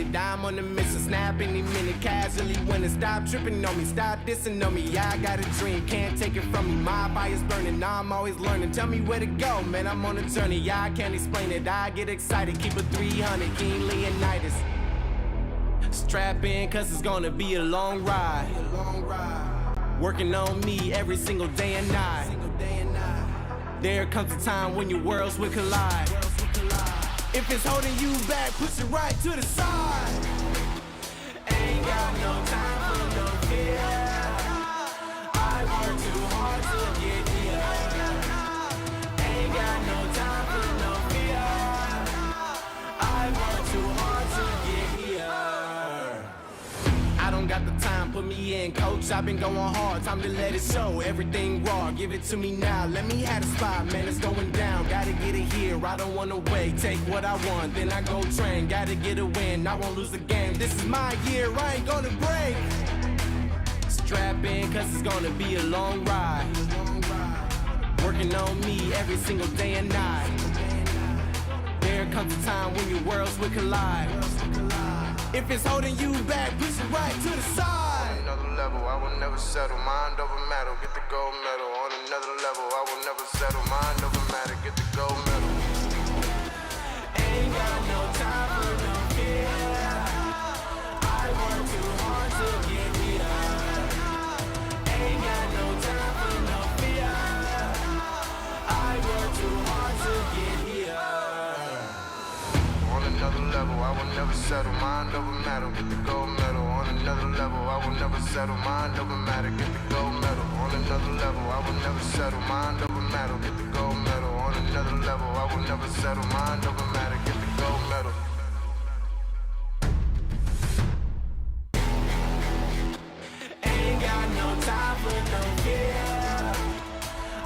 it. I'm on the mission, snap any minute, casually winning. Stop tripping on me, stop dissing on me. Yeah, I got a dream, can't take it from me. My fire's burning, now I'm always learning. Tell me where to go, man, I'm on a journey. Yeah, I can't explain it, I get excited. Keep it 300, King Leonidas. Strap in, cause it's gonna be a long ride. Working on me every single day and night. There comes a time when your worlds will collide. If it's holding you back, push it right to the side. Ain't got no time for no fear. I work too hard to get here. Ain't got no time for no fear. I work too hard to get here. I don't got the time, put me in, coach. I've been going hard, time to let it show. Everything raw, give it to me now. Let me have the spot, man, it's going down. Gotta get it here, I don't wanna wait. Take what I want, then I go train. Gotta get a win, I won't lose the game. This is my year, I ain't gonna break. Strap in, cause it's gonna be a long ride. Working on me every single day and night. There comes a time when your worlds will collide. If it's holding you back, push it right to the side. On another level, I will never settle. Mind over matter, get the gold medal. On another level, I will never settle. Mind over matter, get the gold medal. Ain't got no time for no fear. I work too hard to get here. Ain't got no time for no fear. I work too hard to get here. On another level, I will never settle. Mind over matter, get the gold medal. On another level, I will never settle. Mind over matter, get the gold medal. On another level, I will never settle. Mind over matter, get the gold medal. On another level, I will never settle. Mind over matter, get the gold medal. Ain't got no time for no fear.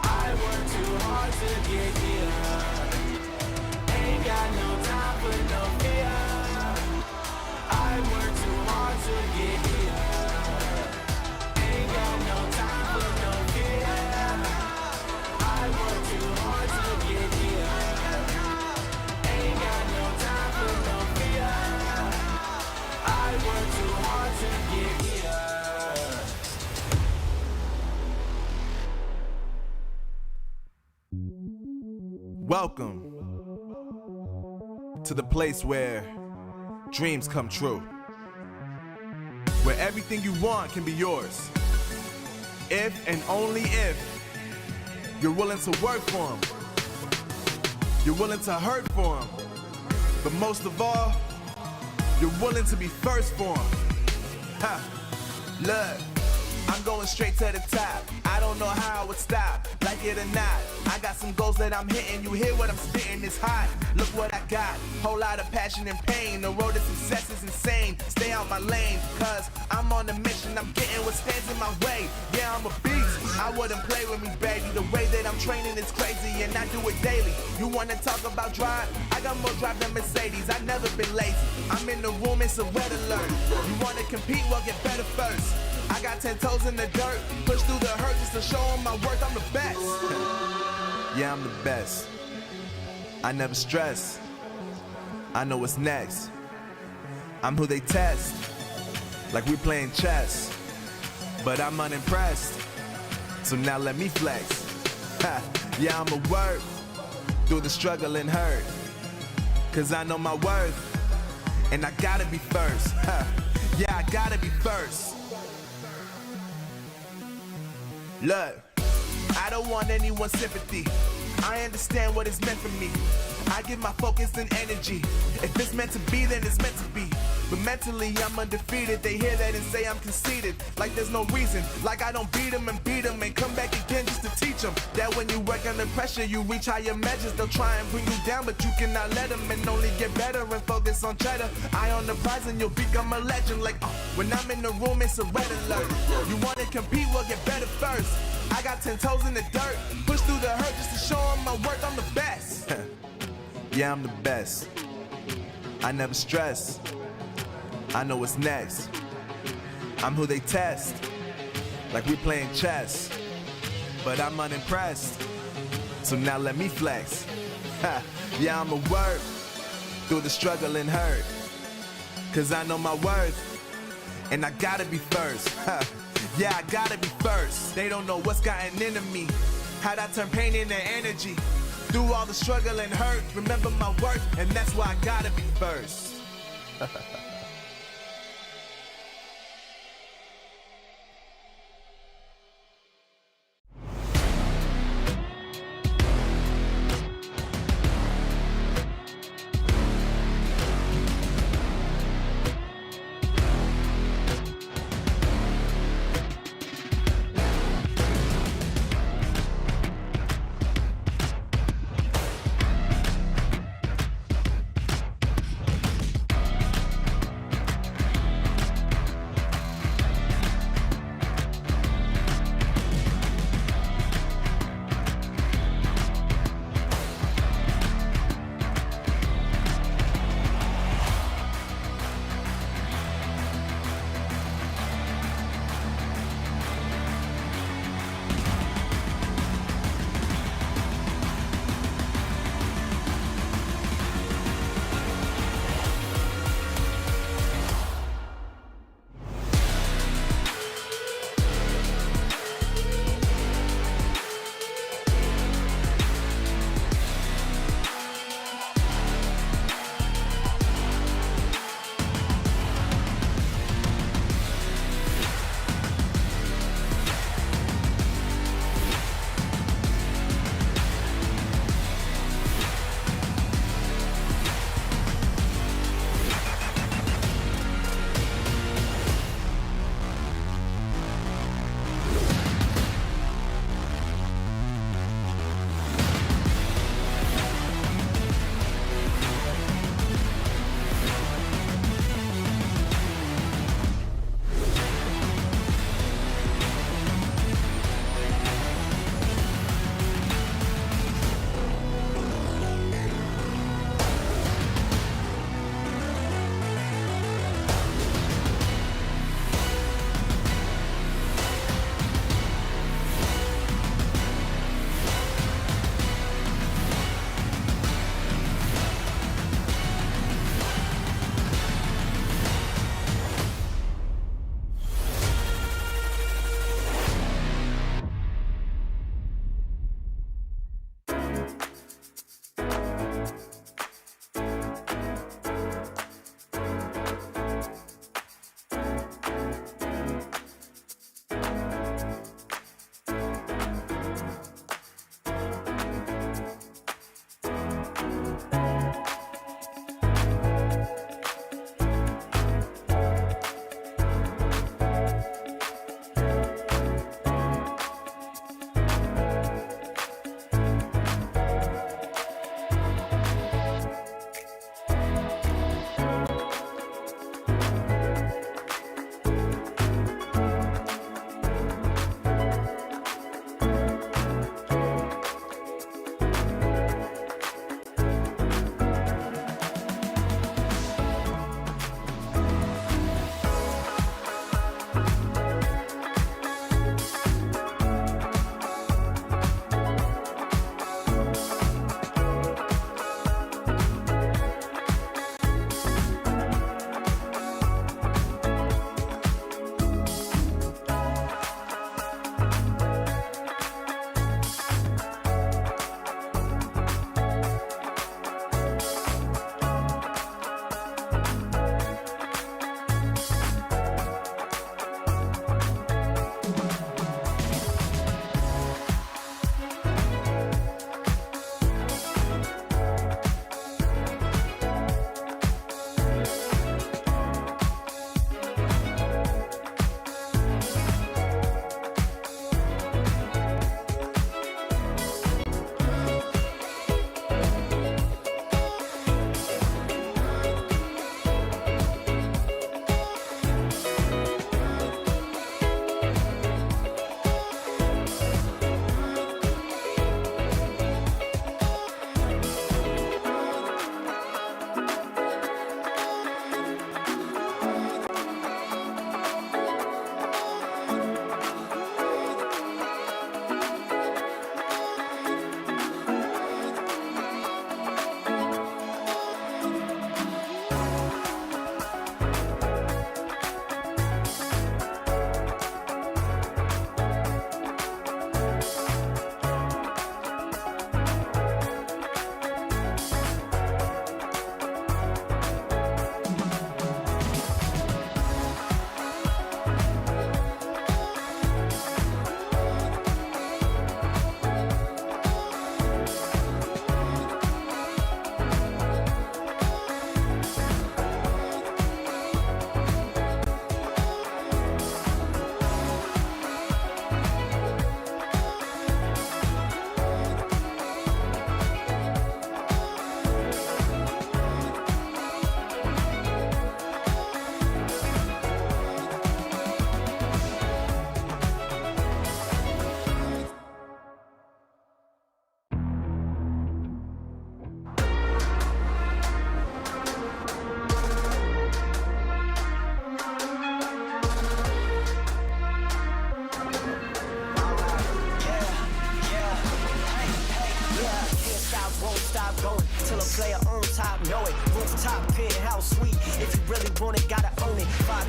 I work too hard to get here. Ain't got no time for no fear. I work too hard to get here. Ain't got no time for no fear. I work too hard to get here. Ain't got no time for no fear. I work too hard to get here. Welcome to the place where dreams come true, where everything you want can be yours, if and only if you're willing to work for them, you're willing to hurt for them, but most of all, you're willing to be first for them. Ha! Look, I'm going straight to the top. I don't know how I would stop, like it or not. I got some goals that I'm hitting. You hear what I'm spitting, it's hot. Look what I got, whole lot of passion and pain. The road to success is insane. Stay out my lane, cause I'm on a mission. I'm getting what stands in my way. Yeah, I'm a beast, I wouldn't play with me, baby. The way that I'm training is crazy and I do it daily. You wanna talk about drive? I got more drive than Mercedes, I've never been lazy. I'm in the room, it's a red alert. You wanna compete, well get better first. I got 10 toes in the dirt, push through the hurt just to show them my work, I'm the best. Yeah, I'm the best. I never stress, I know what's next. I'm who they test, like we playing chess. But I'm unimpressed, so now let me flex. Ha, yeah, I'ma work through the struggle and hurt, cause I know my worth, and I gotta be first. Ha, yeah, I gotta be first. Look, I don't want anyone's sympathy. I understand what is meant for me. I give my focus and energy. If it's meant to be, then it's meant to be. But mentally, I'm undefeated. They hear that and say I'm conceited. Like there's no reason. Like I don't beat them and come back again just to teach them that when you work under pressure, you reach higher measures. They'll try and bring you down, but you cannot let them, and only get better and focus on cheddar. Eye on the prize and you'll become a legend. Like, when I'm in the room, it's a red alert. You wanna compete, well get better first. I got 10 toes in the dirt, push through the hurt just to show them my work, I'm the best. Yeah, I'm the best. I never stress, I know what's next. I'm who they test, like we playing chess. But I'm unimpressed, so now let me flex. Ha, yeah, I'ma work through the struggle and hurt, cause I know my worth, and I gotta be first. Yeah, I gotta be first. They don't know what's gotten into me, how'd I turn pain into energy. Through all the struggle and hurt, remember my worth, and that's why I gotta be first.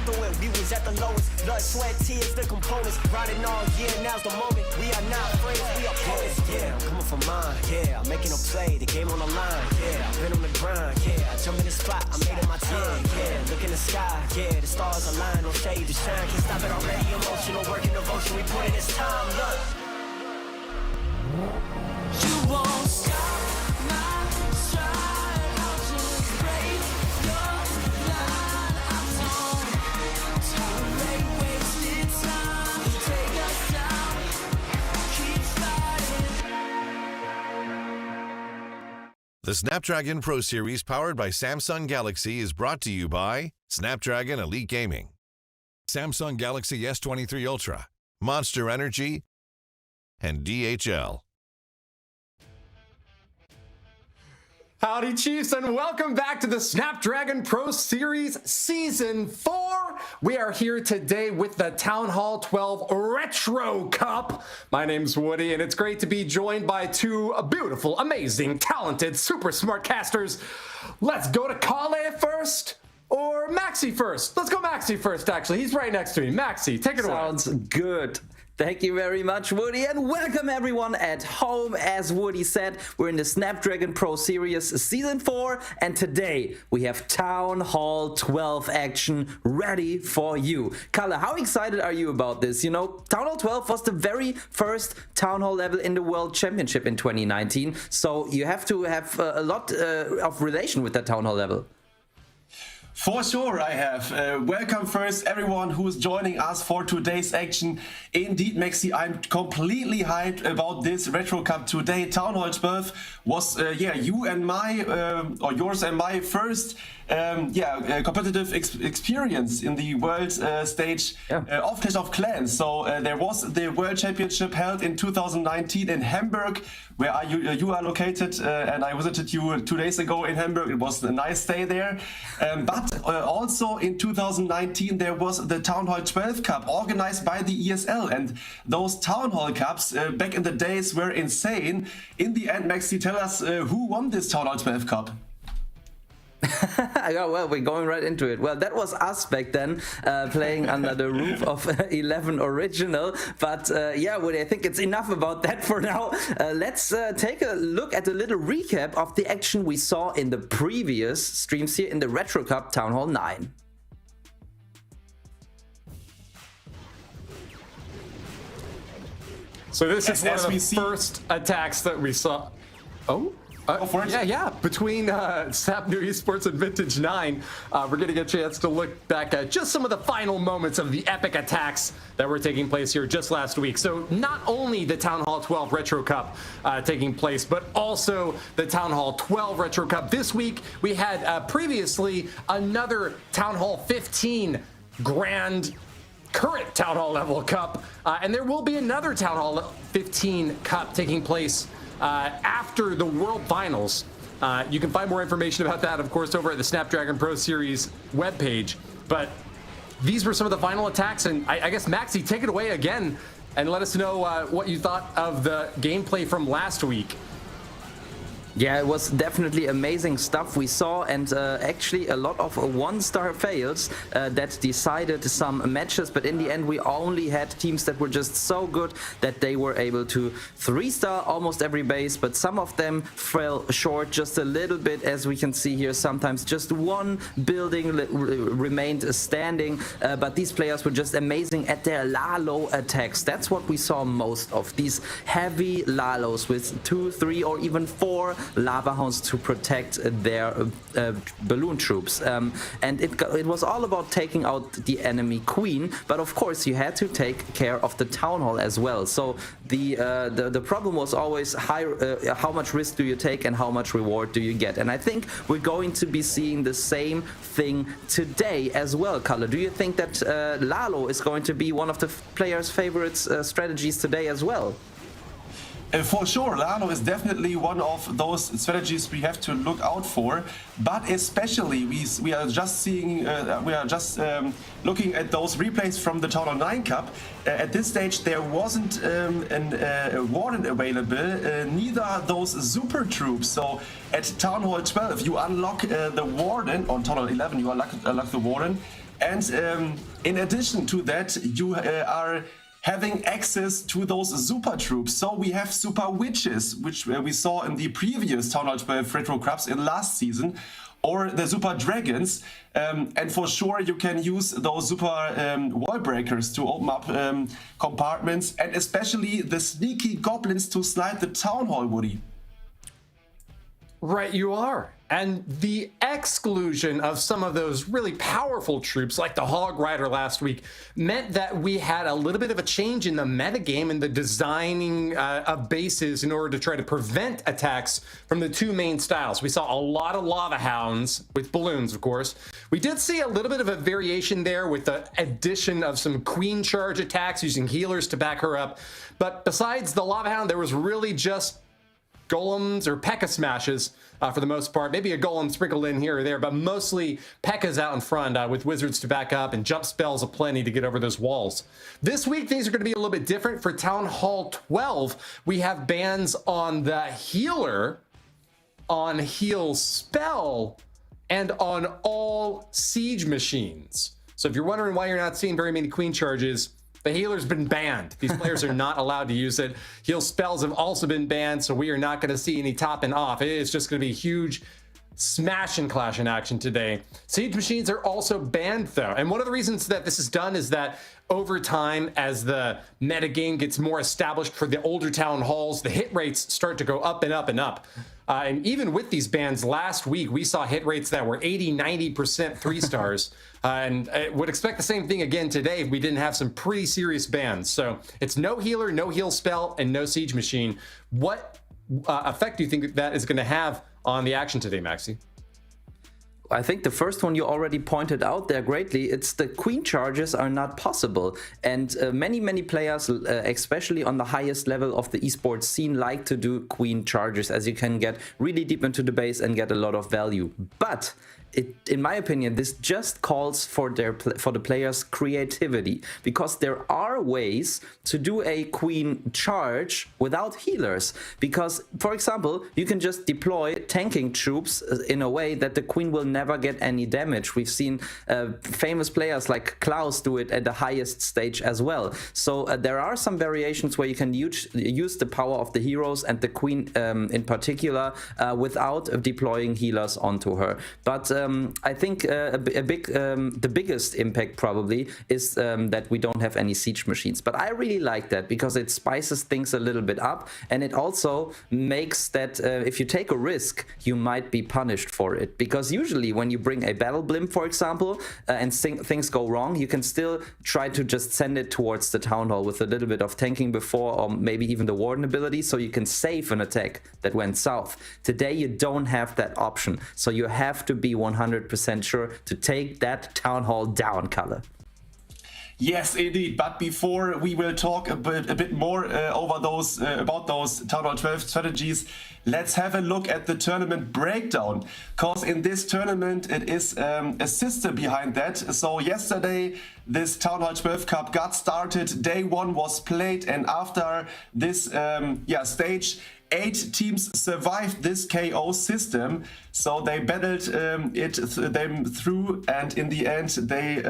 throwing viewers at the lowest. Blood, sweat, tears, the components. Riding all year, now's the moment. We are not friends, we are opponents. Yeah, I'm coming for mine. Yeah, I'm making a play, the game on the line. Yeah, I've been on the grind. Yeah, I jump in the spot, I made it my time. Yeah, look in the sky. Yeah, the stars align, no shade to shine. Can't stop it already. Emotional work and devotion. We put in this time. Look. You won't stop my shine. I'll just break your line. I don't tolerate wasted time. Take us down. Keep fighting. The Snapdragon Pro Series powered by Samsung Galaxy is brought to you by Snapdragon Elite Gaming, Samsung Galaxy S23 Ultra, Monster Energy, and DHL. Howdy, Chiefs, and welcome back to the Snapdragon Pro Series Season 4. We are here today with the Town Hall 12 Retro Cup. My name's Woody, and it's great to be joined by two beautiful, amazing, talented, super smart casters. Let's go to Kale first, or Maxi first. Let's go Maxi first, actually. He's right next to me. Maxi, take it away. Sounds good. Thank you very much, Woody, and welcome everyone at home. As Woody said, we're in the Snapdragon Pro Series Season 4, and today we have Town Hall 12 action ready for you. Kalle, how excited are you about this? You know, Town Hall 12 was the very first Town Hall level in the World Championship in 2019, so you have to have a lot of relation with that Town Hall level. For sure I have. Welcome first everyone who is joining us for today's action. Indeed, Maxi, I'm completely hyped about this Retro Cup today. Town Hall 12 was, you and my, or yours and my first competitive experience in the world stage of Clash of Clans. So there was the World Championship held in 2019 in Hamburg, where you are located, and I visited you 2 days ago in Hamburg. It was a nice day there. But also in 2019 there was the Town Hall 12 Cup organized by the ESL, and those Town Hall Cups back in the days were insane. In the end, Maxi, tell us who won this Town Hall 12 Cup? Yeah, well, we're going right into it. Well, that was us back then, playing under the roof of 11 Original. But Woody, I think it's enough about that for now. Let's take a look at a little recap of the action we saw in the previous streams here in the Retro Cup Town Hall 9. So this is one of the first attacks that we saw. Between Snap New Esports and Vintage 9, we're getting a chance to look back at just some of the final moments of the epic attacks that were taking place here just last week. So not only the Town Hall 12 Retro Cup taking place, but also the Town Hall 12 Retro Cup. This week, we had previously another Town Hall 15 Grand current Town Hall level cup, and there will be another Town Hall 15 Cup taking place after the World Finals. You can find more information about that, of course, over at the Snapdragon Pro Series webpage. But these were some of the final attacks, and I guess, Maxi, take it away again and let us know what you thought of the gameplay from last week. Yeah, it was definitely amazing stuff we saw, and actually a lot of one-star fails that decided some matches, but in the end we only had teams that were just so good that they were able to 3-star almost every base, but some of them fell short just a little bit, as we can see here. Sometimes just one building remained standing, but these players were just amazing at their Lalo attacks. That's what we saw most of, these heavy Lalos with 2, 3 or even 4 lava hounds to protect their balloon troops, and it was all about taking out the enemy queen, but of course you had to take care of the Town Hall as well. So the problem was always how much risk do you take and how much reward do you get, and I think we're going to be seeing the same thing today as well. Kalle, do you think that Lalo is going to be one of the players' favorite strategies today as well? For sure, Lalo is definitely one of those strategies we have to look out for. But especially, we are just seeing, looking at those replays from the Town Hall 9 Cup. At this stage, there wasn't a warden available, neither those super troops. So at Town Hall 12, you unlock the warden. On Town Hall 11, you unlock the warden. And in addition to that, you are having access to those super troops. So we have super witches, which we saw in the previous Town Hall 12 Retro Cups in last season, or the super dragons. And for sure, you can use those super wall breakers to open up compartments, and especially the sneaky goblins to slide the Town Hall, Woody. Right, you are. And the exclusion of some of those really powerful troops like the Hog Rider last week meant that we had a little bit of a change in the metagame and the designing of bases in order to try to prevent attacks from the two main styles. We saw a lot of Lava Hounds with balloons, of course. We did see a little bit of a variation there with the addition of some Queen Charge attacks using healers to back her up. But besides the Lava Hound, there was really just golems or P.E.K.K.A smashes for the most part. Maybe a golem sprinkled in here or there, but mostly P.E.K.K.A out in front with wizards to back up and jump spells aplenty to get over those walls. This week, things are going to be a little bit different. For Town Hall 12, we have bans on the healer, on heal spell, and on all siege machines. So if you're wondering why you're not seeing very many Queen Charges, the healer's been banned. These players are not allowed to use it. Heal spells have also been banned, so we are not going to see any top and off. It is just going to be huge smash and clash in action today. Siege machines are also banned, though. And one of the reasons that this is done is that over time, as the metagame gets more established for the older town halls, the hit rates start to go up and up and up. And even with these bans last week, we saw hit rates that were 80-90% 3 stars. And I would expect the same thing again today if we didn't have some pretty serious bans. So it's no healer, no heal spell, and no siege machine. What effect do you think that is going to have on the action today, Maxi? I think the first one you already pointed out there greatly. It's the Queen Charges are not possible. And many players, especially on the highest level of the esports scene, like to do Queen Charges, as you can get really deep into the base and get a lot of value. But in my opinion, this just calls for the players' creativity, because there are ways to do a Queen Charge without healers. Because, for example, you can just deploy tanking troops in a way that the Queen will never get any damage. We've seen famous players like Klaus do it at the highest stage as well. So there are some variations where you can use the power of the heroes and the Queen in particular without deploying healers onto her. But I think the biggest impact probably is that we don't have any siege machines. But I really like that because it spices things a little bit up, and it also makes that if you take a risk, you might be punished for it. Because usually when you bring a battle blimp, for example, and things go wrong, you can still try to just send it towards the town hall with a little bit of tanking before, or maybe even the warden ability, so you can save an attack that went south. Today you don't have that option, so you have to be 100% sure to take that town hall down, Kalle. Yes, indeed. But before we will talk a bit more about those Town Hall 12 strategies, let's have a look at the tournament breakdown. Because in this tournament, it is a system behind that. So yesterday, this Town Hall 12 Cup got started. Day 1 was played, and after this stage, 8 teams survived this KO system, so they battled them through, and in the end they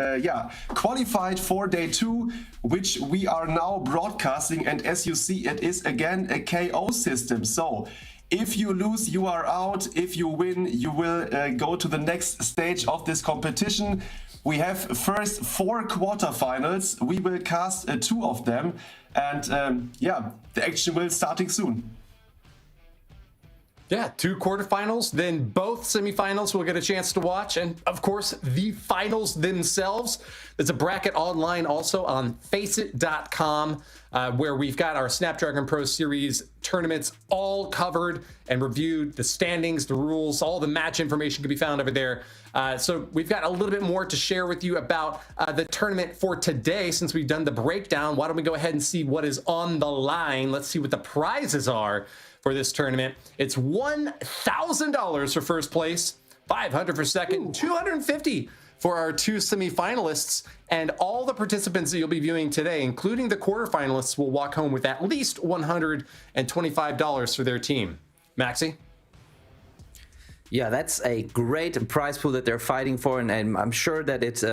qualified for day 2, which we are now broadcasting. And as you see, it is again a KO system. So if you lose, you are out. If you win, you will go to the next stage of this competition. We have first 4 quarterfinals. We will cast 2 of them, and the action will starting soon. Yeah, 2 quarterfinals, then both semifinals we'll get a chance to watch, and of course the finals themselves. There's a bracket online also on faceit.com where we've got our Snapdragon Pro Series tournaments all covered and reviewed. The standings, the rules, all the match information can be found over there. So we've got a little bit more to share with you about the tournament for today. Since we've done the breakdown, why don't we go ahead and see what is on the line? Let's see what the prizes are for this tournament. It's $1,000 for first place, $500 for second, $250 for our 2 semifinalists, and all the participants that you'll be viewing today, including the quarterfinalists, will walk home with at least $125 for their team. Maxi? Yeah, that's a great prize pool that they're fighting for, and I'm sure that it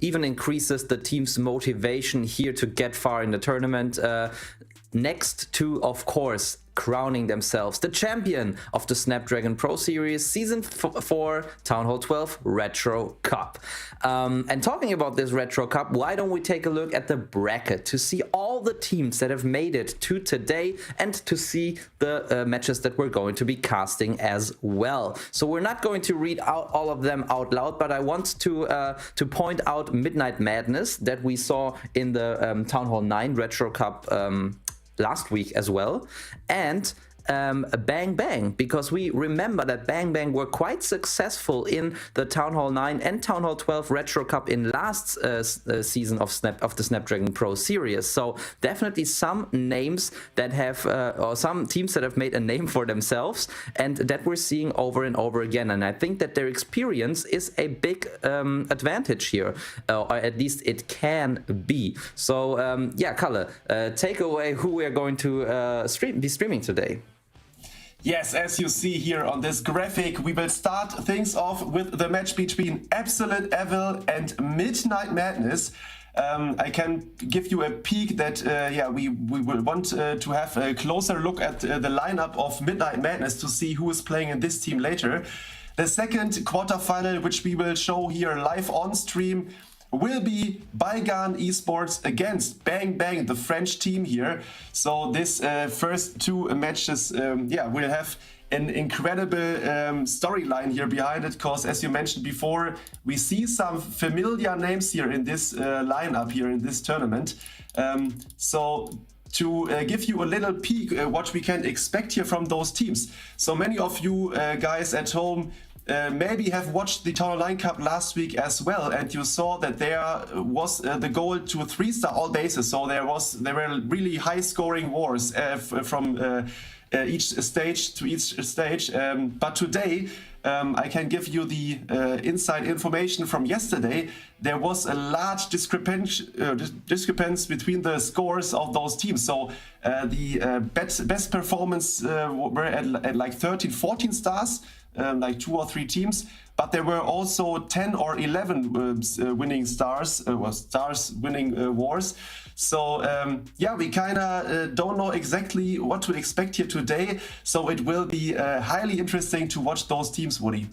even increases the team's motivation here to get far in the tournament. Next to, of course, crowning themselves the champion of the Snapdragon Pro Series Season 4 Town Hall 12 Retro Cup. And talking about this Retro Cup, why don't we take a look at the bracket to see all the teams that have made it to today and to see the matches that we're going to be casting as well. So we're not going to read out all of them out loud, but I want to point out Midnight Madness that we saw in the Town Hall 9 Retro Cup last week as well, and Bang Bang, because we remember that Bang Bang were quite successful in the Town Hall 9 and Town Hall 12 Retro Cup in last season of the Snapdragon Pro Series. So definitely some names that have, or some teams that have made a name for themselves and that we're seeing over and over again. And I think that their experience is a big advantage here, or at least it can be. So yeah, Kalle, take away who we are going to be streaming today. Yes, as you see here on this graphic, we will start things off with the match between Absolute Evil and Midnight Madness. I can give you a peek that yeah, we will want to have a closer look at the lineup of Midnight Madness to see who is playing in this team later. The second quarterfinal, which we will show here live on stream, will be Bygone Esports against Bang Bang, the French team here. So this first two matches, yeah, will have an incredible storyline here behind it, because as you mentioned before, we see some familiar names here in this lineup here in this tournament. So to give you a little peek what we can expect here from those teams. So many of you guys at home maybe have watched the Town Hall 9 Cup last week as well, and you saw that there was the goal to 3-star all bases. So there were really high scoring wars from each stage to each stage. But today I can give you the inside information from yesterday. There was a large discrepancy between the scores of those teams. So the best performance were at like 13, 14 stars. Like 2 or 3 teams, but there were also 10 or 11 winning stars, winning wars. So yeah, we kind of don't know exactly what to expect here today. So it will be highly interesting to watch those teams, Woody.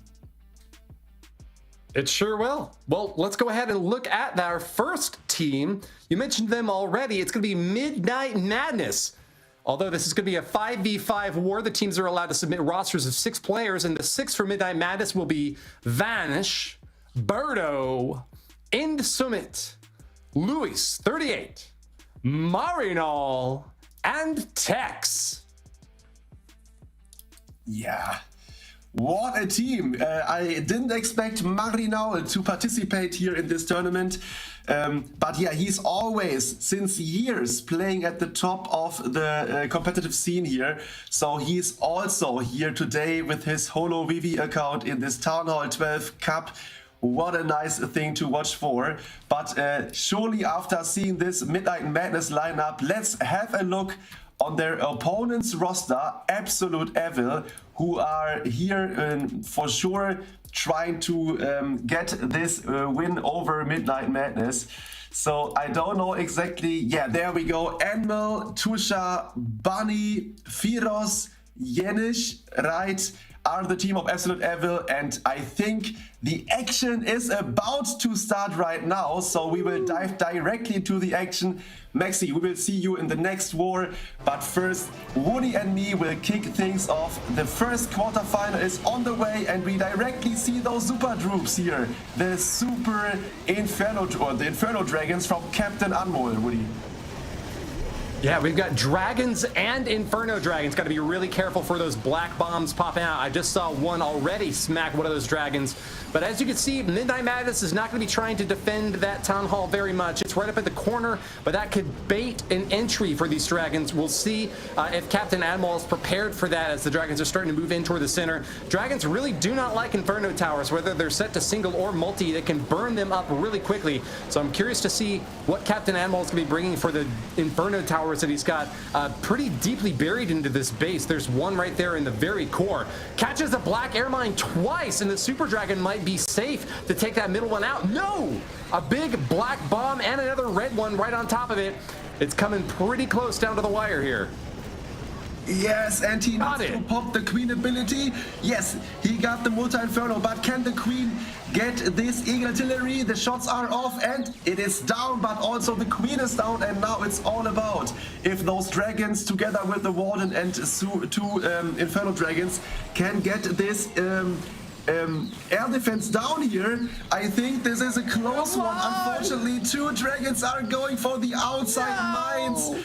It sure will. Well, let's go ahead and look at our first team. You mentioned them already. It's going to be Midnight Madness. Although this is going to be a 5v5 war, the teams are allowed to submit rosters of 6 players, and the 6 for Midnight Madness will be Vanish, Birdo, End Summit, Luis, 38, Marinol, and Tex. Yeah. What a team! I didn't expect Marinol to participate here in this tournament. But yeah, he's always, since years, playing at the top of the competitive scene here. So he's also here today with his Holo VV account in this Town Hall 12 Cup. What a nice thing to watch for. But surely after seeing this Midnight Madness lineup, let's have a look on their opponent's roster, Absolute Evil, who are here for sure trying to get this win over Midnight Madness. So I don't know exactly. Yeah, there we go. Animal, Tusha, Bunny, Firos, Yenish, right, are the team of Absolute Evil, and I think the action is about to start right now, so we will dive directly into the action. Maxi, we will see you in the next war, but first, Woody and me will kick things off. The first quarterfinal is on the way, and we directly see those super troops here. The Super Inferno, or the Inferno Dragons from Captain Anmol, Woody. Yeah, we've got Dragons and Inferno Dragons. Got to be really careful for those black bombs popping out. I just saw one already smack one of those dragons. But as you can see, Midnight Madness is not going to be trying to defend that Town Hall very much. It's right up at the corner, but that could bait an entry for these dragons. We'll see if Captain Admiral is prepared for that as the dragons are starting to move in toward the center. Dragons really do not like Inferno Towers, whether they're set to single or multi. They can burn them up really quickly. So I'm curious to see what Captain Admiral is going to be bringing for the Inferno Tower towers that he's got pretty deeply buried into this base. There's one right there in the very core. Catches a black air mine twice, and the Super Dragon might be safe to take that middle one out. No! A big black bomb and another red one right on top of it. It's coming pretty close down to the wire here. Yes, and he needs to pop the Queen ability. Yes, he got the multi-inferno, but can the Queen get this Eagle Artillery? The shots are off and it is down, but also the Queen is down, and now it's all about if those dragons together with the Warden and two Inferno Dragons can get this air defense down here. I think this is a close one. Unfortunately, two dragons are going for the outside mines.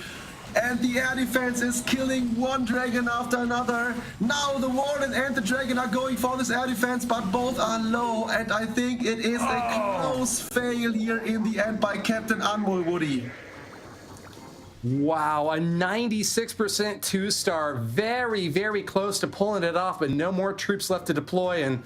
And the air defense is killing one dragon after another. Now the Warden and the dragon are going for this air defense, but both are low. And I think it is a close fail here in the end by Captain Anmol, Woody. Wow, a 96% 2-star. Very, very close to pulling it off, but no more troops left to deploy. And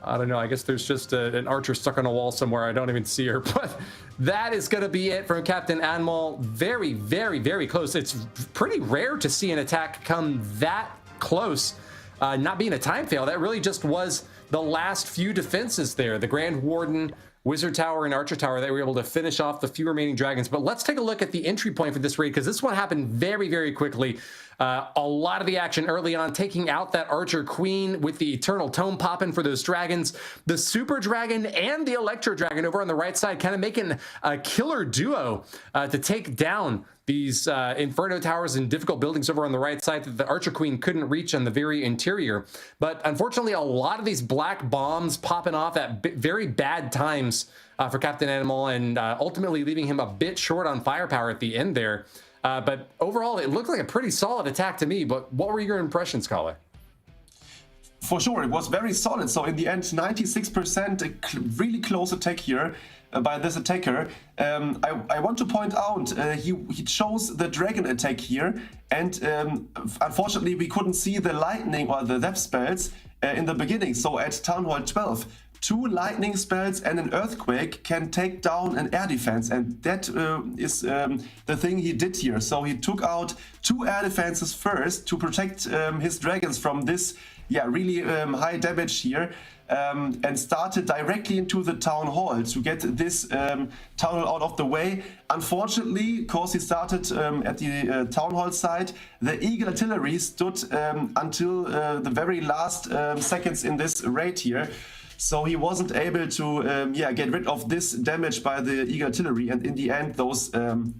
I don't know, I guess there's just an archer stuck on a wall somewhere. I don't even see her, but that is going to be it from Captain Anmol. Very, very, very close. It's pretty rare to see an attack come that close, not being a time fail. That really just was the last few defenses there. The Grand Warden, Wizard Tower, and Archer Tower that were able to finish off the few remaining dragons. But let's take a look at the entry point for this raid, because this one happened very, very quickly. A lot of the action early on, taking out that Archer Queen with the Eternal Tome popping for those dragons. The Super Dragon and the Electro Dragon over on the right side, kind of making a killer duo to take down these Inferno Towers and difficult buildings over on the right side that the Archer Queen couldn't reach on the very interior. But unfortunately, a lot of these black bombs popping off at very bad times for Captain Anmol, and ultimately leaving him a bit short on firepower at the end there. But overall, it looked like a pretty solid attack to me. But what were your impressions, Kalle? For sure, it was very solid. So in the end, 96%, a really close attack here by this attacker. I want to point out, he chose the dragon attack here, and unfortunately we couldn't see the lightning or the depth spells in the beginning. So at Town Hall 12, 2 lightning spells and an earthquake can take down an air defense, and that is the thing he did here. So he took out 2 air defenses first to protect his dragons from this really high damage here, and started directly into the town hall to get this town hall out of the way. Unfortunately, because he started at the town hall side, the Eagle Artillery stood until the very last seconds in this raid here. So he wasn't able to get rid of this damage by the Eagle Artillery, and in the end those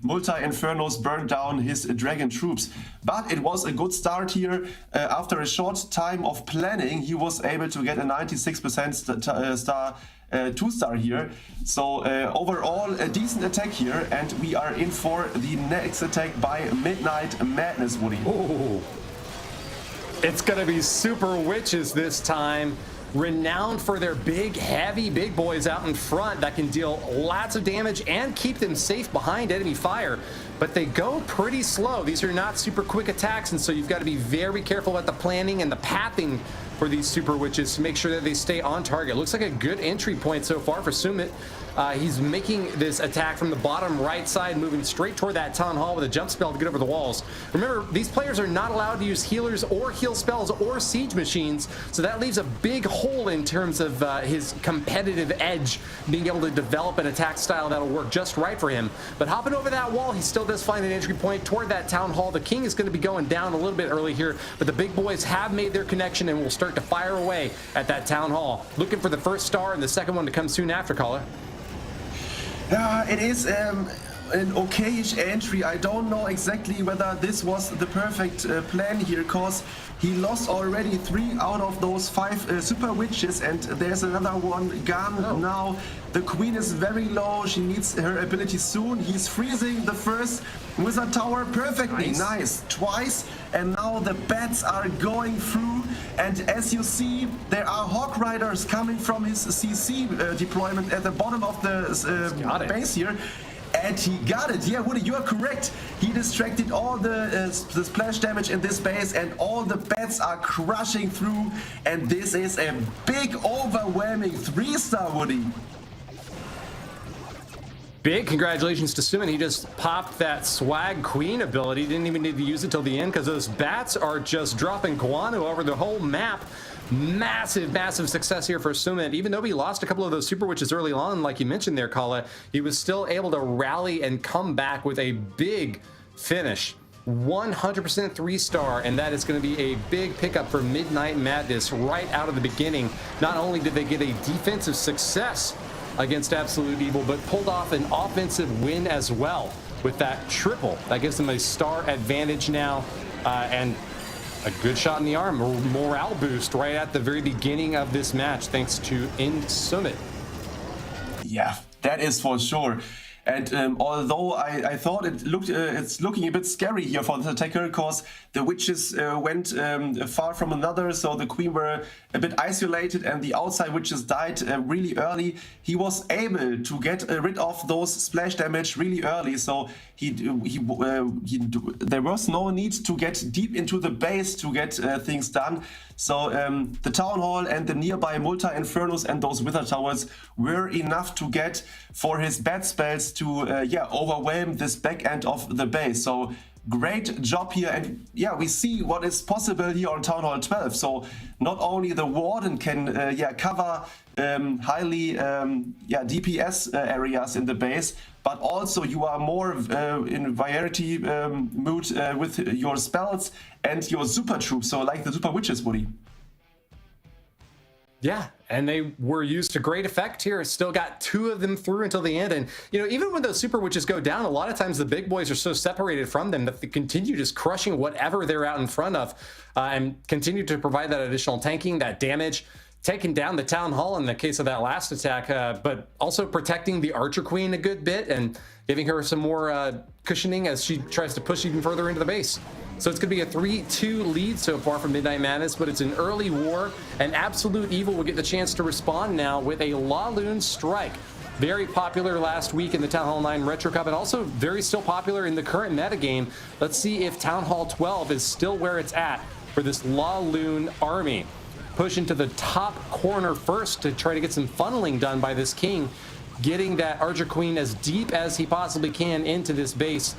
multi-infernos burned down his dragon troops. But it was a good start here. After a short time of planning, he was able to get a 96% 2-star here. So overall a decent attack here, and we are in for the next attack by Midnight Madness, Woody. Ooh. It's gonna be Super Witches this time. Renowned for their big, heavy big boys out in front that can deal lots of damage and keep them safe behind enemy fire. But they go pretty slow. These are not super quick attacks, and so you've got to be very careful about the planning and the pathing for these Super Witches to make sure that they stay on target. Looks like a good entry point so far for Sumit. He's making this attack from the bottom right side, moving straight toward that Town Hall with a jump spell to get over the walls. Remember, these players are not allowed to use healers or heal spells or siege machines, so that leaves a big hole in terms of his competitive edge, being able to develop an attack style that'll work just right for him. But hopping over that wall, he still does find an entry point toward that Town Hall. The King is going to be going down a little bit early here, but the big boys have made their connection and will start to fire away at that Town Hall. Looking for the first star and the second one to come soon after, Kalle. It is an okayish entry. I don't know exactly whether this was the perfect plan here, because he lost already 3 out of those 5 Super Witches, and there's another one gone now. The Queen is very low. She needs her ability soon. He's freezing the first Wizard Tower perfectly. Nice. Twice, and now the bats are going through, and as you see, there are Hawk Riders coming from his CC deployment at the bottom of the base here. And he got it. Yeah, Woody, you are correct. He distracted all the splash damage in this base, and all the bats are crushing through. And this is a big, overwhelming 3-star, Woody. Big congratulations to Suman. He just popped that Swag Queen ability. Didn't even need to use it till the end because those bats are just dropping guano over the whole map. Massive, massive success here for Suman. Even though he lost a couple of those super witches early on, like you mentioned there, Kala, he was still able to rally and come back with a big finish. 100% 3-star, and that is going to be a big pickup for Midnight Madness right out of the beginning. Not only did they get a defensive success against Absolute Evil, but pulled off an offensive win as well with that triple. That gives them a star advantage now, and a good shot in the arm, a morale boost right at the very beginning of this match, thanks to Summit. Yeah, that is for sure. And although I thought it's looking a bit scary here for the attacker, because the witches went far from another, so the queen were a bit isolated, and the outside witches died really early. He was able to get rid of those splash damage really early, so there was no need to get deep into the base to get things done. So the Town Hall and the nearby Multi-Infernos and those Wither Towers were enough to get for his bad spells to overwhelm this back end of the base. So great job here, and yeah, we see what is possible here on Town Hall 12. So not only the Warden can cover highly DPS areas in the base, but also you are more in variety mood with your spells and your super troops, so like the super witches, Woody. Yeah, and they were used to great effect here. Still got 2 of them through until the end. And, you know, even when those super witches go down, a lot of times the big boys are so separated from them that they continue just crushing whatever they're out in front of, and continue to provide that additional tanking, that damage, taking down the Town Hall in the case of that last attack, but also protecting the Archer Queen a good bit and giving her some more cushioning as she tries to push even further into the base. So it's going to be a 3-2 lead so far for Midnight Madness, but it's an early war, and Absolute Evil will get the chance to respond now with a Laloon Strike. Very popular last week in the Town Hall 9 Retro Cup, and also very still popular in the current metagame. Let's see if Town Hall 12 is still where it's at for this Laloon army. Push into the top corner first to try to get some funneling done by this king, getting that Archer Queen as deep as he possibly can into this base,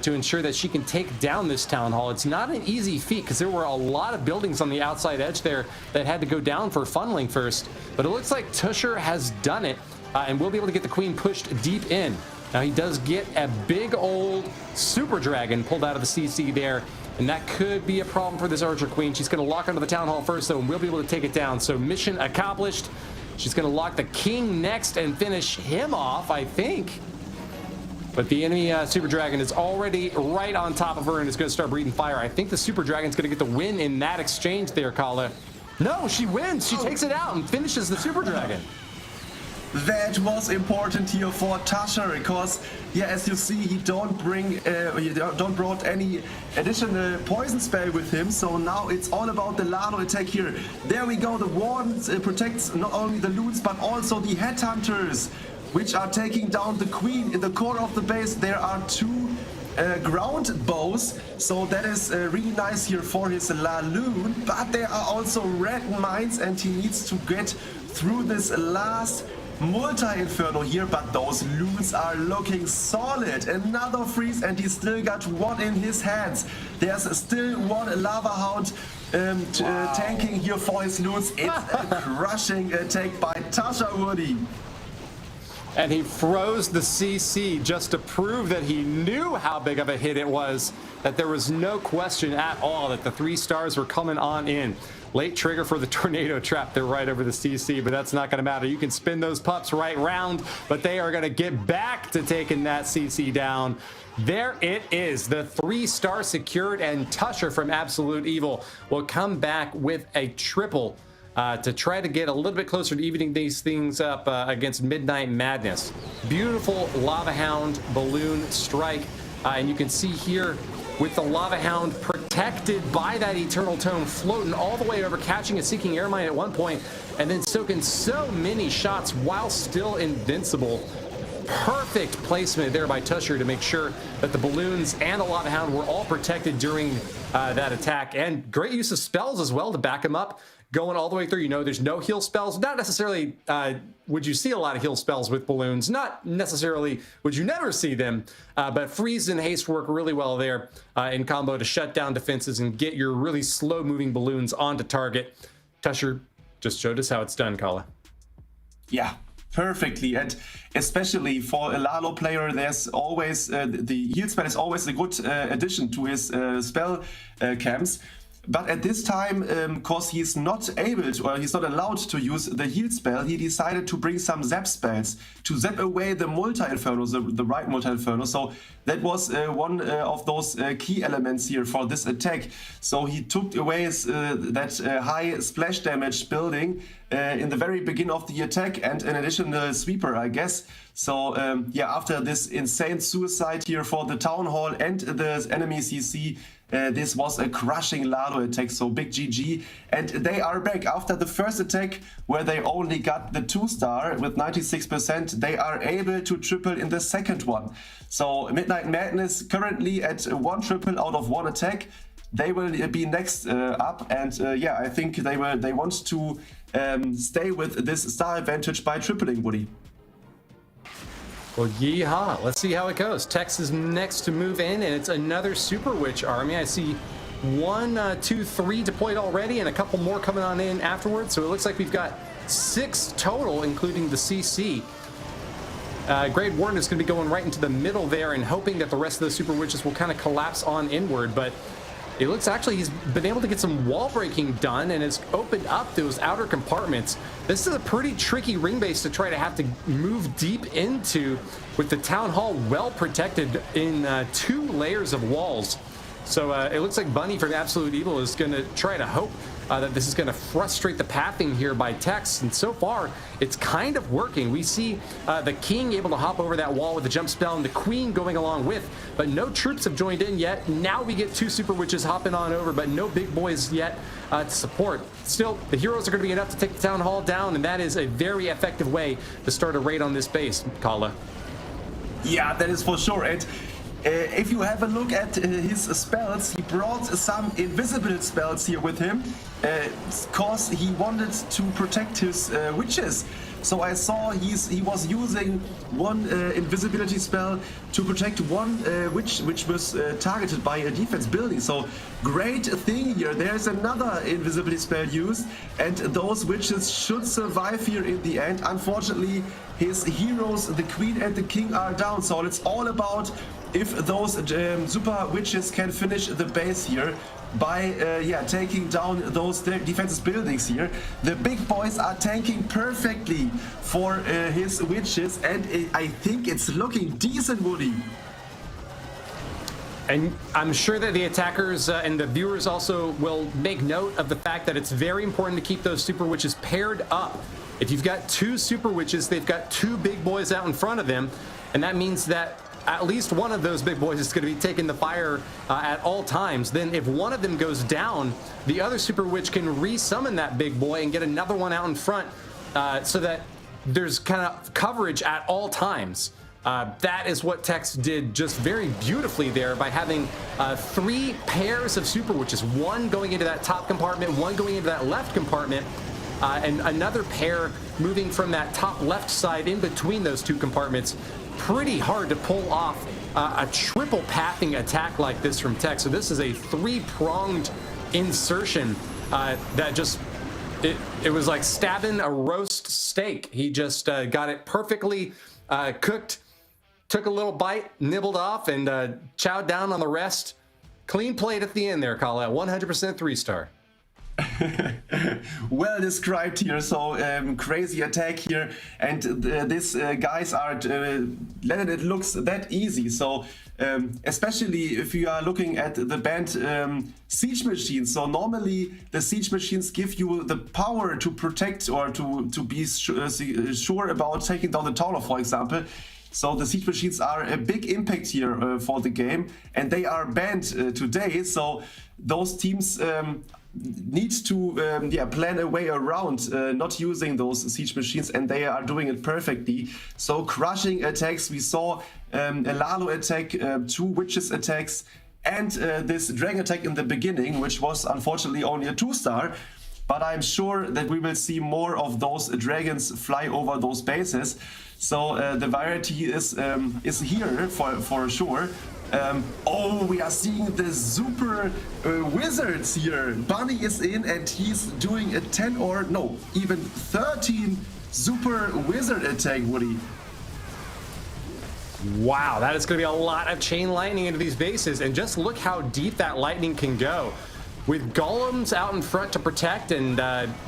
to ensure that she can take down this Town Hall. It's not an easy feat because there were a lot of buildings on the outside edge there that had to go down for funneling first, but it looks like Tusher has done it, and will be able to get the queen pushed deep in. Now he does get a big old Super Dragon pulled out of the CC there, and that could be a problem for this Archer Queen. She's going to lock onto the Town Hall first, though, and we'll be able to take it down. So mission accomplished. She's going to lock the king next and finish him off, I think. But the enemy Super Dragon is already right on top of her and is going to start breathing fire. I think the Super Dragon's going to get the win in that exchange there, Kala. No, she wins. She takes it out and finishes the Super Dragon. That was important here for Tasha, because yeah, as you see, he don't brought any additional poison spell with him. So now it's all about the Lano attack here. There we go. The Warden protects not only the loots but also the headhunters, which are taking down the queen in the core of the base. There are 2 ground bows, so that is really nice here for his Laloon. But there are also red mines, and he needs to get through this last multi-inferno here, but those loots are looking solid. Another freeze, and he still got 1 in his hands. There's still 1 lava hound tanking here for his loots. It's a crushing attack by Tasha, Woody. And he froze the CC just to prove that he knew how big of a hit it was, that there was no question at all that the 3 stars were coming on in. Late trigger for the tornado trap. They're right over the CC, but that's not going to matter. You can spin those pups right round, but they are going to get back to taking that CC down. There it is, the 3-star secured, and Tusher from Absolute Evil will come back with a triple to try to get a little bit closer to evening these things up against Midnight Madness. Beautiful Lava Hound balloon strike, and you can see here with the Lava Hound protected by that Eternal Tome, floating all the way over, catching a Seeking Air Mine at one point, and then soaking so many shots while still invincible. Perfect placement there by Tusher to make sure that the balloons and the Lava Hound were all protected during that attack, and great use of spells as well to back him up. going all the way through. You know, there's no heal spells. Not necessarily would you see a lot of heal spells with balloons. Not necessarily would you never see them, but freeze and haste work really well there in combo to shut down defenses and get your really slow-moving balloons onto target. Tusher just showed us how it's done, Kala. Yeah, perfectly. And especially for a Lalo player, there's always the heal spell is always a good addition to his spell camps. But at this time, because he's not able to, or he's not allowed to use the heal spell, he decided to bring some zap spells to zap away the multi-inferno, the right multi-inferno. So that was one of those key elements here for this attack. So he took away that high splash damage building in the very beginning of the attack, and an additional sweeper, I guess. So yeah, after this insane suicide here for the Town Hall and the enemy CC, this was a crushing Lalo attack, so big GG. And they are back after the first attack, where they only got the 2-star with 96%. They are able to triple in the second one. So Midnight Madness currently at 1 triple out of 1 attack. They will be next up, and yeah, I think they want to stay with this star advantage by tripling, Woody. Well, yeehaw. Let's see how it goes. Tex is next to move in, and it's another Super Witch army. I see 1, 2, 3 deployed already, and a couple more coming on in afterwards. So it looks like we've got 6 total, including the CC. Grade Warden is going to be going right into the middle there and hoping that the rest of the Super Witches will kind of collapse on inward, but it looks actually he's been able to get some wall breaking done and has opened up those outer compartments. This is a pretty tricky ring base to try to have to move deep into, with the Town Hall well protected in 2 layers of walls. So it looks like Bunny from Absolute Evil is going to try to hope that this is going to frustrate the pathing here by Tex, and so far it's kind of working. We see the King able to hop over that wall with a jump spell, and the Queen going along with, but no troops have joined in yet. Now we get 2 Super Witches hopping on over, but no big boys yet to support. Still, the heroes are going to be enough to take the Town Hall down, and that is a very effective way to start a raid on this base, Kala. Yeah, that is for sure. And if you have a look at his spells, he brought some invisible spells here with him, because he wanted to protect his witches. So I saw he was using one invisibility spell to protect one witch which was targeted by a defense building. So great thing here. There's another invisibility spell used, and those witches should survive here in the end. Unfortunately, his heroes, the Queen and the King, are down. So it's all about if those super witches can finish the base here by yeah, taking down those defensive buildings here. The big boys are tanking perfectly for his witches, and I think it's looking decent, Woody. And I'm sure that the attackers and the viewers also will make note of the fact that it's very important to keep those Super Witches paired up. If you've got 2 Super Witches, they've got 2 big boys out in front of them, and that means that at least one of those big boys is going to be taking the fire at all times. Then if one of them goes down, the other Super Witch can re-summon that big boy and get another one out in front, so that there's kind of coverage at all times. That is what Tex did just very beautifully there by having 3 pairs of Super Witches, one going into that top compartment, one going into that left compartment, and another pair moving from that top left side in between those 2 compartments. Pretty hard to pull off a triple pathing attack like this from Tex. So this is a 3-pronged insertion that just, it was like stabbing a roast steak. He just got it perfectly cooked, took a little bite, nibbled off, and chowed down on the rest. Clean plate at the end there, Kala. 100% 3-star. Well described here. So crazy attack here, and these guys are letting it looks that easy. So especially if you are looking at the banned siege machines. So normally the siege machines give you the power to protect or to be sure about taking down the tower, for example. So the siege machines are a big impact here for the game, and they are banned today. So those teams need to plan a way around not using those siege machines, and they are doing it perfectly. So crushing attacks, we saw a Lalo attack, 2 witches attacks, and this dragon attack in the beginning, which was unfortunately only a 2-star. but I'm sure that we will see more of those dragons fly over those bases. So the variety is here for sure. Oh, we are seeing the super wizards here. Bunny is in and he's doing a 10 or no, even 13 super wizard attack, Woody. Wow, that is going to be a lot of chain lightning into these bases, and just look how deep that lightning can go. With golems out in front to protect and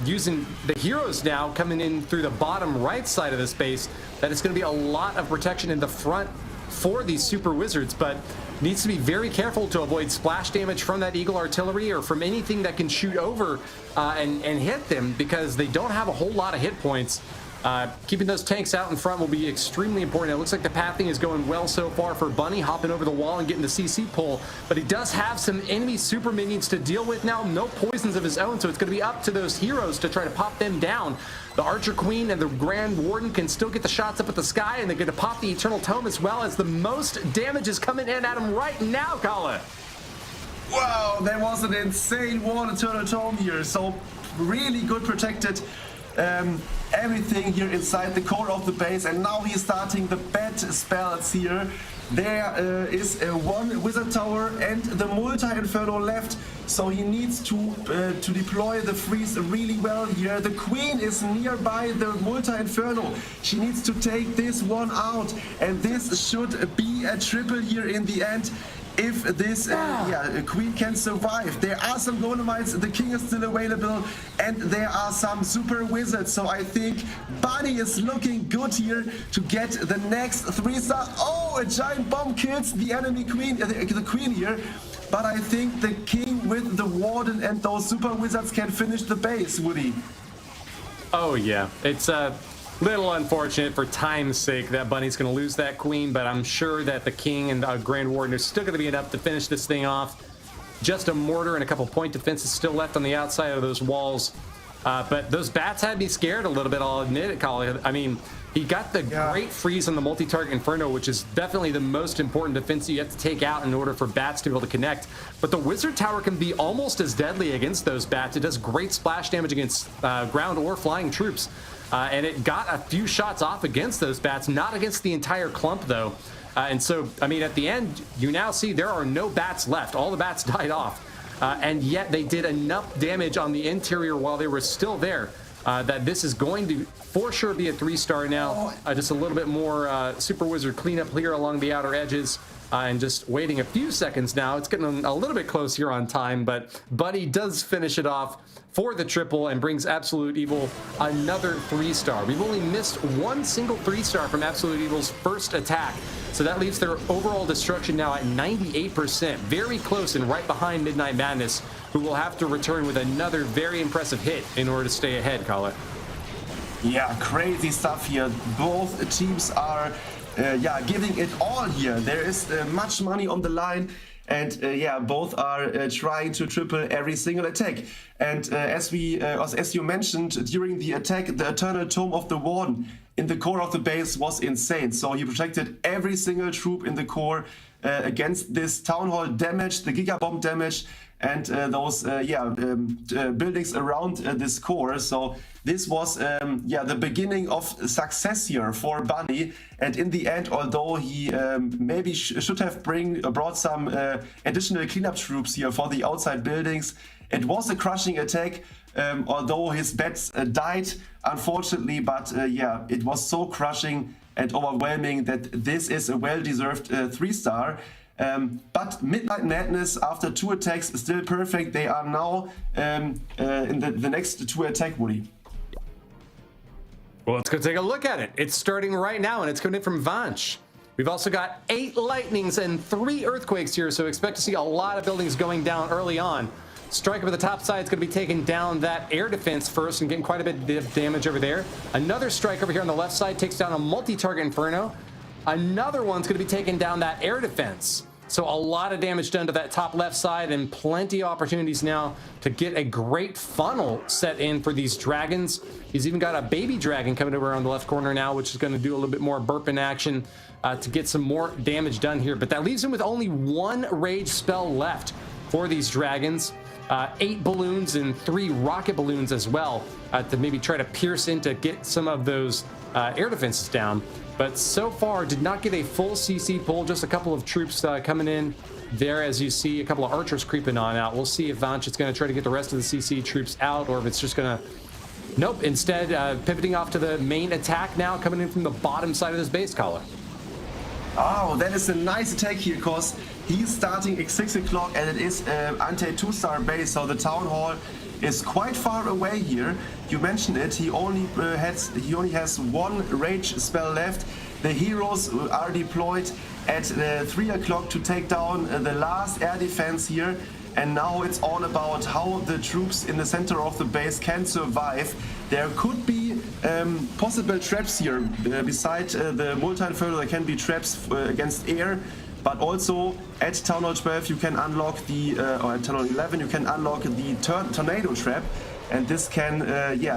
using the heroes now coming in through the bottom right side of the space, that is going to be a lot of protection in the front for these super wizards, but needs to be very careful to avoid splash damage from that eagle artillery or from anything that can shoot over and hit them, because they don't have a whole lot of hit points. Keeping those tanks out in front will be extremely important. It looks like the pathing is going well so far for Bunny, hopping over the wall and getting the CC pull, but he does have some enemy super minions to deal with now. No poisons of his own, so it's going to be up to those heroes to try to pop them down. The Archer Queen and the Grand Warden can still get the shots up at the sky, and they're going to pop the Eternal Tome as well, as the most damage is coming in at him right now, Kala. Wow, that was an insane one Eternal Tome here. So really good protected. Everything here inside the core of the base, and now he's starting the bad spells here. There is one wizard tower and the multi-inferno left, so he needs to deploy the freeze really well here. The queen is nearby the multi-inferno. She needs to take this one out, and this should be a triple here in the end. If this queen can survive. There are some Golemites, the king is still available, and there are some super wizards. So I think Bunny is looking good here to get the next 3-star. Oh, a giant bomb kills the enemy queen, the queen here. But I think the king with the warden and those super wizards can finish the base, Woody. Oh yeah, it's little unfortunate for time's sake that Bunny's going to lose that queen, but I'm sure that the king and the Grand Warden are still going to be enough to finish this thing off. Just a mortar and a couple point defenses still left on the outside of those walls. But those bats had me scared a little bit, I'll admit it, Colin. I mean, he got the great freeze on the multi-target Inferno, which is definitely the most important defense you have to take out in order for bats to be able to connect. But the Wizard Tower can be almost as deadly against those bats. It does great splash damage against ground or flying troops. And it got a few shots off against those bats, not against the entire clump, though. And so, I mean, at the end, you now see there are no bats left. All the bats died off. And yet they did enough damage on the interior while they were still there that this is going to, for sure, be a 3-star now. Just a little bit more Super Wizard cleanup here along the outer edges. And just waiting a few seconds now. It's getting a little bit close here on time, but Buddy does finish it off for the triple and brings Absolute Evil another 3-star. We've only missed one single 3-star from Absolute Evil's first attack, so that leaves their overall destruction now at 98%, very close and right behind Midnight Madness, who will have to return with another very impressive hit in order to stay ahead, Kala. Yeah, crazy stuff here. Both teams are giving it all here. There is much money on the line, and both are trying to triple every single attack. And as you mentioned, during the attack, the Eternal Tome of the Warden in the core of the base was insane. So he protected every single troop in the core against this Town Hall damage, the Giga Bomb damage, and those buildings around this core. So this was the beginning of success here for Bunny. And in the end, although he maybe should have brought some additional cleanup troops here for the outside buildings, it was a crushing attack. Although his bats died, unfortunately, but it was so crushing and overwhelming that this is a well-deserved 3-star. But Midnight Madness, after 2 attacks, is still perfect. They are now in the next 2 attack, Woody. Well, let's go take a look at it. It's starting right now, and it's coming in from Vanch. We've also got 8 lightnings and 3 earthquakes here, so expect to see a lot of buildings going down early on. Striker at the top side is going to be taking down that air defense first and getting quite a bit of damage over there. Another strike over here on the left side takes down a multi-target Inferno. Another one's going to be taking down that air defense. So a lot of damage done to that top left side, and plenty of opportunities now to get a great funnel set in for these dragons. He's even got a baby dragon coming over on the left corner now, which is going to do a little bit more burp in action to get some more damage done here. But that leaves him with only 1 rage spell left for these dragons. 8 balloons and 3 rocket balloons as well to maybe try to pierce in to get some of those air defenses down. But so far did not get a full CC pull, just a couple of troops coming in there, as you see a couple of archers creeping on out. We'll see if Vanch is going to try to get the rest of the CC troops out, or if it's just going to... Nope, instead pivoting off to the main attack now, coming in from the bottom side of this base collar. Oh, that is a nice attack here, because he's starting at 6 o'clock and it is anti 2-star base, so the town hall is quite far away here. You mentioned it, he only has 1 rage spell left. The heroes are deployed at 3 o'clock to take down the last air defense here. And now it's all about how the troops in the center of the base can survive. There could be possible traps here. Beside the multi-inferno, there can be traps against air. But also at Town Hall 12 you can unlock the, or at Town Hall 11 you can unlock the tornado trap. And this can,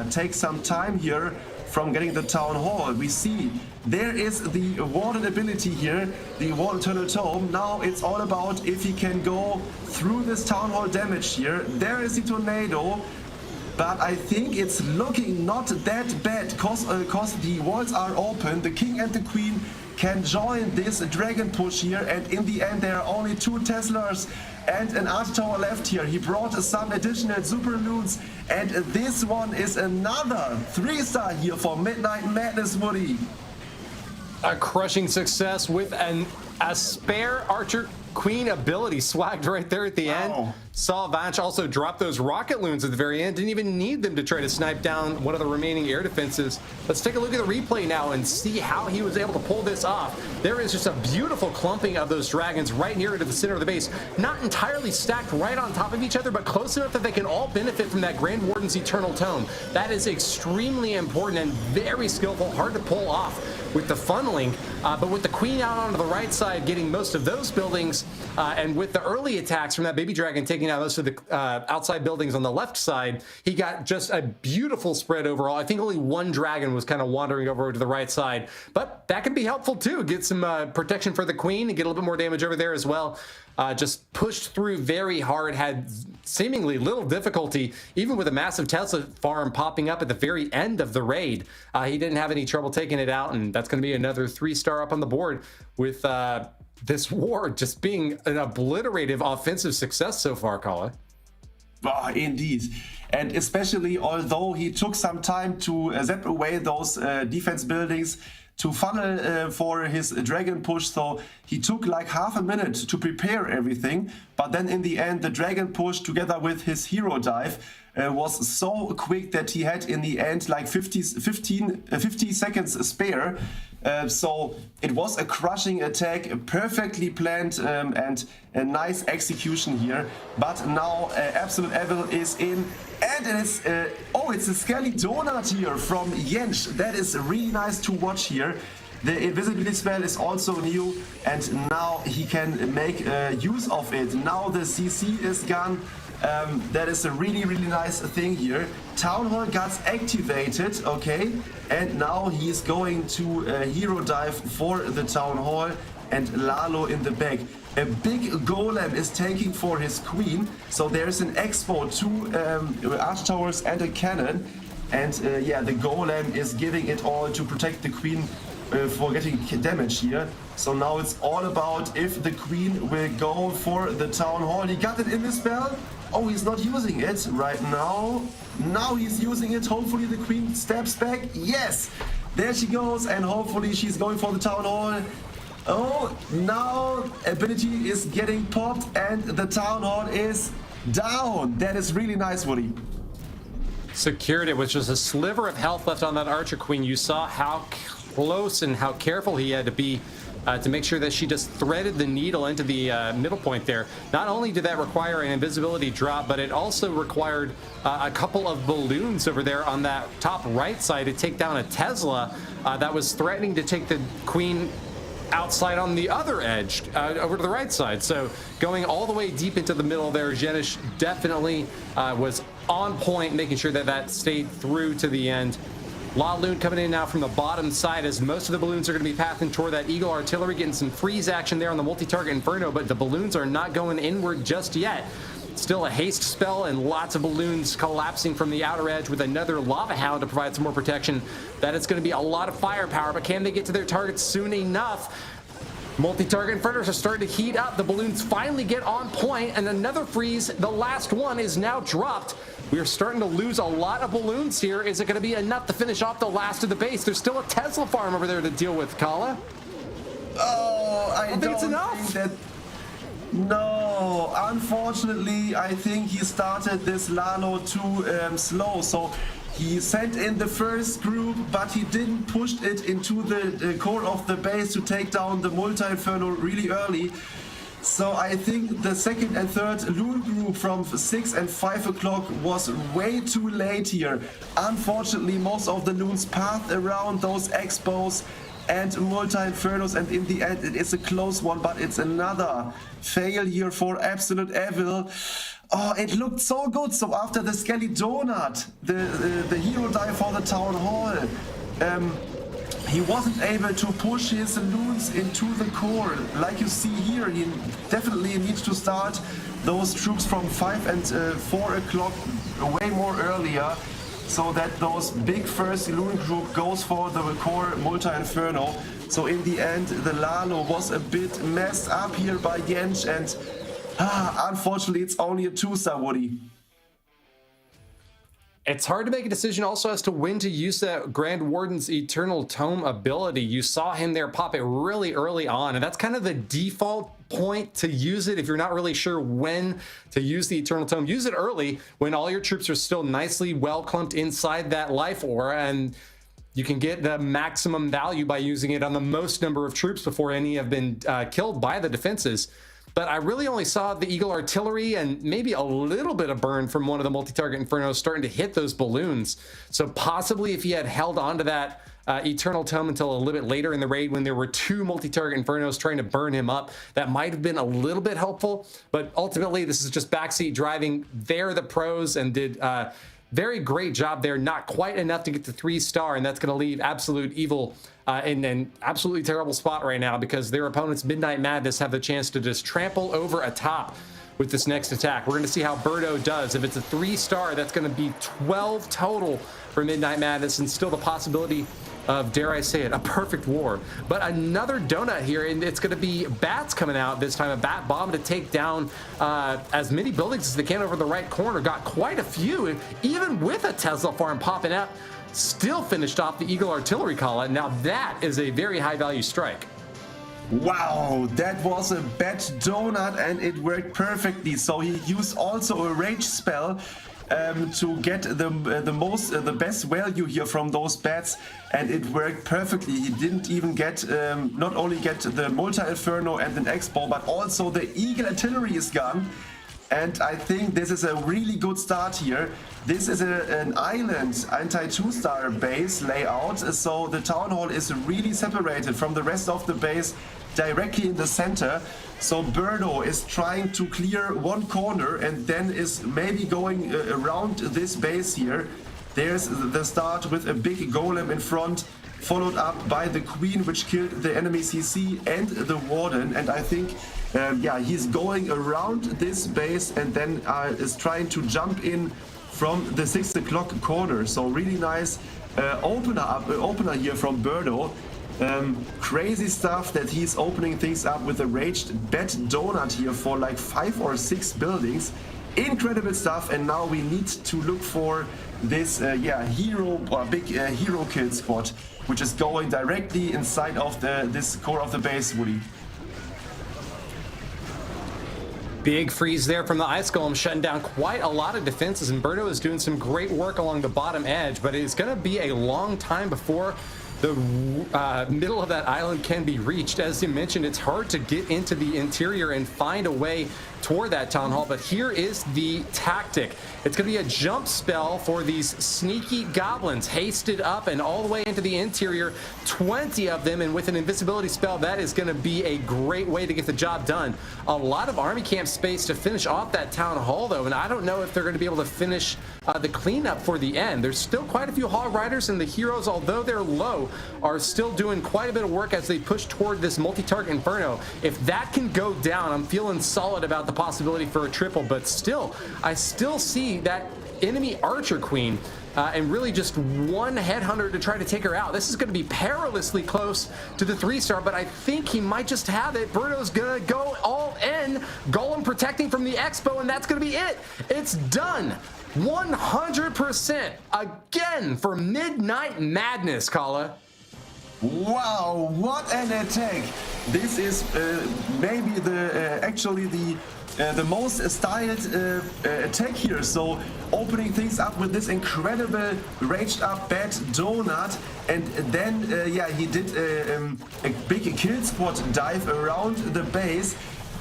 take some time here from getting the Town Hall. We see there is the warded ability here, the wall eternal tome. Now it's all about if he can go through this Town Hall damage here. There is the tornado, but I think it's looking not that bad, cause the walls are open. The king and the queen can join this dragon push here, and in the end there are only 2 Teslas and an arch tower left here. He brought some additional super loots, and this one is another 3-star here for Midnight Madness, Woody. A crushing success with a spare archer queen ability swagged right there at the end. Saw Vanch also drop those rocket loons at the very end. Didn't even need them to try to snipe down one of the remaining air defenses. Let's take a look at the replay now and see how he was able to pull this off. There is just a beautiful clumping of those dragons right near to the center of the base. Not entirely stacked right on top of each other, but close enough that they can all benefit from that Grand Warden's Eternal Tome. That is extremely important and very skillful, hard to pull off with the funneling, but with the queen out onto the right side getting most of those buildings, and with the early attacks from that baby dragon taking out most of the outside buildings on the left side, he got just a beautiful spread overall. I think only 1 dragon was kind of wandering over to the right side, but that can be helpful too. Get some protection for the queen and get a little bit more damage over there as well. Just pushed through very hard, had seemingly little difficulty, even with a massive Tesla farm popping up at the very end of the raid. He didn't have any trouble taking it out, and that's going to be another 3-star up on the board with this war just being an obliterative offensive success so far, Kala. Oh, indeed. And especially although he took some time to zap away those defense buildings, to funnel for his dragon push, so he took like half a minute to prepare everything, but then in the end the dragon push together with his hero dive was so quick that he had in the end like 50 seconds spare. So it was a crushing attack, perfectly planned, and a nice execution here. But now Absolute Evil is in, and it is, it's a Skelly Donut here from Jens. That is really nice to watch here. The invisibility spell is also new, and now he can make use of it. Now the CC is gone. That is a really nice thing here. Town Hall got activated, okay, and now he's going to hero dive for the Town Hall, and Lalo in the back. A big golem is taking for his queen, so there's an expo, 2 arch towers and a cannon, and the golem is giving it all to protect the queen for getting damage here. So now it's all about if the queen will go for the Town Hall. He got it in the spell. Oh, he's not using it right now. Now he's using it. Hopefully the queen steps back. Yes, there she goes, and hopefully she's going for the Town Hall. Oh, now ability is getting popped and the Town Hall is down. That is really nice, Woody. Secured it with just a sliver of health left on that Archer Queen. You saw how close and how careful he had to be to make sure that she just threaded the needle into the middle point there. Not only did that require an invisibility drop, but it also required a couple of balloons over there on that top right side to take down a Tesla that was threatening to take the queen outside on the other edge over to the right side. So going all the way deep into the middle there, Jenish definitely was on point, making sure that that stayed through to the end. Loon coming in now from the bottom side as most of the balloons are going to be pathing toward that Eagle Artillery, getting some freeze action there on the multi-target Inferno, but the balloons are not going inward just yet. Still a haste spell and lots of balloons collapsing from the outer edge with another lava hound to provide some more protection. That is going to be a lot of firepower, but can they get to their targets soon enough? Multi-target infernos are starting to heat up. The balloons finally get on point, and another freeze. The last one is now dropped. We are starting to lose a lot of balloons here. Is it going to be enough to finish off the last of the base? There's still a Tesla farm over there to deal with, Kala. Oh, I don't think it's enough. think that. No, unfortunately, I think he started this Lalo too slow. So he sent in the first group, but he didn't push it into the core of the base to take down the multi-inferno really early. So I think the second and third loon group from 6 and 5 o'clock was way too late here. Unfortunately, most of the loons passed around those expos and multi-infernos, and in the end it is a close one, but it's another fail here for Absolute Evil. Oh, it looked so good. So after the Skelly Donut, the hero dive for the Town Hall, he wasn't able to push his loons into the core. Like you see here, he definitely needs to start those troops from 5 and 4 o'clock way more earlier, so that those big first loon group goes for the core multi-inferno. So in the end, the Lalo was a bit messed up here by Jensch, and unfortunately it's only a 2-star, Woody. It's hard to make a decision also as to when to use that Grand Warden's Eternal Tome ability. You saw him there pop it really early on, and that's kind of the default point to use it if you're not really sure when to use the Eternal Tome. Use it early when all your troops are still nicely well clumped inside that life aura, and you can get the maximum value by using it on the most number of troops before any have been killed by the defenses. But I really only saw the Eagle Artillery and maybe a little bit of burn from one of the multi-target Infernos starting to hit those balloons. So possibly if he had held on to that Eternal Tome until a little bit later in the raid when there were 2 multi-target Infernos trying to burn him up, that might have been a little bit helpful. But ultimately, this is just backseat driving. They're the pros and did very great job there. Not quite enough to get to 3-star, and that's going to leave Absolute Evil in an absolutely terrible spot right now because their opponents, Midnight Madness, have the chance to just trample over a top with this next attack. We're going to see how Birdo does. If it's a 3-star, that's going to be 12 total for Midnight Madness, and still the possibility of, dare I say it, a perfect war. But another donut here, and it's going to be bats coming out this time. A bat bomb to take down as many buildings as they can over the right corner. Got quite a few, even with a Tesla farm popping up. Still finished off the Eagle Artillery column. Now that is a very high value strike. Wow, that was a bad donut and it worked perfectly. So he used also a rage spell to get the best value here from those bats, and it worked perfectly. He didn't even get not only get the multi-inferno and an expo, but also the Eagle Artillery is gone. And I think this is a really good start here. This is an island anti-2-star base layout, so the town hall is really separated from the rest of the base directly in the center. So Birdo is trying to clear one corner and then is maybe going around this base here. There's the start with a big golem in front, followed up by the queen, which killed the enemy CC and the warden. And I think yeah, he's going around this base and then is trying to jump in from the 6 o'clock corner. So really nice opener here from Birdo. Crazy stuff that he's opening things up with a raged bat donut here for like 5 or 6 buildings. Incredible stuff, and now we need to look for this hero or big hero kill squad, which is going directly inside of this core of the base, Woody. Big freeze there from the Ice Golem, shutting down quite a lot of defenses, and Birdo is doing some great work along the bottom edge, but it's going to be a long time before the middle of that island can be reached. As you mentioned, it's hard to get into the interior and find a way toward that town hall, but here is the tactic. It's going to be a jump spell for these sneaky goblins, hasted up and all the way into the interior, 20 of them, and with an invisibility spell, that is going to be a great way to get the job done. A lot of army camp space to finish off that town hall, though, and I don't know if they're going to be able to finish the cleanup for the end. There's still quite a few hog riders, and the heroes, although they're low, Inferno are still doing quite a bit of work as they push toward this multi-target Inferno. If that can go down, I'm feeling solid about the possibility for a triple, but still, I still see that enemy Archer Queen and really just one headhunter to try to take her out. This is going to be perilously close to the 3-star, but I think he might just have it. Birdo's going to go all in. Golem protecting from the Expo, and that's going to be it. It's done. 100% again for Midnight Madness, Kala. Wow, what an attack! This is maybe actually the most styled attack here. So opening things up with this incredible raged up bad donut, and then he did a big kill spot dive around the base.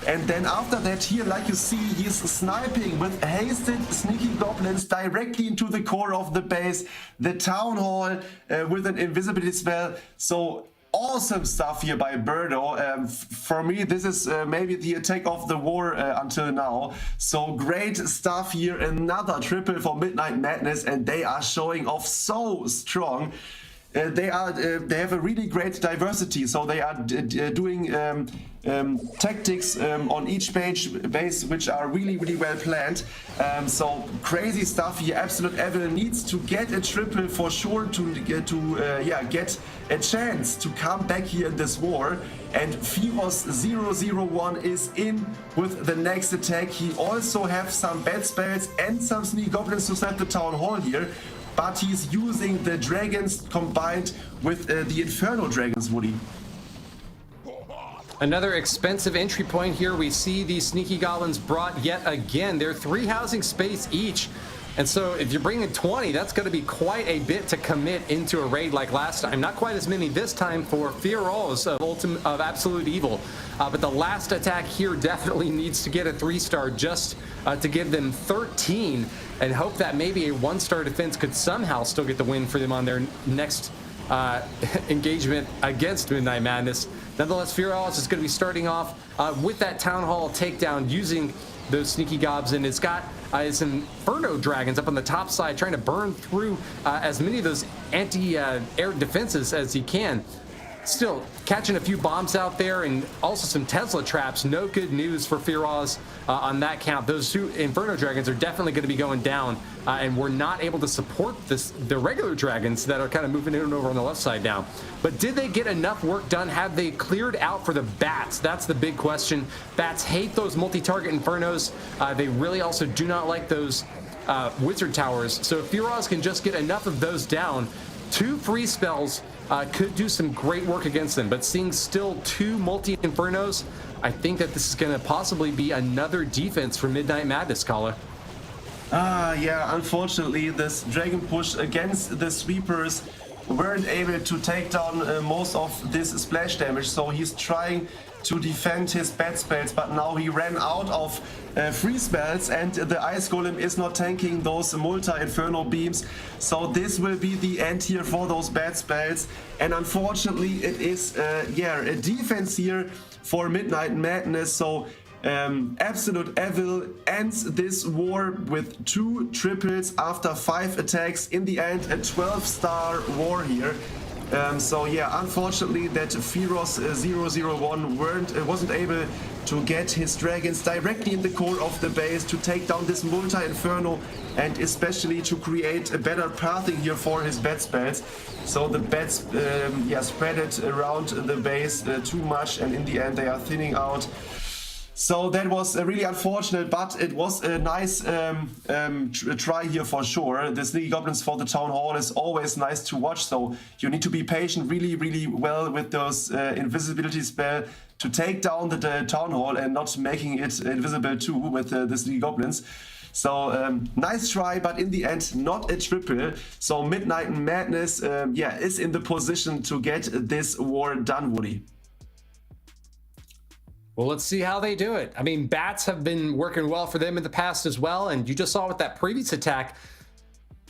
And then after that here, like you see, he's sniping with hasted sneaky goblins directly into the core of the base, the town hall with an invisibility spell. So awesome stuff here by Birdo. For me, this is maybe the attack of the war until now. So great stuff here. Another triple for Midnight Madness, and they are showing off so strong. They have a really great diversity, so they are doing tactics on each base which are really well planned. So crazy stuff here. Absolute Evil needs to get a triple for sure to get a chance to come back here in this war. And Feroz 001 is in with the next attack. He also have some bad spells and some sneaky goblins to set the town hall here. But he's using the dragons combined with the Inferno dragons, Woody. Another expensive entry point here. We see these sneaky goblins brought yet again. They're 3 housing space each. And so if you're bringing 20, that's going to be quite a bit to commit into a raid like last time. Not quite as many this time for Feroz of Absolute Evil. But the last attack here definitely needs to get a 3-star just to give them 13 and hope that maybe a 1-star defense could somehow still get the win for them on their next engagement against Midnight Madness. Nonetheless, Feroz is going to be starting off with that Town Hall takedown using those sneaky gobs, and it's got his Inferno dragons up on the top side trying to burn through as many of those anti-air defenses as he can. Still catching a few bombs out there and also some Tesla traps. No good news for Feroz on that count. Those 2 Inferno dragons are definitely going to be going down, and we're not able to support the regular dragons that are kind of moving in and over on the left side now. But did they get enough work done? Have they cleared out for the bats? That's the big question. Bats hate those multi-target Infernos. They really also do not like those wizard towers. So if Feroz can just get enough of those down, 2 free spells could do some great work against them. But seeing still 2 multi-Infernos, I think that this is going to possibly be another defense for Midnight Madness, Kala. Yeah, unfortunately, this Dragon push against the sweepers weren't able to take down most of this splash damage. So he's trying to defend his bad spells, but now he ran out of free spells, and the Ice Golem is not tanking those multi-Inferno beams. So this will be the end here for those bad spells, and unfortunately it is a defense here for Midnight Madness. So Absolute Evil ends this war with 2 triples after 5 attacks. In the end, a 12-star war here. Unfortunately that Feroz 001 wasn't able to get his dragons directly in the core of the base to take down this multi-Inferno, and especially to create a better pathing here for his bad spells. So the bats spread it around the base too much, and in the end they are thinning out. So that was really unfortunate, but it was a nice try here for sure. The Sneaky Goblins for the Town Hall is always nice to watch, so you need to be patient really well with those invisibility spell to take down the Town Hall and not making it invisible too with the Sneaky Goblins. So nice try, but in the end not a triple. So Midnight Madness is in the position to get this war done, Woody. Well, let's see how they do it. I mean, bats have been working well for them in the past as well, and you just saw with that previous attack,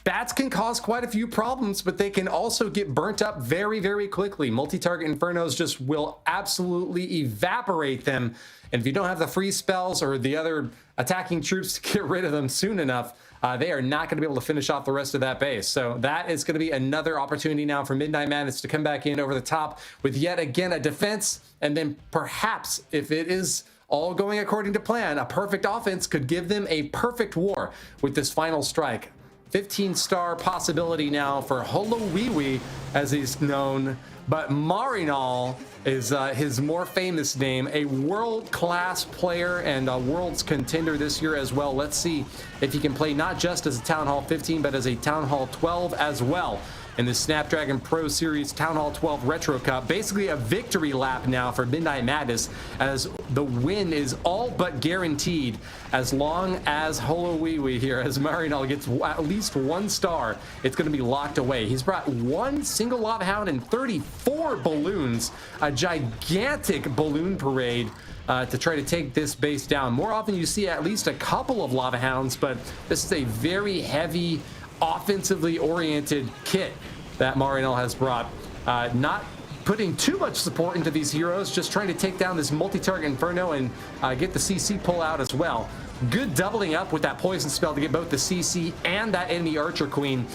bats can cause quite a few problems, but they can also get burnt up very, very quickly. Multi-target Infernos just will absolutely evaporate them. And if you don't have the free spells or the other attacking troops to get rid of them soon enough, they are not going to be able to finish off the rest of that base. So that is going to be another opportunity now for Midnight Madness to come back in over the top with yet again a defense. And then perhaps, if it is all going according to plan, a perfect offense could give them a perfect war with this final strike. 15-star possibility now for Holowiwi, as he's known. But Marinol is his more famous name, a world-class player and a world's contender this year as well. Let's see if he can play not just as a Town Hall 15, but as a Town Hall 12 as well in the Snapdragon Pro Series Town Hall 12 Retro Cup. Basically a victory lap now for Midnight Madness, as the win is all but guaranteed as long as Holowiwi here, as Marinol gets at least 1 star, it's going to be locked away. He's brought 1 single Lava Hound and 34 balloons, a gigantic balloon parade to try to take this base down. More often you see at least a couple of Lava Hounds, but this is a very heavy, offensively oriented kit that Marinol has brought. Not putting too much support into these heroes, just trying to take down this multi-target Inferno and get the CC pull out as well. Good doubling up with that poison spell to get both the CC and that enemy Archer Queen.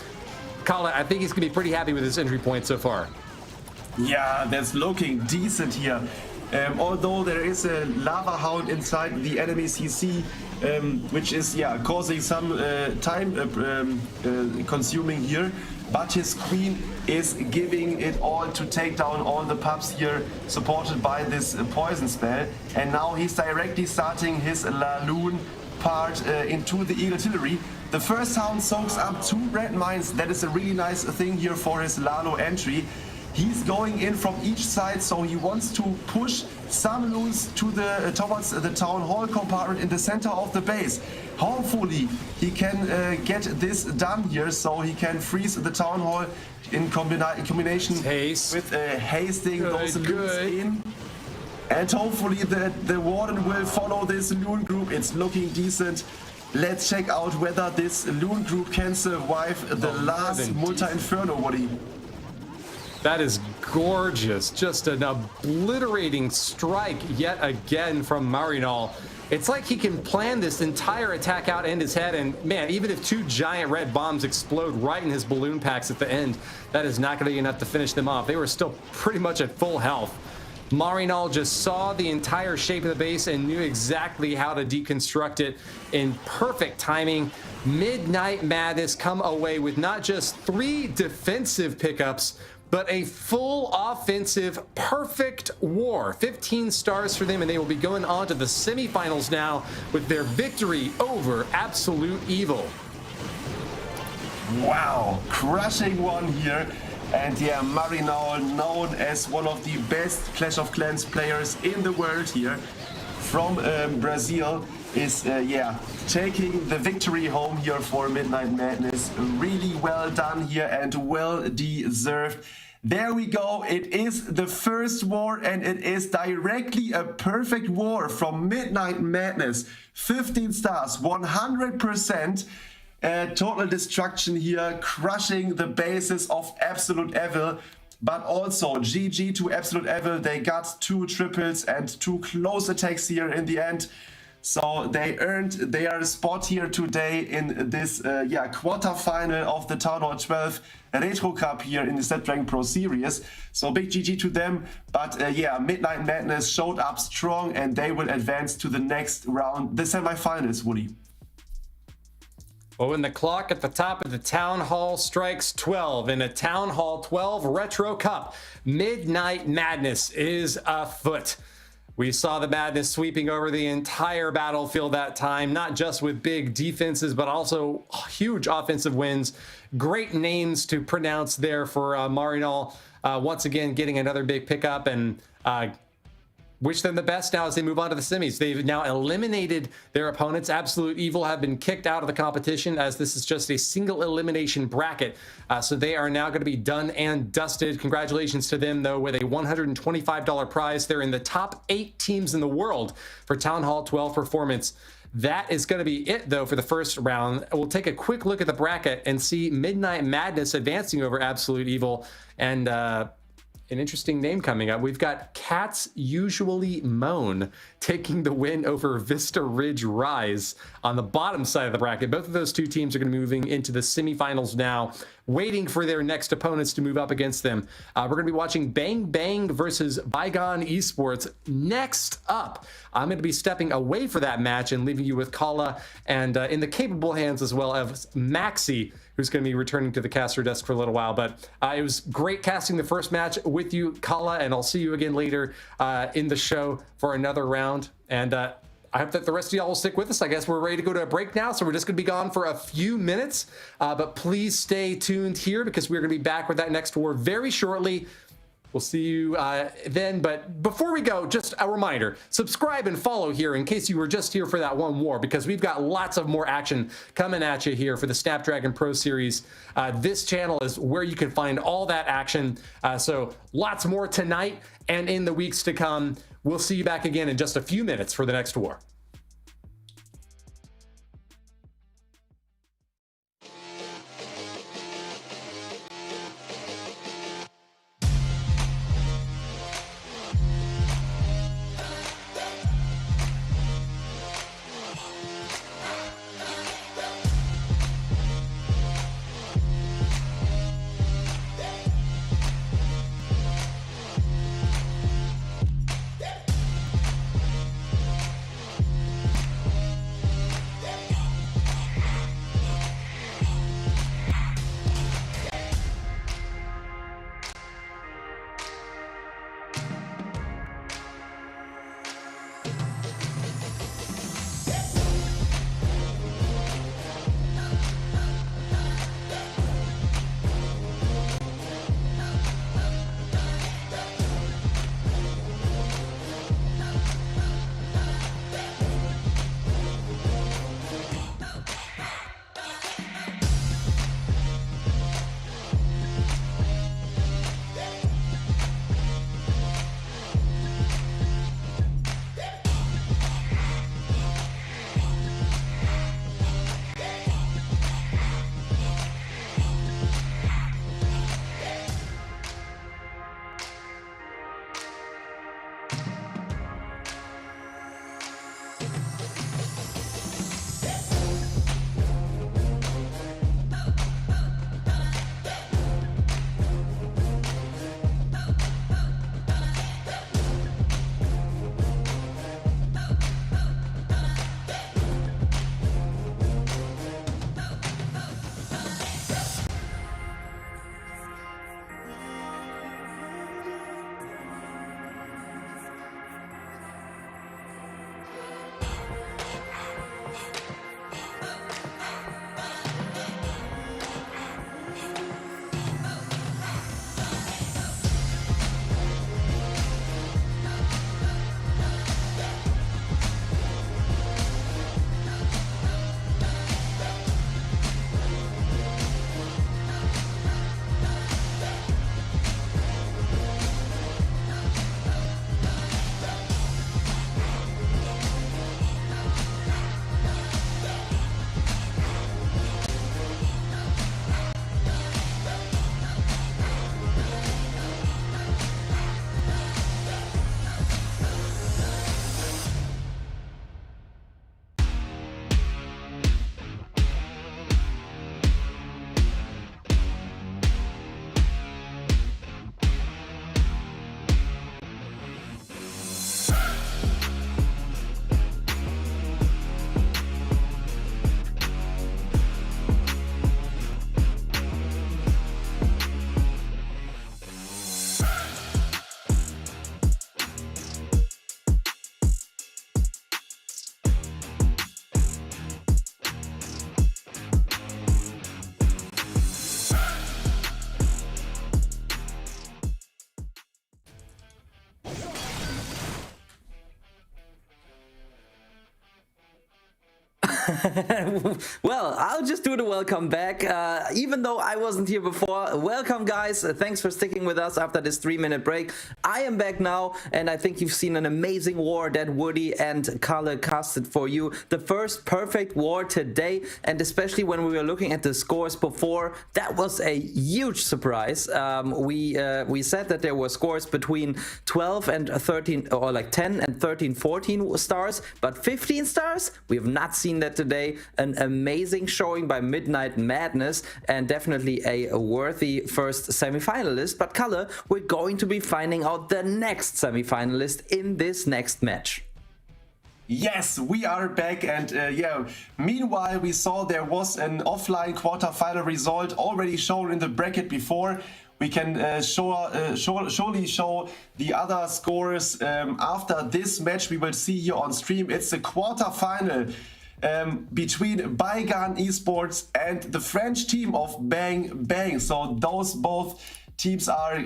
Kala, I think he's going to be pretty happy with his entry point so far. Yeah, that's looking decent here. Although there is a Lava Hound inside the enemy CC, which is causing some time consuming here, but his queen is giving it all to take down all the pups here, supported by this poison spell. And now he's directly starting his Laloon part into the Eagle Artillery. The first hound soaks up 2 red mines. That is a really nice thing here for his Lalo entry. He's going in from each side, so he wants to push some loons to towards the Town Hall compartment in the center of the base. Hopefully he can get this done here, so he can freeze the Town Hall in combination with hasting those loons in. And hopefully the Warden will follow this loon group. It's looking decent. Let's check out whether this loon group can survive the last multi-inferno, Woody. That is gorgeous. Just an obliterating strike yet again from Marinol. It's like he can plan this entire attack out in his head, and man, even if 2 giant red bombs explode right in his balloon packs at the end, that is not going to be enough to finish them off. They were still pretty much at full health. Marinol just saw the entire shape of the base and knew exactly how to deconstruct it in perfect timing. Midnight Madness come away with not just 3 defensive pickups, but a full offensive perfect war. 15 stars for them, and they will be going on to the semifinals now with their victory over Absolute Evil. Wow, crushing one here. And yeah, Marinol, known as one of the best Clash of Clans players in the world here from Brazil, is taking the victory home here for Midnight Madness. Really well done here and well deserved. There we go. It is the first war, and it is directly a perfect war from Midnight Madness. 15 stars, 100%. Total destruction here, crushing the bases of Absolute Evil. But also GG to Absolute Evil. They got 2 triples and 2 close attacks here in the end. So they earned their spot here today in this quarterfinal of the Town Hall 12 Retro Cup here in the Snapdragon Pro Series. So big GG to them. But Midnight Madness showed up strong, and they will advance to the next round, the semifinals, Woody. Well, when the clock at the top of the Town Hall strikes 12 in a Town Hall 12 Retro Cup, Midnight Madness is afoot. We saw the madness sweeping over the entire battlefield that time, not just with big defenses, but also huge offensive wins. Great names to pronounce there for Marinol. Once again, getting another big pickup and wish them the best now as they move on to the semis. They've now eliminated their opponents. Absolute Evil have been kicked out of the competition as this is just a single elimination bracket. So they are now going to be done and dusted. Congratulations to them, though, with a $125 prize. They're in the top 8 teams in the world for Town Hall 12 performance. That is going to be it, though, for the first round. We'll take a quick look at the bracket and see Midnight Madness advancing over Absolute Evil, and an interesting name coming up. We've got Cats Usually Moan taking the win over Vista Ridge Rise on the bottom side of the bracket. Both of those two teams are going to be moving into the semifinals now, waiting for their next opponents to move up against them. We're going to be watching Bang Bang versus Bygone Esports next up. I'm going to be stepping away for that match and leaving you with Kala and in the capable hands as well as Maxi, who's going to be returning to the caster desk for a little while. But it was great casting the first match with you, Kala, and I'll see you again later in the show for another round. And I hope that the rest of y'all will stick with us. I guess we're ready to go to a break now, so we're just going to be gone for a few minutes. But please stay tuned here because we're going to be back with that next war very shortly. We'll see you then. But before we go, just a reminder, subscribe and follow here in case you were just here for that one war, because we've got lots of more action coming at you here for the Snapdragon Pro Series. This channel is where you can find all that action. So lots more tonight and in the weeks to come. We'll see you back again in just a few minutes for the next war. Well, I'll just do the welcome back. Even though I wasn't here before, welcome guys. Thanks for sticking with us after this 3-minute break. I am back now, and I think you've seen an amazing war that Woody and Kalle casted for you. The first perfect war today, and especially when we were looking at the scores before, that was a huge surprise. We said that there were scores between 12 and 13, or like 10 and 13, 14 stars, but 15 stars? We have not seen that today. An amazing showing by Midnight Madness, and definitely a worthy first semifinalist. But Kalle, we're going to be finding out the next semifinalist in this next match. Yes, we are back, and yeah, meanwhile we saw there was an offline quarterfinal result already shown in the bracket before. We can surely show the other scores after this match we will see here on stream. It's the quarterfinal between Baigan Esports and the French team of Bang Bang. So those both teams are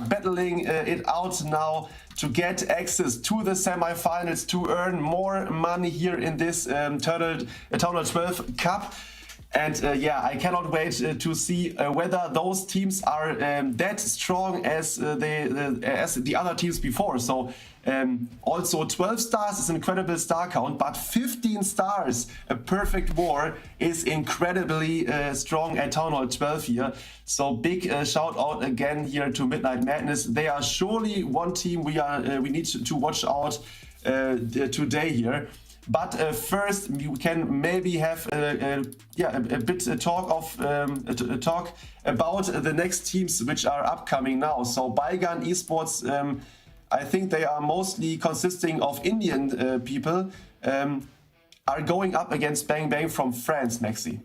battling it out now to get access to the semifinals, to earn more money here in this Town Hall 12 Cup. And I cannot wait to see whether those teams are that strong as the other teams before. So also 12 stars is an incredible star count, but 15 stars, a perfect war, is incredibly strong at Town Hall 12 here. So big shout out again here to Midnight Madness. They are surely one team we need to watch out today here. But first, we can maybe have a bit talk about the next teams which are upcoming now. So Baigan Esports, I think they are mostly consisting of Indian people, are going up against Bang Bang from France, Maxi.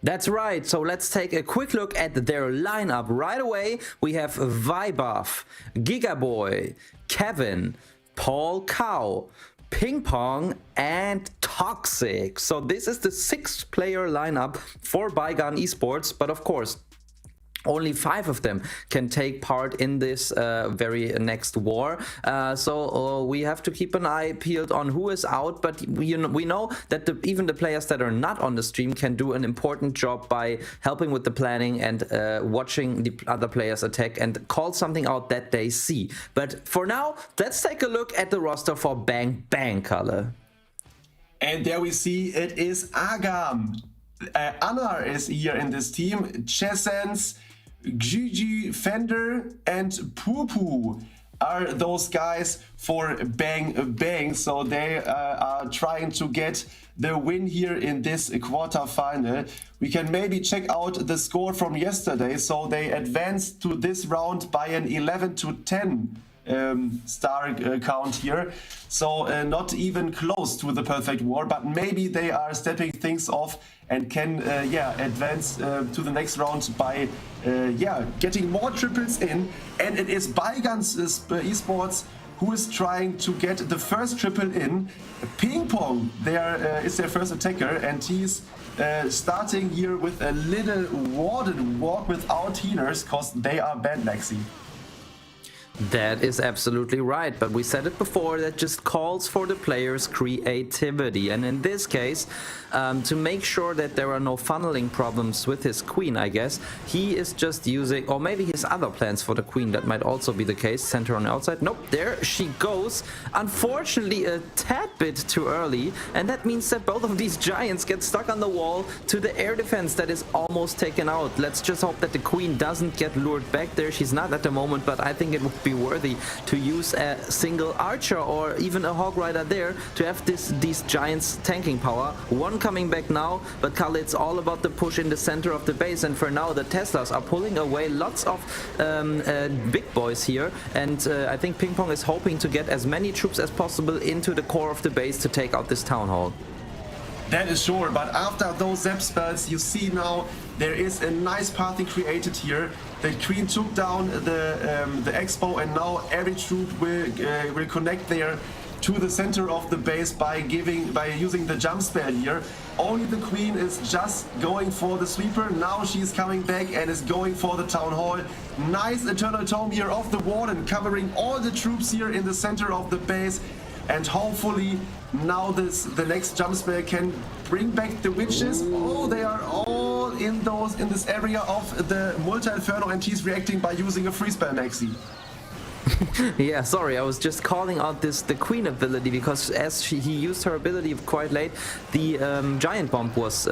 That's right, so let's take a quick look at their lineup right away. We have Vibuff, Gigaboy, Kevin, Paul Cow, Ping Pong, and Toxic. So this is the 6-player lineup for Baigan Esports, but of course only 5 of them can take part in this very next war. So we have to keep an eye peeled on who is out, but we know that even the players that are not on the stream can do an important job by helping with the planning and watching the other players attack and call something out that they see. But for now, let's take a look at the roster for Bang Bang, Kalle. And there we see it is Agam. Anna is here in this team. Chessens, Gigi, Fender, and Poo are those guys for Bang Bang. So they are trying to get the win here in this quarterfinal. We can maybe check out the score from yesterday. So they advanced to this round by an 11-10 star count here. So not even close to the perfect war, but maybe they are stepping things off and can advance to the next round by getting more triples in. And it is Baigan Esports who is trying to get the first triple in. Ping Pong there is their first attacker, and he's starting here with a little Warden walk without healers, because they are bad, Lexi. That is absolutely right, but we said it before, that just calls for the player's creativity. And in this case, to make sure that there are no funneling problems with his queen, I guess, he is just using, or maybe his other plans for the queen, that might also be the case. Center on the outside. Nope, there she goes. Unfortunately, a tad bit too early, and that means that both of these giants get stuck on the wall to the air defense that is almost taken out. Let's just hope that the queen doesn't get lured back there. She's not at the moment, but I think it would be worthy to use a single archer or even a hog rider there to have these giants tanking power. One coming back now, but Kalle, it's all about the push in the center of the base, and for now the Teslas are pulling away lots of big boys here, and I think Ping Pong is hoping to get as many troops as possible into the core of the base to take out this town hall. That is sure, but after those zap spells, you see now there is a nice party created here. The queen took down the expo, and now every troop will connect there to the center of the base by using the jump spell here. Only the queen is just going for the sweeper. Now she's coming back and is going for the town hall. Nice eternal tome here of the warden, covering all the troops here in the center of the base. and hopefully now the next jump spell can bring back the witches. Oh, they are all in this area of the multi-inferno, and he's reacting by using a free spell, Maxi. Yeah, sorry, I was just calling out the queen ability because as he used her ability quite late, the giant bomb was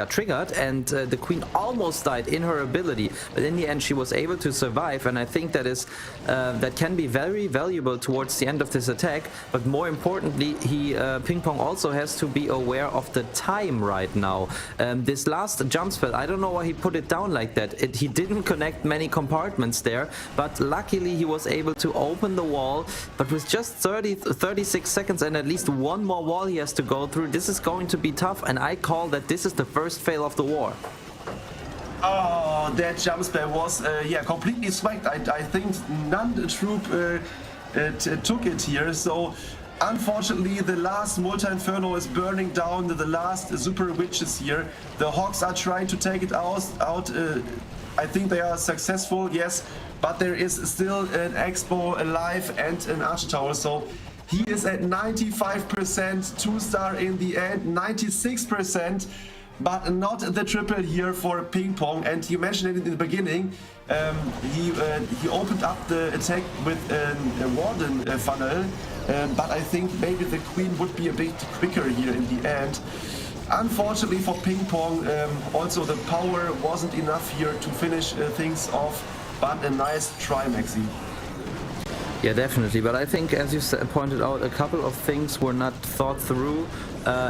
triggered, and the queen almost died in her ability, but in the end she was able to survive, and I think that can be very valuable towards the end of this attack. But more importantly, Ping Pong also has to be aware of the time right now. This last jump spell, I don't know why he put it down like that. He didn't connect many compartments there, but luckily he was able to open the wall, but with just 36 seconds and at least one more wall he has to go through, this is going to be tough, and I call that this is the first fail of the war. Oh, that jump spell was completely swagged. I think none troop took it here, so unfortunately the last multi-inferno is burning down the last super witches here. The Hawks are trying to take it out. I think they are successful, yes, but there is still an Expo alive and an Archer Tower, so he is at 95%, 2-star in the end, 96%, but not the triple here for Ping Pong. And you mentioned it in the beginning, he opened up the attack with a Warden funnel, but I think maybe the Queen would be a bit quicker here in the end. Unfortunately for Ping Pong, also the power wasn't enough here to finish things off, but a nice try, Maxi. Yeah, definitely, but I think, as you pointed out, a couple of things were not thought through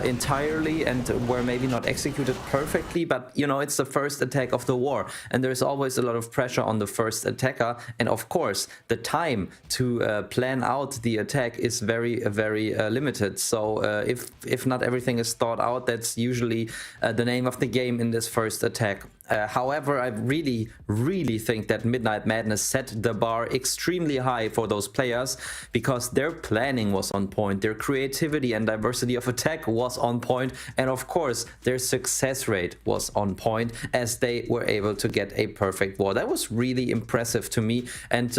entirely and were maybe not executed perfectly, but you know, it's the first attack of the war and there's always a lot of pressure on the first attacker, and of course the time to plan out the attack is very limited. So if not everything is thought out, that's usually the name of the game in this first attack. However, I really think that Midnight Madness set the bar extremely high for those players because their planning was on point, their creativity and diversity of attack was on point, and of course their success rate was on point as they were able to get a perfect war. That was really impressive to me, and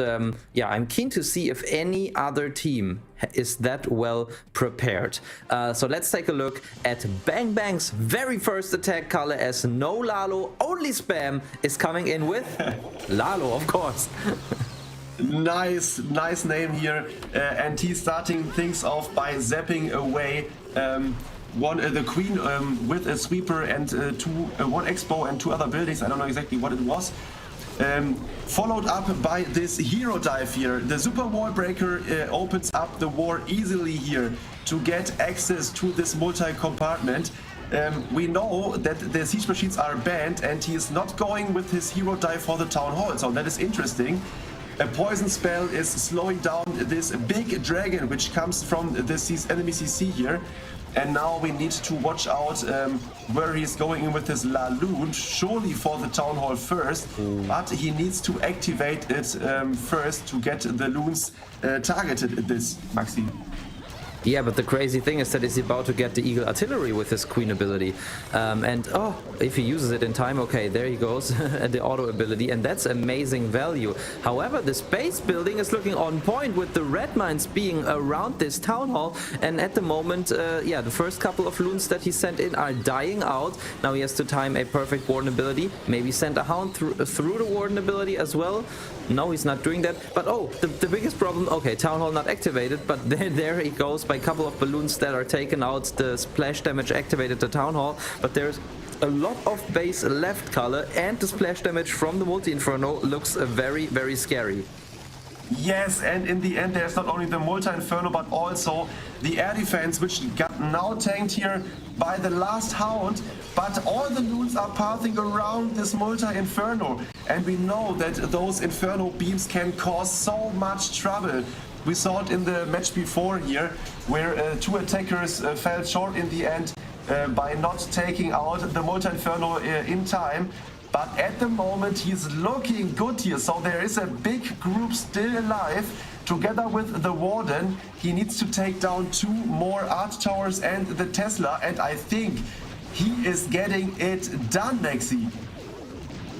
yeah, I'm keen to see if any other team is that well prepared. So let's take a look at Bang Bang's very first attack color, as no Lalo, only spam is coming in with Lalo, of course. Nice name here, and he's starting things off by zapping away the Queen with a sweeper and one Expo and two other buildings. I don't know exactly what it was. Followed up by this hero dive here. The super wall breaker opens up the war easily here to get access to this multi-compartment. We know that the siege machines are banned and he is not going with his hero dive for the town hall, so that is interesting. A poison spell is slowing down this big dragon which comes from this enemy CC here. And now we need to watch out where he's going in with his Laloon, surely for the Town Hall first, but he needs to activate it first to get the loons targeted at this, Maxi. Yeah, but the crazy thing is that he's about to get the Eagle Artillery with his Queen ability. And oh, if he uses it in time, okay, there he goes, the auto ability, and that's amazing value. However, the space building is looking on point with the red mines being around this town hall, and at the moment, yeah, the first couple of loons that he sent in are dying out. Now he has to time a perfect Warden ability, maybe send a Hound through the Warden ability as well. No, he's not doing that, but oh, the biggest problem, okay, Town Hall not activated, but there he goes by a couple of balloons that are taken out. The splash damage activated the Town Hall, but there's a lot of base left color, and the splash damage from the multi-inferno looks very scary. Yes, and in the end there's not only the multi-inferno but also the air defense, which got now tanked here by the last Hound, but all the loons are pathing around this multi-inferno, and we know that those inferno beams can cause so much trouble. We saw it in the match before here, where two attackers fell short in the end by not taking out the multi-inferno in time. But at the moment he's looking good here, so there is a big group still alive. Together with the Warden, he needs to take down two more Arch Towers and the Tesla, and I think he is getting it done, Maxi.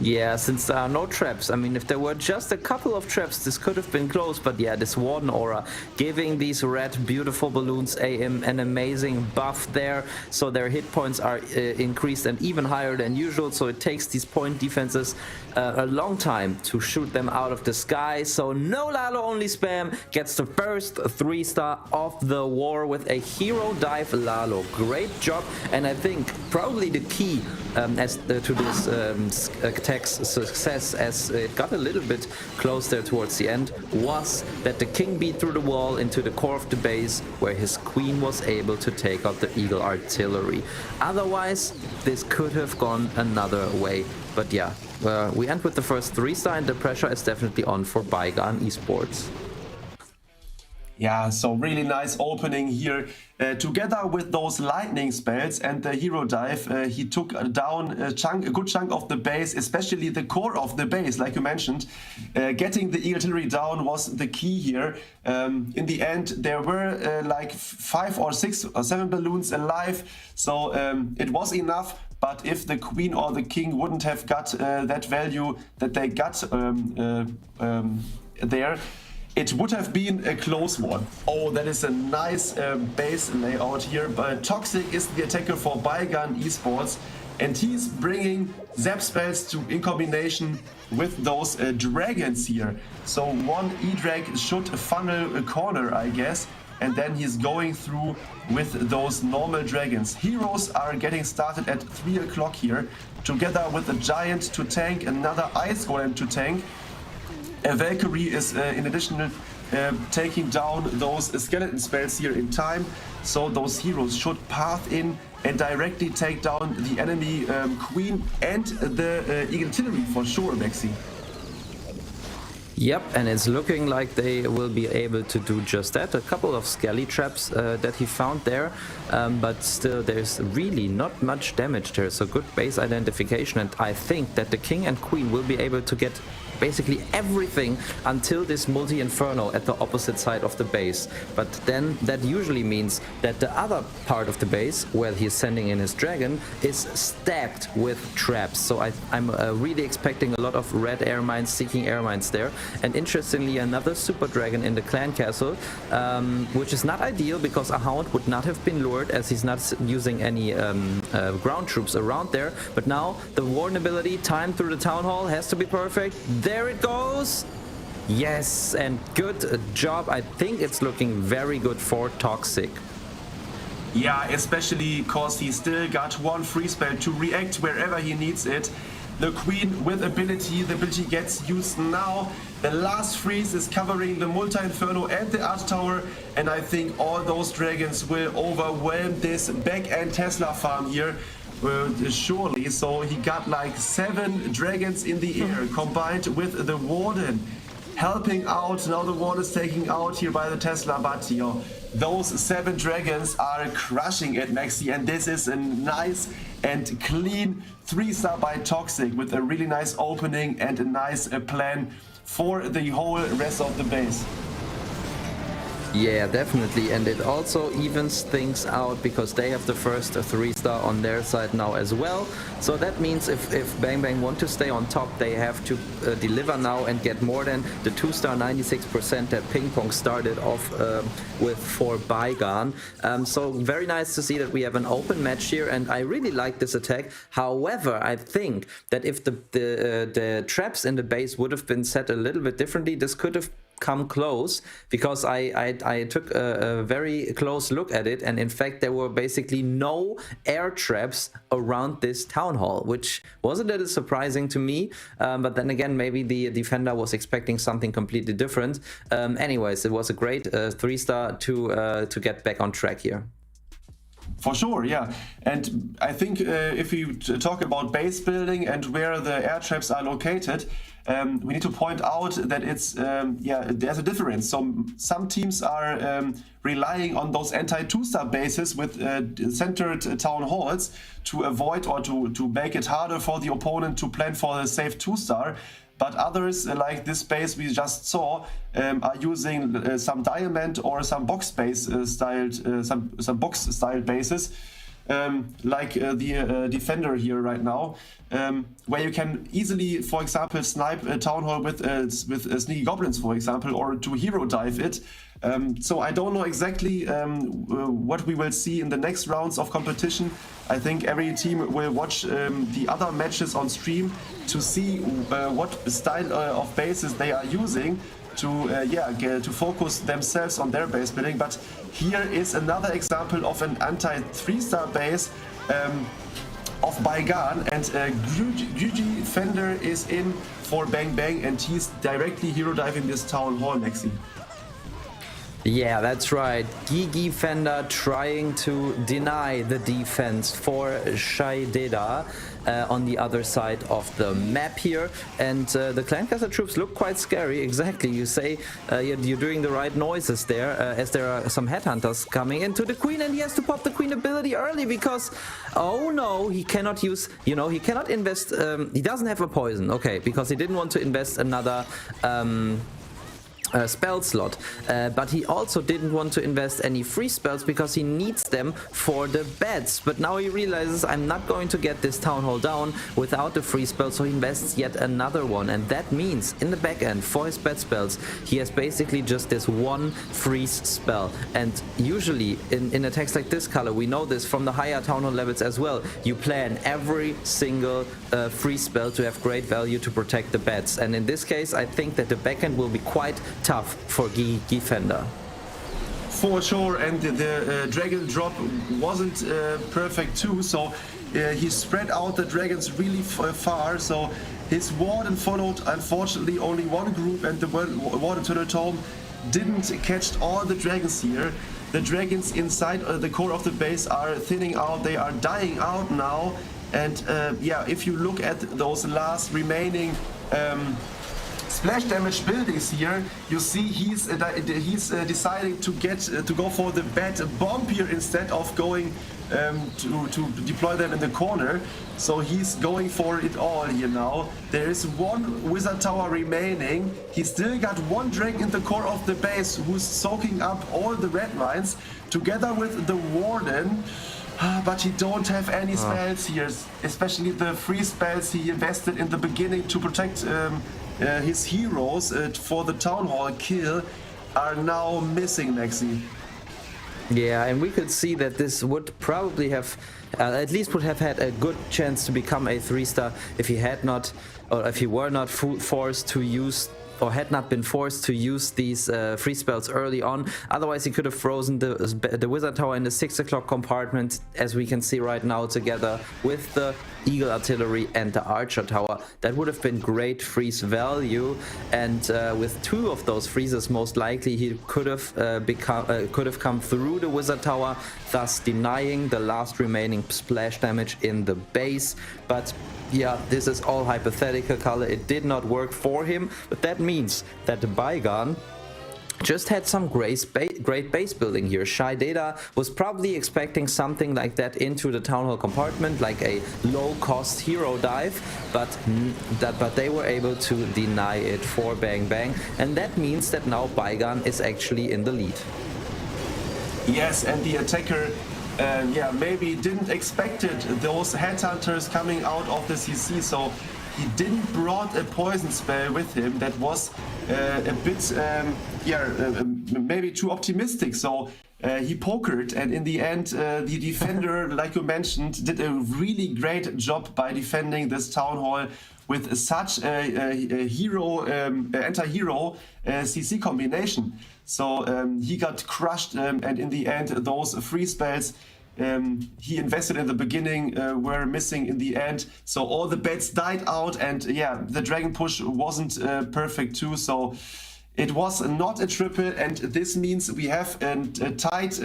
Yeah, since there are no traps. I mean, if there were just a couple of traps, this could have been close. But yeah, this Warden Aura giving these red beautiful balloons an amazing buff there. So their hit points are increased and even higher than usual. So it takes these point defenses a long time to shoot them out of the sky. So no Lalo only spam gets the first 3-star of the war with a hero dive Lalo. Great job. And I think probably the key to this attack's success, as it got a little bit close there towards the end, was that the king beat through the wall into the core of the base where his queen was able to take out the Eagle artillery. Otherwise, this could have gone another way. But yeah, we end with the first 3-star and the pressure is definitely on for Bygone Esports. Yeah, so really nice opening here. Together with those lightning spells and the hero dive, he took down a good chunk of the base, especially the core of the base, like you mentioned. Getting the artillery down was the key here. In the end, there were like 5 or 6 or 7 balloons alive, so it was enough. But if the queen or the king wouldn't have got that value that they got there, it would have been a close one. Oh, that is a nice base layout here. But Toxic is the attacker for Bygone Esports, and he's bringing zap spells in combination with those dragons here. So one E-Drag should funnel a corner, I guess, and then he's going through with those normal dragons. Heroes are getting started at 3 o'clock here, together with a giant to tank, another ice golem to tank. A Valkyrie is in addition taking down those skeleton spells here in time, so those heroes should path in and directly take down the enemy queen and the Eagle artillery for sure, Maxi. Yep, and it's looking like they will be able to do just that. A couple of skelly traps that he found there, but still there's really not much damage there. So good base identification, and I think that the king and queen will be able to get basically everything until this multi-inferno at the opposite side of the base. But then that usually means that the other part of the base, where he's sending in his dragon, is stacked with traps. So I'm really expecting a lot of red air mines, seeking air mines there. And interestingly, another super dragon in the clan castle, which is not ideal because a hound would not have been lured, as he's not using any ground troops around there. But now the warden ability timed through the town hall has to be perfect. There it goes. Yes, and good job. I think it's looking very good for Toxic. Yeah, especially because he still got one free spell to react wherever he needs it. The queen with ability, the ability gets used now. The last freeze is covering the multi-inferno and the art tower, and I think all those dragons will overwhelm this back-end Tesla farm here. Surely, so he got like 7 dragons in the air combined with the warden helping out. Now the warden is taking out here by the Tesla, but you know, those 7 dragons are crushing it, Maxi, and this is a nice and clean 3-star by Toxic with a really nice opening and a nice plan for the whole rest of the base. Yeah, definitely, and it also evens things out because they have the first 3-star on their side now as well. So that means if Bang Bang want to stay on top, they have to deliver now and get more than the 2-star 96% that Ping Pong started off with for Bygone. So very nice to see that we have an open match here, and I really like this attack. However, I think that if the traps in the base would have been set a little bit differently, this could have come close, because I took a very close look at it, and in fact there were basically no air traps around this town hall, which was a little surprising to me, but then again maybe the defender was expecting something completely different. Anyways, it was a great 3-star to get back on track here. For sure, yeah. And I think if we talk about base building and where the air traps are located, we need to point out that it's there's a difference. So some teams are relying on those anti-2-star bases with centered town halls to avoid or to make it harder for the opponent to plan for the safe 2-star. But others, like this base we just saw, are using some diamond or some box base styled, some box style bases. like the defender here right now, where you can easily, for example, snipe a Town Hall with Sneaky Goblins, for example, or to hero dive it. So I don't know exactly what we will see in the next rounds of competition. I think every team will watch the other matches on stream to see what style of bases they are using to focus themselves on their base building. But here is another example of an anti-3-star base of Baigan, and Guji Fender is in for Bang Bang, and he's directly hero diving this Town Hall, Nexi. Yeah, that's right. Gigi Fender trying to deny the defense for Shaideda on the other side of the map here. And the Clancaster troops look quite scary. Exactly, you say you're doing the right noises there, as there are some headhunters coming into the Queen, and he has to pop the Queen ability early because, oh no, he cannot use, he cannot invest, he doesn't have a poison, okay, because he didn't want to invest another spell slot, but he also didn't want to invest any free spells because he needs them for the bets. But now he realizes, I'm not going to get this Town Hall down without the free spell, so he invests yet another one, and that means in the back end for his bet spells he has basically just this one freeze spell. And usually in attacks like this color, we know this from the higher Town Hall levels as well, you plan every single free spell to have great value to protect the bets, and in this case I think that the back end will be quite tough for Gigi Fender. For sure, and the dragon drop wasn't perfect too, so he spread out the dragons really far, so his warden followed unfortunately only one group, and the warden Turtle Tome didn't catch all the dragons here. The dragons inside the core of the base are thinning out, they are dying out now, and if you look at those last remaining splash damage buildings here, you see he's deciding to go for the bad bomb here instead of going to deploy them in the corner. So he's going for it all here now. There is one wizard tower remaining. He still got one dragon in the core of the base who's soaking up all the red mines together with the warden. But he don't have any spells here, especially the free spells he invested in the beginning to protect his heroes for the Town Hall kill are now missing, Nexi. Yeah, and we could see that this would probably have, at least would have had a good chance to become a 3-star if he had not, or if he were not forced to use, or had not been forced to use these free spells early on. Otherwise he could have frozen the wizard tower in the 6 o'clock compartment, as we can see right now, together with the eagle artillery and the archer tower. That would have been great freeze value, and with 2 of those freezes most likely he could have come through the wizard tower, thus denying the last remaining splash damage in the base. But yeah, this is all hypothetical, color. It did not work for him, but that means that the Baigan just had some great base building here. Shaideda was probably expecting something like that into the Town Hall compartment, like a low-cost hero dive, but they were able to deny it for Bang Bang, and that means that now Baigan is actually in the lead. Yes, and the attacker maybe didn't expect it, those headhunters coming out of the CC, so he didn't brought a poison spell with him. That was a bit maybe too optimistic, so he pokered, and in the end the defender, like you mentioned, did a really great job by defending this Town Hall with such a hero anti-hero CC combination. So he got crushed, and in the end those free spells he invested in the beginning were missing in the end. So all the bets died out, and the dragon push wasn't perfect too. So it was not a triple, and this means we have a tight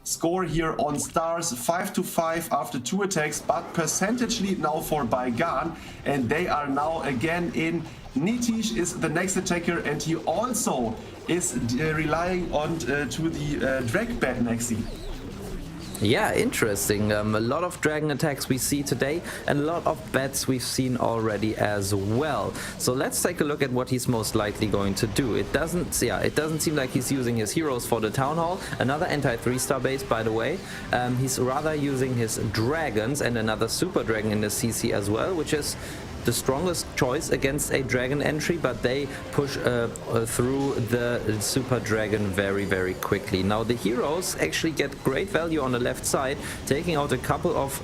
score here on stars, 5-5 after 2 attacks, but percentage lead now for Baigan, and they are now again in. Nitish is the next attacker, and he also is relying on to the drag bet, Nexi. Yeah, interesting. A lot of dragon attacks we see today and a lot of bats we've seen already as well. So let's take a look at what he's most likely going to do. It doesn't seem like he's using his heroes for the Town Hall. Another anti-3-star base, by the way. He's rather using his dragons and another super dragon in the CC as well, which is the strongest choice against a dragon entry, but they push through the super dragon very, very quickly. Now the heroes actually get great value on the left side, taking out a couple of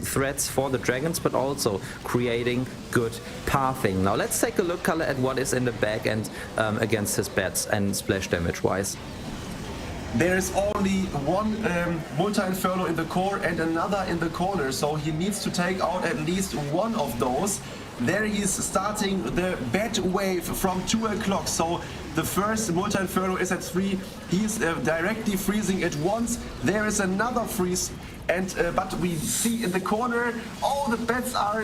threats for the dragons, but also creating good pathing. Now let's take a look, Kalle, at what is in the back end against his bats and splash damage wise. There's only one multi-inferno in the core and another in the corner, so he needs to take out at least one of those. There he is starting the bat wave from 2 o'clock, so the first multi-inferno is at 3. He's directly freezing it once. There is another freeze, and but we see in the corner, oh, the bats are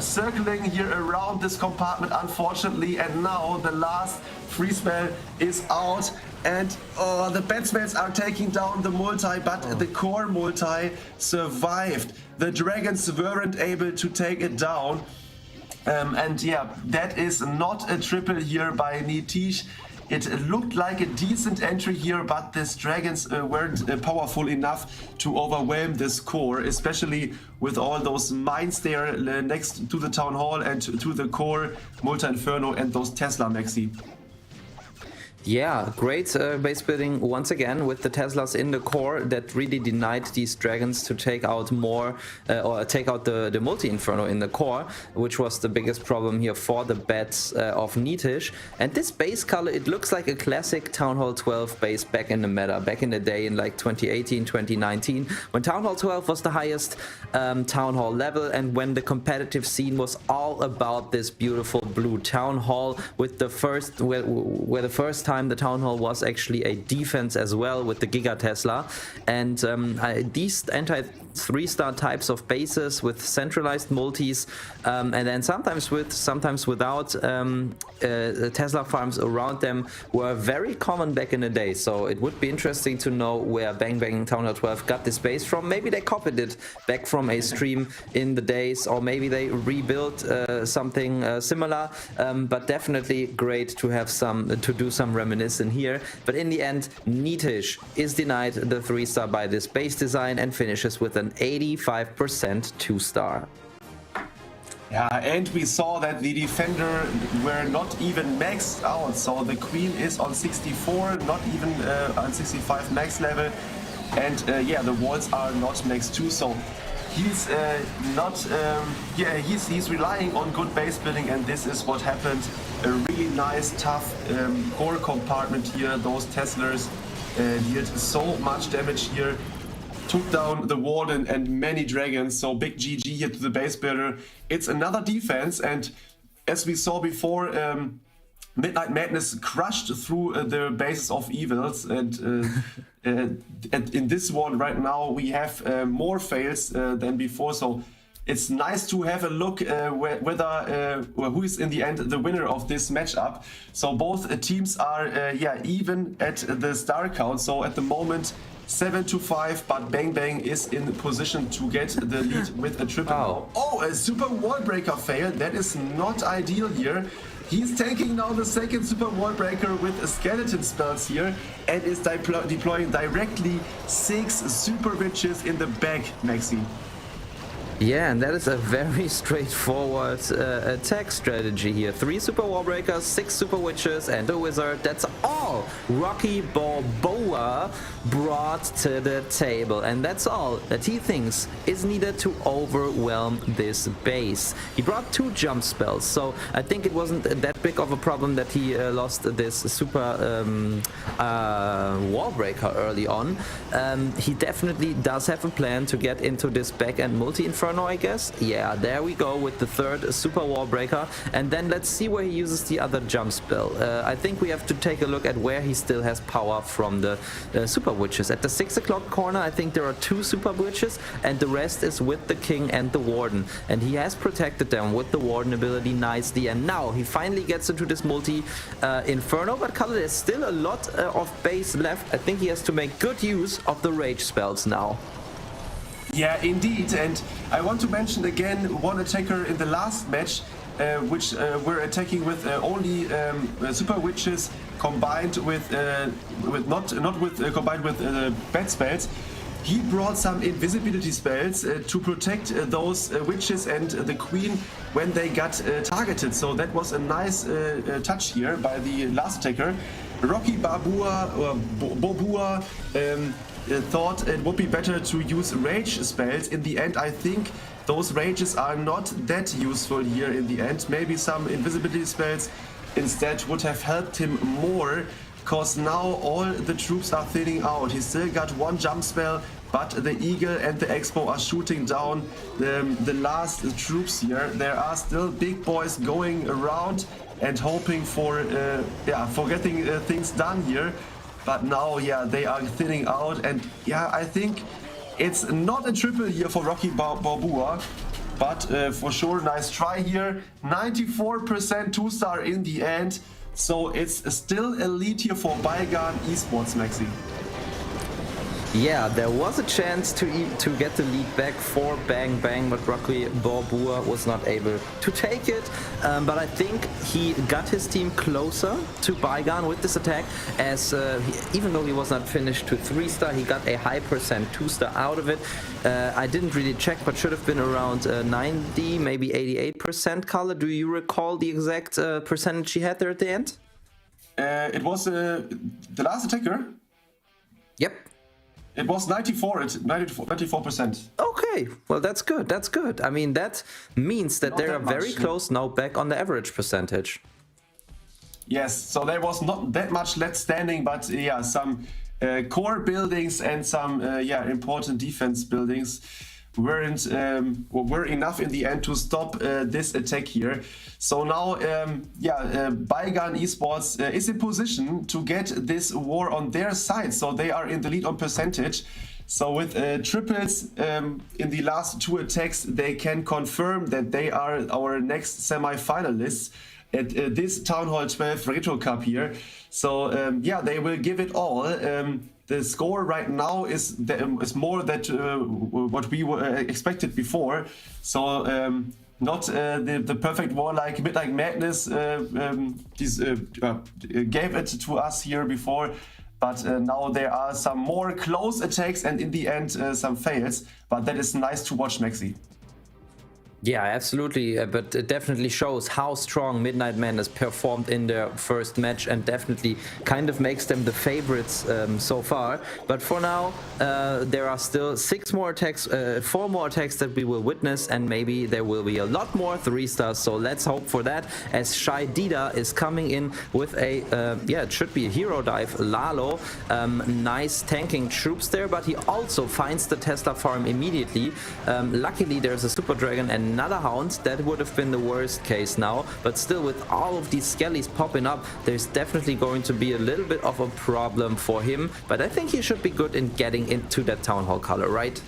circling here around this compartment, unfortunately, and now the last freeze spell is out, and the bat spells are taking down the multi, but the core multi survived. The dragons weren't able to take it down. And yeah, that is not a triple here by Nitish. It looked like a decent entry here, but these dragons weren't powerful enough to overwhelm this core, especially with all those mines there next to the Town Hall and to the core, Multi-Inferno and those Tesla Maxi. Yeah, great base building once again with the Teslas in the core that really denied these dragons to take out more or take out the multi-inferno in the core, which was the biggest problem here for the bats of Nitish. And this base color, it looks like a classic Town Hall 12 base back in the meta, back in the day in like 2018, 2019, when Town Hall 12 was the highest Town Hall level and when the competitive scene was all about this beautiful blue Town Hall with the first, where the first time the Town Hall was actually a defense as well with the Giga Tesla. And these anti-3-star types of bases with centralized multis and then sometimes without Tesla farms around them were very common back in the day. So it would be interesting to know where Bang Bang Town Hall 12 got this base from. Maybe they copied it back from a stream in the days, or maybe they rebuilt something similar, but definitely great to have to do some reminiscent here. But in the end, Nitish is denied the 3-star by this base design and finishes with an 85% 2-star. Yeah, and we saw that the defender were not even maxed out, so the queen is on 64, not even on 65 max level, and yeah, the walls are not maxed too, so he's he's relying on good base building, and this is what happened. A really nice, tough core compartment here. Those Teslars did so much damage here. Took down the Warden and many dragons, so big GG here to the base builder. It's another defense, and as we saw before, Midnight Madness crushed through the bases of evils, and in this one right now we have more fails than before, so it's nice to have a look whether who is in the end the winner of this matchup. So both teams are even at the star count, so at the moment 7-5, but Bang Bang is in position to get the lead with a triple. Oh, a super wall breaker fail. That is not ideal here. He's taking now the second super wall breaker with skeleton spells here and is deploying directly 6 super witches in the back, Maxi. Yeah, and that is a very straightforward attack strategy here. 3 super wall breakers, 6 super witches, and a wizard. That's all Rocky Balboa brought to the table, and that's all that he thinks is needed to overwhelm this base. He brought 2 jump spells, so I think it wasn't that big of a problem that he lost this super wall breaker early on. He definitely does have a plan to get into this back end multi-inferno, I guess. Yeah, there we go with the 3rd super wall breaker, and then let's see where he uses the other jump spell. I think we have to take a look at where he still has power from the super witches. At the 6 o'clock corner, I think there are 2 super witches, and the rest is with the king and the warden, and he has protected them with the warden ability nicely, and now he finally gets into this multi inferno. But Kalle, there's still a lot of base left. I think he has to make good use of the rage spells now. Yeah, indeed. And I want to mention again one attacker in the last match, which were attacking with only super witches combined with combined with bat spells. He brought some invisibility spells to protect those witches and the queen when they got targeted. So that was a nice touch here by the last attacker. Rocky Bobua thought it would be better to use rage spells. In the end, I think those rages are not that useful here in the end. Maybe some invisibility spells instead would have helped him more, because now all the troops are thinning out. He still got one jump spell, but the Eagle and the Expo are shooting down the last troops here. There are still big boys going around and hoping for getting things done here. But now, yeah, they are thinning out, and yeah, I think it's not a triple here for Rocky Balboa, but for sure, nice try here. 94% 2-star in the end, so it's still a lead here for Baigan Esports, Maxi. Yeah, there was a chance to get the lead back for Bang Bang, but Rocky Balboa was not able to take it. But I think he got his team closer to Baigan with this attack, as even though he was not finished to 3-star, he got a high percent 2-star out of it. I didn't really check, but should have been around 90, maybe 88%. Carla, do you recall the exact percentage he had there at the end? It was the last attacker. Yep. It was 94%. Okay, well that's good. That's good. I mean, that means that they are very close now, back on the average percentage. Yes, so there was not that much left standing, but yeah, some core buildings and some important defense buildings were enough in the end to stop this attack here. So now, Baigan Esports is in position to get this war on their side. So they are in the lead on percentage. So with triples in the last two attacks, they can confirm that they are our next semi-finalists at this Town Hall 12 Retro Cup here. So they will give it all. The score right now is more than what we were expected before. So not the perfect war like Midnight Madness gave it to us here before. But now there are some more close attacks and in the end some fails. But that is nice to watch, Maxi. Yeah, absolutely, but it definitely shows how strong Midnight Madness performed in their first match, and definitely kind of makes them the favorites so far. But for now, there are still 4 more attacks that we will witness, and maybe there will be a lot more 3-stars, so let's hope for that, as Shai Dida is coming in with a, it should be a hero dive, Lalo. Nice tanking troops there, but he also finds the Tesla farm immediately. Luckily, there's a Super Dragon and another Hound. That would have been the worst case now, but still, with all of these skellies popping up, there's definitely going to be a little bit of a problem for him, but I think he should be good in getting into that Town Hall color, right?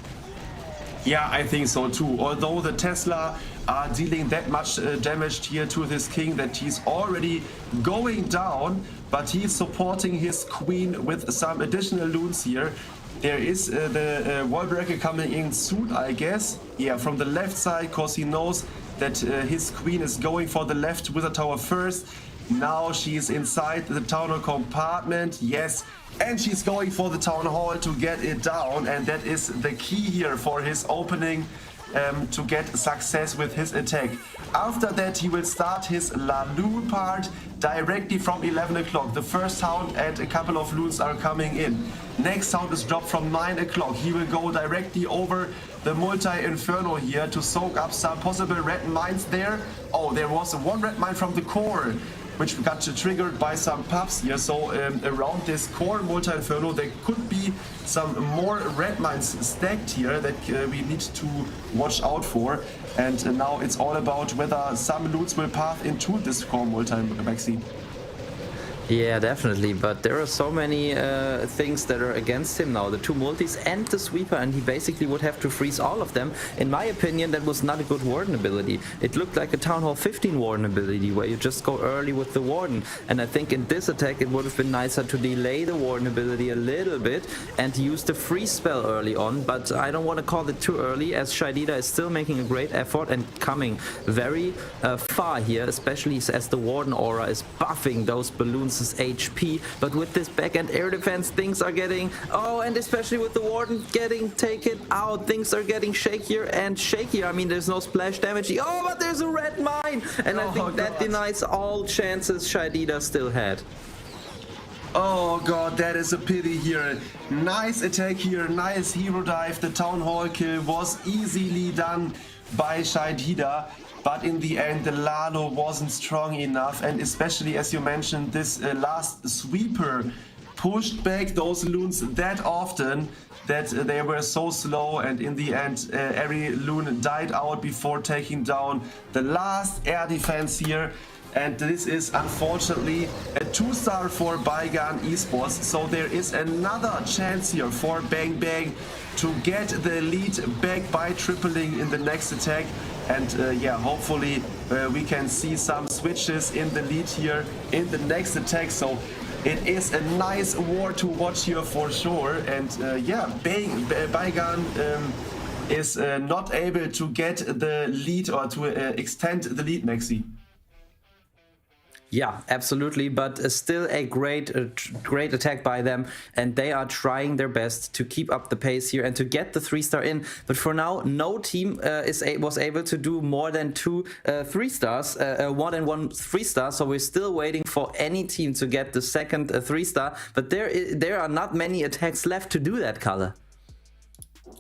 Yeah, I think so too. Although the Tesla are dealing that much damage here to this king that he's already going down, but he's supporting his queen with some additional loons here. There is the wall breaker coming in soon, I guess. Yeah, from the left side, because he knows that his queen is going for the left wizard tower first. Now she's inside the town hall compartment, yes, and she's going for the town hall to get it down, and that is the key here for his opening to get success with his attack. After that, he will start his Lalu part directly from 11 o'clock. The first hound and a couple of loons are coming in. Next hound is dropped from 9 o'clock. He will go directly over the multi-inferno here to soak up some possible red mines there. Oh, there was one red mine from the core, which got triggered by some pups here. So around this core multi-inferno, there could be some more red mines stacked here that we need to watch out for. And now it's all about whether some loot will path into this core multi-maxi. Yeah, definitely, but there are so many things that are against him now. The 2 multis and the sweeper, and he basically would have to freeze all of them. In my opinion, that was not a good Warden ability. It looked like a Town Hall 15 Warden ability, where you just go early with the Warden. And I think in this attack, it would have been nicer to delay the Warden ability a little bit and use the freeze spell early on. But I don't want to call it too early, as Shaidida is still making a great effort and coming very far here, especially as the Warden aura is buffing those balloons' HP. But with this back-end air defense, things are getting, and especially with the Warden getting taken out, things are getting shakier and shakier. I mean, there's no splash damage. But there's a red mine, and I think that denies all chances Shaidida still had. Oh god, that is a pity here. Nice attack here, nice hero dive. The Town Hall kill was easily done by Shaidida. But in the end, the Lalo wasn't strong enough, and especially as you mentioned, this last sweeper pushed back those loons that often that they were so slow, and in the end, every loon died out before taking down the last air defense here. And this is unfortunately a 2-star for Baigan Esports, so there is another chance here for Bang Bang to get the lead back by tripling in the next attack. And hopefully we can see some switches in the lead here in the next attack. So it is a nice war to watch here for sure. And Baigan is not able to get the lead or to extend the lead, Maxi. Yeah, absolutely, but still a great attack by them, and they are trying their best to keep up the pace here and to get the 3-star in. But for now, no team was able to do more than 2 3-stars, 1 and 1 3-star. So we're still waiting for any team to get the second 3-star. But there are not many attacks left to do that, Kalle.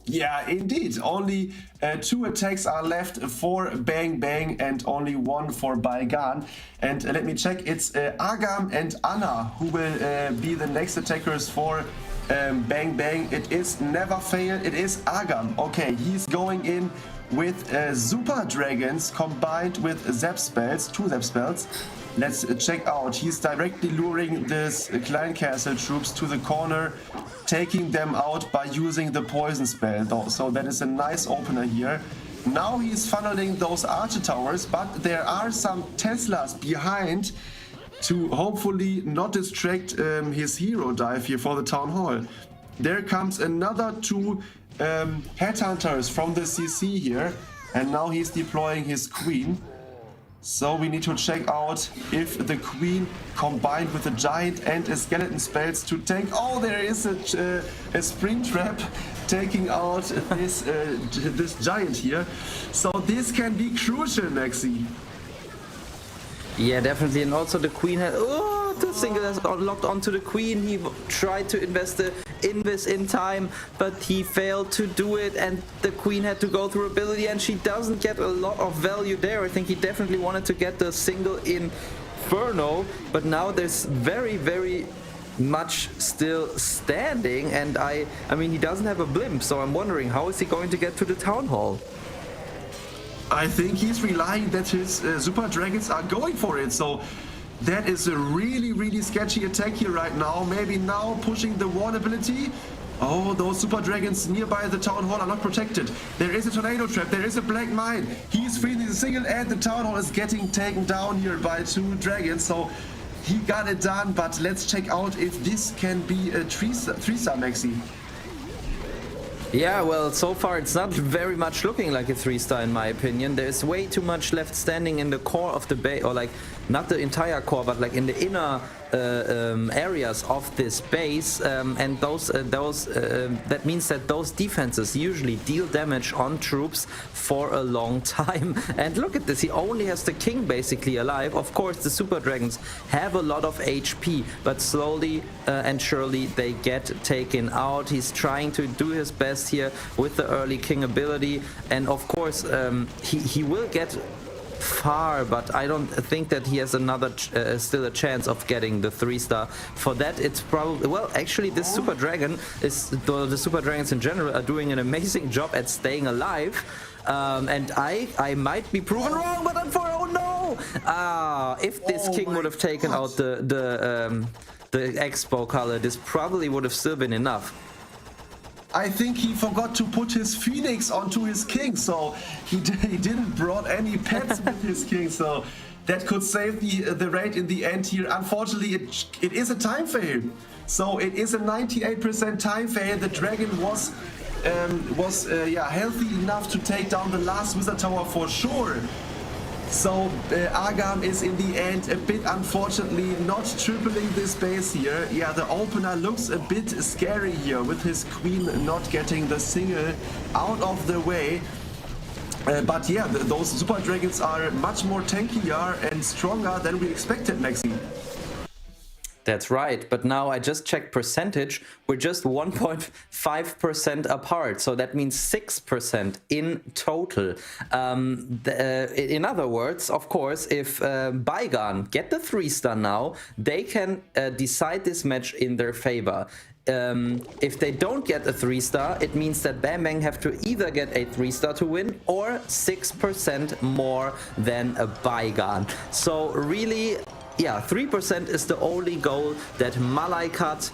Yeah, indeed. Only 2 attacks are left for Bang Bang and only 1 for Baigan. And let me check. It's Agam and Anna who will be the next attackers for Bang Bang. It is Never Fail. It is Agam. Okay, he's going in with Super Dragons combined with Zap spells, 2 Zap spells. Let's check out. He's directly luring this Klein Castle troops to the corner, taking them out by using the poison spell. So that is a nice opener here. Now he's funneling those archer towers, but there are some Teslas behind to hopefully not distract his hero dive here for the Town Hall. There comes another 2 headhunters from the CC here, and now he's deploying his queen. So we need to check out if the queen combined with a giant and a skeleton spells to tank. Oh, there is a spring trap taking out this giant here. So this can be crucial, Maxi. Yeah, definitely, and also the queen had the single has locked onto the queen. He tried to invest the invis in time, but he failed to do it, and the queen had to go through ability, and she doesn't get a lot of value there. I think he definitely wanted to get the single Inferno, but now there's very, very much still standing, and I mean he doesn't have a blimp, so I'm wondering how is he going to get to the Town Hall? I think he's relying that his Super Dragons are going for it, so that is a really, really sketchy attack here right now. Maybe now pushing the ward ability. Oh, those Super Dragons nearby the Town Hall are not protected. There is a tornado trap, there is a black mine. He's freezing the single, and the Town Hall is getting taken down here by 2 dragons, so he got it done. But let's check out if this can be a 3-star Maxi. Yeah, well, so far it's not very much looking like a 3-star in my opinion. There's way too much left standing in the core of the base, or like not the entire core, but like in the inner areas of this base, and that means that those defenses usually deal damage on troops for a long time. And look at this, he only has the king basically alive. Of course the Super Dragons have a lot of HP, but slowly and surely they get taken out. He's trying to do his best here with the early king ability, and of course he will get far, but I don't think that he has another still a chance of getting the 3-star. For that it's probably, well, actually this Super Dragon is, the Super Dragons in general are doing an amazing job at staying alive, and I might be proven wrong, but oh no, no! If this king would have taken out the Expo color, this probably would have still been enough. I think he forgot to put his Phoenix onto his king, so he didn't brought any pets with his king, so that could save the raid in the end here. Unfortunately, it is a time fail. So it is a 98% time fail. The dragon was healthy enough to take down the last wizard tower for sure. So Agam is in the end a bit unfortunately not tripling this base here. Yeah, the opener looks a bit scary here with his queen not getting the single out of the way. But yeah, those super dragons are much more tankier and stronger than we expected, Maxi. That's right, but now I just checked percentage, we're just 1.5% apart, so that means 6% in total. In other words, of course, if Baigan get the 3-star now, they can decide this match in their favor. If they don't get a 3-star, it means that Bang Bang have to either get a 3-star to win or 6% more than a Baigan. So really, yeah, 3% is the only goal that Malaikat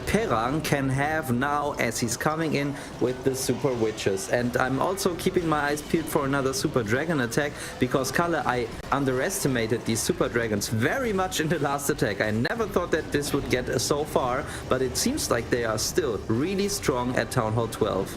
Perang can have now as he's coming in with the Super Witches. And I'm also keeping my eyes peeled for another Super Dragon attack, because Kalle, I underestimated these Super Dragons very much in the last attack. I never thought that this would get so far, but it seems like they are still really strong at Town Hall 12.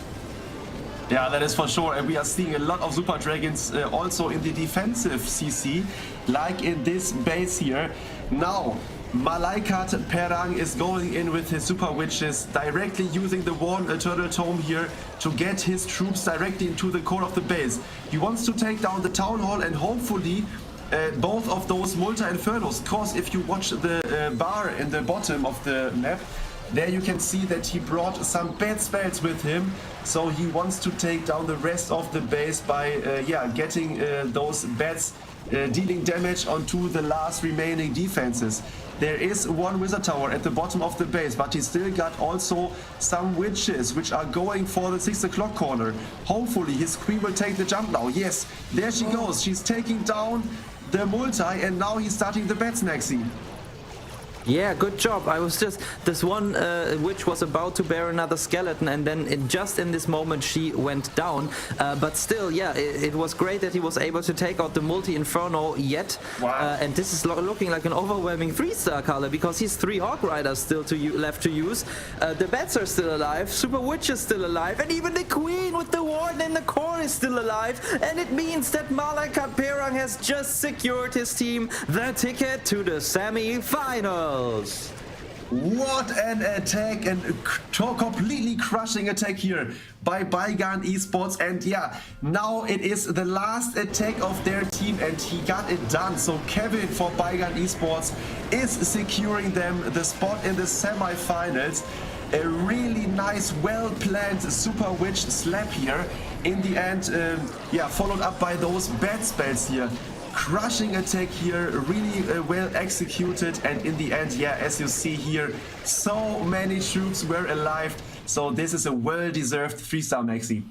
Yeah, that is for sure, and we are seeing a lot of Super Dragons also in the defensive CC, like in this base here. Now, Malaikat Perang is going in with his Super Witches, directly using the Worn Turtle Tome here to get his troops directly into the core of the base. He wants to take down the Town Hall and hopefully both of those Multi-Infernos. Of course, if you watch the bar in the bottom of the map, there you can see that he brought some bad spells with him, so he wants to take down the rest of the base by getting those bats dealing damage onto the last remaining defenses. There is one wizard tower at the bottom of the base, but he still got also some witches which are going for the 6 o'clock corner. Hopefully his queen will take the jump now. Yes, there she goes. She's taking down the multi, and now he's starting the bats, Maxi. Yeah, good job. I was just, this one witch was about to bear another skeleton, and then just in this moment she went down. But still, yeah, it was great that he was able to take out the multi-inferno yet. Wow. And this is looking like an overwhelming 3-star color, because he's 3 Hawk Riders still left to use. The bats are still alive, Super Witch is still alive, and even the queen with the warden in the core is still alive. And it means that Malaikat Perang has just secured his team the ticket to the semi-final. What an attack, and completely crushing attack here by Baigan Esports. And yeah, now it is the last attack of their team and he got it done. So Kevin for Baigan Esports is securing them the spot in the semi-finals. A really nice, well-planned Super Witch slap here in the end, followed up by those bad spells here. Crushing attack here, really well executed, and in the end, yeah, as you see here, so many troops were alive, so this is a well-deserved 3-star, Maxi.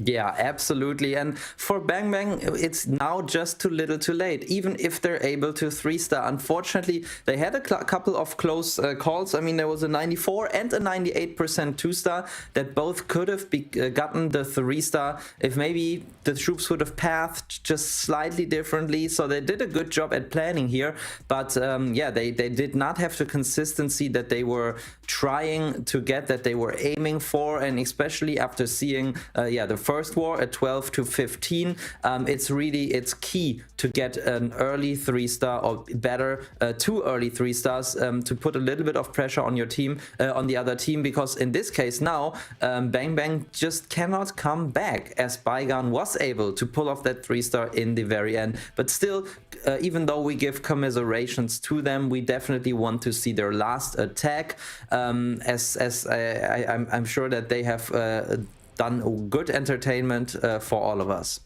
Yeah, absolutely. And for Bang Bang, it's now just too little too late, even if they're able to 3-star. Unfortunately, they had a couple of close calls. I mean, there was a 94 and a 98% 2-star that both could have gotten the 3-star if maybe the troops would have pathed just slightly differently. So they did a good job at planning here. But yeah, they did not have the consistency that they were trying to get, that they were aiming for. And especially after seeing, the first war at 12 to 15, it's key to get an early 3-star or better 2 early 3-stars to put a little bit of pressure on your team, on the other team, because in this case now Bang Bang just cannot come back, as Baigan was able to pull off that 3-star in the very end. But still, even though we give commiserations to them, we definitely want to see their last attack, as I'm sure that they have done good entertainment for all of us.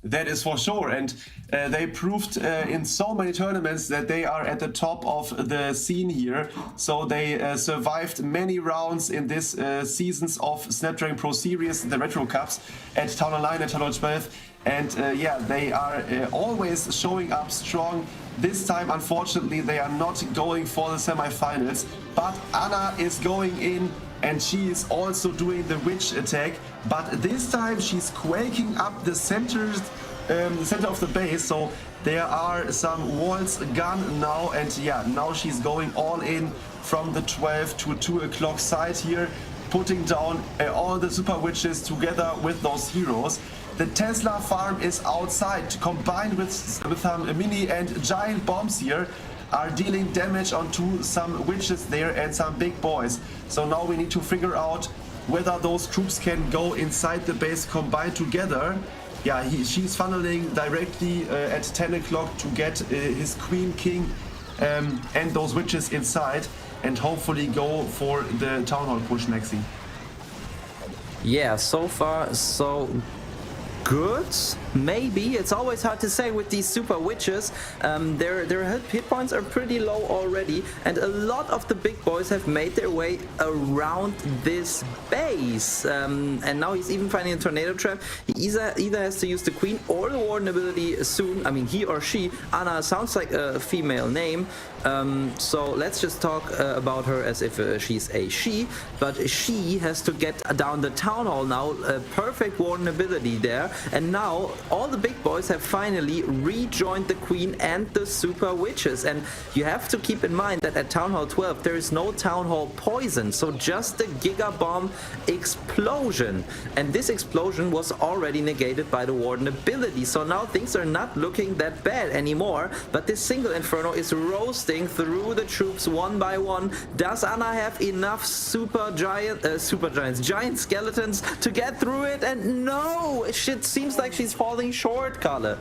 That is for sure, and they proved in so many tournaments that they are at the top of the scene here. So they survived many rounds in this seasons of Snapdragon Pro Series, the Retro Cups at Town Hall 9 and Town Hall 12. And yeah, they are always showing up strong. This time, unfortunately, they are not going for the semifinals. But Anna is going in, and she is also doing the witch attack. But this time, she's quaking up the center of the base. So there are some walls gone now, and yeah, now she's going all in from the 12 to 2 o'clock side here, putting down all the super witches together with those heroes. The Tesla farm is outside, combined with some mini and giant bombs here, are dealing damage onto some witches there and some big boys. So now we need to figure out whether those troops can go inside the base combined together. Yeah, she's funneling directly at 10 o'clock to get his Queen King and those witches inside, and hopefully go for the Town Hall push, Maxi. Yeah, so far so good. Maybe it's always hard to say with these super witches. Their hit points are pretty low already, and a lot of the big boys have made their way around this base. And now he's even finding a tornado trap. He either has to use the queen or the warden ability soon. I mean, he or she. Anna sounds like a female name. So let's just talk about her as if she's a she, but she has to get down the town hall now. A perfect warden ability there, and now all the big boys have finally rejoined the queen and the super witches. And you have to keep in mind that at Town Hall 12 there is no Town Hall poison, so just the Giga Bomb explosion, and this explosion was already negated by the warden ability. So now things are not looking that bad anymore, but this single inferno is roasting through the troops one by one. Does Anna have enough giant skeletons to get through it? And no, it seems like she's falling short, Kalle.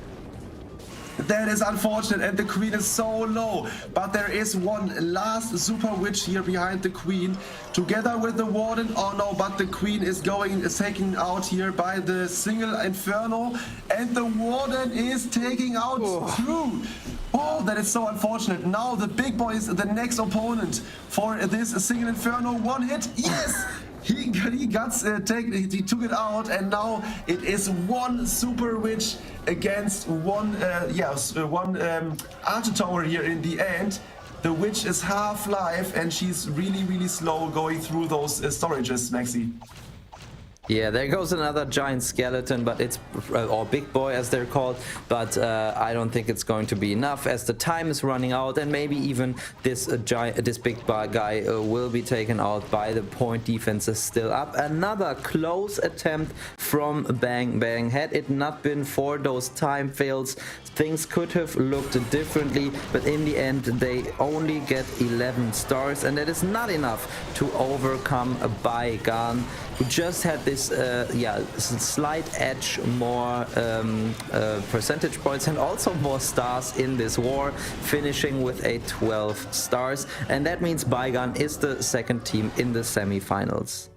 That is unfortunate, and the queen is so low. But there is one last super witch here behind the queen, together with the warden. Oh no, but the queen is taken out here by the single inferno, and the warden is taking out through. Oh, that is so unfortunate. Now the big boy is the next opponent for this single inferno. One hit, yes. He took it out, and now it is one super witch against one archer tower here in the end. The witch is half life, and she's really slow going through those storages, Maxi. Yeah, there goes another giant skeleton, but it's or big boy as they're called, but I don't think it's going to be enough as the time is running out, and maybe even this big guy will be taken out by the point defense is still up. Another close attempt from Bang Bang. Had it not been for those time fails, things could have looked differently, but in the end they only get 11 stars, and that is not enough to overcome a Baigan, who just had this slight edge, more percentage points and also more stars in this war, finishing with a 12 stars, and that means Baigan is the second team in the semifinals.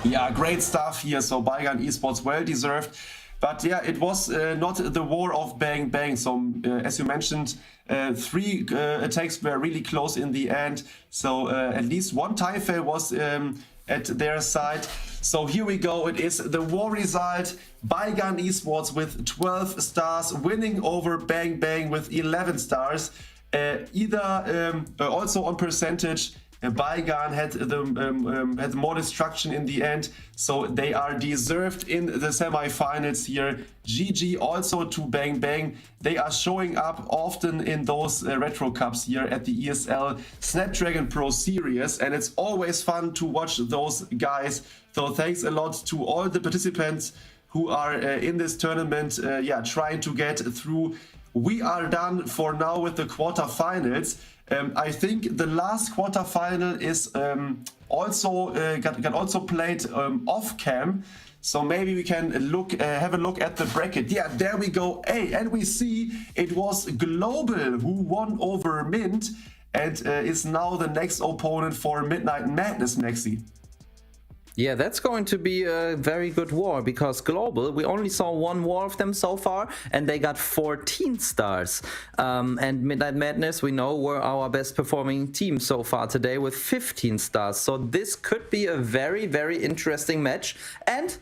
Yeah, great stuff here. So Baigan Esports, well deserved. But yeah, it was not the war of Bang Bang. So as you mentioned, 3 attacks were really close in the end. So at least one time fail was at their side. So here we go. It is the war result. Baigan Esports with 12 stars, winning over Bang Bang with 11 stars. Also on percentage, Baigan had more destruction in the end, so they are deserved in the semifinals here. GG also to Bang Bang. They are showing up often in those retro cups here at the ESL Snapdragon Pro Series, and it's always fun to watch those guys. So thanks a lot to all the participants who are in this tournament, trying to get through. We are done for now with the quarterfinals. I think the last quarterfinal is got also played off cam, so maybe we can have a look at the bracket. Yeah, there we go. Hey, and we see it was Global who won over Mint and is now the next opponent for Midnight Madness, Maxi. Yeah, that's going to be a very good war because Global, we only saw one war of them so far and they got 14 stars. And Midnight Madness, we know, were our best performing team so far today with 15 stars. So this could be a very, very interesting match. And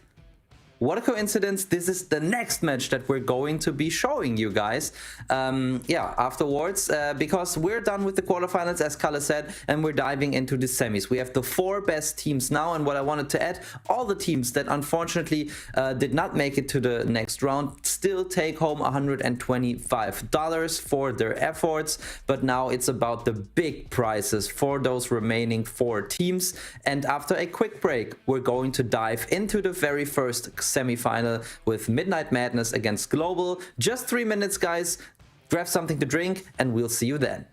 what a coincidence, this is the next match that we're going to be showing you guys afterwards, because we're done with the quarterfinals, as Kalle said, and we're diving into the semis. We have the 4 best teams now, and what I wanted to add, all the teams that unfortunately did not make it to the next round still take home $125 for their efforts, but now it's about the big prizes for those remaining 4 teams. And after a quick break, we're going to dive into the very first semi-final with Midnight Madness against Global. Just 3 minutes, guys. Grab something to drink and we'll see you then.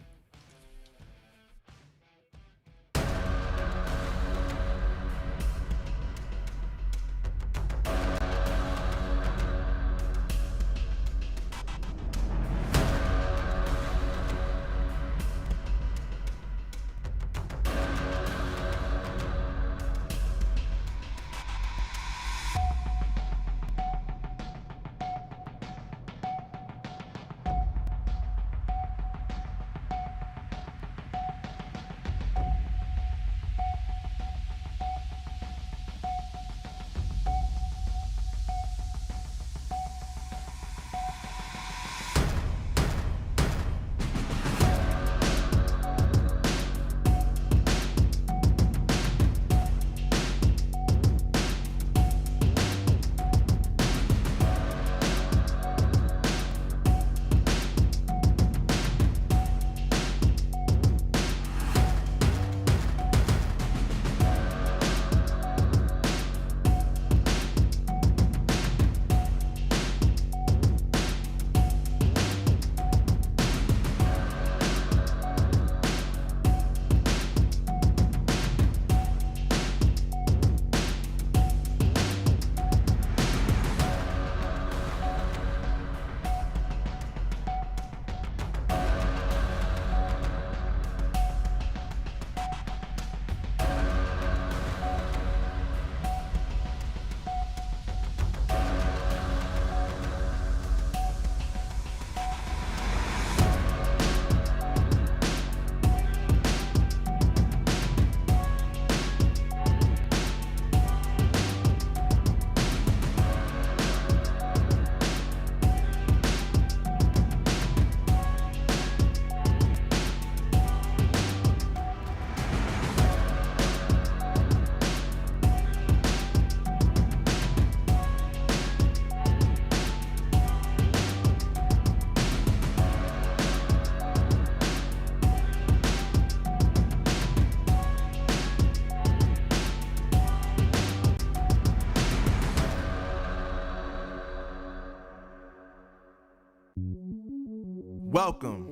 Welcome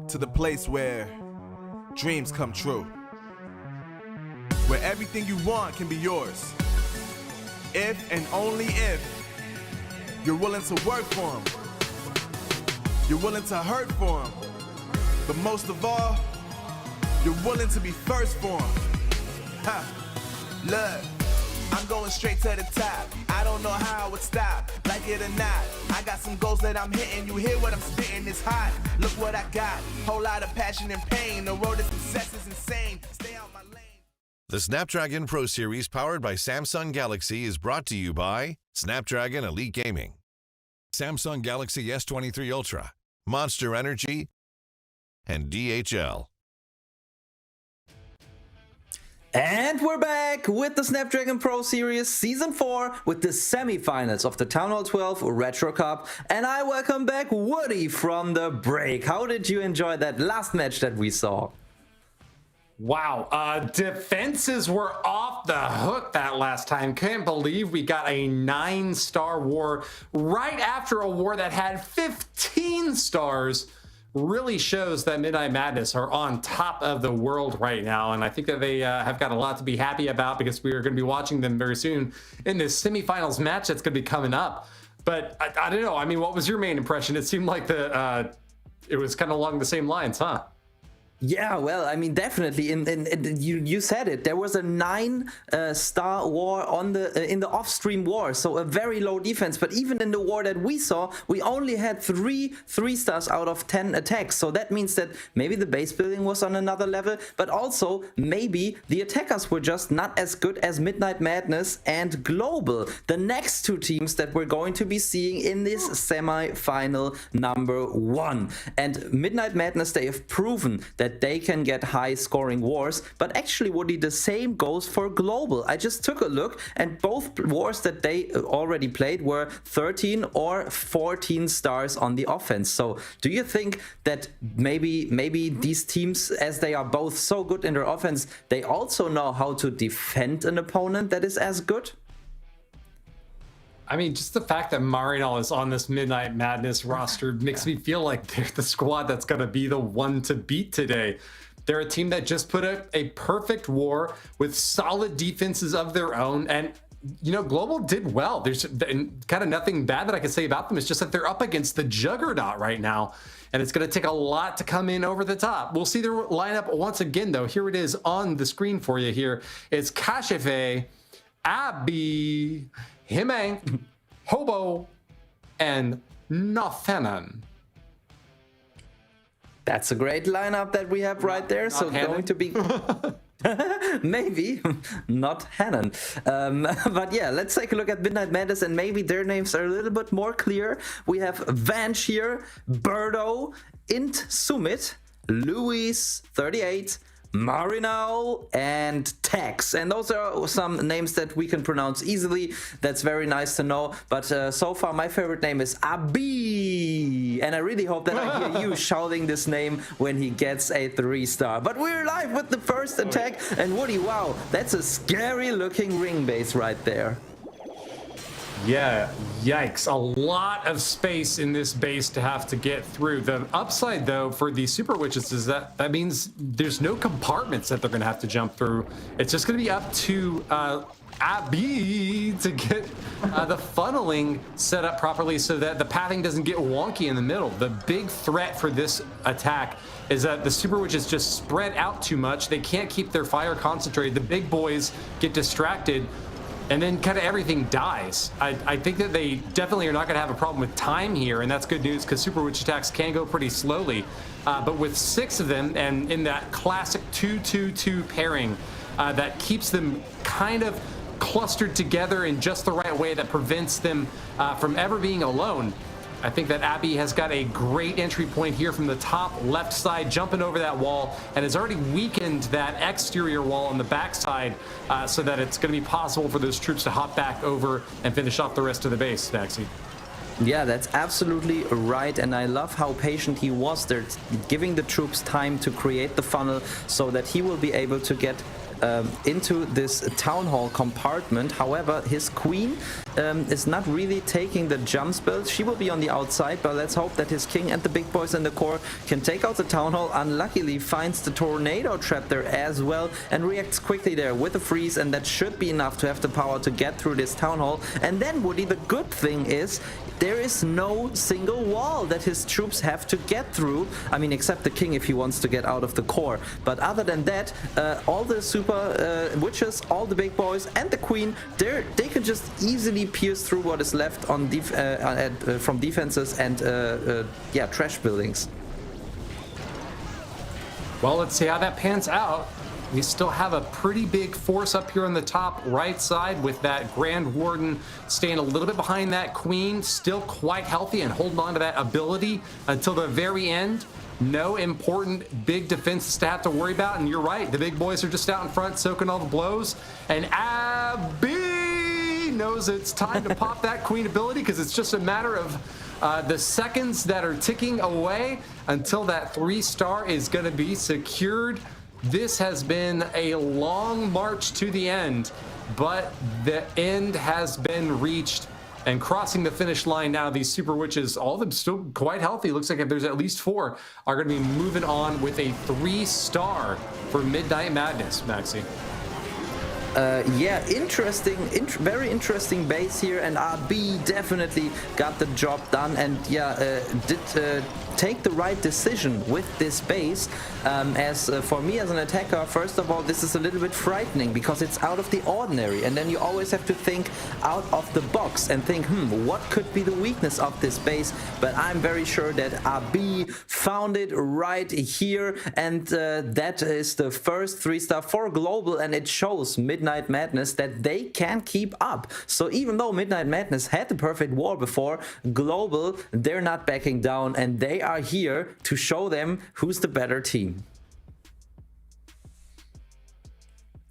to the place where dreams come true, where everything you want can be yours, if and only if you're willing to work for them, you're willing to hurt for them, but most of all, you're willing to be first for them. Ha! Look, I'm going straight to the top. I don't know how it would stop, like it or not. I got some goals that I'm hitting. You hear what I'm spitting? It's hot. Look what I got. Whole lot of passion and pain. The road to success is insane. Stay out my lane. The Snapdragon Pro Series powered by Samsung Galaxy is brought to you by Snapdragon Elite Gaming, Samsung Galaxy S23 Ultra, Monster Energy, and DHL. And we're back with the Snapdragon Pro Series Season 4 with the semifinals of the Town Hall 12 Retro Cup. And I welcome back Woody from the break. How did you enjoy that last match that we saw? Wow, defenses were off the hook that last time. Can't believe we got a 9-star war right after a war that had 15 stars. Really shows that Midnight Madness are on top of the world right now, and I think that they have got a lot to be happy about because we are going to be watching them very soon in this semifinals match that's going to be coming up. But I don't know. I mean, what was your main impression? It seemed like it was kind of along the same lines, huh? Yeah, well, I mean, definitely. You said it. There was a 9-star war on the in the off-stream war, so a very low defense. But even in the war that we saw, we only had 3 stars out of 10 attacks. So that means that maybe the base building was on another level, but also maybe the attackers were just not as good as Midnight Madness and Global, the next 2 teams that we're going to be seeing in this semi-final number 1. And Midnight Madness, they have proven that they can get high scoring wars, but actually Woody, the same goes for Global. I just took a look and both wars that they already played were 13 or 14 stars on the offense. So do you think that maybe these teams, as they are both so good in their offense, they also know how to defend an opponent that is as good? I mean, just the fact that Marinol is on this Midnight Madness roster makes me feel like they're the squad that's going to be the one to beat today. They're a team that just put up a perfect war with solid defenses of their own. And, you know, Global did well. There's kind of nothing bad that I can say about them. It's just that they're up against the juggernaut right now. And it's going to take a lot to come in over the top. We'll see their lineup once again, though. Here it is on the screen for you here. It's Kashefe, Abby, Himang, Hobo, and Nothanan. That's a great lineup that we have right there. So going to be maybe not Hannon. But yeah, let's take a look at Midnight Madness and maybe their names are a little bit more clear. We have Vanch here, Birdo, Int Sumit, Luis 38, Marinal, and Tex. And those are some names that we can pronounce easily. That's very nice to know. But so far, my favorite name is Abi. And I really hope that I hear you shouting this name when he gets a 3-star. But we're live with the first attack. And Woody, wow, that's a scary looking ring base right there. Yeah, yikes. A lot of space in this base to have to get through. The upside, though, for the Super Witches is that means there's no compartments that they're going to have to jump through. It's just going to be up to Abby to get the funneling set up properly so that the pathing doesn't get wonky in the middle. The big threat for this attack is that the Super Witches just spread out too much. They can't keep their fire concentrated. The big boys get distracted, and then kind of everything dies. I think that they definitely are not going to have a problem with time here, and that's good news because Super Witch attacks can go pretty slowly. But with 6 of them, and in that classic 2-2-2 pairing, that keeps them kind of clustered together in just the right way that prevents them from ever being alone. I think that Abby has got a great entry point here from the top left side, jumping over that wall, and has already weakened that exterior wall on the backside so that it's going to be possible for those troops to hop back over and finish off the rest of the base, Maxi. Yeah, that's absolutely right, and I love how patient he was there, giving the troops time to create the funnel so that he will be able to get into this town hall compartment. However, his queen is not really taking the jump spells. She will be on the outside, but let's hope that his king and the big boys in the core can take out the town hall. Unluckily finds the tornado trap there as well and reacts quickly there with a freeze, and that should be enough to have the power to get through this town hall. And then, Woody, the good thing is there is no single wall that his troops have to get through. I mean, except the king if he wants to get out of the core. But other than that, all the super witches, all the big boys, and the queen, they can just easily pierce through what is left on from defenses and yeah, trash buildings. Well, let's see how that pans out. We still have a pretty big force up here on the top right side with that Grand Warden staying a little bit behind that Queen, still quite healthy and holding on to that ability until the very end. No important big defenses to have to worry about, and you're right, the big boys are just out in front soaking all the blows, and Abby knows it's time to pop that Queen ability because it's just a matter of the seconds that are ticking away until that 3-star is going to be secured. This has been a long march to the end, but the end has been reached. And crossing the finish line now, these Super Witches, all of them still quite healthy. Looks like if there's at least 4, are going to be moving on with a 3-star for Midnight Madness, Maxi. Yeah, interesting, very interesting base here, and RB definitely got the job done, and yeah, did take the right decision with this base. For me as an attacker, first of all, this is a little bit frightening because it's out of the ordinary, and then you always have to think out of the box and think, what could be the weakness of this base? But I'm very sure that AB found it right here, and that is the first 3-star for Global, and it shows Midnight Madness that they can keep up. So even though Midnight Madness had the perfect war before, Global, they're not backing down, and they are here to show them who's the better team.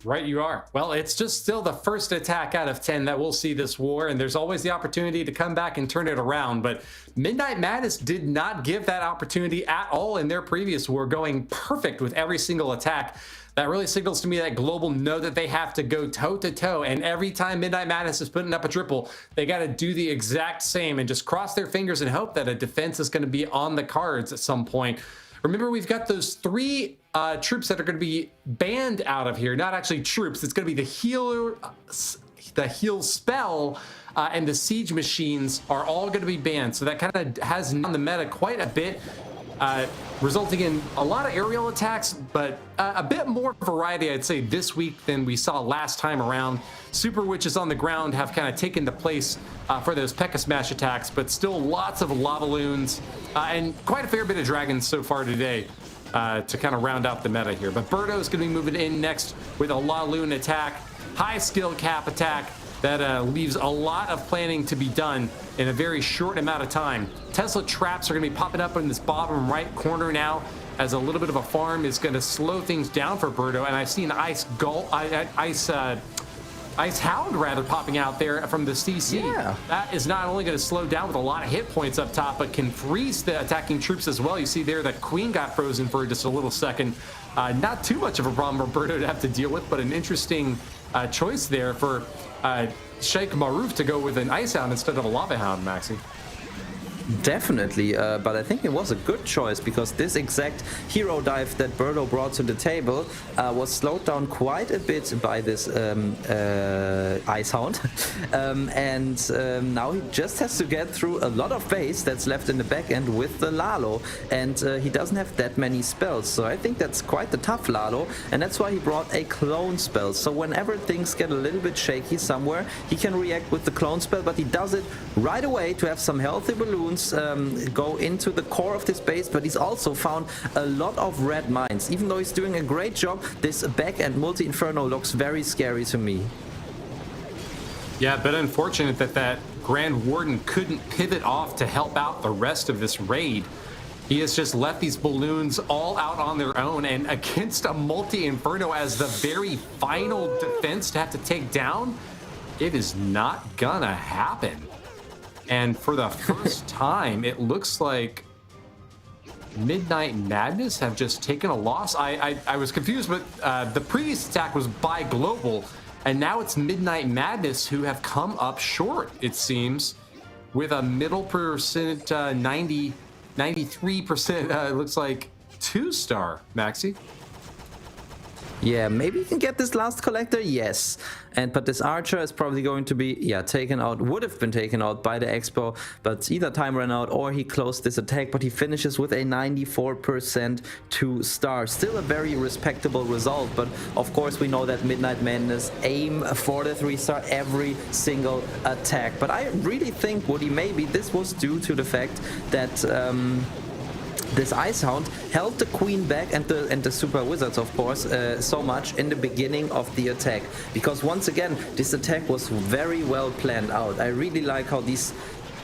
Right, you are. Well, it's just still the first attack out of 10 that we'll see this war, and there's always the opportunity to come back and turn it around. But Midnight Madness did not give that opportunity at all in their previous war, going perfect with every single attack. That really signals to me that Global know that they have to go toe-to-toe, and every time Midnight Madness is putting up a triple, they got to do the exact same and just cross their fingers and hope that a defense is going to be on the cards at some point. Remember, we've got those 3 troops that are going to be banned out of here. Not actually troops. It's going to be the healer, the heal spell, and the siege machines are all going to be banned. So that kind of has on the meta quite a bit, resulting in a lot of aerial attacks, but a bit more variety, I'd say, this week than we saw last time around. Super Witches on the ground have kind of taken the place for those P.E.K.K.A. Smash attacks, but still lots of Lava Loons and quite a fair bit of Dragons so far today to kind of round out the meta here. But Birdo is going to be moving in next with a Lava Loon attack, high skill cap attack that leaves a lot of planning to be done in a very short amount of time. Tesla traps are going to be popping up in this bottom right corner now, as a little bit of a farm is going to slow things down for Birdo. And I've seen Ice Hound rather popping out there from the CC. Yeah. That is not only going to slow down with a lot of hit points up top, but can freeze the attacking troops as well. You see there that Queen got frozen for just a little second. Not too much of a problem for Birdo to have to deal with, but an interesting choice there for Sheikh Maruf to go with an Ice Hound instead of a Lava Hound, Maxi. Definitely, but I think it was a good choice because this exact hero dive that Birdo brought to the table was slowed down quite a bit by this Ice Hound. Now he just has to get through a lot of base that's left in the back end with the Lalo, and he doesn't have that many spells, so I think that's quite the tough Lalo, and that's why he brought a clone spell. So whenever things get a little bit shaky somewhere, he can react with the clone spell, but he does it right away to have some healthy balloons go into the core of this base. But he's also found a lot of red mines. Even though he's doing a great job, this back-end multi-inferno looks very scary to me. Yeah, but unfortunate that Grand Warden couldn't pivot off to help out the rest of this raid. He has just left these balloons all out on their own, and against a multi-inferno as the very final defense to have to take down, it is not gonna happen. And for the first time, it looks like Midnight Madness have just taken a loss. I was confused, but the previous attack was by Global, and now it's Midnight Madness who have come up short, it seems, with a middle percent, 93%, it looks like 2-star, Maxi. Yeah, maybe you can get this last collector, yes. But this archer is probably going to be, taken out, would have been taken out by the Expo, but either time ran out or he closed this attack, but he finishes with a 94% 2-star. Still a very respectable result, but of course we know that Midnight Madness aim for the 3-star every single attack. But I really think, Woody, maybe this was due to the fact that this Ice Hound held the Queen back and the Super Wizards, of course, so much in the beginning of the attack. Because once again, this attack was very well planned out. I really like how these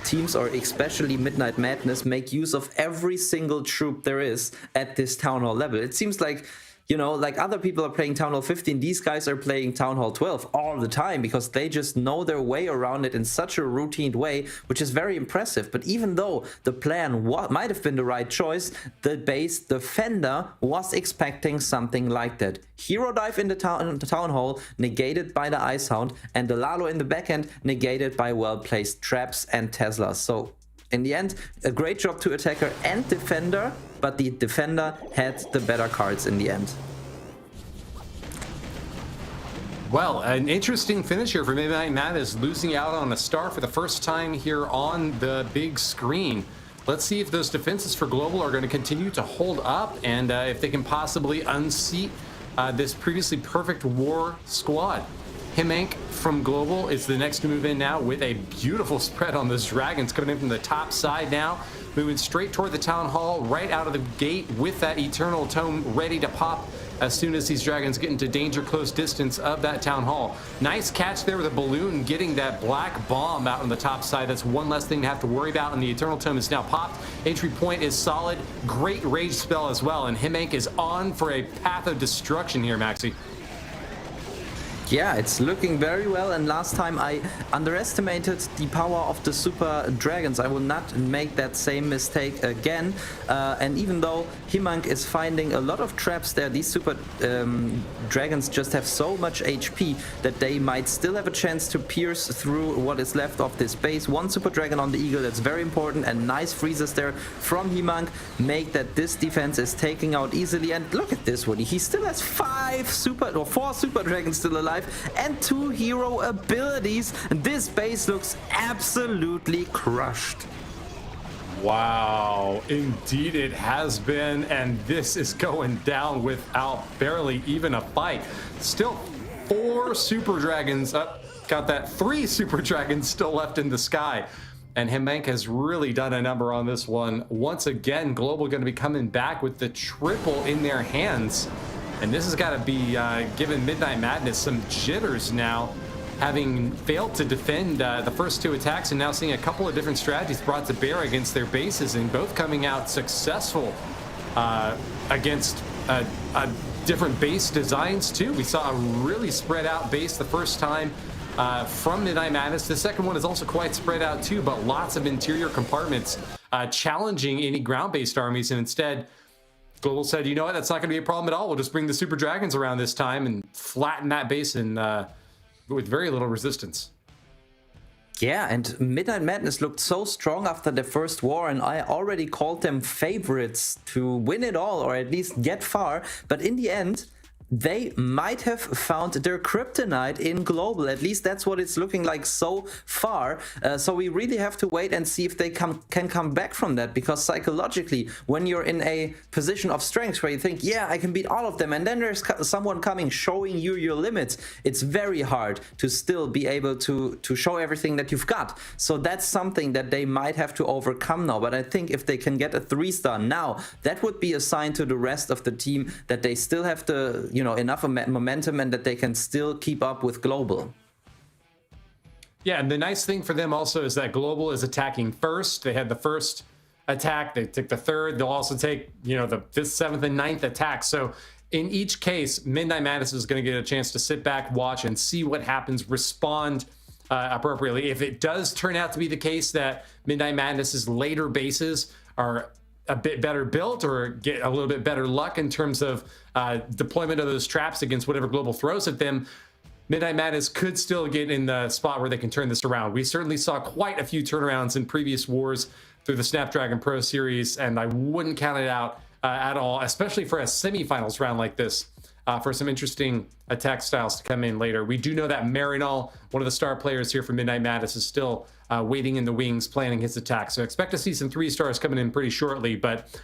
teams, or especially Midnight Madness, make use of every single troop there is at this Town Hall level. It seems like, you know, like other people are playing Town Hall 15, these guys are playing Town Hall 12 all the time because they just know their way around it in such a routine way, which is very impressive. But even though the plan might have been the right choice, the base defender was expecting something like that. Hero dive in the Town Hall, negated by the Ice Hound, and the Lalo in the backend, negated by well-placed traps and Teslas. So in the end, a great job to attacker and defender, but the defender had the better cards in the end. Well, an interesting finish here for Midnight Madness, losing out on a star for the first time here on the big screen. let's see if those defenses for Global are going to continue to hold up, and if they can possibly unseat this previously perfect War squad. Himank from Global is the next to move in now with a beautiful spread on those Dragons, coming in from the top side now, moving straight toward the Town Hall, right out of the gate with that Eternal Tome ready to pop as soon as these Dragons get into danger close distance of that Town Hall. Nice catch there with a balloon, getting that black bomb out on the top side. That's one less thing to have to worry about, and the Eternal Tome is now popped. Entry point is solid. Great rage spell as well, and Himank is on for a path of destruction here, Maxi. Yeah, it's looking very well, and last time I underestimated the power of the Super Dragons. I will not make that same mistake again, and even though Himank is finding a lot of traps there, these Super Dragons just have so much HP that they might still have a chance to pierce through what is left of this base. One Super Dragon on the Eagle, that's very important, and nice freezes there from Himank make that this defense is taking out easily. And look at this, Woody, he still has 4 Super Dragons still alive and 2 hero abilities. This base looks absolutely crushed. Wow, indeed it has been, and this is going down without barely even a fight. Still 4 Super Dragons up, got that 3 Super Dragons still left in the sky. And Himank has really done a number on this one. Once again, Global going to be coming back with the triple in their hands. And this has got to be giving Midnight Madness some jitters now, having failed to defend the first 2 attacks and now seeing a couple of different strategies brought to bear against their bases, and both coming out successful against different base designs too. We saw a really spread out base the first time from Midnight Madness. The second one is also quite spread out too, but lots of interior compartments challenging any ground-based armies, and instead Global said, you know what, that's not going to be a problem at all. We'll just bring the Super Dragons around this time and flatten that base and with very little resistance. Yeah, and Midnight Madness looked so strong after the first war, and I already called them favorites to win it all, or at least get far. But in the end, they might have found their kryptonite in Global. At least that's what it's looking like so far. So we really have to wait and see if they can come back from that, because psychologically, when you're in a position of strength where you think, yeah, I can beat all of them, and then there's someone coming showing you your limits, it's very hard to still be able to show everything that you've got. So that's something that they might have to overcome now. But I think if they can get a 3-star now, that would be a sign to the rest of the team that they still have the enough momentum and that they can still keep up with Global. Yeah, and the nice thing for them also is that Global is attacking first. They had the first attack, they took the third, they'll also take, the 5th, 7th, and 9th attack. So in each case, Midnight Madness is going to get a chance to sit back, watch, and see what happens, respond appropriately. If it does turn out to be the case that Midnight Madness's later bases are a bit better built or get a little bit better luck in terms of deployment of those traps against whatever Global throws at them, Midnight Madness could still get in the spot where they can turn this around. We certainly saw quite a few turnarounds in previous wars through the Snapdragon Pro Series, and I wouldn't count it out at all, especially for a semifinals round like this, for some interesting attack styles to come in later. We do know that Marinol, one of the star players here for Midnight Madness, is still waiting in the wings, planning his attack. So expect to see some 3-stars coming in pretty shortly, but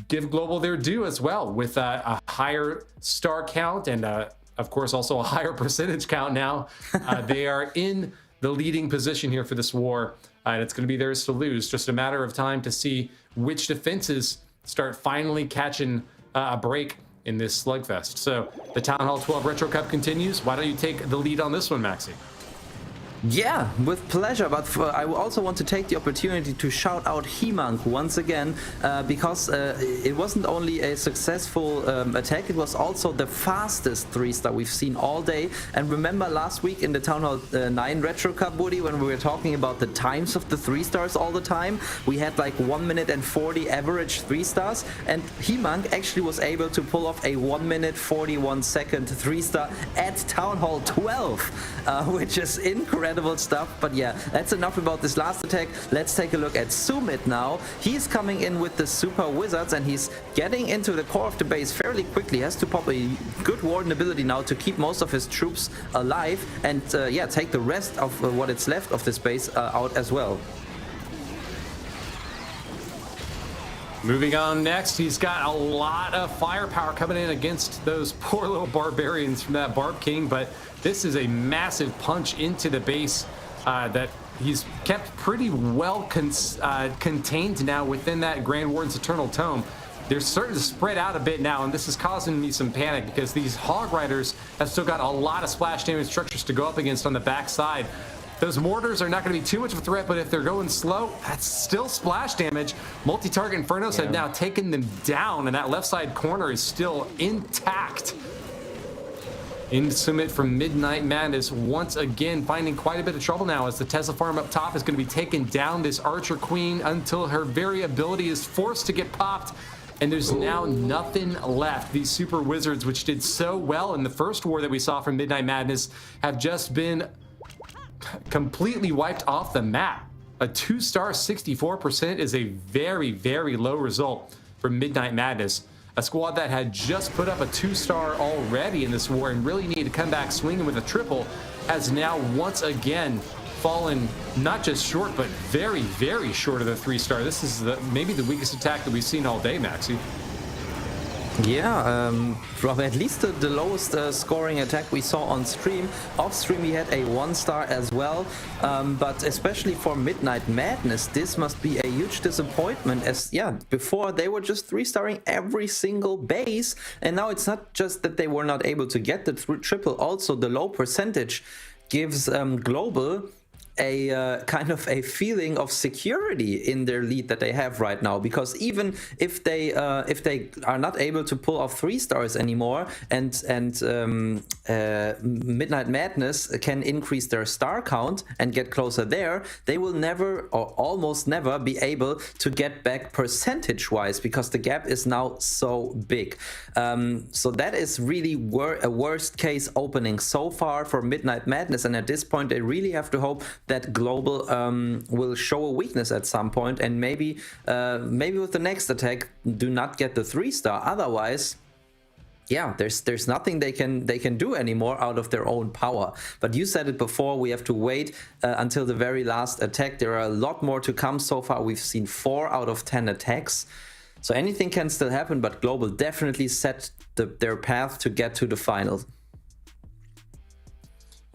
give Global their due as well with a higher star count and, of course, also a higher percentage count now. They are in the leading position here for this war, and it's going to be theirs to lose. Just a matter of time to see which defenses start finally catching a break in this slugfest. So the Town Hall 12 Retro Cup continues. Why don't you take the lead on this one, Maxi? Yeah, with pleasure, but I also want to take the opportunity to shout out Himank once again, because it wasn't only a successful attack, it was also the fastest 3-star we've seen all day. And remember last week in the Town Hall 9 Retro Cup, Woody, when we were talking about the times of the 3-stars all the time, we had like 1 minute and 40 average 3-stars, and Himank actually was able to pull off a 1 minute 41 second 3-star at Town Hall 12, which is incredible stuff. But yeah, that's enough about this last attack. Let's take a look at Sumit now. He's coming in with the Super Wizards, and he's getting into the core of the base fairly quickly. He has to pop a good Warden ability now to keep most of his troops alive and yeah, take the rest of what is left of this base out as well. Moving on next, he's got a lot of firepower coming in against those poor little barbarians from that Barb King, but this is a massive punch into the base that he's kept pretty well contained now within that Grand Warden's Eternal Tome. They're starting to spread out a bit now, and this is causing me some panic because these Hog Riders have still got a lot of splash damage structures to go up against on the backside. Those mortars are not going to be too much of a threat, but if they're going slow, that's still splash damage. Multi-target Infernos have now taken them down, and that left side corner is still intact. In submit from Midnight Madness once again finding quite a bit of trouble now as the Tesla farm up top is going to be taking down this Archer Queen until her very ability is forced to get popped. And there's now nothing left. These Super Wizards, which did so well in the first war that we saw from Midnight Madness, have just been completely wiped off the map. A 2-star 64% is a very, very low result for Midnight Madness. A squad that had just put up a 2-star already in this war and really needed to come back swinging with a triple has now once again fallen not just short, but very, very short of the 3-star. This is maybe the weakest attack that we've seen all day, Maxi. Yeah, at least the lowest scoring attack we saw on stream. Off stream we had a 1-star as well, but especially for Midnight Madness, this must be a huge disappointment as, yeah, before they were just 3-starring every single base, and now it's not just that they were not able to get the triple, also the low percentage gives Global a kind of a feeling of security in their lead that they have right now, because even if they are not able to pull off 3-stars anymore and Midnight Madness can increase their star count and get closer there, they will never or almost never be able to get back percentage wise because the gap is now so big. So that is really a worst case opening so far for Midnight Madness, and at this point they really have to hope that Global will show a weakness at some point, and maybe with the next attack do not get the 3-star. Otherwise, yeah, there's nothing they can do anymore out of their own power. But you said it before, we have to wait until the very last attack. There are a lot more to come. So far we've seen 4 out of 10 attacks, so anything can still happen, but Global definitely set their path to get to the finals.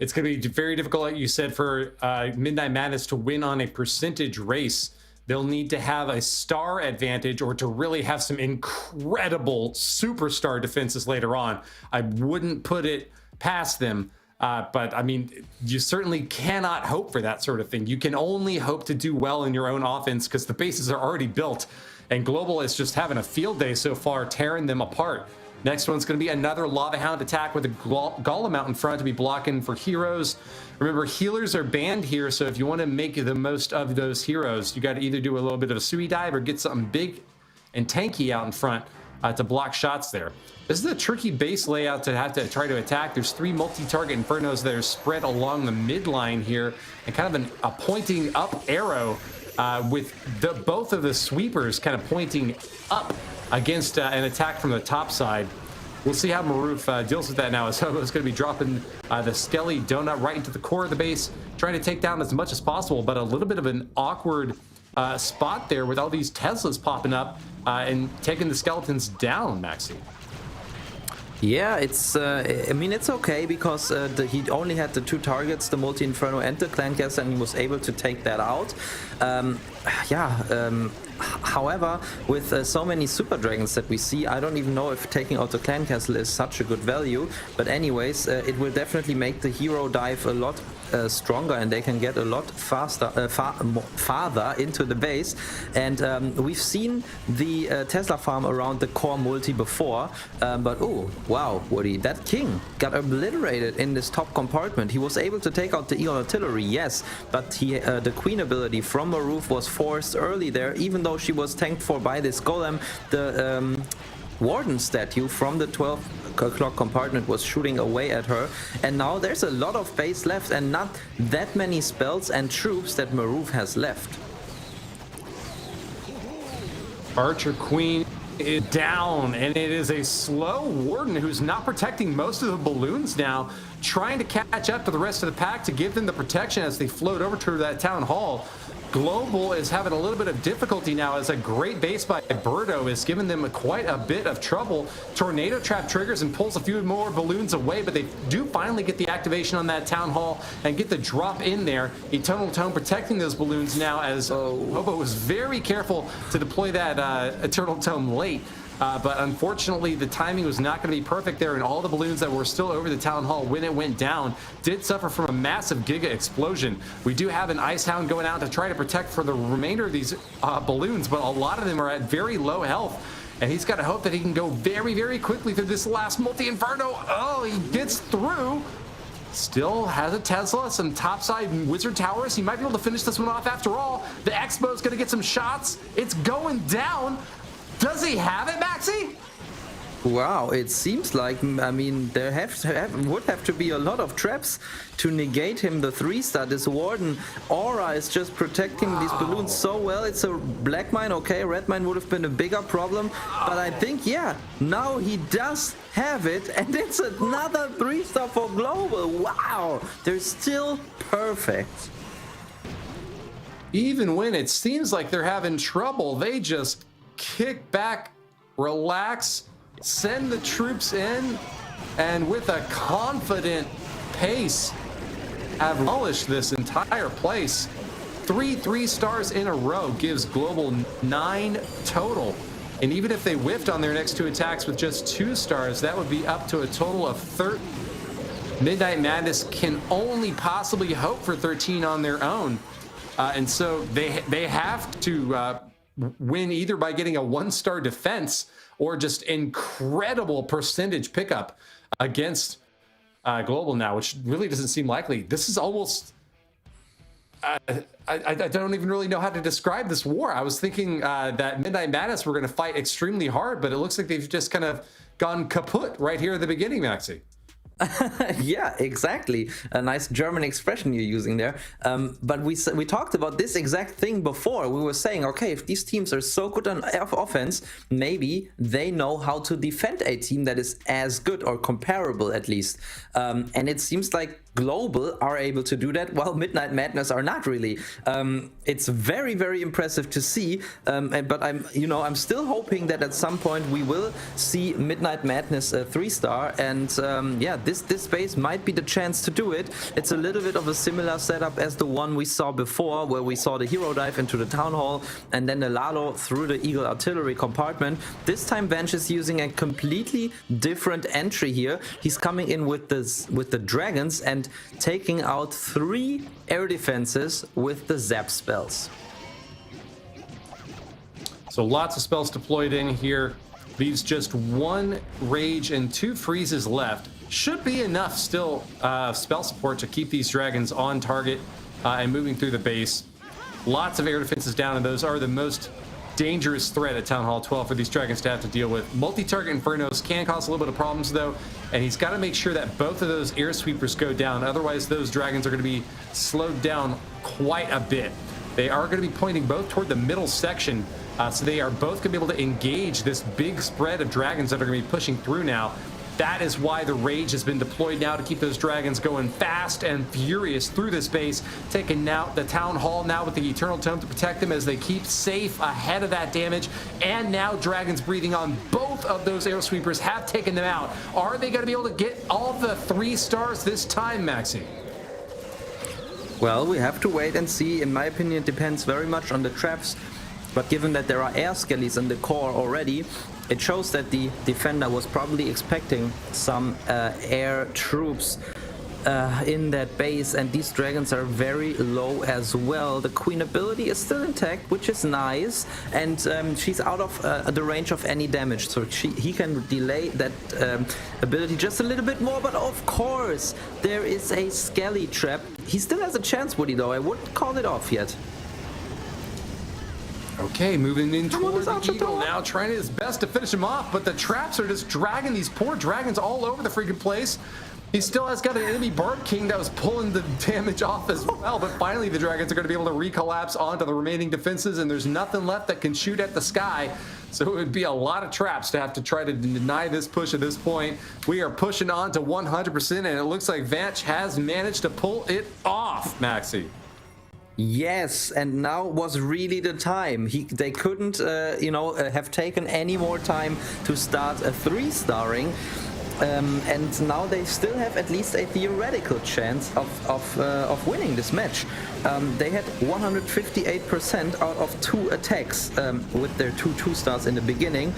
It's going to be very difficult, like you said, for Midnight Madness to win on a percentage race. They'll need to have a star advantage or to really have some incredible superstar defenses later on. I wouldn't put it past them, but I mean, you certainly cannot hope for that sort of thing. You can only hope to do well in your own offense because the bases are already built, and Global is just having a field day so far, tearing them apart. Next one's going to be another Lava Hound attack with a Golem out in front to be blocking for heroes. Remember, healers are banned here, so if you want to make the most of those heroes, you got to either do a little bit of a Sui dive or get something big and tanky out in front to block shots there. This is a tricky base layout to have to try to attack. There's 3 multi-target Infernos that are spread along the midline here, and kind of a pointing up arrow with both of the sweepers kind of pointing up against an attack from the top side. We'll see how Maroof deals with that now, as Hobo's going to be dropping the Skelly Donut right into the core of the base, trying to take down as much as possible, but a little bit of an awkward spot there with all these Teslas popping up and taking the skeletons down, Maxi. Yeah, it's I mean, it's okay because he only had the 2 targets, the Multi-Inferno and the Clan Castle, and he was able to take that out. However, with so many Super Dragons that we see, I don't even know if taking out the Clan Castle is such a good value. But anyways, it will definitely make the hero dive a lot stronger, and they can get a lot faster, farther into the base. And we've seen the Tesla farm around the core multi before, but oh wow, Woody, that king got obliterated in this top compartment. He was able to take out the Eon Artillery, yes, but the Queen ability from Maroof was forced early there, even though she was tanked for by this Golem. The Warden statue from the 12 o'clock compartment was shooting away at her, and now there's a lot of base left and not that many spells and troops that Maroof has left. Archer Queen is down, and it is a slow Warden who's not protecting most of the balloons now, trying to catch up to the rest of the pack to give them the protection as they float over to that town hall. Global is having a little bit of difficulty now as a great base by Birdo is giving them quite a bit of trouble. Tornado Trap triggers and pulls a few more balloons away, but they do finally get the activation on that Town Hall and get the drop in there. Eternal Tome protecting those balloons now as Hobo was very careful to deploy that Eternal Tome late. But unfortunately, the timing was not going to be perfect there, and all the balloons that were still over the Town Hall when it went down did suffer from a massive Giga explosion. We do have an Ice Hound going out to try to protect for the remainder of these balloons, but a lot of them are at very low health, and he's got to hope that he can go very, very quickly through this last multi-inferno. Oh, he gets through. Still has a Tesla, some topside Wizard Towers. He might be able to finish this one off after all. The Expo's going to get some shots. It's going down. Does he have it, Maxi? Wow, it seems like, I mean, there would have to be a lot of traps to negate him. The 3-star, this Warden Aura is just protecting these balloons so well. It's a Black Mine, okay, Red Mine would have been a bigger problem, but I think, yeah, now he does have it, and it's another 3-star for Global. Wow, they're still perfect. Even when it seems like they're having trouble, they just kick back, relax, send the troops in, and with a confident pace have demolished this entire place. 3 stars in a row gives Global 9 total, and even if they whiffed on their next 2 attacks with just 2 stars, that would be up to a total of 13. Midnight Madness can only possibly hope for 13 on their own, and so they have to win either by getting a 1-star defense or just incredible percentage pickup against Global now, which really doesn't seem likely. This is almost I don't even really know how to describe this war. I was thinking that Midnight Madness were going to fight extremely hard, but it looks like they've just kind of gone kaput right here at the beginning, Maxi. Yeah, exactly. A nice German expression you're using there. But we talked about this exact thing before. We were saying, okay, if these teams are so good on offense, maybe they know how to defend a team that is as good or comparable at least. And it seems like Global are able to do that, while Midnight Madness are not really. It's very, very impressive to see. But I'm still hoping that at some point we will see Midnight Madness 3-star, and yeah, this base might be the chance to do it. It's a little bit of a similar setup as the one we saw before, where we saw the hero dive into the Town Hall and then the Lalo through the Eagle artillery compartment. This time Bench is using a completely different entry here. He's coming in with the dragons and taking out 3 air defenses with the zap spells. So lots of spells deployed in here. Leaves just 1 rage and 2 freezes left. Should be enough still spell support to keep these dragons on target and moving through the base. Lots of air defenses down, and those are the most dangerous threat at Town Hall 12 for these dragons to have to deal with. Multi-target Infernos can cause a little bit of problems though, and he's got to make sure that both of those air sweepers go down. Otherwise, those dragons are going to be slowed down quite a bit. They are going to be pointing both toward the middle section, so they are both going to be able to engage this big spread of dragons that are going to be pushing through now. That is why the Rage has been deployed now to keep those dragons going fast and furious through this base, taking out the Town Hall now with the Eternal Tome to protect them as they keep safe ahead of that damage. And now dragons breathing on both of those air sweepers have taken them out. Are they going to be able to get all the 3 stars this time, Maxi? Well, we have to wait and see. In my opinion, it depends very much on the traps. But given that there are air skellies in the core already, it shows that the defender was probably expecting some air troops in that base, and these dragons are very low as well. The Queen ability is still intact, which is nice, and she's out of the range of any damage, so he can delay that ability just a little bit more. But of course, there is a Skelly trap. He still has a chance, Woody, though. I wouldn't call it off yet. Okay, moving in toward the Eagle now, trying his best to finish him off, but the traps are just dragging these poor dragons all over the freaking place. He still has got an enemy Bird King that was pulling the damage off as well, but finally the dragons are going to be able to recollapse onto the remaining defenses, and there's nothing left that can shoot at the sky. So it would be a lot of traps to have to try to deny this push at this point. We are pushing on to 100%, and it looks like Vanch has managed to pull it off, Maxi. Yes, and now was really the time. They couldn't, have taken any more time to start a 3-starring. And now they still have at least a theoretical chance of winning this match. They had 158% out of 2 attacks with their 2-2-stars in the beginning.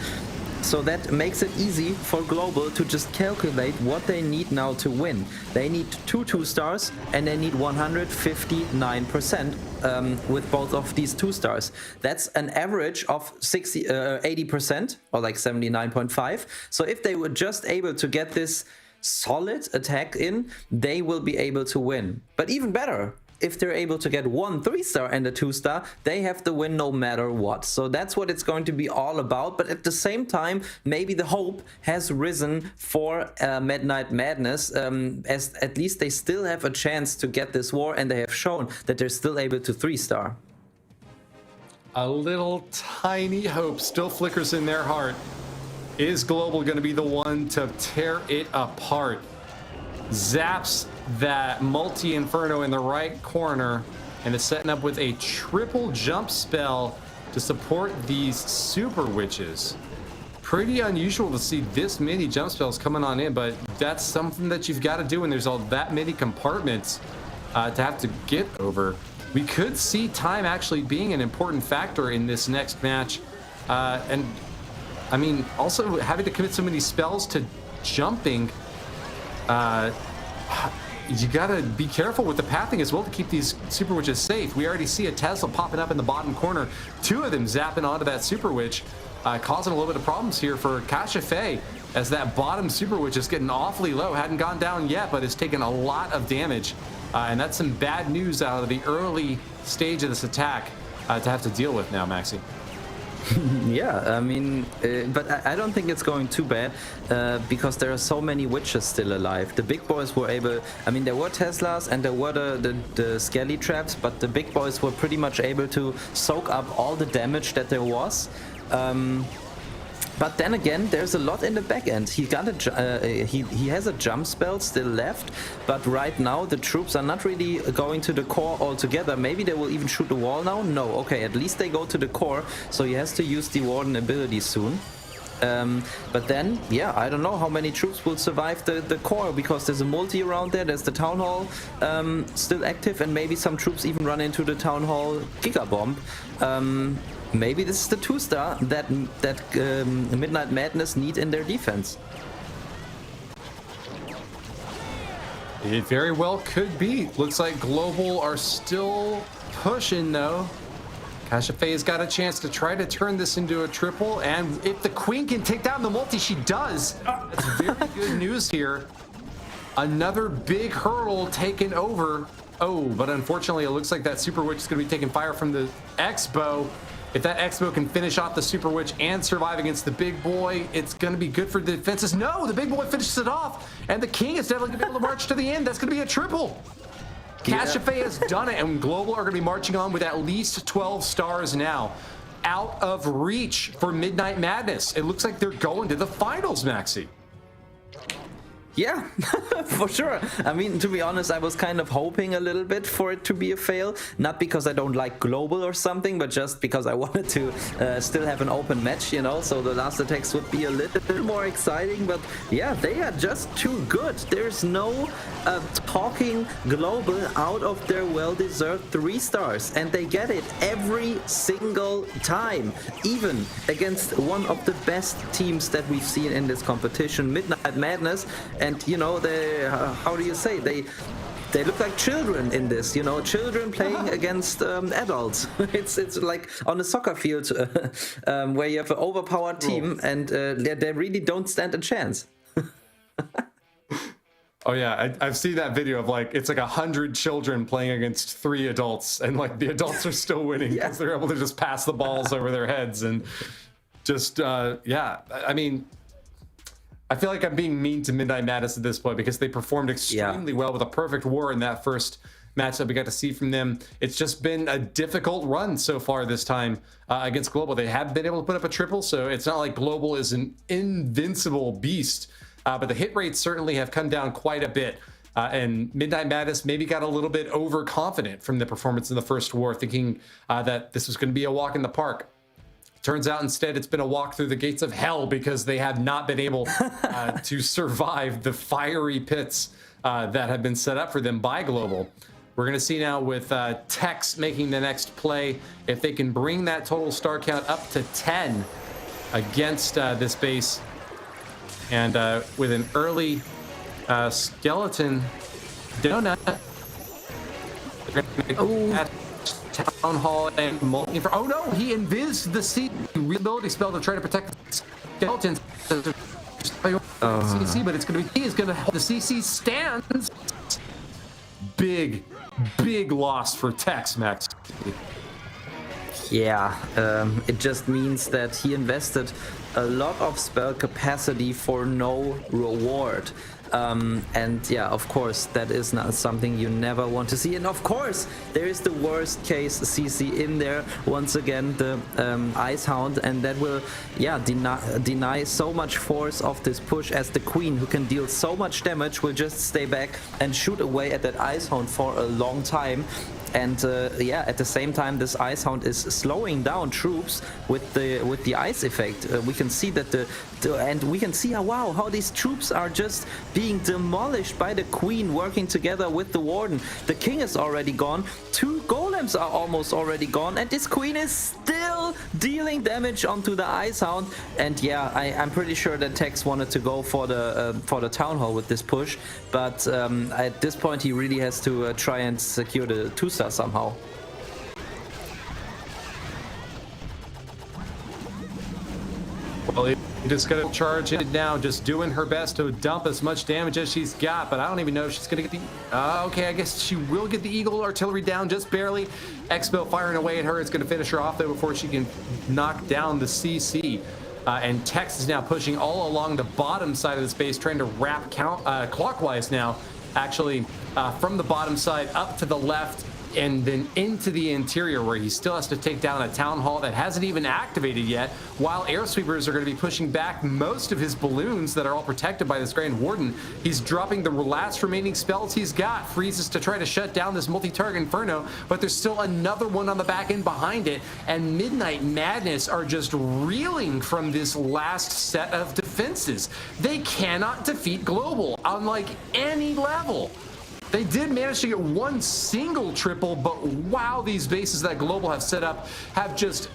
So that makes it easy for Global to just calculate what they need now to win. They need 2 2-stars and they need 159% with both of these 2-stars. That's an average of 80% or like 79.5. So if they were just able to get this solid attack in, they will be able to win. But even better, if they're able to get 1 3-star and a 2-star, they have the win no matter what. So that's what it's going to be all about. But at the same time, maybe the hope has risen for Midnight Madness, as at least they still have a chance to get this war, and they have shown that they're still able to 3-star. A little tiny hope still flickers in their heart. Is Global going to be the one to tear it apart? Zaps that multi-inferno in the right corner and is setting up with a triple jump spell to support these super witches. Pretty unusual to see this many jump spells coming on in, but that's something that you've got to do when there's all that many compartments to have to get over. We could see time actually being an important factor in this next match, and I mean also having to commit so many spells to jumping. You gotta be careful with the pathing as well to keep these super witches safe. We already see a Tesla popping up in the bottom corner, 2 of them zapping onto that super witch, causing a little bit of problems here for Kashafe, as that bottom super witch is getting awfully low. Hadn't gone down yet, but it's taken a lot of damage, and that's some bad news out of the early stage of this attack to have to deal with now, Maxi. Yeah, I mean, but I don't think it's going too bad because there are so many witches still alive. The big boys were able, I mean, there were Teslas and there were the Skelly traps, but the big boys were pretty much able to soak up all the damage that there was. But then again, there's a lot in the back end. He got he has a jump spell still left, but right now the troops are not really going to the core altogether. Maybe they will even shoot the wall now. No, okay, at least they go to the core, so he has to use the Warden ability soon. But then, yeah, I don't know how many troops will survive the core, because there's a multi around there. There's the Town Hall still active, and maybe some troops even run into the Town Hall Gigabomb. Maybe this is the 2-star that Midnight Madness need in their defense. It very well could be. Looks like Global are still pushing though. Kashafe's got a chance to try to turn this into a triple, and if the Queen can take down the multi, she does. That's very good news here. Another big hurdle taken over. Oh, but unfortunately it looks like that Super Witch is going to be taking fire from the X-Bow. If that X-Bow can finish off the Super Witch and survive against the big boy, it's going to be good for the defenses. No, the big boy finishes it off, and the King is definitely going to be able to march to the end. That's going to be a triple. Yeah. Kashafe has done it, and Global are going to be marching on with at least 12 stars now. Out of reach for Midnight Madness. It looks like they're going to the finals, Maxi. Yeah, for sure. I mean, to be honest, I was kind of hoping a little bit for it to be a fail. Not because I don't like Global or something, but just because I wanted to still have an open match, you know, so the last attacks would be a little bit more exciting. But yeah, they are just too good. There's no talking Global out of their well-deserved 3 stars. And they get it every single time, even against one of the best teams that we've seen in this competition, Midnight Madness. And you know, they how do you say, they look like children in this, you know, children playing against adults. It's like on a soccer field where you have an overpowered team and they really don't stand a chance. Oh yeah, I've seen that video of like, it's like 100 children playing against 3 adults, and like the adults are still winning because they're able to just pass the balls over their heads. And just yeah, I mean, I feel like I'm being mean to Midnight Madness at this point because they performed extremely well with a perfect war in that first match that we got to see from them. It's just been a difficult run so far this time against Global. They have been able to put up a triple, so it's not like Global is an invincible beast, but the hit rates certainly have come down quite a bit. And Midnight Madness maybe got a little bit overconfident from the performance in the first war, thinking that this was going to be a walk in the park. Turns out instead it's been a walk through the gates of hell, because they have not been able to survive the fiery pits that have been set up for them by Global. We're going to see now with Tex making the next play, if they can bring that total star count up to 10 against this base. And with an early skeleton donut, Town Hall and multi. Oh no, he invised the C ability spell to try to protect the skeletons. CC, but it's going to be, he is going to help the CC stands. Big loss for Tex, Max. Yeah, it just means that he invested a lot of spell capacity for no reward. And yeah, of course, that is not something you never want to see. And of course, there is the worst case CC in there. Once again, the Ice Hound, and that will, yeah, deny so much force of this push, as the Queen, who can deal so much damage, will just stay back and shoot away at that Ice Hound for a long time. And yeah, at the same time, this Ice Hound is slowing down troops with the ice effect. We can see that and we can see how these troops are just being demolished by the Queen, working together with the Warden. The King is already gone. 2 golems are almost already gone, and this Queen is still dealing damage onto the Ice Hound. And yeah, I'm pretty sure that Tex wanted to go for the Town Hall with this push, but at this point he really has to try and secure the 2-star somehow. Well, he just going to charge it now, just doing her best to dump as much damage as she's got, but I don't even know if she's going to get the... okay, I guess she will get the Eagle Artillery down just barely. Expo firing away at her. It's going to finish her off, though, before she can knock down the CC. And Tex is now pushing all along the bottom side of the space, trying to wrap clockwise now, actually, from the bottom side up to the left, and then into the interior, where he still has to take down a Town Hall that hasn't even activated yet, while air sweepers are going to be pushing back most of his balloons that are all protected by this Grand Warden. He's dropping the last remaining spells he's got, freezes to try to shut down this multi-target Inferno, but there's still another one on the back end behind it, and Midnight Madness are just reeling from this last set of defenses. They cannot defeat Global on like any level. They did manage to get one single triple, but wow, these bases that Global have set up have just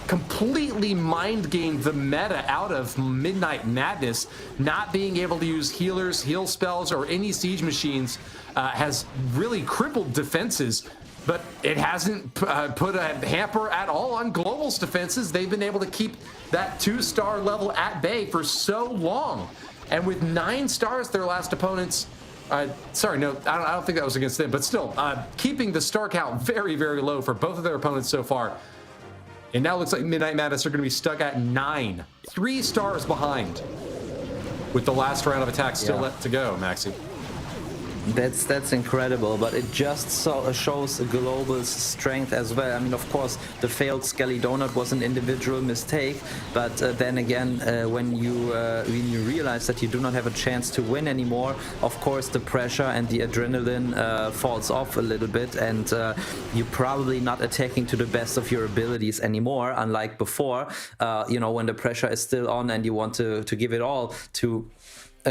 completely mind gamed the meta out of Midnight Madness. Not being able to use healers, heal spells, or any siege machines has really crippled defenses, but it hasn't put a hamper at all on Global's defenses. They've been able to keep that 2-star level at bay for so long. And with 9 stars, their last opponents... sorry, no, I don't think that was against them, but still, keeping the star count very, very low for both of their opponents so far. And now it looks like Midnight Madness are going to be stuck at 9. 3 stars behind, with the last round of attacks still left to go, Maxi. That's incredible, but it just shows Global's strength as well. I mean, of course, the failed Skelly Donut was an individual mistake, but then again, when you realize that you do not have a chance to win anymore, of course, the pressure and the adrenaline falls off a little bit, and you're probably not attacking to the best of your abilities anymore, unlike before, you know, when the pressure is still on and you want to give it all to...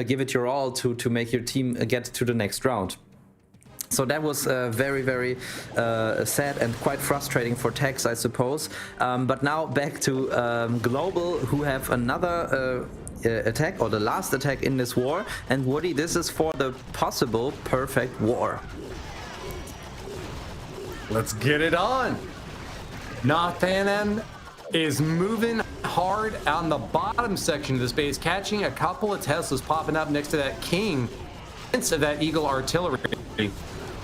give it your all to make your team get to the next round. So that was very, very sad and quite frustrating for Tex, I suppose. But now back to Global, who have another attack, or the last attack in this war. And Woody, this is for the possible perfect war. Let's get it on. Nathanan is moving hard on the bottom section of the space, catching a couple of Teslas popping up next to that King, of that Eagle Artillery.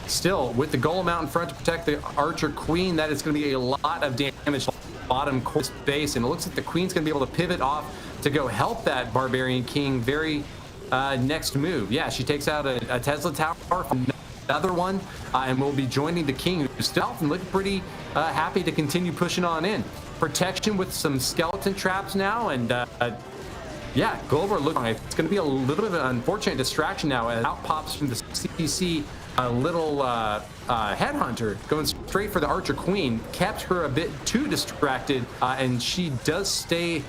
Still, with the Golem out in front to protect the Archer Queen, that is going to be a lot of damage to the bottom course base, and it looks like the Queen's going to be able to pivot off to go help that Barbarian King very next move. Yeah, she takes out a Tesla tower from another one, and will be joining the King, who's still and looking pretty happy to continue pushing on in. Protection with some skeleton traps now, and Yeah, Glover looking like it's going to be a little bit of an unfortunate distraction now as out pops from the CC a little headhunter going straight for the Archer Queen. Kept her a bit too distracted, and she does stay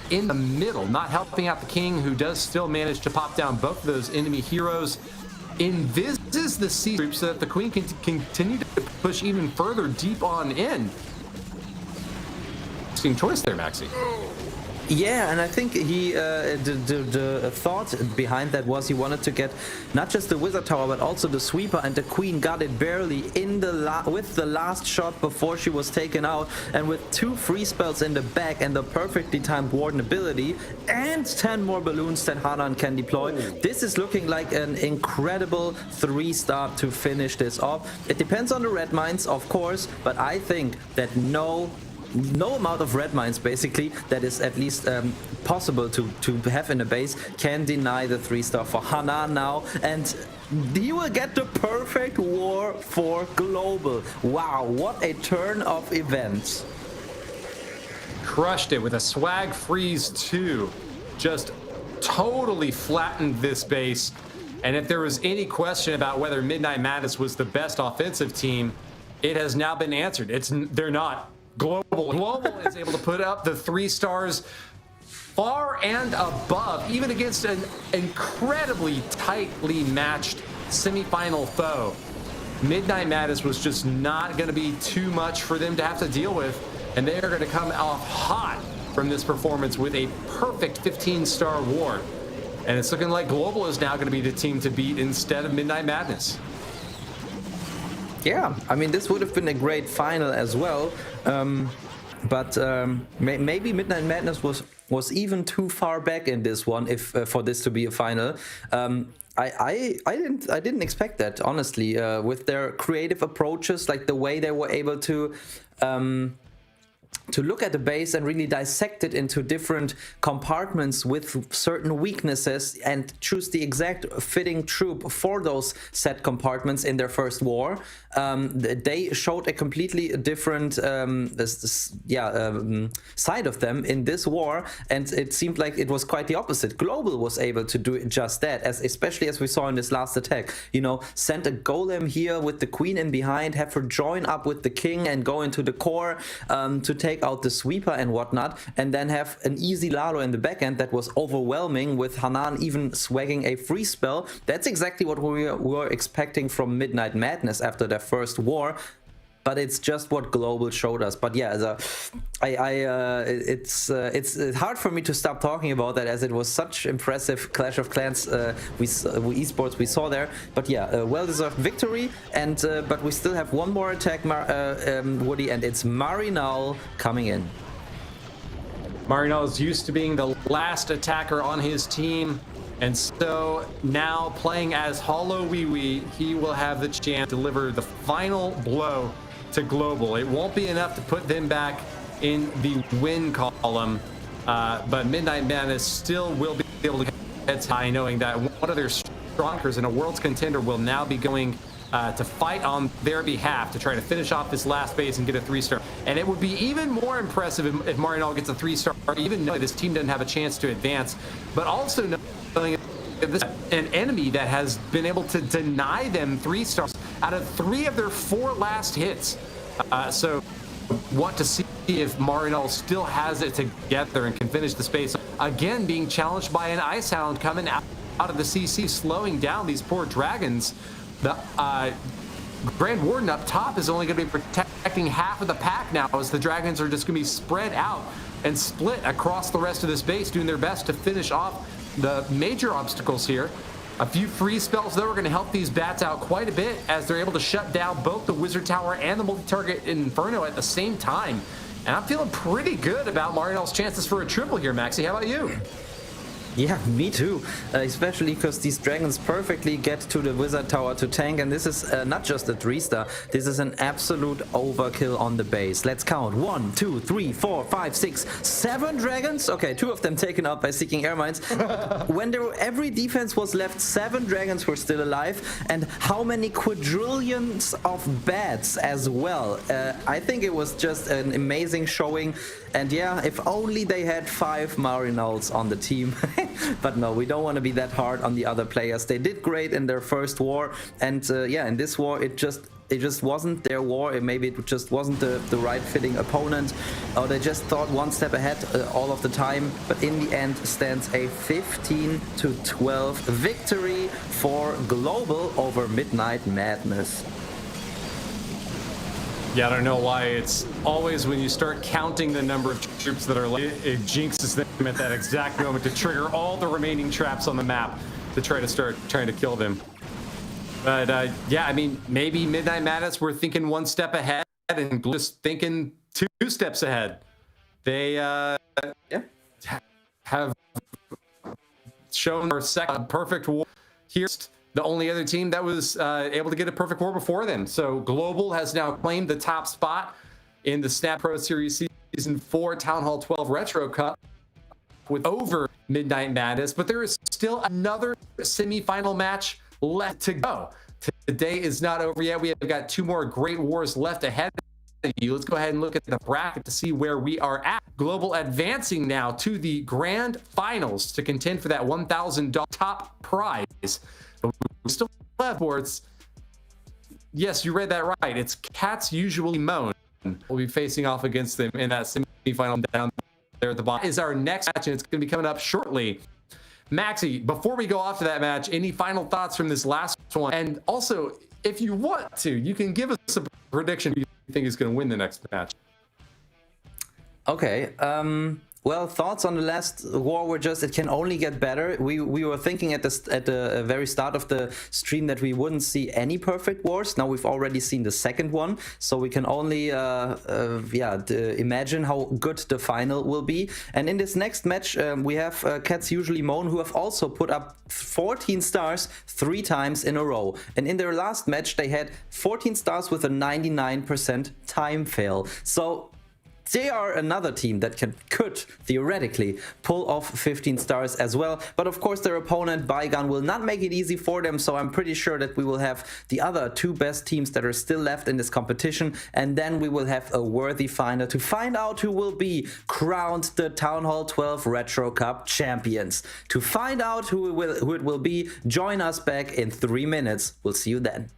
in the middle, not helping out the King, who does still manage to pop down both of those enemy heroes. Invises the C group so that the Queen can continue to push even further deep on in. Interesting choice there, Maxi. Yeah, and I think he the thought behind that was he wanted to get not just the Wizard Tower but also the Sweeper, and the Queen got it barely in the with the last shot before she was taken out, and with 2 free spells in the back and the perfectly timed Warden ability and 10 more balloons that Hanan can deploy, this is looking like an incredible 3-star to finish this off. It depends on the red mines, of course, but I think that no amount of red mines basically that is at least possible to have in a base can deny the 3-star for Hanan now, and he will get the perfect war for global. Wow, what a turn of events. Crushed it with a swag freeze 2. Just totally flattened this base. And if there was any question about whether Midnight Madness was the best offensive team, it has now been answered. They're not. Global is able to put up the 3 stars far and above, even against an incredibly tightly matched semifinal foe. Midnight Madness was just not going to be too much for them to have to deal with, and they are going to come off hot from this performance with a perfect 15-star war. And it's looking like Global is now going to be the team to beat instead of Midnight Madness. Yeah, I mean, this would have been a great final as well, but maybe Midnight Madness was even too far back in this one if for this to be a final. I didn't expect that, honestly, with their creative approaches, like the way they were able to look at the base and really dissect it into different compartments with certain weaknesses and choose the exact fitting troop for those set compartments in their first war. They showed a completely different side of them in this war, and it seemed like it was quite the opposite. Global was able to do just that, especially as we saw in this last attack. You know, send a golem here with the Queen in behind, have her join up with the King and go into the core to take out the Sweeper and whatnot, and then have an easy Lalo in the back end that was overwhelming, with Hanan even swagging a free spell. That's exactly what we were expecting from Midnight Madness after their first war, but it's just what Global showed us. But yeah, it's hard for me to stop talking about that, as it was such impressive Clash of Clans esports we saw there. But yeah, well-deserved victory, and but we still have one more attack, Woody, and it's Marinal coming in. Marinal is used to being the last attacker on his team, and so now playing as Hollow Wee Wee, he will have the chance to deliver the final blow to Global. It won't be enough to put them back in the win column, but Midnight Madness still will be able to get high, knowing that one of their strongers and a World's contender will now be going to fight on their behalf to try to finish off this last base and get a 3-star. And it would be even more impressive if Marinal gets a 3-star, even though this team doesn't have a chance to advance, but also knowing this an enemy that has been able to deny them 3 stars out of 3 of their 4 last hits. So want to see if Marinal still has it together and can finish the space. Again, being challenged by an Ice Hound coming out of the CC, slowing down these poor dragons. The Grand Warden up top is only going to be protecting half of the pack now, as the dragons are just going to be spread out and split across the rest of this base, doing their best to finish off the major obstacles here. A few free spells, though, are going to help these bats out quite a bit, as they're able to shut down both the Wizard Tower and the multi-target Inferno at the same time. And I'm feeling pretty good about Marinal's chances for a triple here, Maxi. How about you? Yeah, me too. Especially because these dragons perfectly get to the wizard tower to tank, and this is not just a 3-star, this is an absolute overkill on the base. Let's count. 1, 2, 3, 4, 5, 6, 7 dragons. Okay, 2 of them taken out by Seeking Air Mines. When every defense was left, 7 dragons were still alive, and how many quadrillions of bats as well. I think it was just an amazing showing, and yeah, if only they had 5 Marinals on the team. But no, we don't want to be that hard on the other players. They did great in their first war, and yeah, in this war it just wasn't their war. Maybe it just wasn't the right fitting opponent, or they just thought one step ahead all of the time. But in the end stands a 15-12 victory for Global over Midnight Madness. Yeah, I don't know why it's always when you start counting the number of troops that are like, it jinxes them at that exact moment to trigger all the remaining traps on the map to try to start trying to kill them. But yeah, I mean, maybe Midnight Madness were thinking 1 step ahead and just thinking 2 steps ahead. They have shown their second perfect war. Here's the only other team that was able to get a perfect war before them. So Global has now claimed the top spot in the Snap Pro Series Season 4 Town Hall 12 Retro Cup with over Midnight Madness, but there is still another semifinal match left to go. Today is not over yet. We have got 2 more great wars left ahead of you. Let's go ahead and look at the bracket to see where we are at. Global advancing now to the grand finals to contend for that $1,000 top prize. We still have boards. Yes, you read that right. It's Cats Usually Moan. We'll be facing off against them in that semifinal down there at the bottom. Is our next match, and it's going to be coming up shortly. Maxi, before we go off to that match, any final thoughts from this last one? And also, if you want to, you can give us a prediction who you think is going to win the next match. Okay, well, thoughts on the last war were just, it can only get better. We were thinking at the very start of the stream that we wouldn't see any perfect wars. Now we've already seen the second one, so we can only imagine how good the final will be. And in this next match, we have Cats Usually Moan, who have also put up 14 stars 3 times in a row. And in their last match, they had 14 stars with a 99% time fail. So they are another team that could theoretically pull off 15 stars as well. But of course, their opponent, Baigan, will not make it easy for them. So I'm pretty sure that we will have the other 2 best teams that are still left in this competition. And then we will have a worthy final to find out who will be crowned the Town Hall 12 Retro Cup champions. To find out who it will be, join us back in 3 minutes. We'll see you then.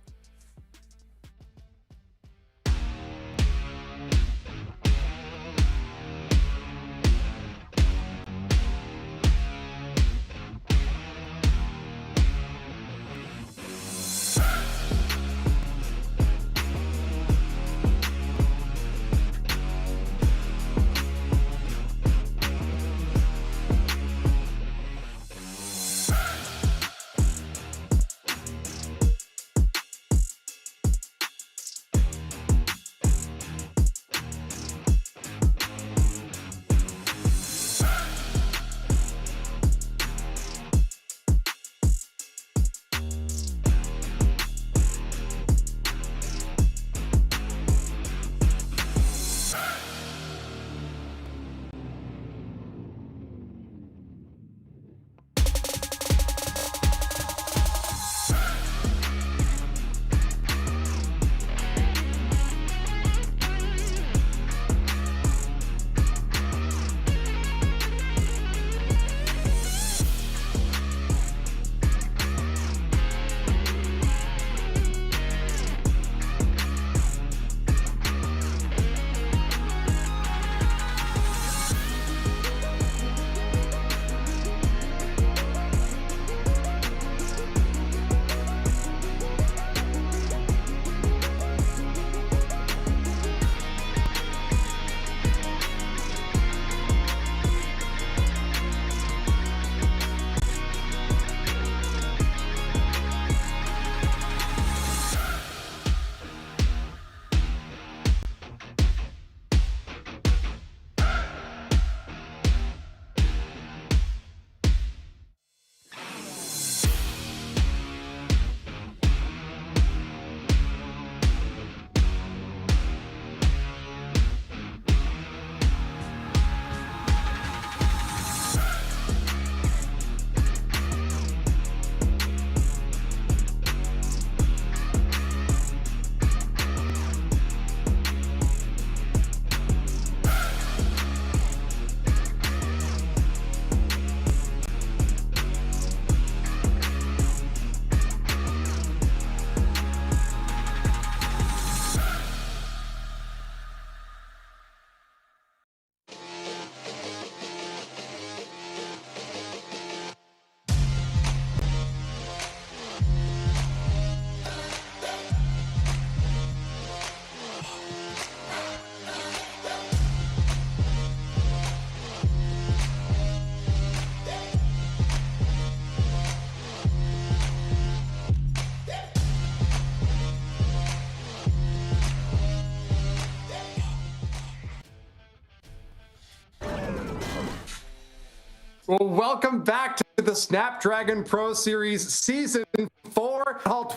Well, welcome back to the Snapdragon Pro Series Season 4 All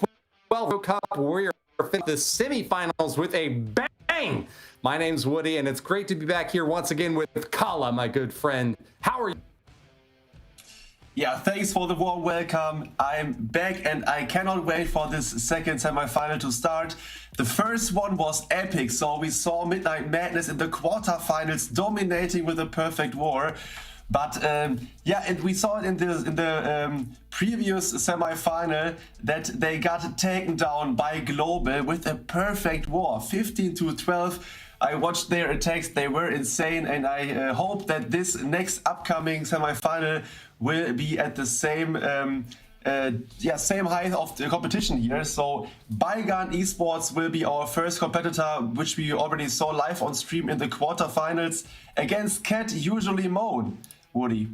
12 Cup Warrior the semifinals with a bang. My name's Woody, and it's great to be back here once again with Kala, my good friend. How are you? Yeah, thanks for the warm welcome. I'm back and I cannot wait for this second semifinal to start. The first one was epic, so we saw Midnight Madness in the quarterfinals dominating with a perfect war. But yeah, and we saw it in the previous semifinal that they got taken down by Global with a perfect war, 15-12. I watched their attacks, they were insane, and I hope that this next upcoming semifinal will be at the same same height of the competition here. So Bygone Esports will be our first competitor, which we already saw live on stream in the quarterfinals against Cat Usually Moan. Woody.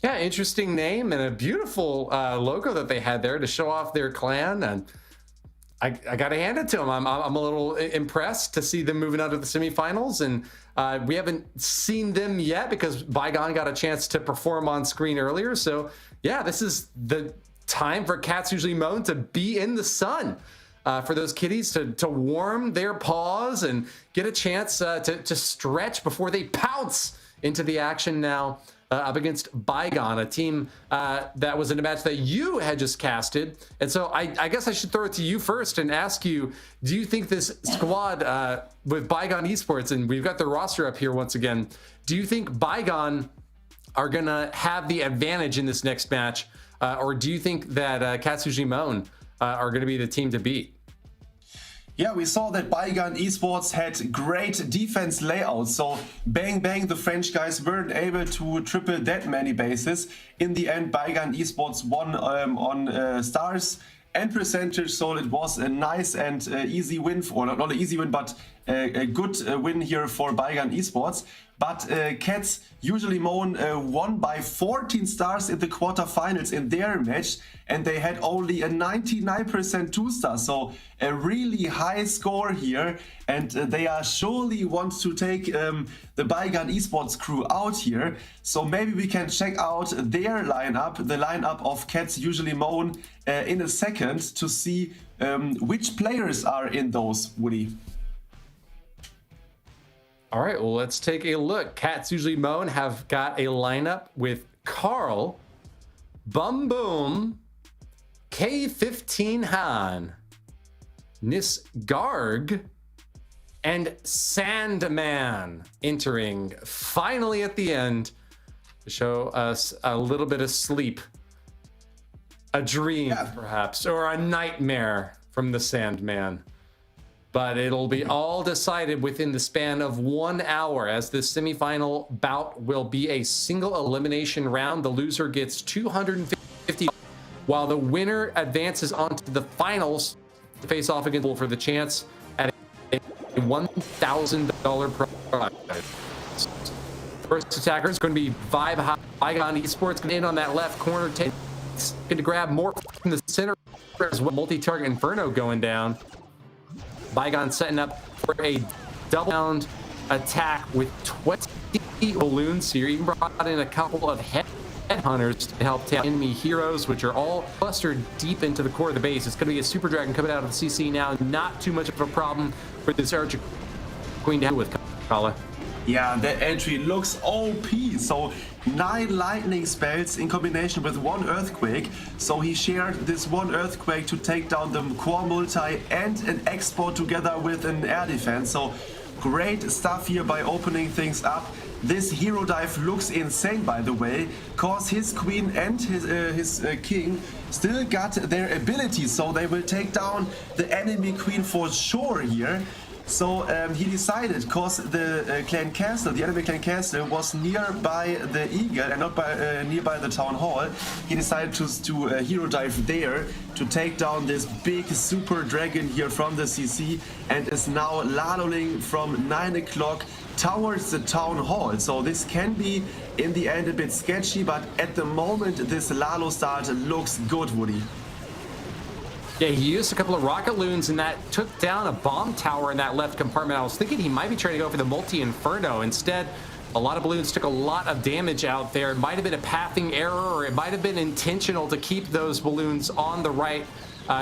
Yeah, interesting name and a beautiful logo that they had there to show off their clan, and I got to hand it to them. I'm a little impressed to see them moving out of the semifinals, and we haven't seen them yet because Bygone got a chance to perform on screen earlier. So yeah, this is the time for Cats Usually Moan to be in the sun, for those kitties to warm their paws and get a chance to stretch before they pounce into the action now up against Bygone, a team that was in a match that you had just casted. And so I guess I should throw it to you first and ask you, do you think this squad with Bygone Esports, and we've got their roster up here once again, do you think Bygone are going to have the advantage in this next match? Or do you think that Cats Usually Moan are going to be the team to beat? Yeah, we saw that Bygone Esports had great defense layouts, so bang bang, the French guys weren't able to triple that many bases. In the end, Bygone Esports won on stars and percentage, so it was a nice and easy win, or not an easy win, but a good win here for Bygone Esports. But Cats Usually Moan won by 14 stars in the quarterfinals in their match, and they had only a 99% 2-star, so a really high score here, and they are surely want to take the Bygone Esports crew out here. So maybe we can check out their lineup, the lineup of Cats Usually Moan, in a second to see which players are in those, Woody. All right, well, let's take a look. Cats Usually Moan have got a lineup with Carl, Bum Boom, K15 Han, Nisgarg, and Sandman entering finally at the end to show us a little bit of sleep, a dream perhaps, or a nightmare from the Sandman. But it'll be all decided within the span of 1 hour, as this semifinal bout will be a single elimination round. The loser gets 250, while the winner advances on to the finals to face off against for the chance at a $1,000 prize. First attacker is going to be Bygone Esports, going in on that left corner, going to grab more from the center as well. Multi-target Inferno going down. Bygone setting up for a double round attack with 20 balloons here. Even brought in a couple of headhunters to help take enemy heroes, which are all clustered deep into the core of the base. It's going to be a Super Dragon coming out of the CC now. Not too much of a problem for this Archer Queen to deal with, Kala. Yeah, that entry looks OP. So 9 lightning spells in combination with 1 earthquake. So he shared this 1 earthquake to take down the core multi and an export together with an air defense. So great stuff here by opening things up. This hero dive looks insane, by the way, cause his queen and his king still got their abilities, so they will take down the enemy queen for sure here. So he decided, cause the clan castle, the enemy clan castle, was nearby the eagle and not nearby the town hall. He decided to hero dive there to take down this big super dragon here from the CC, and is now laddering from 9 o'clock towards the town hall. So this can be in the end a bit sketchy, but at the moment this Lalo start looks good, Woody. Yeah, he used a couple of rocket loons, and that took down a bomb tower in that left compartment. I was thinking he might be trying to go for the multi-inferno. Instead, A lot of balloons took a lot of damage out there. It might have been a pathing error, or it might have been intentional to keep those balloons on the right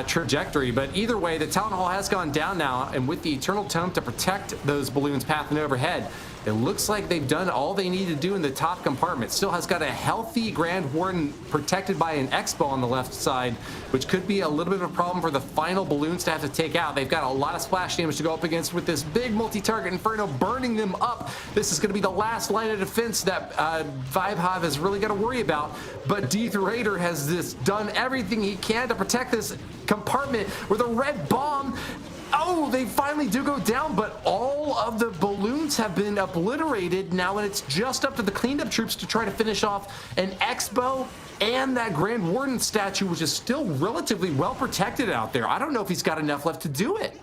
trajectory. But either way, the Town Hall has gone down now, and with the Eternal Tome to protect those balloons pathing overhead, it looks like they've done all they need to do in the top compartment. Still has got a healthy Grand Warden protected by an Expo on the left side, which could be a little bit of a problem for the final balloons to have to take out. They've got a lot of splash damage to go up against with this big multi-target Inferno burning them up. This is going to be the last line of defense that Vibehive is really going to worry about. But Death Raider has done everything he can to protect this compartment with a red bomb. Oh, they finally do go down, but all of the balloons have been obliterated now, and it's just up to the cleanup troops to try to finish off an Expo and that Grand Warden statue, which is still relatively well protected out there. I don't know if he's got enough left to do it.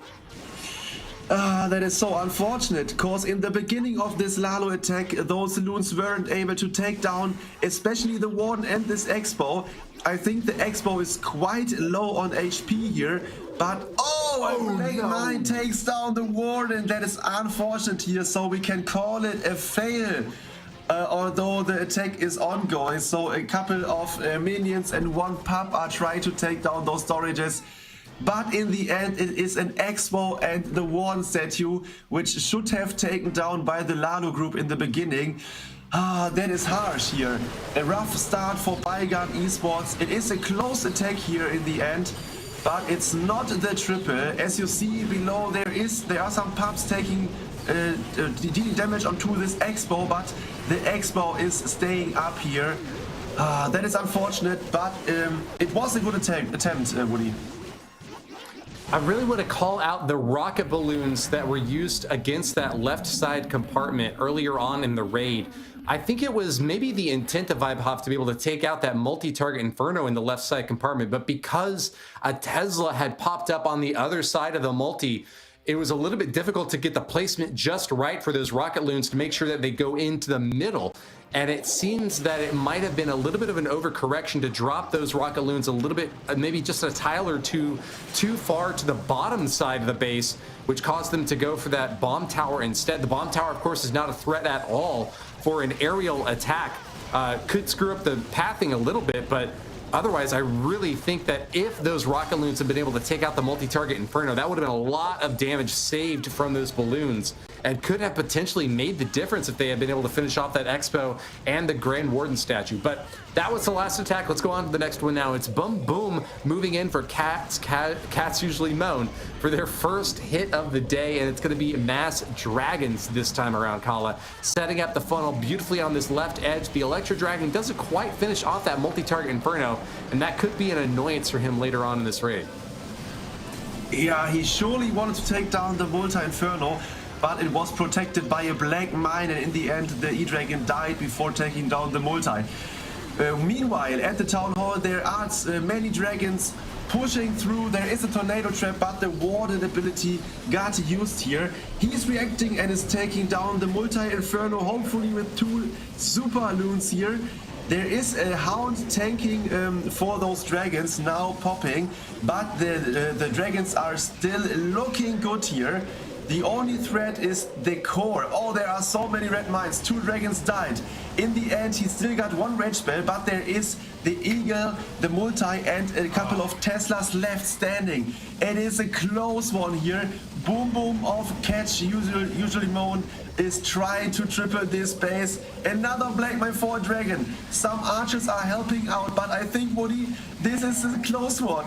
That is so unfortunate, because in the beginning of this Lalo attack, those Loons weren't able to take down, especially the Warden and this Expo. I think the Expo is quite low on HP here, but a Black Mine takes down the Warden. That is unfortunate here, so we can call it a fail. Although the attack is ongoing, so a couple of minions and one pup are trying to take down those storages. But in the end, it is an Expo and the Warden statue, which should have taken down by the Lalo group in the beginning. That is harsh here. A rough start for Bygone Esports. It is a close attack here in the end, but it's not the triple. As you see below, there are some pups taking dealing damage onto this Expo, but the Expo is staying up here. That is unfortunate, but it was a good attempt, Woody. I really want to call out the rocket balloons that were used against that left side compartment earlier on in the raid. I think it was maybe the intent of Vibehoff to be able to take out that multi-target Inferno in the left side compartment, but because a Tesla had popped up on the other side of the multi, it was a little bit difficult to get the placement just right for those rocket loons to make sure that they go into the middle. And it seems that it might have been a little bit of an overcorrection to drop those rocket loons a little bit, maybe just a tile or two too far to the bottom side of the base, which caused them to go for that bomb tower instead. The bomb tower, of course, is not a threat at all for an aerial attack. Could screw up the pathing a little bit, but otherwise, I really think that if those rocket loons had been able to take out the multi-target Inferno, that would have been a lot of damage saved from those balloons, and could have potentially made the difference if they had been able to finish off that Expo and the Grand Warden statue. But that was the last attack. Let's go on to the next one now. It's Boom Boom moving in for Cats Usually Moan for their first hit of the day, and it's going to be Mass Dragons this time around, Kala. Setting up the funnel beautifully on this left edge. The Electro Dragon doesn't quite finish off that multi-target Inferno, and that could be an annoyance for him later on in this raid. Yeah, he surely wanted to take down the multi-Inferno, but it was protected by a Black Mine, and in the end the E-Dragon died before taking down the multi. Meanwhile, at the Town Hall, there are many dragons pushing through. There is a tornado trap, but the Warden ability got used here. He's reacting and is taking down the multi-Inferno, hopefully with two super loons here. There is a Hound tanking for those dragons now popping, but the dragons are still looking good here. The only threat is the core. Oh, there are so many red mines. Two dragons died. In the end, he still got one rage spell, but there is the Eagle, the multi, and a couple of Teslas left standing. It is a close one here. Boom Boom of Catch Usually Moan is trying to triple this base. Another Black Mine for a dragon. Some archers are helping out, but I think, Woody, this is a close one.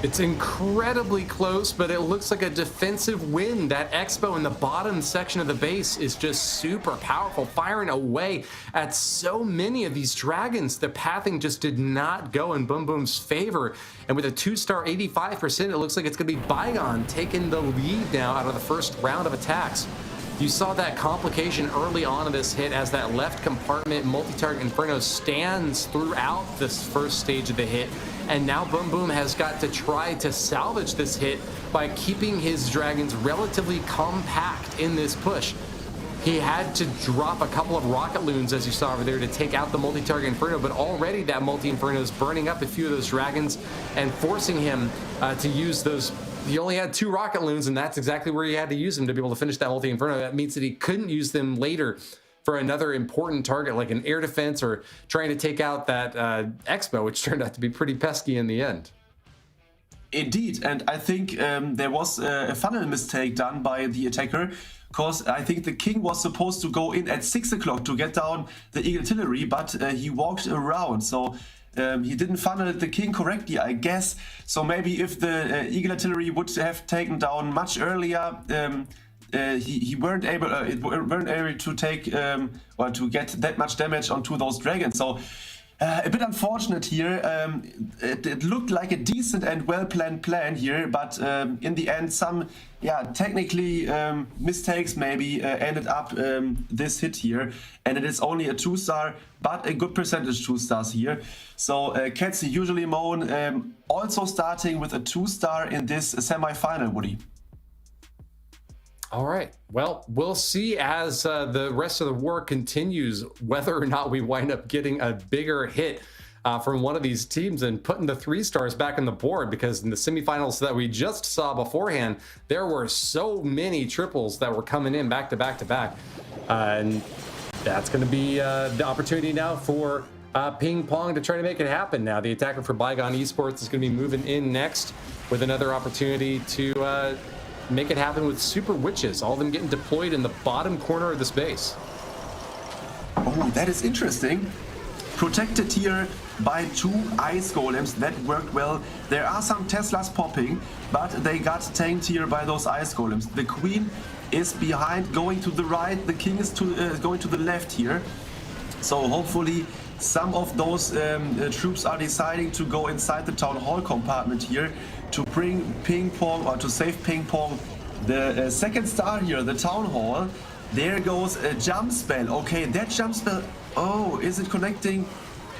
It's incredibly close, but it looks like a defensive win. That Expo in the bottom section of the base is just super powerful, firing away at so many of these dragons. The pathing just did not go in Boom Boom's favor. And with a 2-star 85%, it looks like it's going to be Bygone taking the lead now out of the first round of attacks. You saw that complication early on in this hit as that left compartment multi-target Inferno stands throughout this first stage of the hit. And now Boom Boom has got to try to salvage this hit by keeping his dragons relatively compact in this push. He had to drop a couple of rocket loons, as you saw over there, to take out the multi-target Inferno, but already that multi-Inferno is burning up a few of those dragons and forcing him to use those he only had 2 rocket loons, and that's exactly where he had to use them to be able to finish that multi-inferno. That means that he couldn't use them later for another important target like an air defense or trying to take out that Expo, which turned out to be pretty pesky in the end. Indeed, and I think there was a funnel mistake done by the attacker, because I think the king was supposed to go in at 6 o'clock to get down the Eagle Artillery, but he walked around, so he didn't funnel the king correctly, I guess. So maybe if the Eagle Artillery would have taken down much earlier, he weren't able to take or to get that much damage onto those dragons. So a bit unfortunate here. It looked like a decent and well-planned plan here, but in the end, some technically mistakes maybe ended up this hit here, and it is only a 2-star, but a good percentage 2-stars here. So Cats usually moan also starting with a 2-star in this semi-final, Woody. All right. Well, we'll see as the rest of the war continues whether or not we wind up getting a bigger hit from one of these teams and putting the 3 stars back on the board, because in the semifinals that we just saw beforehand, there were so many triples that were coming in back to back to back. And that's going to be the opportunity now for Ping Pong to try to make it happen. Now, the attacker for Bygone Esports is going to be moving in next with another opportunity to make it happen with Super Witches, all of them getting deployed in the bottom corner of the space. Oh, that is interesting. Protected here by 2 ice golems. That worked well. There are some Teslas popping, but they got tanked here by those ice golems. The queen is behind, going to the right. The king is going to the left here. So hopefully some of those troops are deciding to go inside the town hall compartment here to bring Ping Pong, or to save Ping Pong the second star here, the town hall. There goes a jump spell. Okay, that jump spell, oh, is it connecting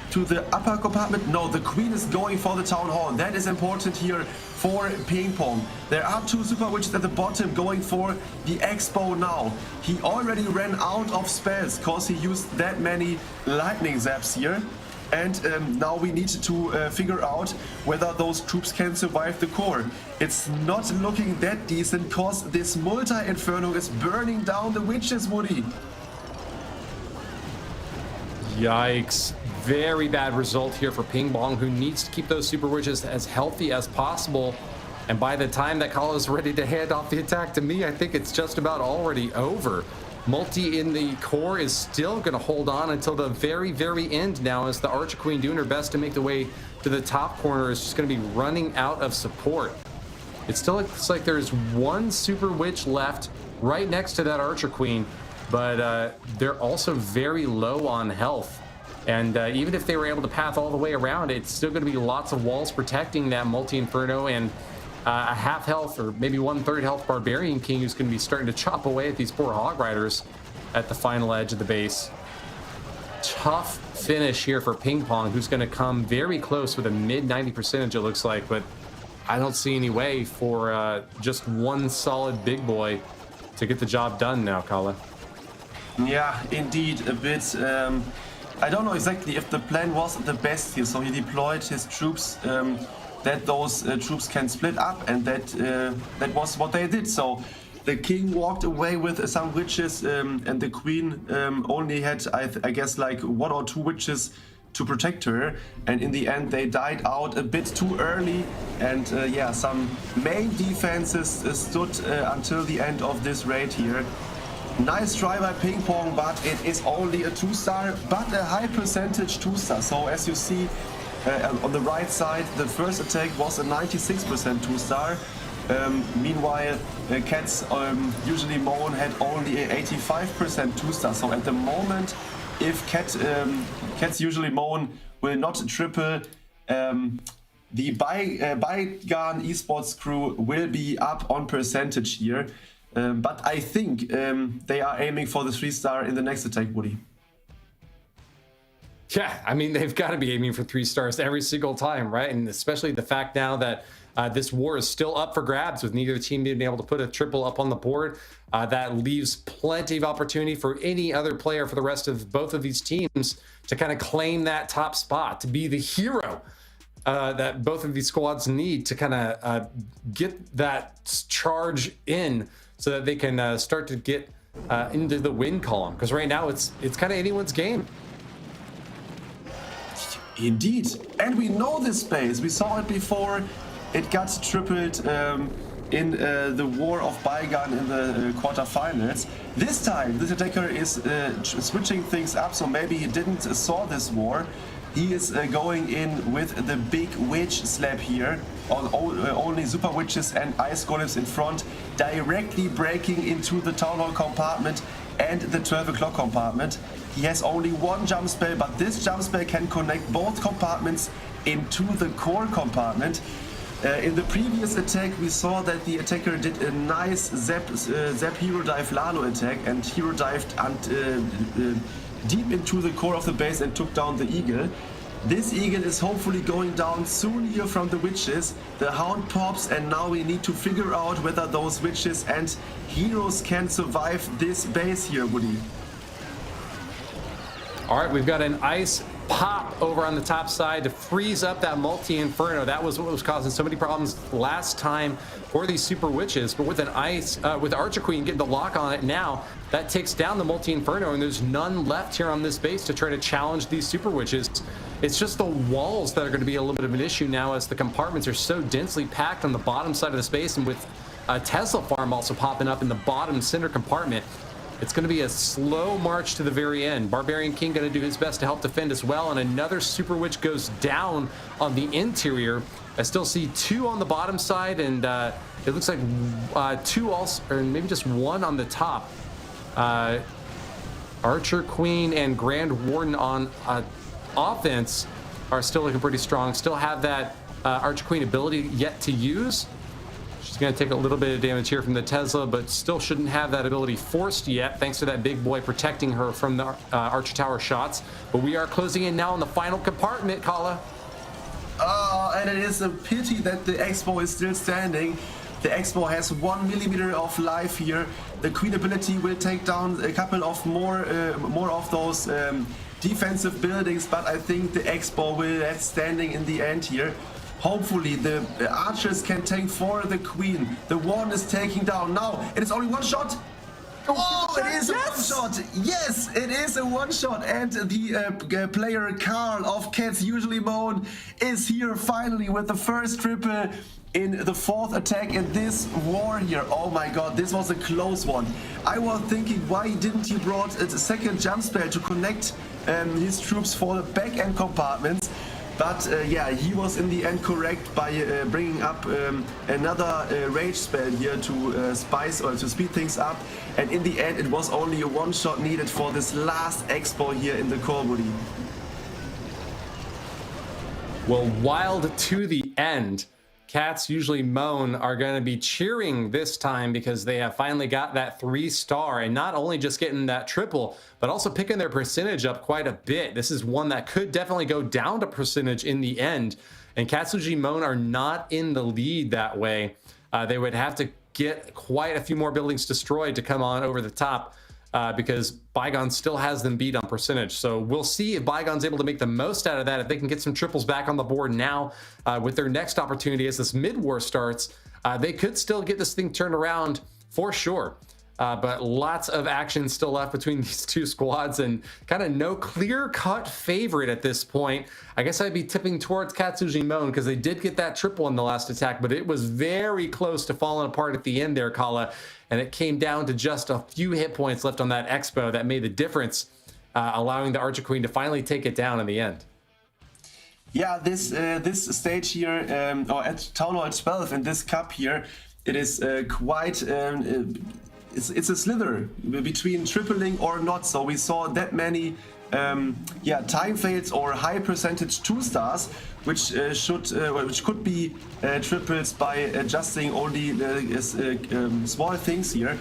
to the upper compartment? No, the queen is going for the town hall. That is important here for Ping Pong. There are 2 super witches at the bottom going for the Expo now. He already ran out of spells because he used that many lightning zaps here. And now we need to figure out whether those troops can survive the core. It's not looking that decent because this multi-inferno is burning down the witches, Woody. Yikes. Very bad result here for Ping Pong, who needs to keep those super witches as healthy as possible. And by the time that Kala is ready to hand off the attack to me, I think it's just about already over. Multi in the core is still going to hold on until the very, very end now, as the Archer Queen, doing her best to make the way to the top corner, is just going to be running out of support. It still looks like there's 1 Super Witch left right next to that Archer Queen, but they're also very low on health. And even if they were able to path all the way around, it's still going to be lots of walls protecting that multi-inferno, and a half health or maybe 1/3 health Barbarian King who's going to be starting to chop away at these poor Hog Riders at the final edge of the base. Tough finish here for Ping Pong, who's going to come very close with a mid 90%, it looks like, but I don't see any way for just 1 solid big boy to get the job done now, Kala. Yeah, indeed, a bit. I don't know exactly if the plan was the best here, so he deployed his troops that those troops can split up, and that was what they did. So the king walked away with some witches, and the queen only had, I guess, like 1 or 2 witches to protect her, and in the end they died out a bit too early, and some main defenses stood until the end of this raid here. Nice try by Ping Pong, but it is only a 2-star, but a high percentage 2-star. So as you see on the right side, the first attack was a 96% 2-star. Meanwhile, Cats usually moan had only a 85% 2-star. So at the moment, if Cats usually moan will not triple, the Bygone Esports crew will be up on percentage here. But I think they are aiming for the 3-star in the next attack, Woody. Yeah, I mean, they've got to be aiming for 3 stars every single time, right? And especially the fact now that this war is still up for grabs, with neither team being able to put a triple up on the board. That leaves plenty of opportunity for any other player for the rest of both of these teams to kind of claim that top spot, to be the hero that both of these squads need to kind of get that charge in so that they can start to get into the win column. Because right now it's kind of anyone's game. Indeed. And we know this space. We saw it before. It got tripled in the War of Bygone in the quarterfinals. This time, this attacker is switching things up, so maybe he didn't saw this war. He is going in with the big witch slap here, on only super witches and ice golems in front, directly breaking into the Town Hall compartment and the 12 o'clock compartment. He has only one jump spell, but this jump spell can connect both compartments into the core compartment. In the previous attack, we saw that the attacker did a nice Zap Hero Dive Lalo attack and Hero Dived deep into the core of the base and took down the Eagle. This Eagle is hopefully going down soon here from the witches. The Hound pops, and now we need to figure out whether those witches and heroes can survive this base here, Woody. All right, we've got an ice pop over on the top side to freeze up that multi-inferno. That was what was causing so many problems last time for these super witches. But with an ice, with Archer Queen getting the lock on it now, that takes down the multi-inferno, and there's none left here on this base to try to challenge these super witches. It's just the walls that are going to be a little bit of an issue now, as the compartments are so densely packed on the bottom side of the space, and with a Tesla farm also popping up in the bottom center compartment. It's going to be a slow march to the very end. Barbarian King going to do his best to help defend as well, and another Super Witch goes down on the interior. I still see two on the bottom side, and it looks like two also, or maybe just one on the top. Archer Queen and Grand Warden on offense are still looking pretty strong. Still have that Archer Queen ability yet to use. She's going to take a little bit of damage here from the Tesla, but still shouldn't have that ability forced yet, thanks to that big boy protecting her from the Archer Tower shots. But we are closing in now on the final compartment, Kala. And it is a pity that the Expo is still standing. The Expo has 1 millimeter of life here. The Queen ability will take down a couple of more of those defensive buildings, but I think the Expo will have standing in the end here. Hopefully the archers can tank for the Queen. The one is taking down now. It is only one shot. Oh, it is a one shot. Yes, it is a one shot. And the player Carl of Cats Usually Moan is here finally with the first triple in the fourth attack in this war here. Oh my god, this was a close one. I was thinking, why didn't he brought a second jump spell to connect his troops for the back end compartments? But yeah, he was in the end correct by bringing up another rage spell here to spice or to speed things up. And in the end, it was only a one shot needed for this last Expo here in the core, Woody. Well, wild to the end. Cats Usually Moan are going to be cheering this time because they have finally got that 3-star, and not only just getting that triple, but also picking their percentage up quite a bit. This is one that could definitely go down to percentage in the end, and Cats Usually Moan are not in the lead that way. They would have to get quite a few more buildings destroyed to come on over the top, because Bygone still has them beat on percentage. So we'll see if Bygone's able to make the most out of that, if they can get some triples back on the board now with their next opportunity as this mid-war starts. They could still get this thing turned around for sure. But lots of action still left between these two squads, and kind of no clear-cut favorite at this point. I guess I'd be tipping towards Cats Usually Moan because they did get that triple in the last attack, but it was very close to falling apart at the end there, Kala, and it came down to just a few hit points left on that Expo that made the difference, allowing the Archer Queen to finally take it down in the end. Yeah, this stage here, or at Town Hall 12 in this cup here, it is quite... It's a slither between tripling or not. So we saw that many time fails or high percentage 2-stars, which could be triples by adjusting only small things here.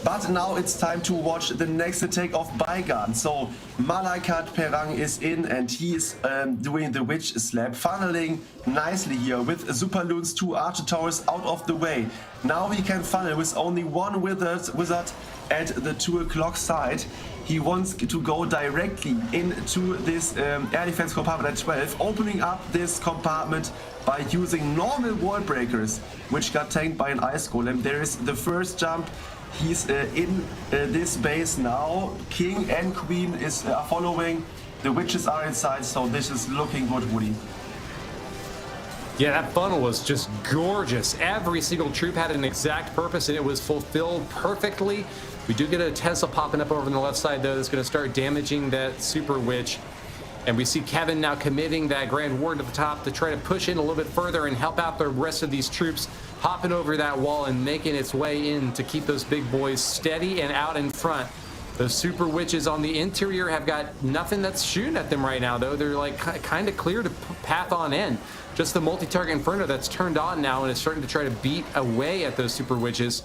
But now it's time to watch the next attack of Baigan. So Malakat Perang is in and he's doing the Witch Slap, funneling nicely here with Super Loons, 2 Archer Towers out of the way. Now he can funnel with only 1 wizard at the 2 o'clock side. He wants to go directly into this air defense compartment at 12, opening up this compartment by using normal wall breakers, which got tanked by an Ice Golem. There is the first jump. He's in this base now. King and Queen are following. The witches are inside, so this is looking good, Woody. Yeah, that funnel was just gorgeous. Every single troop had an exact purpose, and it was fulfilled perfectly. We do get a Tesla popping up over on the left side, though, that's going to start damaging that Super Witch. And we see Kevin now committing that Grand Ward to the top to try to push in a little bit further and help out the rest of these troops, hopping over that wall and making its way in to keep those big boys steady and out in front. Those Super Witches on the interior have got nothing that's shooting at them right now, though. They're like kind of clear to path on in. Just the multi-target Inferno that's turned on now and is starting to try to beat away at those Super Witches.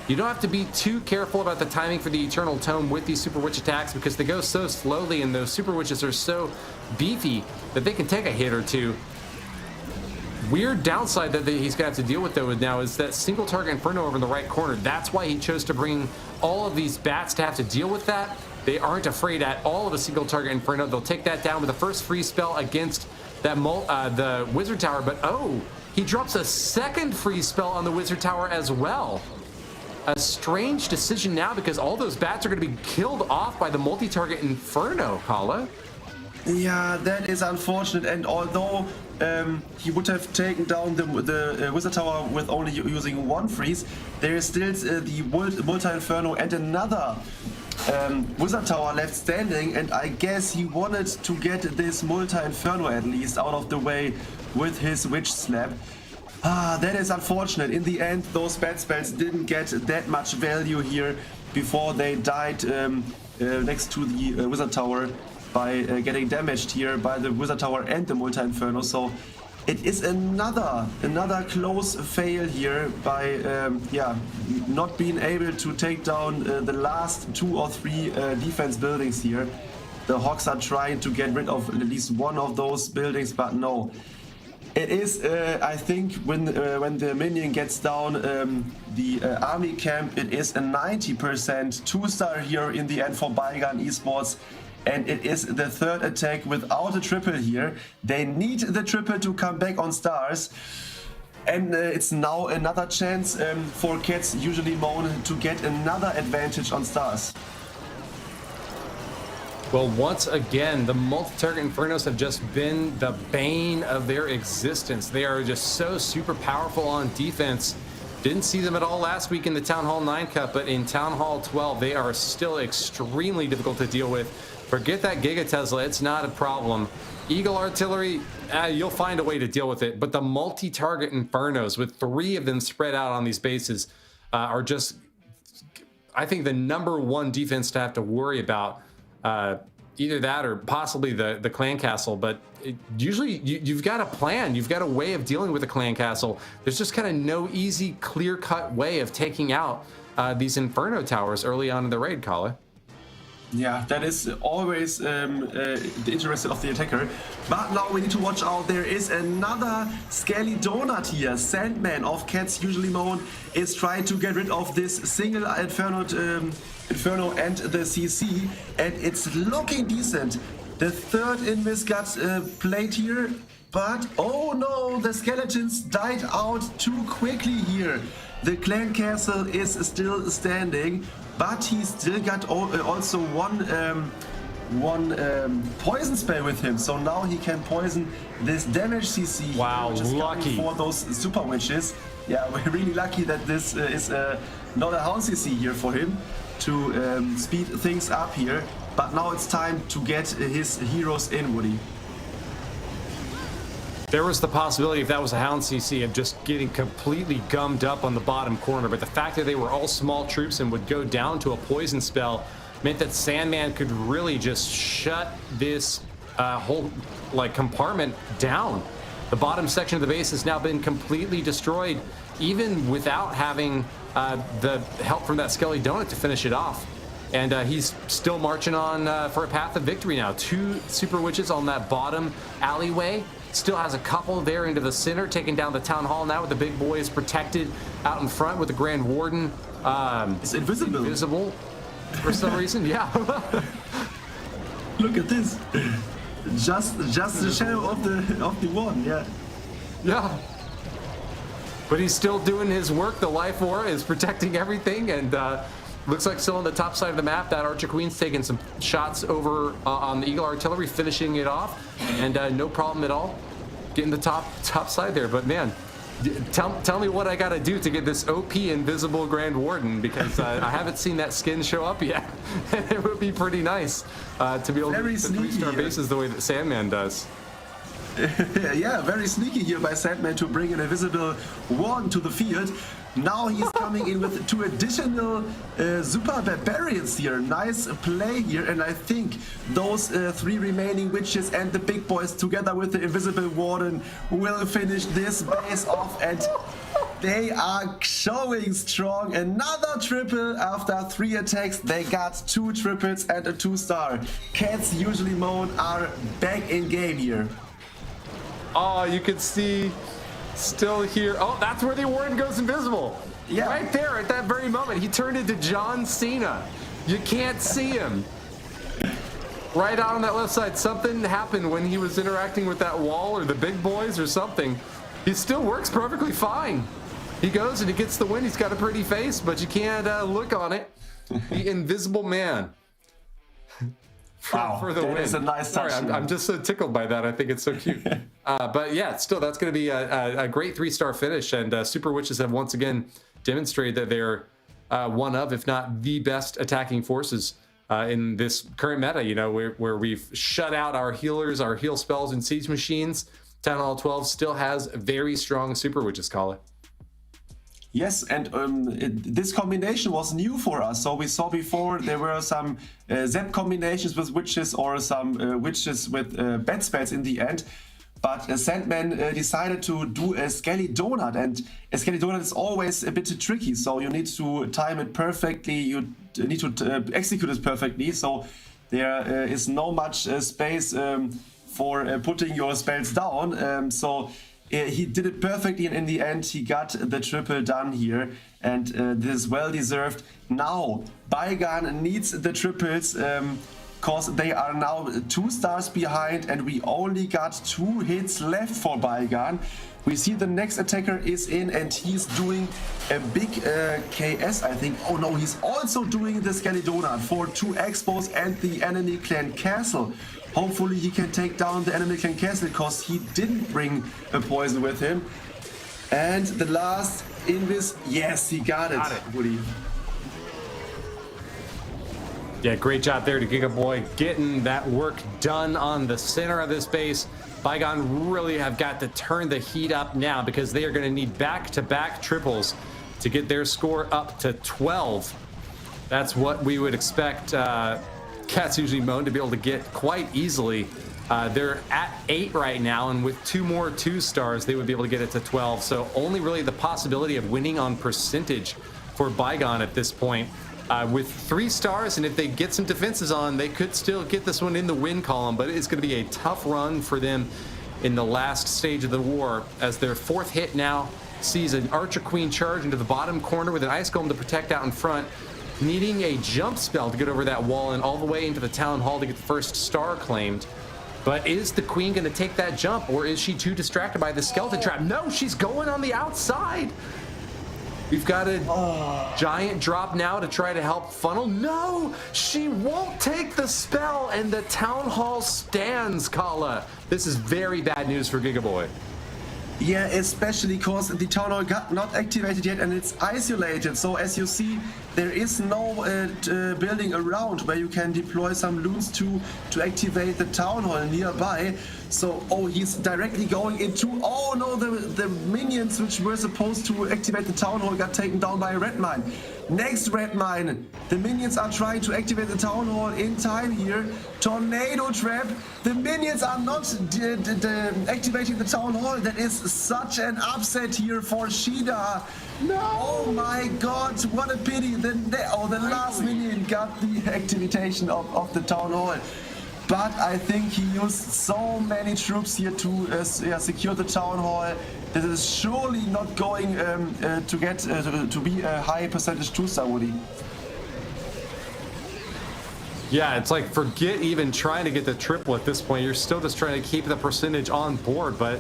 You don't have to be too careful about the timing for the Eternal Tome with these Super Witch attacks because they go so slowly and those Super Witches are so beefy that they can take a hit or two. Weird downside that he's going to have to deal with, though, now is that single target Inferno over in the right corner. That's why he chose to bring all of these bats to have to deal with that. They aren't afraid at all of a single target Inferno. They'll take that down with the first free spell against that the Wizard Tower, but oh, he drops a second free spell on the Wizard Tower as well. A strange decision now because all those bats are going to be killed off by the multi-target Inferno, Kala. Yeah, that is unfortunate. And although he would have taken down the Wizard Tower with only using 1 freeze, there is still the multi-Inferno and another Wizard Tower left standing. And I guess he wanted to get this multi-Inferno at least out of the way with his Witch Slap. That is unfortunate. In the end, those bad spells didn't get that much value here before they died next to the Wizard Tower by getting damaged here by the Wizard Tower and the Multi-Inferno. So it is another close fail here by not being able to take down the last 2 or 3 defense buildings here. The Hawks are trying to get rid of at least one of those buildings, but no. It is, I think, when the minion gets down the army camp, it is a 90% 2-star here in the end for Baigan Esports. And it is the 3rd attack without a triple here. They need the triple to come back on stars. And it's now another chance for Cats, usually Moan, to get another advantage on stars. Well, once again, the multi-target Infernos have just been the bane of their existence. They are just so super powerful on defense. Didn't see them at all last week in the Town Hall 9 Cup, but in Town Hall 12, they are still extremely difficult to deal with. Forget that Giga Tesla, it's not a problem. Eagle Artillery, you'll find a way to deal with it, but the multi-target Infernos, with 3 of them spread out on these bases, are just, I think, the #1 defense to have to worry about. Either that or possibly the clan castle, but usually you've got a plan, you've got a way of dealing with the clan castle. There's just kind of no easy, clear-cut way of taking out these Inferno towers early on in the raid, Kala. Yeah, that is always the interest of the attacker. But now we need to watch out. There is another Skelly Donut here. Sandman of Cats, usually Moan, is trying to get rid of this single Inferno and the CC, and it's looking decent. The 3rd Invis got played here, but oh no, the skeletons died out too quickly here. The clan castle is still standing, but he still got also one poison spell with him, so now he can poison this damage CC. Wow, which is lucky for those super witches. Yeah, we're really lucky that this is not a Hound CC here for him to speed things up here. But now it's time to get his heroes in, Woody. There was the possibility, if that was a Hound CC, of just getting completely gummed up on the bottom corner, but the fact that they were all small troops and would go down to a poison spell meant that Sandman could really just shut this whole compartment down. The bottom section of the base has now been completely destroyed. even without having the help from that Skelly Donut to finish it off. And he's still marching on for a path of victory now. 2 Super Witches on that bottom alleyway. Still has a couple there into the center, taking down the Town Hall now with the big boys protected out in front with the Grand Warden. It's invisible. Invisible for some reason, yeah. Look at this. Just the shadow of the one, yeah. Yeah. But he's still doing his work. The Life Aura is protecting everything, and looks like still on the top side of the map. That Archer Queen's taking some shots over on the Eagle Artillery, finishing it off, and no problem at all getting the top side there. But man, tell me what I got to do to get this OP Invisible Grand Warden, because I haven't seen that skin show up yet. It would be pretty nice to be able to get the 3-star bases the way that Sandman does. Yeah, very sneaky here by Sandman to bring an invisible one to the field. Now he's coming in with 2 additional Super Barbarians here. Nice play here, and I think those 3 remaining witches and the big boys together with the invisible warden will finish this base off, and they are showing strong. Another triple after 3 attacks. They got 2 triples and a 2-star. Cats usually moan are back in game here. Oh, you can see still here. Oh, that's where the warden goes invisible. Yeah. Right there at that very moment. He turned into John Cena. You can't see him. Right out on that left side. Something happened when he was interacting with that wall or the big boys or something. He still works perfectly fine. He goes and he gets the win. He's got a pretty face, but you can't look on it. The Invisible Man. For the win. Is a nice touch. Sorry, I'm just so tickled by that. I think it's so cute. But yeah, still, that's going to be a great 3-star finish. And Super Witches have once again demonstrated that they're one of, if not the best attacking forces in this current meta. You know, where we've shut out our healers, our heal spells, and siege machines. Town Hall 12 still has very strong Super Witches, call it. Yes, and this combination was new for us. So we saw before there were some Zep combinations with witches or some witches with bed spells in the end. But Sandman decided to do a Skelly Donut, and a Skelly Donut is always a bit tricky. So you need to time it perfectly. You need to execute it perfectly. So there is no much space for putting your spells down. He did it perfectly, and in the end he got the triple done here, and this is well deserved. Now Baigan needs the triples because they are now 2 stars behind, and we only got 2 hits left for Baigan. We see the next attacker is in, and he's doing a big KS, I think. Oh no, he's also doing the Skelly Donut for 2 expos and the enemy clan castle. Hopefully he can take down the enemy clan castle, because he didn't bring a poison with him. And the last invis, yes, he got it. Woody. Yeah, great job there to Giga Boy getting that work done on the center of this base. Baigan really have got to turn the heat up now, because they are going to need back-to-back triples to get their score up to 12. That's what we would expect Cats usually moan to be able to get quite easily. They're at 8 right now, and with 2 more 2-stars, they would be able to get it to 12. So only really the possibility of winning on percentage for Baigan at this point. With 3 stars, and if they get some defenses on, they could still get this one in the win column, but it's going to be a tough run for them in the last stage of the war, as their 4th hit now sees an Archer Queen charge into the bottom corner with an Ice Golem to protect out in front, needing a jump spell to get over that wall and all the way into the Town Hall to get the first star claimed. But is the Queen going to take that jump, or is she too distracted by the skeleton trap? No, she's going on the outside. We've got a giant drop now to try to help funnel. No, she won't take the spell, and the Town Hall stands, Kala. This is very bad news for Giga Boy. Yeah, especially because the Town Hall got not activated yet, and it's isolated. So as you see, there is no building around where you can deploy some loons to activate the Town Hall nearby. So, oh, he's directly going into, oh no, the minions which were supposed to activate the Town Hall got taken down by a red mine. Next red mine, the minions are trying to activate the Town Hall in time here. Tornado trap, the minions are not activating the Town Hall. That is such an upset here for Shida. No! Oh my god, what a pity. The last minion got the activation of the Town Hall. But I think he used so many troops here to secure the Town Hall. This is surely not going to get to be a high percentage 2-star, Woody. Yeah, it's like forget even trying to get the triple at this point. You're still just trying to keep the percentage on board, but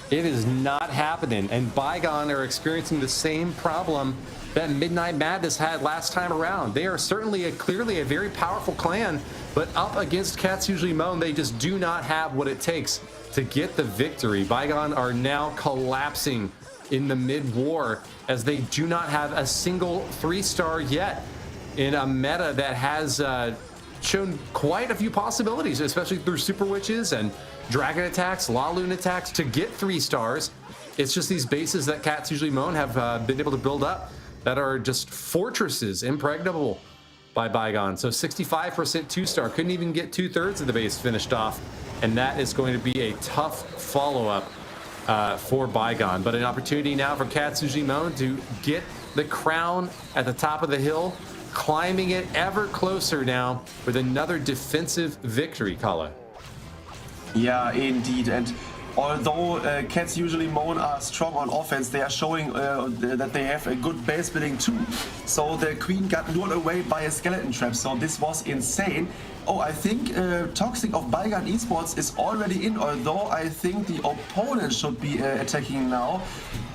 it is not happening. And Bygone are experiencing the same problem that Midnight Madness had last time around. They are certainly clearly a very powerful clan, but up against Cats Usually Moan, they just do not have what it takes to get the victory. Bygone are now collapsing in the mid-war as they do not have a single 3-star yet in a meta that has shown quite a few possibilities, especially through Super Witches and Dragon attacks, La Lune attacks to get 3 stars. It's just these bases that Cats Usually Moan have been able to build up that are just fortresses, impregnable by Bygone. So 65% 2-star, couldn't even get 2/3 of the base finished off, and that is going to be a tough follow-up for Bygone. But an opportunity now for Cats Usually Moan to get the crown at the top of the hill, climbing it ever closer now with another defensive victory, Kala. Yeah, indeed. And although Cats Usually Moan are strong on offense, they are showing that they have a good base building too. So the queen got lured away by a skeleton trap, so this was insane. Oh, I think Toxic of Bygone Esports is already in, although I think the opponent should be attacking now.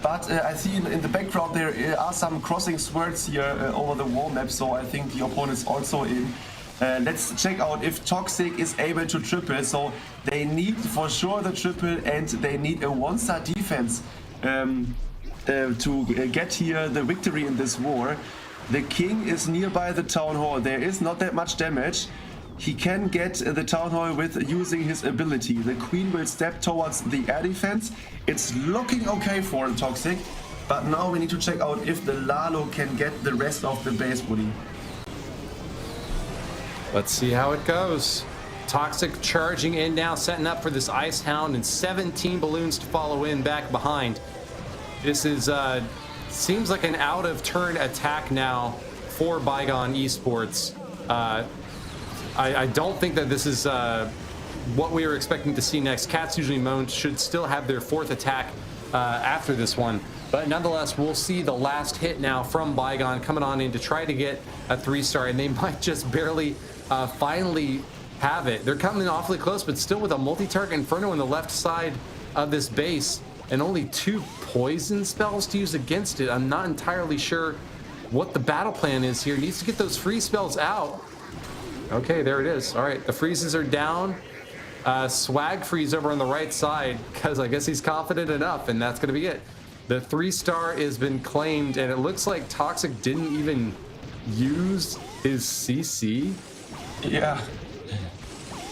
But I see in the background there are some crossing swords here over the war map, so I think the opponent's also in. Let's check out if Toxic is able to triple. So they need for sure the triple, and they need a 1-star defense to get here the victory in this war. The king is nearby the Town Hall. There is not that much damage. He can get the Town Hall with using his ability. The queen will step towards the air defense. It's looking okay for Toxic, but now we need to check out if the Lalo can get the rest of the base, Woody. Let's see how it goes. Toxic charging in now, setting up for this Ice Hound, and 17 balloons to follow in back behind. This is seems like an out of turn attack now for Bygone Esports. I don't think that this is what we were expecting to see next. Cats Usually Moan should still have their 4th attack after this one. But nonetheless, we'll see the last hit now from Bygone coming on in to try to get a 3-star, and they might just barely finally have it. They're coming in awfully close, but still with a multi-target Inferno on the left side of this base and only 2 poison spells to use against it. I'm not entirely sure what the battle plan is here. Needs to get those free spells out. Okay, there it is. All right, the freezes are down. Swag freeze over on the right side, because I guess he's confident enough, and that's going to be it. The 3-star has been claimed, and it looks like Toxic didn't even use his CC. Yeah.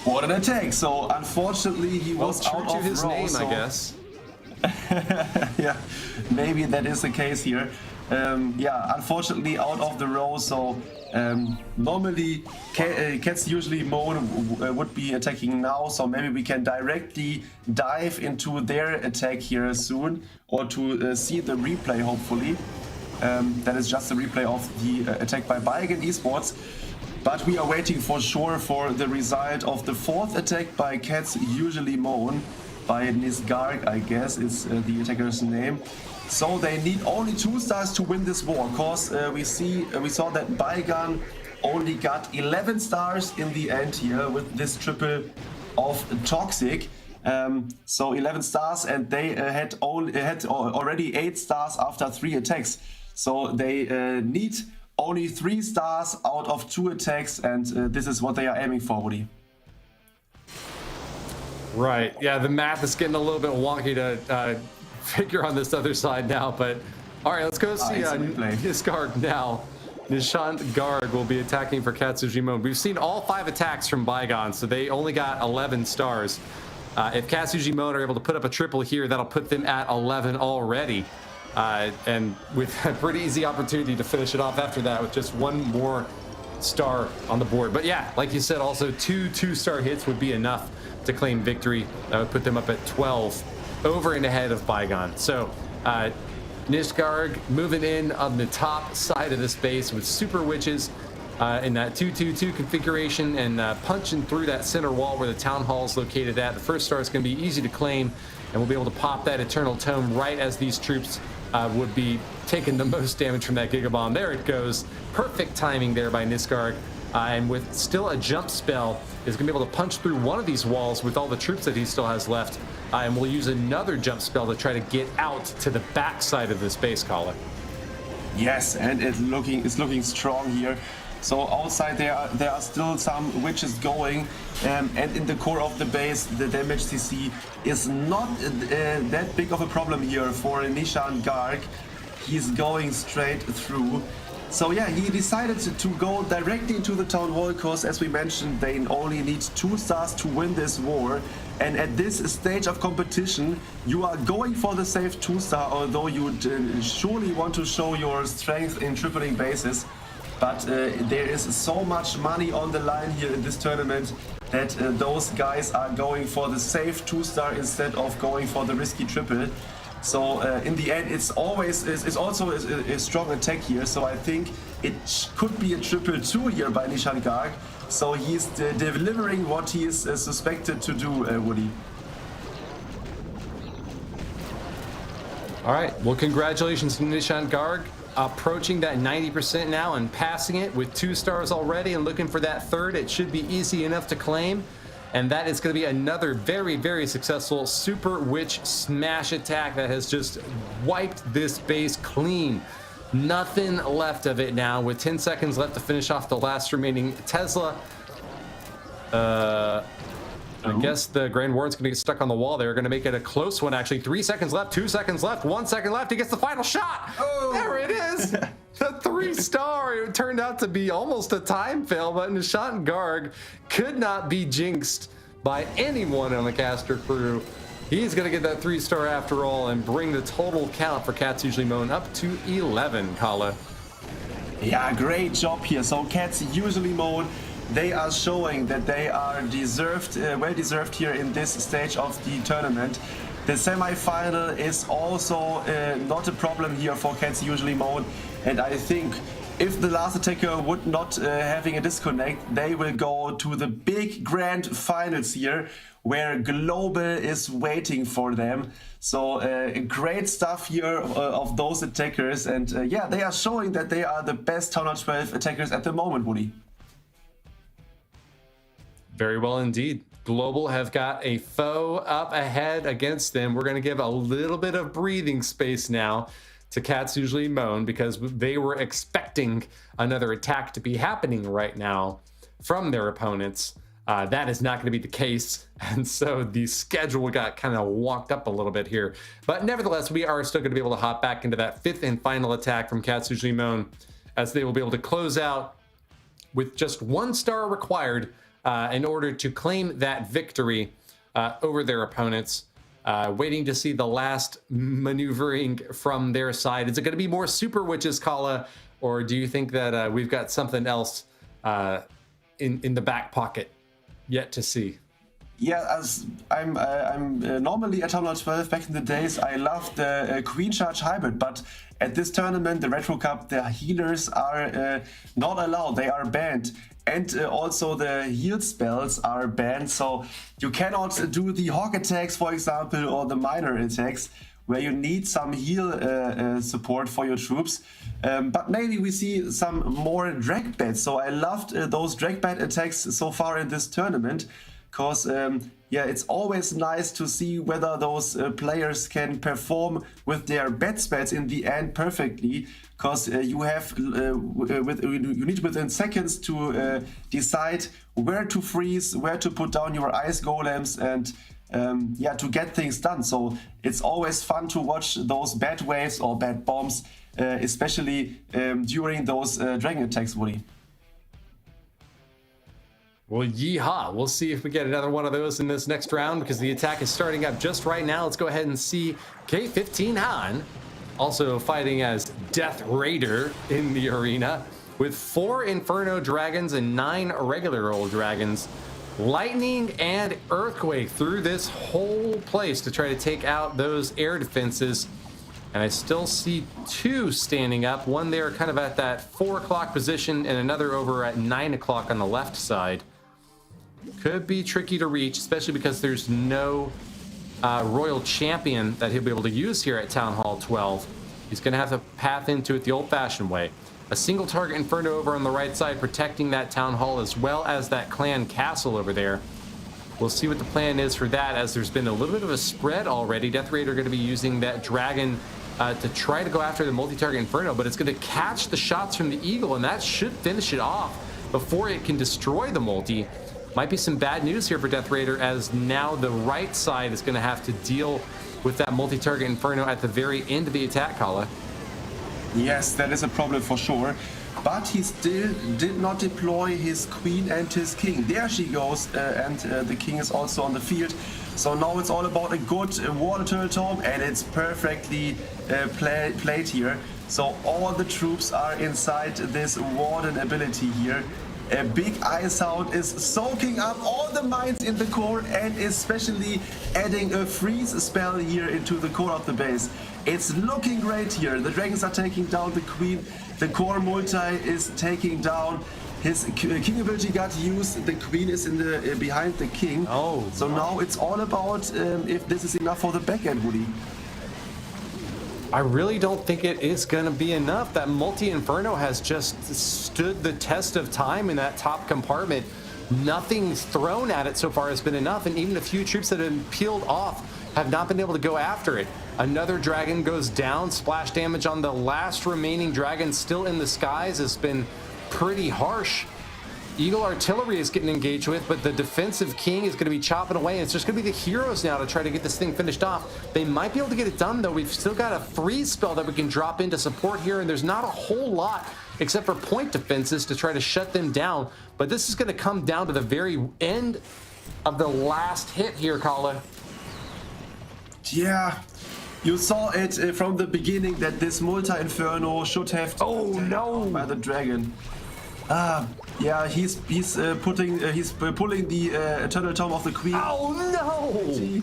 What an attack. So unfortunately he was true out to of his row, name, so... I guess. Yeah, maybe that is the case here. Yeah, unfortunately out of the row, so normally Cats Usually Moan would be attacking now, so maybe we can directly dive into their attack here soon, or to see the replay hopefully. That is just a replay of the attack by Bygone Esports. But we are waiting for sure for the result of the 4th attack by Cats Usually Moan, by Nisgarg, I guess is the attacker's name. So they need only 2 stars to win this war. Of course, we saw that Bygone only got 11 stars in the end here with this triple of Toxic. So 11 stars, and they had already 8 stars after 3 attacks. So they need only 3 stars out of 2 attacks, and this is what they are aiming for, Woody. Right. Yeah, the math is getting a little bit wonky to figure on this other side now, but all right, let's go see Nisgarg now. Nishant Garg will be attacking for Cats Usually Moan. We've seen all 5 attacks from Bygone, so they only got 11 stars. If Katsuji Moan are able to put up a triple here, that'll put them at 11 already. And with a pretty easy opportunity to finish it off after that with just one more star on the board. But yeah, like you said, also two-star hits would be enough to claim victory. That would put them up at 12, over and ahead of Bygone. So Nishgarg moving in on the top side of the space with Super Witches in that 2-2-2 configuration and punching through that center wall where the Town Hall is located at. The first star is going to be easy to claim, and we'll be able to pop that Eternal Tome right as these troops would be taking the most damage from that Giga Bomb. There it goes. Perfect timing there by Nishgarg. And with still a jump spell, is going to be able to punch through one of these walls with all the troops that he still has left. And we'll use another jump spell to try to get out to the back side of this base, Colin. Yes, and it's looking strong here. So outside there are still some witches going, and in the core of the base, the damage CC is not that big of a problem here for Nishan Garg. He's going straight through. So yeah, he decided to go directly into the Town Hall because, as we mentioned, they only need 2 stars to win this war. And at this stage of competition, you are going for the safe 2-star, although you surely want to show your strength in tripling bases. But there is so much money on the line here in this tournament that those guys are going for the safe 2-star instead of going for the risky triple. So in the end, it's also a strong attack here. So I think it could be a triple 2 here by Nishan Garg. So he's delivering what he is suspected to do, Woody. All right. Well, congratulations to Nishan Garg. Approaching that 90% now and passing it with 2 stars already and looking for that third. It should be easy enough to claim. And that is going to be another very, very successful Super Witch smash attack that has just wiped this base clean. Nothing left of it now with 10 seconds left to finish off the last remaining Tesla. I guess the Grand Warden's going to get stuck on the wall. They're going to make it a close one, actually. 3 seconds left, 2 seconds left, 1 second left. He gets the final shot. Oh. There it is. The 3-star. It turned out to be almost a time fail, but Nishan Garg could not be jinxed by anyone on the caster crew. He's going to get that 3-star after all and bring the total count for Katsuji Moan up to 11, Kala. Yeah, great job here. So Katsuji Moan, they are showing that they are well deserved here in this stage of the tournament. The semi-final is also not a problem here for Katsuji Moan, and I think if the last attacker would not having a disconnect, they will go to the big grand finals here, where Global is waiting for them. So great stuff here of those attackers, and yeah, they are showing that they are the best Town Hall 12 attackers at the moment, Woody. Very well indeed. Global have got a foe up ahead against them. We're going to give a little bit of breathing space now to Katsuji Moan because they were expecting another attack to be happening right now from their opponents. That is not going to be the case, and so the schedule got kind of walked up a little bit here. But nevertheless, we are still going to be able to hop back into that 5th and final attack from Katsuji Moan, as they will be able to close out with just 1 star required in order to claim that victory over their opponents. Waiting to see the last maneuvering from their side. Is it going to be more Super Witches, Kala, or do you think that we've got something else in the back pocket yet to see? Yeah, as I'm normally at Town Hall 12 back in the days, I loved the Queen Charge Hybrid, but at this tournament, the Retro Cup, the healers are not allowed, they are banned. And also the heal spells are banned, so you cannot do the Hawk attacks, for example, or the minor attacks, where you need some heal support for your troops. But maybe we see some more drag bats. So I loved those drag bat attacks so far in this tournament, because yeah, it's always nice to see whether those players can perform with their bat spells in the end perfectly. Because you have you need within seconds to decide where to freeze, where to put down your ice golems, and yeah, to get things done. So it's always fun to watch those bad waves or bad bombs, especially during those dragon attacks, Woody. Well, yeehaw. We'll see if we get another one of those in this next round because the attack is starting up just right now. Let's go ahead and see K15 Han also fighting as Death Raider in the arena with 4 Inferno Dragons and 9 regular old dragons. Lightning and Earthquake through this whole place to try to take out those air defenses. And I still see 2 standing up. One there kind of at that 4 o'clock position and another over at 9 o'clock on the left side. Could be tricky to reach, especially because there's no Royal Champion that he'll be able to use here at Town Hall 12. He's going to have to path into it the old-fashioned way. A single target Inferno over on the right side protecting that Town Hall as well as that clan castle over there. We'll see what the plan is for that, as there's been a little bit of a spread already. Death Raider going to be using that dragon to try to go after the multi-target Inferno, but it's going to catch the shots from the Eagle, and that should finish it off before it can destroy the multi. Might be some bad news here for Death Raider, as now the right side is going to have to deal with that multi-target Inferno at the very end of the attack, Kala. Yes, that is a problem for sure. But he still did not deploy his queen and his king. There she goes, and the king is also on the field. So now it's all about a good water turtle tome, and it's perfectly played here. So all the troops are inside this warden ability here. A big ice hound is soaking up all the mines in the core and especially adding a freeze spell here into the core of the base. It's looking great here. The dragons are taking down the queen. The core multi is taking down his king ability got used. The queen is in the behind the king. Oh, so now it's all about if this is enough for the back end, Woody. I really don't think it is going to be enough. That multi-Inferno has just stood the test of time in that top compartment. Nothing thrown at it so far has been enough, and even a few troops that have been peeled off have not been able to go after it. Another dragon goes down. Splash damage on the last remaining dragon still in the skies has been pretty harsh. Eagle Artillery is getting engaged with, but the defensive king is going to be chopping away. It's just going to be the heroes now to try to get this thing finished off. They might be able to get it done, though. We've still got a freeze spell that we can drop into support here, and there's not a whole lot except for point defenses to try to shut them down. But this is going to come down to the very end of the last hit here, Kala. Yeah, you saw it from the beginning that this multi-inferno should have to be taken by the dragon. Yeah, he's pulling the eternal tome of the queen. Oh no!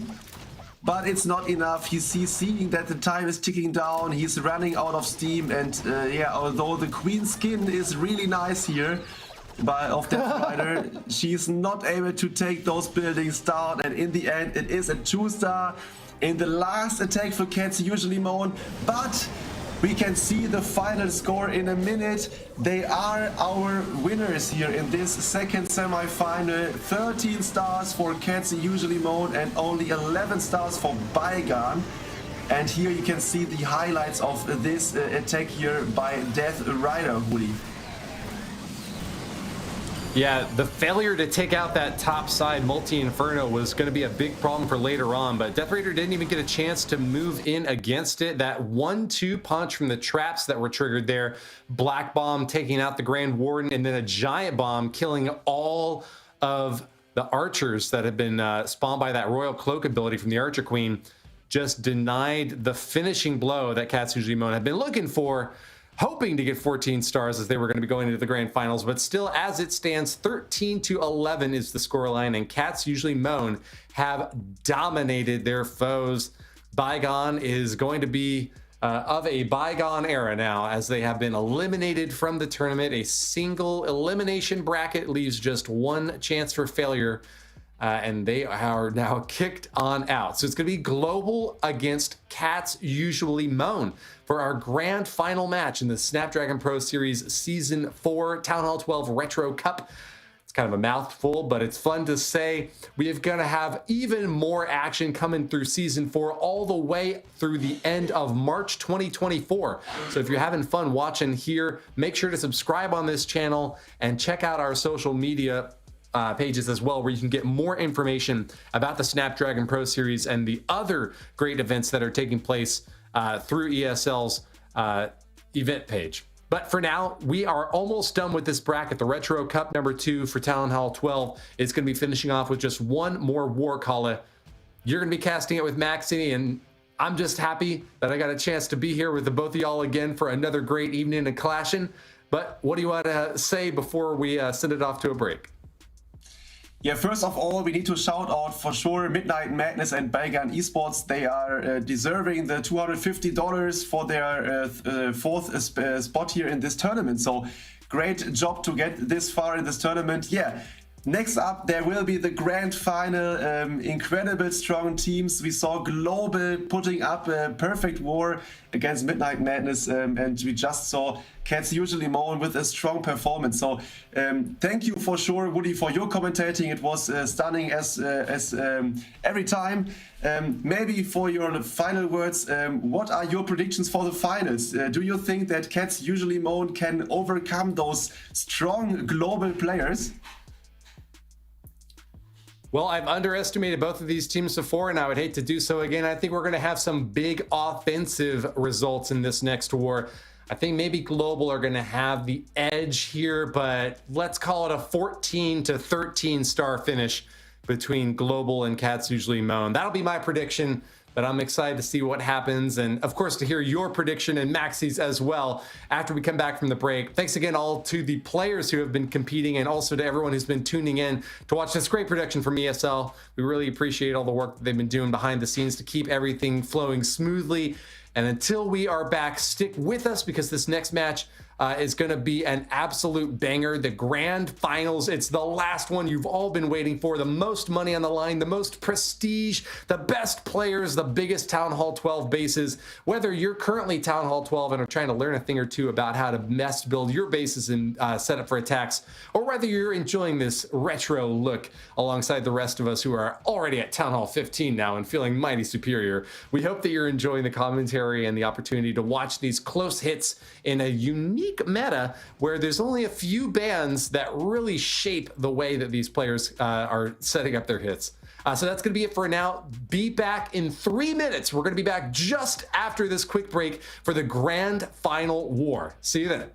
But it's not enough. He's seeing that the time is ticking down. He's running out of steam, and yeah, although the queen's skin is really nice here, of Death Rider, she's not able to take those buildings down, and in the end, it is a 2-star in the last attack for Cats Usually Moan, but we can see the final score in a minute. They are our winners here in this second semi-final. 13 stars for Cats Usually Moan and only 11 stars for Bygone. And here you can see the highlights of this attack here by Death Rider, Woody. Yeah, the failure to take out that top side multi-Inferno was going to be a big problem for later on, but Death Raider didn't even get a chance to move in against it. That 1-2 punch from the traps that were triggered there, Black Bomb taking out the Grand Warden, and then a Giant Bomb killing all of the archers that had been spawned by that Royal Cloak ability from the Archer Queen, just denied the finishing blow that Cats Usually Moan had been looking for, hoping to get 14 stars as they were going to be going into the grand finals. But still, as it stands, 13-11 is the scoreline, and Cats Usually Moan have dominated their foes. Bygone is going to be of a bygone era now, as they have been eliminated from the tournament. A single elimination bracket leaves just one chance for failure, and they are now kicked on out. So it's going to be Global against Cats Usually Moan for our grand final match in the Snapdragon Pro Series Season 4 Town Hall 12 Retro Cup. It's kind of a mouthful, but it's fun to say. We are going to have even more action coming through Season 4 all the way through the end of March 2024. So if you're having fun watching here, make sure to subscribe on this channel and check out our social media pages as well, where you can get more information about the Snapdragon Pro Series and the other great events that are taking place through ESL's event page. But for now, we are almost done with this bracket. The Retro Cup number 2 for Town Hall 12 is going to be finishing off with just one more war call. You're going to be casting it with Maxi, and I'm just happy that I got a chance to be here with the both of y'all again for another great evening of clashing. But what do you want to say before we send it off to a break? Yeah, first of all, we need to shout out for sure Midnight Madness and Belgan Esports. They are deserving the $250 for their fourth spot here in this tournament. So great job to get this far in this tournament. Yeah. Next up, there will be the grand final. Incredible strong teams. We saw Global putting up a perfect war against Midnight Madness, and we just saw Cats Usually Moan with a strong performance. So thank you for sure, Woody, for your commentating. It was stunning as every time. Maybe for your final words, what are your predictions for the finals? Do you think that Cats Usually Moan can overcome those strong global players? Well, I've underestimated both of these teams before, and I would hate to do so again. I think we're going to have some big offensive results in this next war. I think maybe Global are going to have the edge here, but let's call it a 14 to 13 star finish between Global and Cats Usually Moan. That'll be my prediction, but I'm excited to see what happens, and of course to hear your prediction and Maxi's as well after we come back from the break. Thanks again all to the players who have been competing, and also to everyone who's been tuning in to watch this great production from ESL. We really appreciate all the work that they've been doing behind the scenes to keep everything flowing smoothly. And until we are back, stick with us, because this next match is going to be an absolute banger. The grand finals. It's the last one you've all been waiting for. The most money on the line, the most prestige, the best players, the biggest Town Hall 12 bases. Whether you're currently Town Hall 12 and are trying to learn a thing or two about how to best build your bases and set up for attacks, or whether you're enjoying this retro look alongside the rest of us who are already at Town Hall 15 now and feeling mighty superior, we hope that you're enjoying the commentary and the opportunity to watch these close hits in a unique meta where there's only a few bands that really shape the way that these players are setting up their hits. So that's going to be it for now. Be back in 3 minutes. We're going to be back just after this quick break for the grand final war. See you then.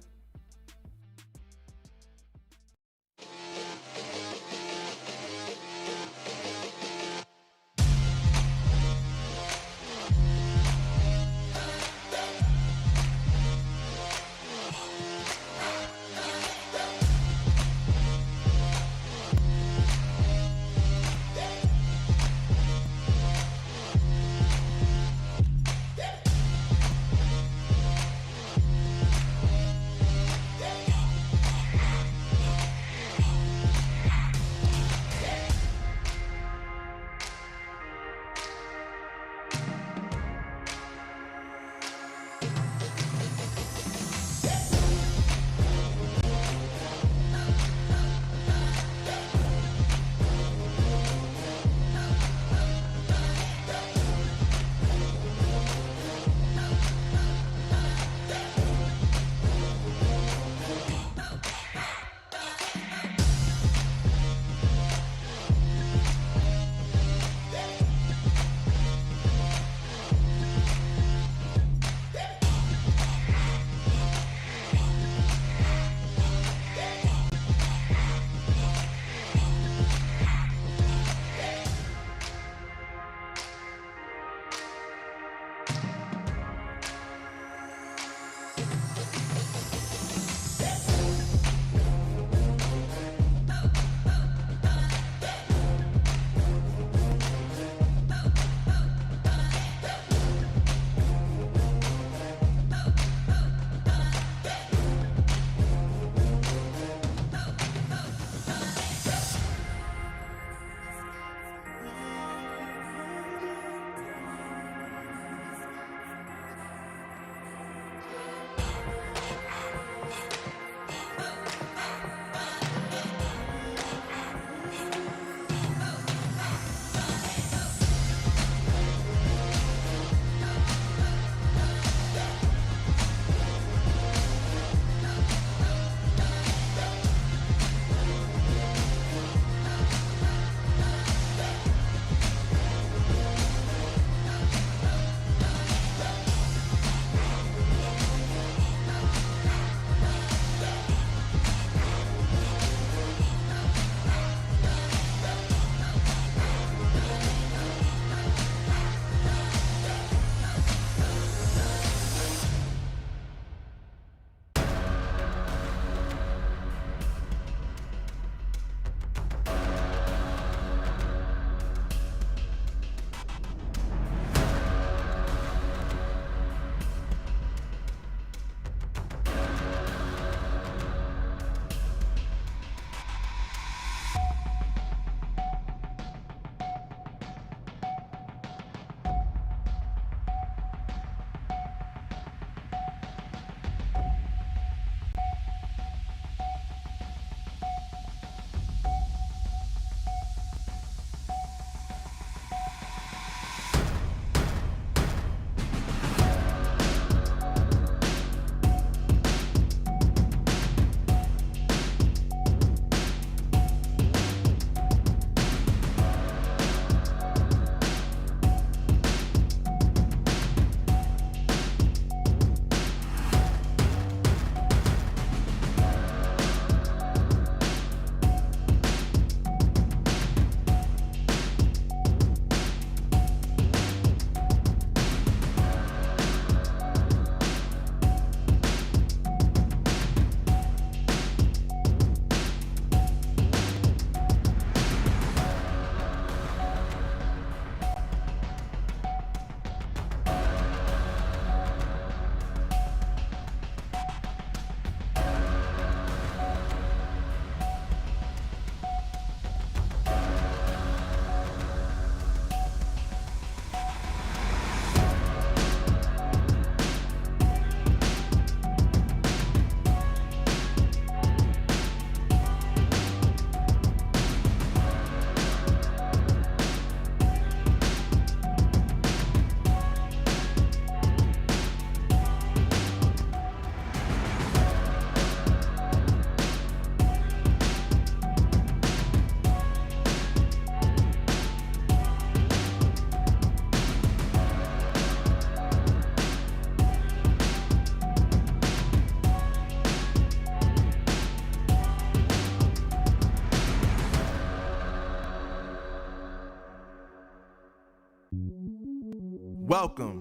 Welcome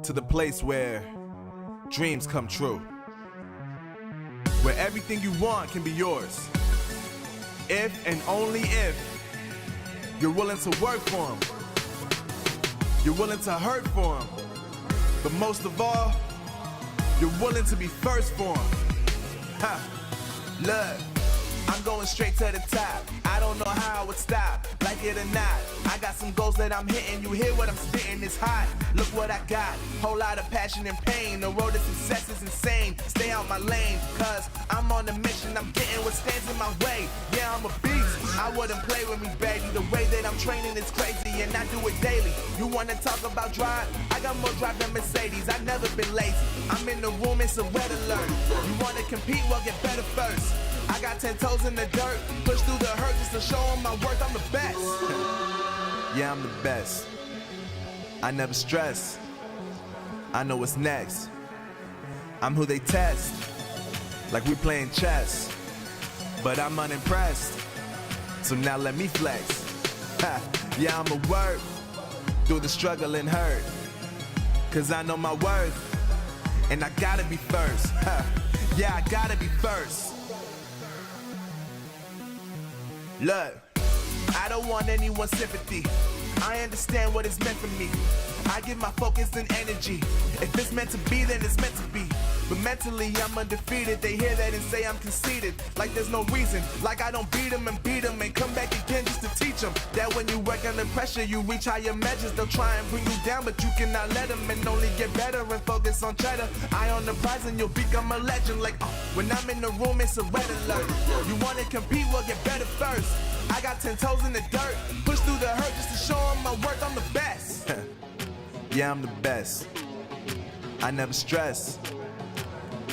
to the place where dreams come true. Where everything you want can be yours. If and only if you're willing to work for them. You're willing to hurt for them. But most of all, you're willing to be first for them. Ha! Look, I'm going straight to the top. I don't know how I would stop, like it or not. I got some goals that I'm hitting. You hear what I'm spitting, it's hot. Look what I got, whole lot of passion and pain. The road to success is insane. Stay out my lane, cause I'm on a mission. I'm getting what stands in my way. Yeah, I'm a beast. I wouldn't play with me, baby. The way that I'm training is crazy, and I do it daily. You wanna talk about drive? I got more drive than Mercedes. I've never been lazy. I'm in the room, it's a red alert. You wanna compete? Well, get better first. I got 10 toes in the dirt, push through the hurt just to show them my worth. I'm the best. Yeah, I'm the best. I never stress. I know what's next. I'm who they test, like we playing chess. But I'm unimpressed, so now let me flex. Ha. Yeah, I'ma work through the struggle and hurt, cause I know my worth, and I gotta be first. Ha. Yeah, I gotta be first. Look, I don't want anyone's sympathy. I understand what it's meant for me. I give my focus and energy. If it's meant to be, then it's meant to be. But mentally, I'm undefeated. They hear that and say I'm conceited. Like there's no reason. Like I don't beat them and come back again just to teach them that when you work under pressure, you reach higher measures. They'll try and bring you down, but you cannot let them, and only get better and focus on cheddar. Eye on the prize and you'll become a legend. Like, when I'm in the room, it's a red alert. You wanna compete? Well, get better first. I got 10 toes in the dirt, push through the hurt just to show them my worth. I'm the best. Yeah, I'm the best. I never stress.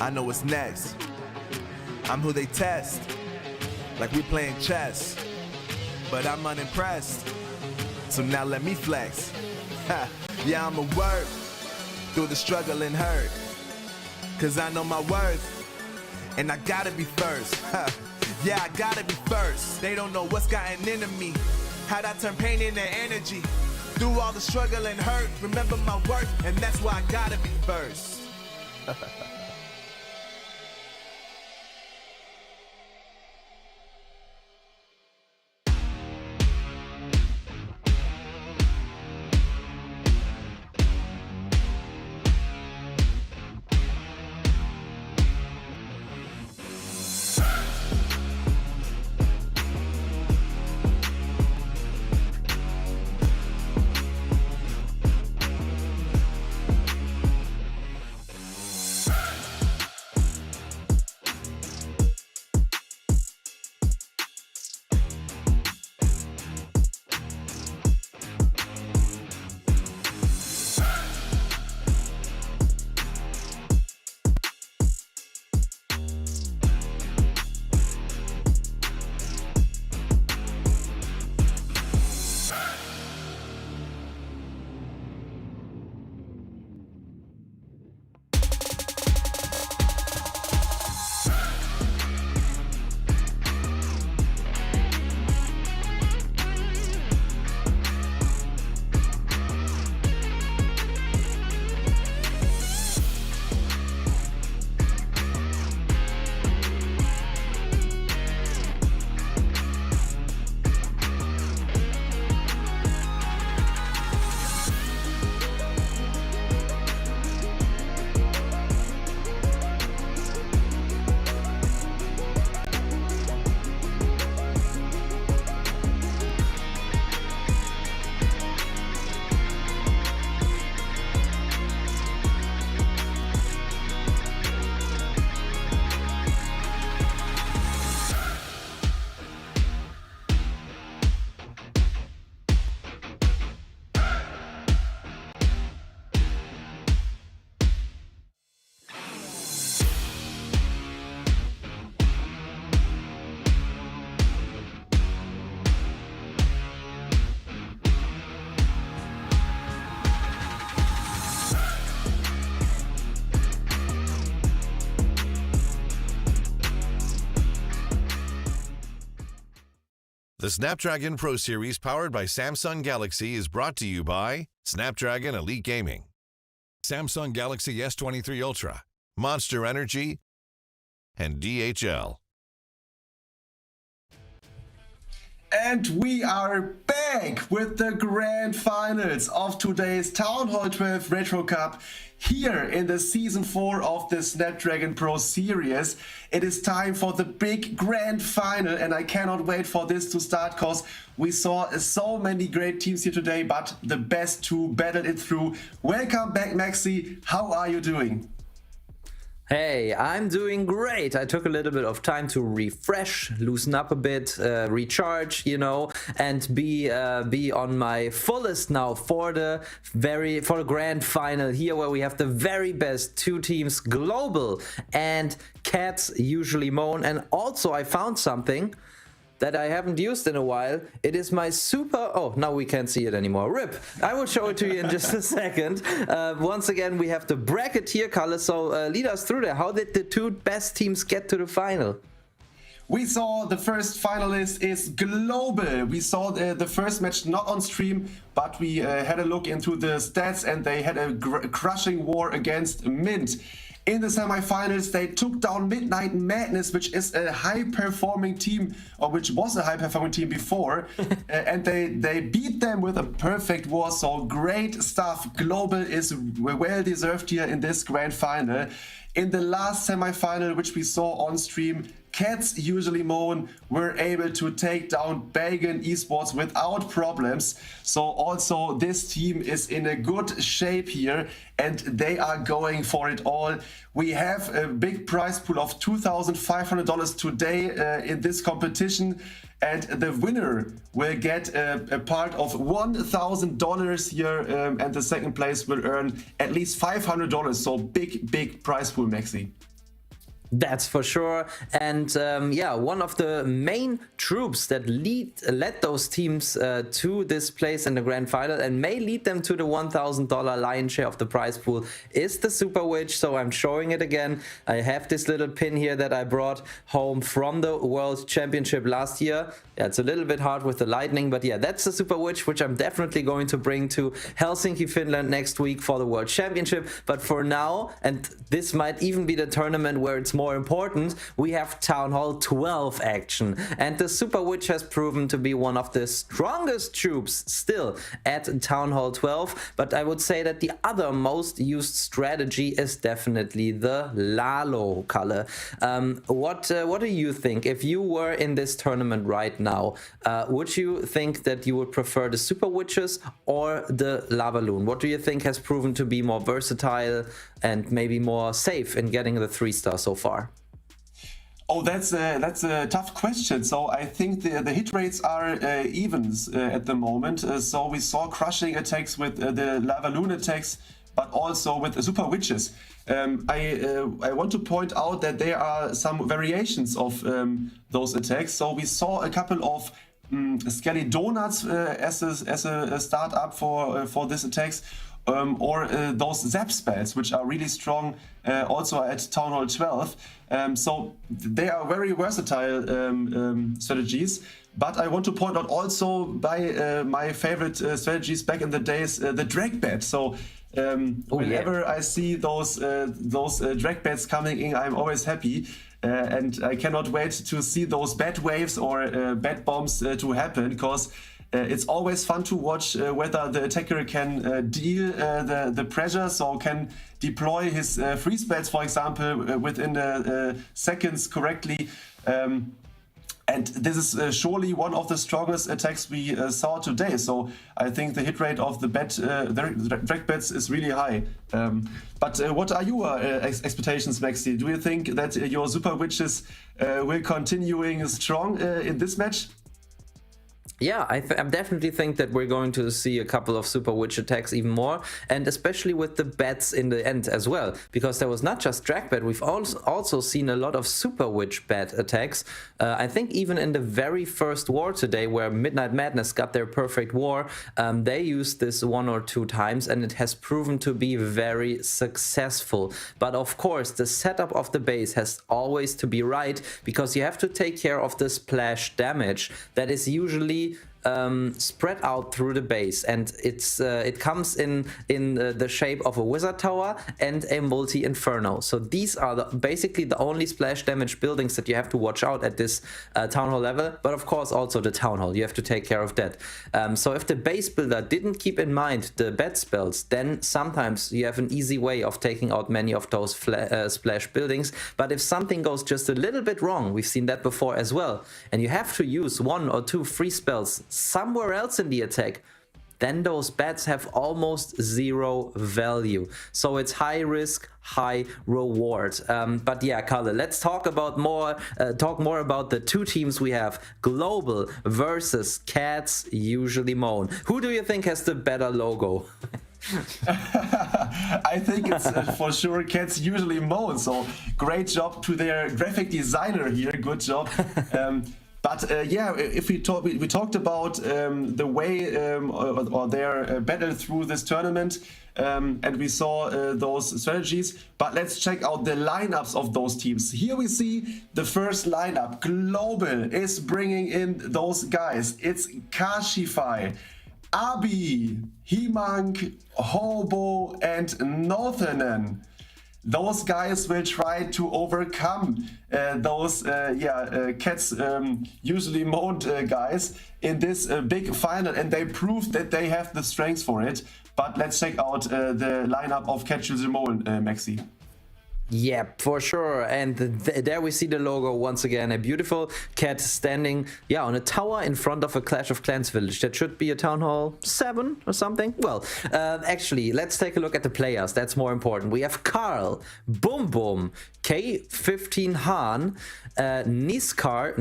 I know what's next. I'm who they test, like we playing chess. But I'm unimpressed, so now let me flex. Ha. Yeah, I'ma work through the struggle and hurt, cause I know my worth, and I gotta be first. Ha. Yeah, I gotta be first. They don't know what's gotten into me, how'd I turn pain into energy. Through all the struggle and hurt, remember my worth, and that's why I gotta be first. The Snapdragon Pro Series powered by Samsung Galaxy is brought to you by Snapdragon Elite Gaming, Samsung Galaxy S23 Ultra, Monster Energy, and DHL. And we are back with the grand finals of today's Town Hall 12 Retro Cup here in the Season 4 of the Snapdragon Pro Series. It is time for the big grand final, and I cannot wait for this to start because we saw so many great teams here today, but the best two battled it through. Welcome back, Maxi. How are you doing? Hey, I'm doing great. I took a little bit of time to refresh, loosen up a bit, recharge, and be on my fullest now for the grand final here, where we have the very best two teams, Global and Cats Usually Moan. And also I found something that I haven't used in a while. It is my super... Oh, now we can't see it anymore. RIP. I will show it to you in just a second. Once again, we have the bracketeer color. So lead us through there. How did the two best teams get to the final? We saw the first finalist is Global. We saw the first match not on stream, but we had a look into the stats, and they had a crushing war against Mint. In the semifinals, they took down Midnight Madness, which is a high-performing team, or which was a high-performing team before, and they beat them with a perfect war. So great stuff. Global is well-deserved here in this grand final. In the last semifinal, which we saw on stream, Cats Usually Moan were able to take down Belgian Esports without problems. So also this team is in a good shape here, and they are going for it all. We have a big prize pool of $2,500 today in this competition, and the winner will get a part of $1,000 here, and the second place will earn at least $500. So big prize pool, Maxi. That's for sure. And one of the main troops that led those teams to this place in the grand final and may lead them to the $1,000 lion's share of the prize pool is the Super Witch. So I'm showing it again. I have this little pin here that I brought home from the World Championship last year. Yeah, it's a little bit hard with the lightning, but yeah, that's the Super Witch, which I'm definitely going to bring to Helsinki, Finland next week for the World Championship. But for now, and this might even be the tournament where it's more important, we have Town Hall 12 action, and the Super Witch has proven to be one of the strongest troops still at Town Hall 12. But I would say that the other most used strategy is definitely the Lalo color. What do you think? If you were in this tournament right now, would you think that you would prefer the Super Witches or the Lavaloon? What do you think has proven to be more versatile and maybe more safe in getting the 3-star so far? Oh, that's a tough question. So I think the hit rates are evens at the moment. So we saw crushing attacks with the Lavaloon attacks, but also with the Super Witches. I want to point out that there are some variations of those attacks. So we saw a couple of Skelly Donuts as a startup for these attacks. Or those zap spells, which are really strong also at Town Hall 12. So they are very versatile strategies. But I want to point out also by my favorite strategies back in the days, the drag bet. So whenever I see those drag bets coming in, I'm always happy. And I cannot wait to see those bat waves or bat bombs to happen, because it's always fun to watch whether the attacker can deal the pressure, so can deploy his free spells, for example, within seconds correctly. And this is surely one of the strongest attacks we saw today. So I think the hit rate of the drag bets is really high. But what are your expectations, Maxi? Do you think that your Super Witches will continuing strong in this match? Yeah, I definitely think that we're going to see a couple of Super Witch attacks even more, and especially with the bats in the end as well, because there was not just Drag Bat, we've also seen a lot of Super Witch bat attacks. I think even in the very first war today, where Midnight Madness got their perfect war, they used this 1 or 2 times, and it has proven to be very successful. But of course, the setup of the base has always to be right, because you have to take care of the splash damage that is usually spread out through the base, and it comes in the shape of a wizard tower and a multi-inferno. So these are basically the only splash damage buildings that you have to watch out at this town hall level, but of course also the town hall, you have to take care of that. So if the base builder didn't keep in mind the bat spells, then sometimes you have an easy way of taking out many of those splash buildings. But if something goes just a little bit wrong, we've seen that before as well, and you have to use 1 or 2 free spells somewhere else in the attack, then those bats have almost 0 value. So it's high risk, high reward. But yeah, Kalle, let's talk more about the 2 teams we have, Global versus Cats Usually Moan. Who do you think has the better logo? I think it's for sure Cats Usually Moan. So great job to their graphic designer here. Good job. But yeah, if we talked about the way or their battle through this tournament, and we saw those strategies. But let's check out the lineups of those teams. Here we see the first lineup. Global is bringing in those guys. It's Kashify, Abi, Himang, Hobo, and Northanen. Those guys will try to overcome those Cats Usually Moan guys in this big final, and they proved that they have the strength for it. But let's check out the lineup of Cats Usually Moan, Maxi. Yeah, for sure. And there we see the logo once again. A beautiful cat standing, on a tower in front of a Clash of Clans village. That should be a Town Hall 7 or something. Well, actually, let's take a look at the players. That's more important. We have Karl, Boom Boom, K15 Han, Nisgark,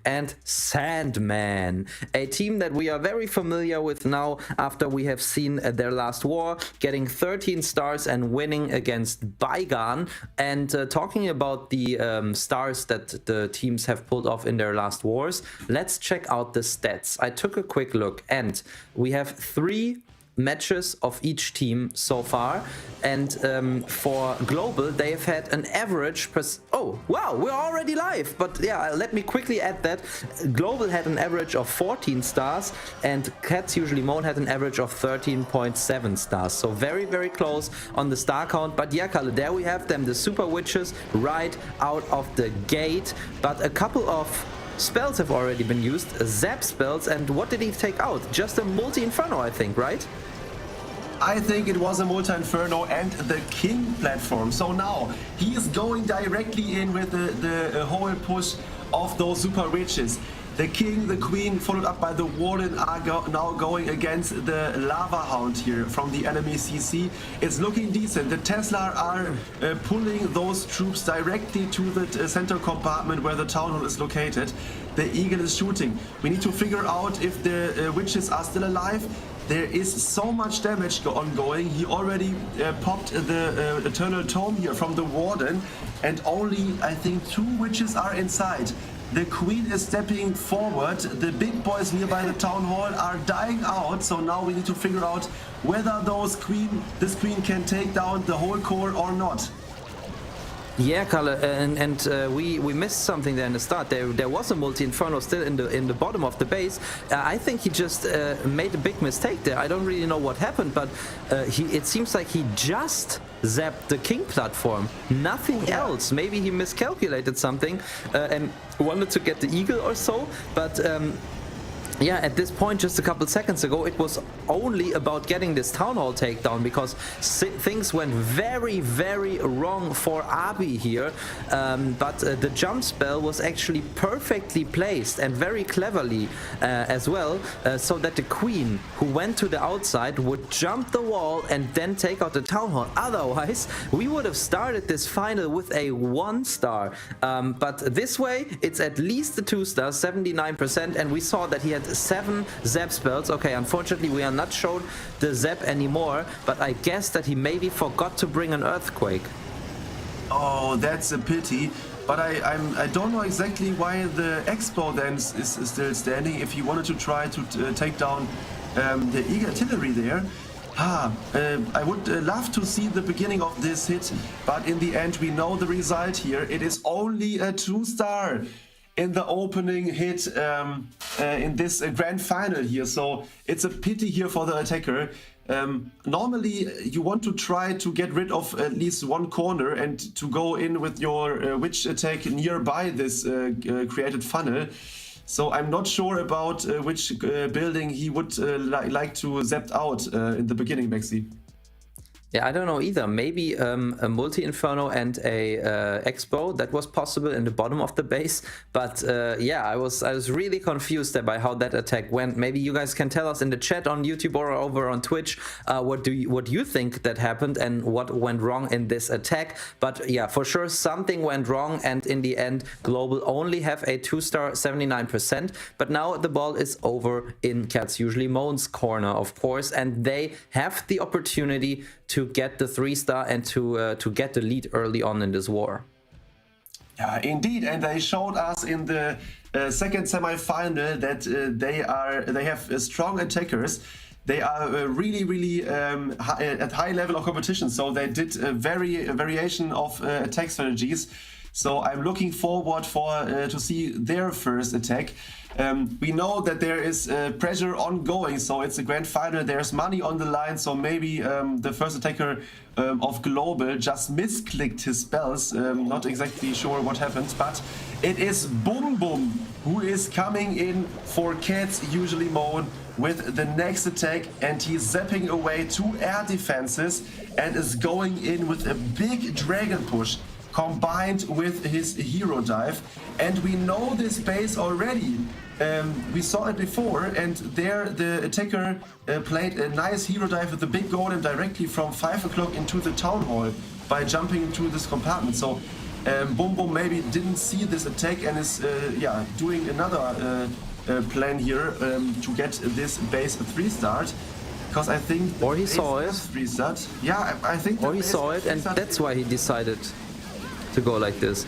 and Sandman. A team that we are very familiar with now after we have seen their last war, getting 13 stars and winning against Bygone. And talking about the stars that the teams have pulled off in their last wars, let's check out the stats. I took a quick look, and we have 3 matches of each team so far, and for Global they have had an average oh wow, we're already live, but yeah, let me quickly add that Global had an average of 14 stars and Cats Usually Moan had an average of 13.7 stars, so very very close on the star count. But yeah, Kalle, there we have them, the Super Witches right out of the gate. But a couple of spells have already been used, zap spells, and what did he take out? Just a multi-inferno, I think, right? I think it was a multi-inferno and the king platform. So now he is going directly in with the whole push of those super witches. The king, the queen, followed up by the warden, are now going against the lava hound here from the enemy CC. It's looking decent. The Tesla are pulling those troops directly to the center compartment where the town hall is located. The eagle is shooting. We need to figure out if the witches are still alive. There is so much damage ongoing. He already popped the Eternal Tome here from the Warden, and only, I think, 2 witches are inside. The Queen is stepping forward. The big boys nearby the Town Hall are dying out, so now we need to figure out whether this Queen can take down the whole core or not. Yeah, Kalle, and we missed something there in the start. There was a multi-inferno still in the bottom of the base. I think he just made a big mistake there. I don't really know what happened, but it seems like he just zapped the king platform. Nothing else. Maybe he miscalculated something and wanted to get the eagle or so, but yeah, at this point, just a couple seconds ago, it was only about getting this Town Hall takedown, because things went very, very wrong for Abi here. But the jump spell was actually perfectly placed and very cleverly as well, so that the Queen, who went to the outside, would jump the wall and then take out the Town Hall. Otherwise, we would have started this final with a 1 star. But this way, it's at least the 2 stars, 79%, and we saw that he had 7 Zap spells. Okay, unfortunately we are not shown the Zap anymore, but I guess that he maybe forgot to bring an Earthquake. Oh, that's a pity. But I don't know exactly why the Expo then is still standing. If he wanted to try to take down the Eagle Artillery there. I would love to see the beginning of this hit, but in the end we know the result here. It is only a 2-star in the opening hit in this grand final here. So it's a pity here for the attacker. Normally you want to try to get rid of at least one corner and to go in with your witch attack nearby this created funnel. So I'm not sure about which building he would like to zap out in the beginning, Maxi. Yeah, I don't know either. Maybe a multi-inferno and a expo, that was possible in the bottom of the base. But yeah, I was really confused there by how that attack went. Maybe you guys can tell us in the chat on YouTube or over on Twitch what you think that happened and what went wrong in this attack. But yeah, for sure something went wrong, and in the end Global only have a 2-star 79%. But now the ball is over in Cats Usually Moan's corner, of course, and they have the opportunity to get the 3-star and to get the lead early on in this war. Yeah, indeed, and they showed us in the second semi-final that they have strong attackers. They are really at high level of competition, so they did a variation of attack strategies. So I'm looking forward to see their first attack. We know that there is pressure ongoing, so it's a grand final. There's money on the line, so maybe the first attacker of Global just misclicked his spells. Not exactly sure what happened, but it is Boom Boom who is coming in for Cats Usually Moan with the next attack, and he's zapping away 2 air defenses and is going in with a big dragon push combined with his hero dive. And we know this base already. We saw it before, and there the attacker played a nice hero dive with the big golem directly from 5 o'clock into the town hall by jumping into this compartment. So Boom Boom maybe didn't see this attack and is doing another plan here to get this base a 3-star. Because I think or he saw it. 3-star. Yeah, I think. Or he saw it, and that's why he decided to go like this.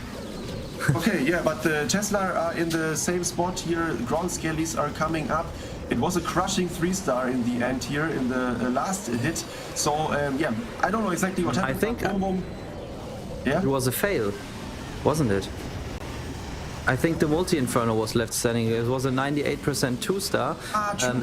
Okay, yeah, but the Tesla are in the same spot here. Ground Skellies are coming up. It was a crushing 3-star in the end here in the last hit. So yeah, I don't know exactly what happened. I think yeah? It was a fail, wasn't it? I think the multi-inferno was left standing. It was a 98% 2-star,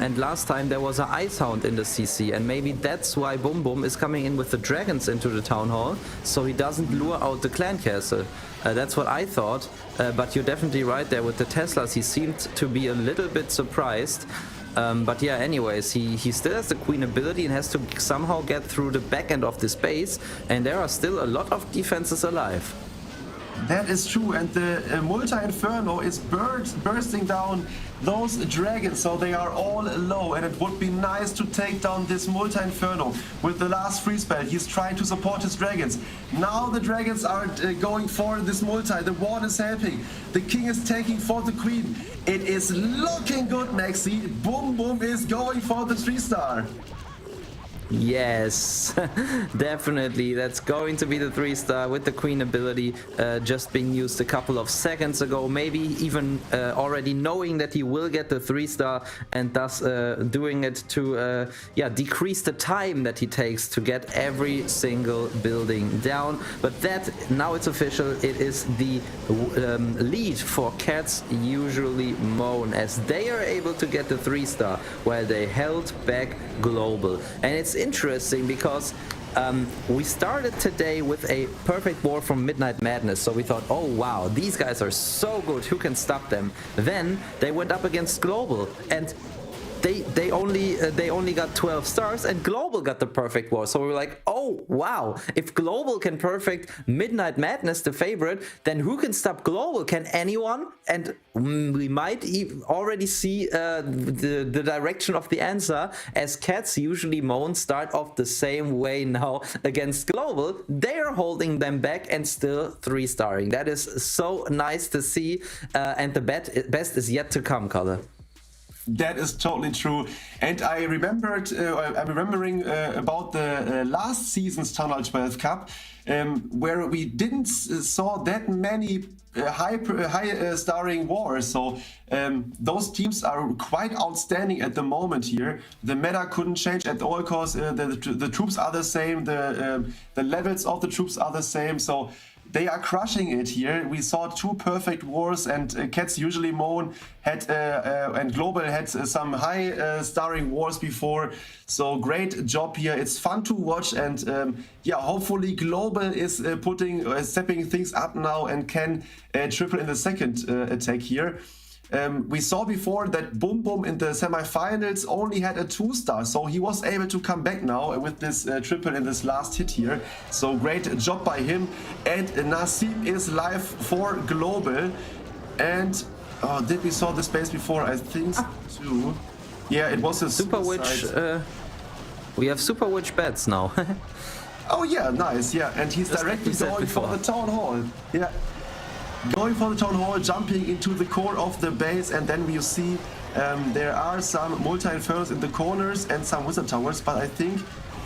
and last time there was an Ice Hound in the CC, and maybe that's why Boom Boom is coming in with the dragons into the town hall, so he doesn't lure out the clan castle. That's what I thought, but you're definitely right there with the Teslas. He seemed to be a little bit surprised. But yeah, anyways, he still has the queen ability and has to somehow get through the back end of this base, and there are still a lot of defenses alive. That is true, and the multi-inferno is bursting down those dragons, so they are all low, and it would be nice to take down this multi-inferno with the last free spell. He's trying to support his dragons. Now the dragons are going for this multi. The ward is helping. The king is taking for the queen. It is looking good, Maxi. Boom Boom is going for the 3-star. Yes, definitely. That's going to be the 3-star with the queen ability just being used a couple of seconds ago. Maybe even already knowing that he will get the 3-star, and thus doing it to decrease the time that he takes to get every single building down. But that, now it's official, it is the lead for Cats Usually Moan, as they are able to get the 3-star while they held back Global. And it's interesting because we started today with a perfect war from Midnight Madness, so we thought, oh wow, these guys are so good, who can stop them? Then they went up against Global, and they only got 12 stars, and Global got the perfect war. So we were like, oh wow, if Global can perfect Midnight Madness, the favorite, then who can stop Global? Can anyone? And we might already see the direction of the answer, as Cats Usually Moan start off the same way now against Global. They are holding them back and still 3-starring. That is so nice to see, and the best is yet to come, Color. That is totally true. And I'm remembering about the last season's Town Hall 12 Cup, where we didn't saw that many high starring wars. So those teams are quite outstanding at the moment here. The meta couldn't change at all because the troops are the same, the levels of the troops are the same. So they are crushing it here. We saw 2 perfect wars, and Cats Usually Moan had and Global had some high starring wars before. So great job here. It's fun to watch, and yeah, hopefully Global is stepping things up now and can triple in the second attack here. We saw before that Boom Boom in the semifinals only had a 2-star, so he was able to come back now with this triple in this last hit here. So great job by him. And Nasib is live for Global. And did we saw the space before? I think too. Yeah, it was a Super Witch. We have Super Witch bets now. Oh yeah, nice. Yeah, and he's directly going for the Town Hall. Yeah. Going for the Town Hall, jumping into the core of the base, and then we see there are some multi-infernos in the corners and some wizard towers, but I think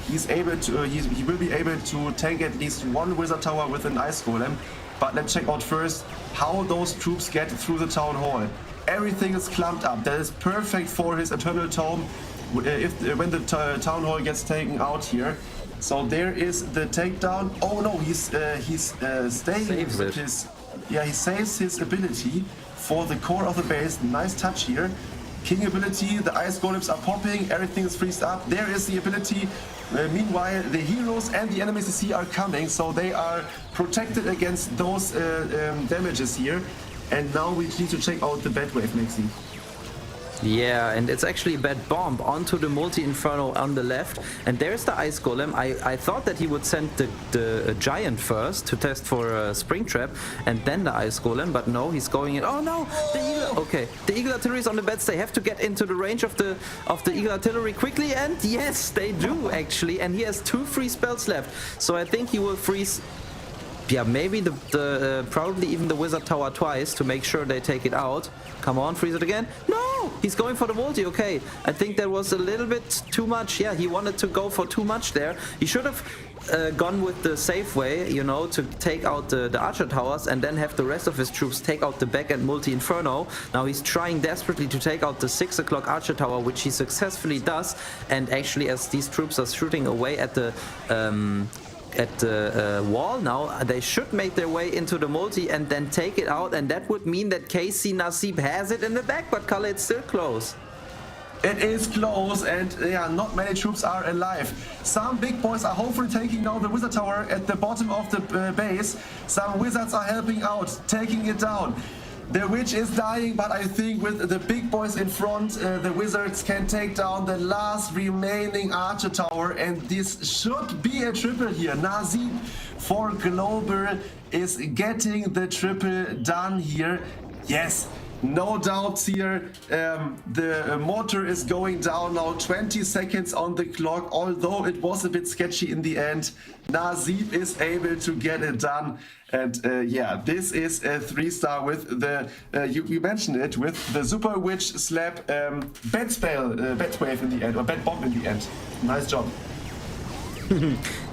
he's able to he will be able to tank at least 1 wizard tower with an ice golem. But let's check out first how those troops get through the Town Hall. Everything is clumped up. That is perfect for his Eternal Tome when the Town Hall gets taken out here. So there is the takedown. Oh no, he's staying with his. Yeah, he saves his ability for the core of the base. Nice touch here. King ability, the ice golems are popping, everything is freezed up. There is the ability. Meanwhile, the heroes and the enemy CC are coming, so they are protected against those damages here. And now we need to check out the bad wave, Maxi. Yeah, and it's actually a bad bomb onto the multi-inferno on the left. And there's the ice golem. I thought that he would send the giant first to test for a spring trap and then the ice golem, but no, he's going in. Oh no, the eagle. Okay, the eagle artillery is on the beds. They have to get into the range of the eagle artillery quickly, and yes, they do actually. And he has 2 free spells left, so I think he will freeze. Yeah, maybe probably even the wizard tower twice to make sure they take it out. Come on, freeze it again. No, he's going for the multi. Okay, I think that was a little bit too much. Yeah, he wanted to go for too much there. He should have gone with the safe way, you know, to take out the archer towers and then have the rest of his troops take out the back end multi-inferno. Now he's trying desperately to take out the 6 o'clock archer tower, which he successfully does. And actually, as these troops are shooting away at the wall now, they should make their way into the multi and then take it out, and that would mean that KC Nasib has it in the back, but Kalle, it's still close. It is close, and yeah, not many troops are alive. Some big boys are hopefully taking now the wizard tower at the bottom of the base. Some wizards are helping out, taking it down. The witch is dying, but I think with the big boys in front, the wizards can take down the last remaining archer tower, and this should be a triple here. Nasib for Global is getting the triple done here. Yes, no doubts here. The mortar is going down now, 20 seconds on the clock, although it was a bit sketchy in the end. Nasib is able to get it done. And yeah, this is a 3-star with the, you mentioned it, with the Super Witch slap bad spell, bad wave in the end, or bad bomb in the end. Nice job.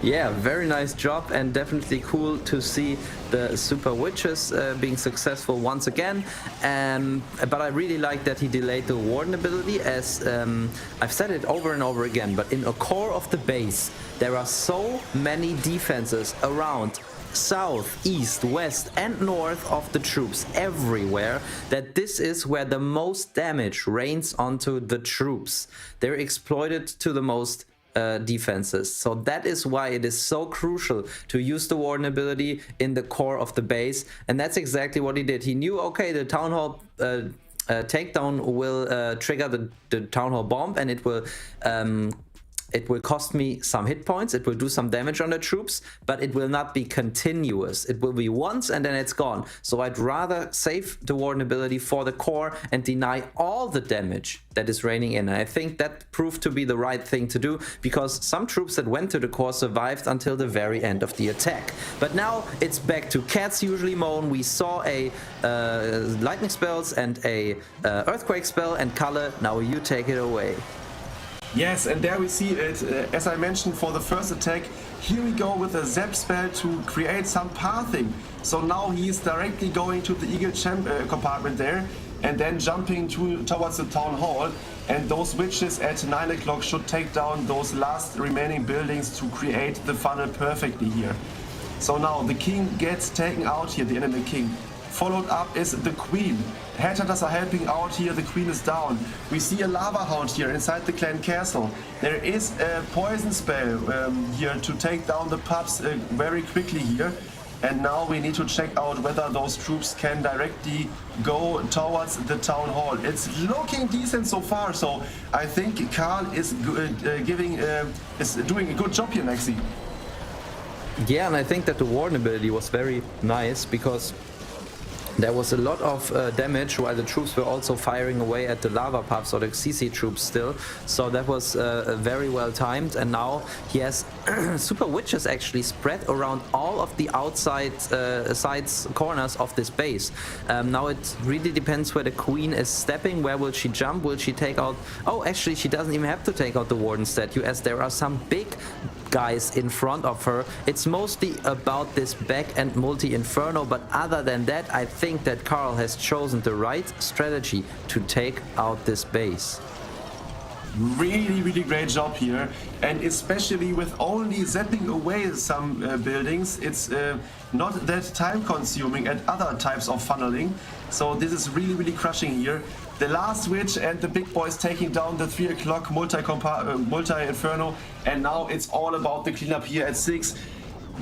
Yeah, very nice job, and definitely cool to see the Super Witches being successful once again. But I really like that he delayed the Warden ability, as I've said it over and over again, but in a core of the base, there are so many defenses around south, east, west and north of the troops everywhere, that this is where the most damage rains onto the troops. They're exploited to the most defenses. So that is why it is so crucial to use the Warden ability in the core of the base, and that's exactly what he did. He knew, okay, the Town Hall takedown will trigger the Town Hall bomb, and it will it will cost me some hit points, it will do some damage on the troops, but it will not be continuous. It will be once and then it's gone. So I'd rather save the Warden ability for the core and deny all the damage that is raining in. And I think that proved to be the right thing to do, because some troops that went to the core survived until the very end of the attack. But now it's back to Cats Usually Moan. We saw a lightning spells and a earthquake spell, and Kalle, now you take it away. Yes, and there we see it, as I mentioned, for the first attack. Here we go with a Zap spell to create some pathing. So now he's directly going to the Eagle compartment there, and then jumping towards the Town Hall. And those witches at 9 o'clock should take down those last remaining buildings to create the funnel perfectly here. So now the king gets taken out here, the enemy king. Followed up is the queen. Headhunters are helping out here, the queen is down. We see a lava hound here inside the clan castle. There is a poison spell here to take down the pups very quickly here. And now we need to check out whether those troops can directly go towards the town hall. It's looking decent so far, so I think Karl is doing a good job here, Maxi. Yeah, and I think that the Warden ability was very nice, because there was a lot of damage while the troops were also firing away at the lava pups or the CC troops still. So that was very well timed. And now he has super witches actually spread around all of the outside corners of this base. Now it really depends where the queen is stepping. Where will she jump? Will she take out... Oh, actually she doesn't even have to take out the Warden statue, as there are some big guys in front of her. It's mostly about this back and multi-inferno, but other than that, I think that Karl has chosen the right strategy to take out this base. Really great job here, and especially with only zapping away some buildings, it's not that time consuming at other types of funneling. So this is really crushing here. The last witch and the big boys taking down the 3 o'clock multi-inferno, and now it's all about the cleanup here at 6.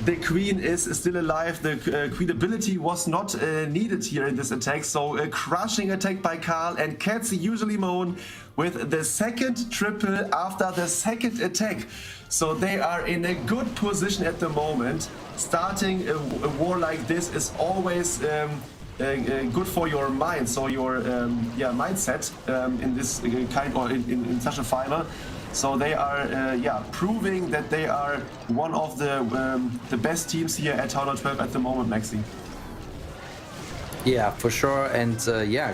The queen is still alive. The queen ability was not needed here in this attack, so a crushing attack by Karl, and Cats Usually Moan with the second triple after the second attack. So they are in a good position at the moment. Starting a war like this is always good for your mind, so your mindset in this kind, or in such a final. So they are proving that they are one of the best teams here at Town Hall 12 at the moment, Maxi. Yeah, for sure. And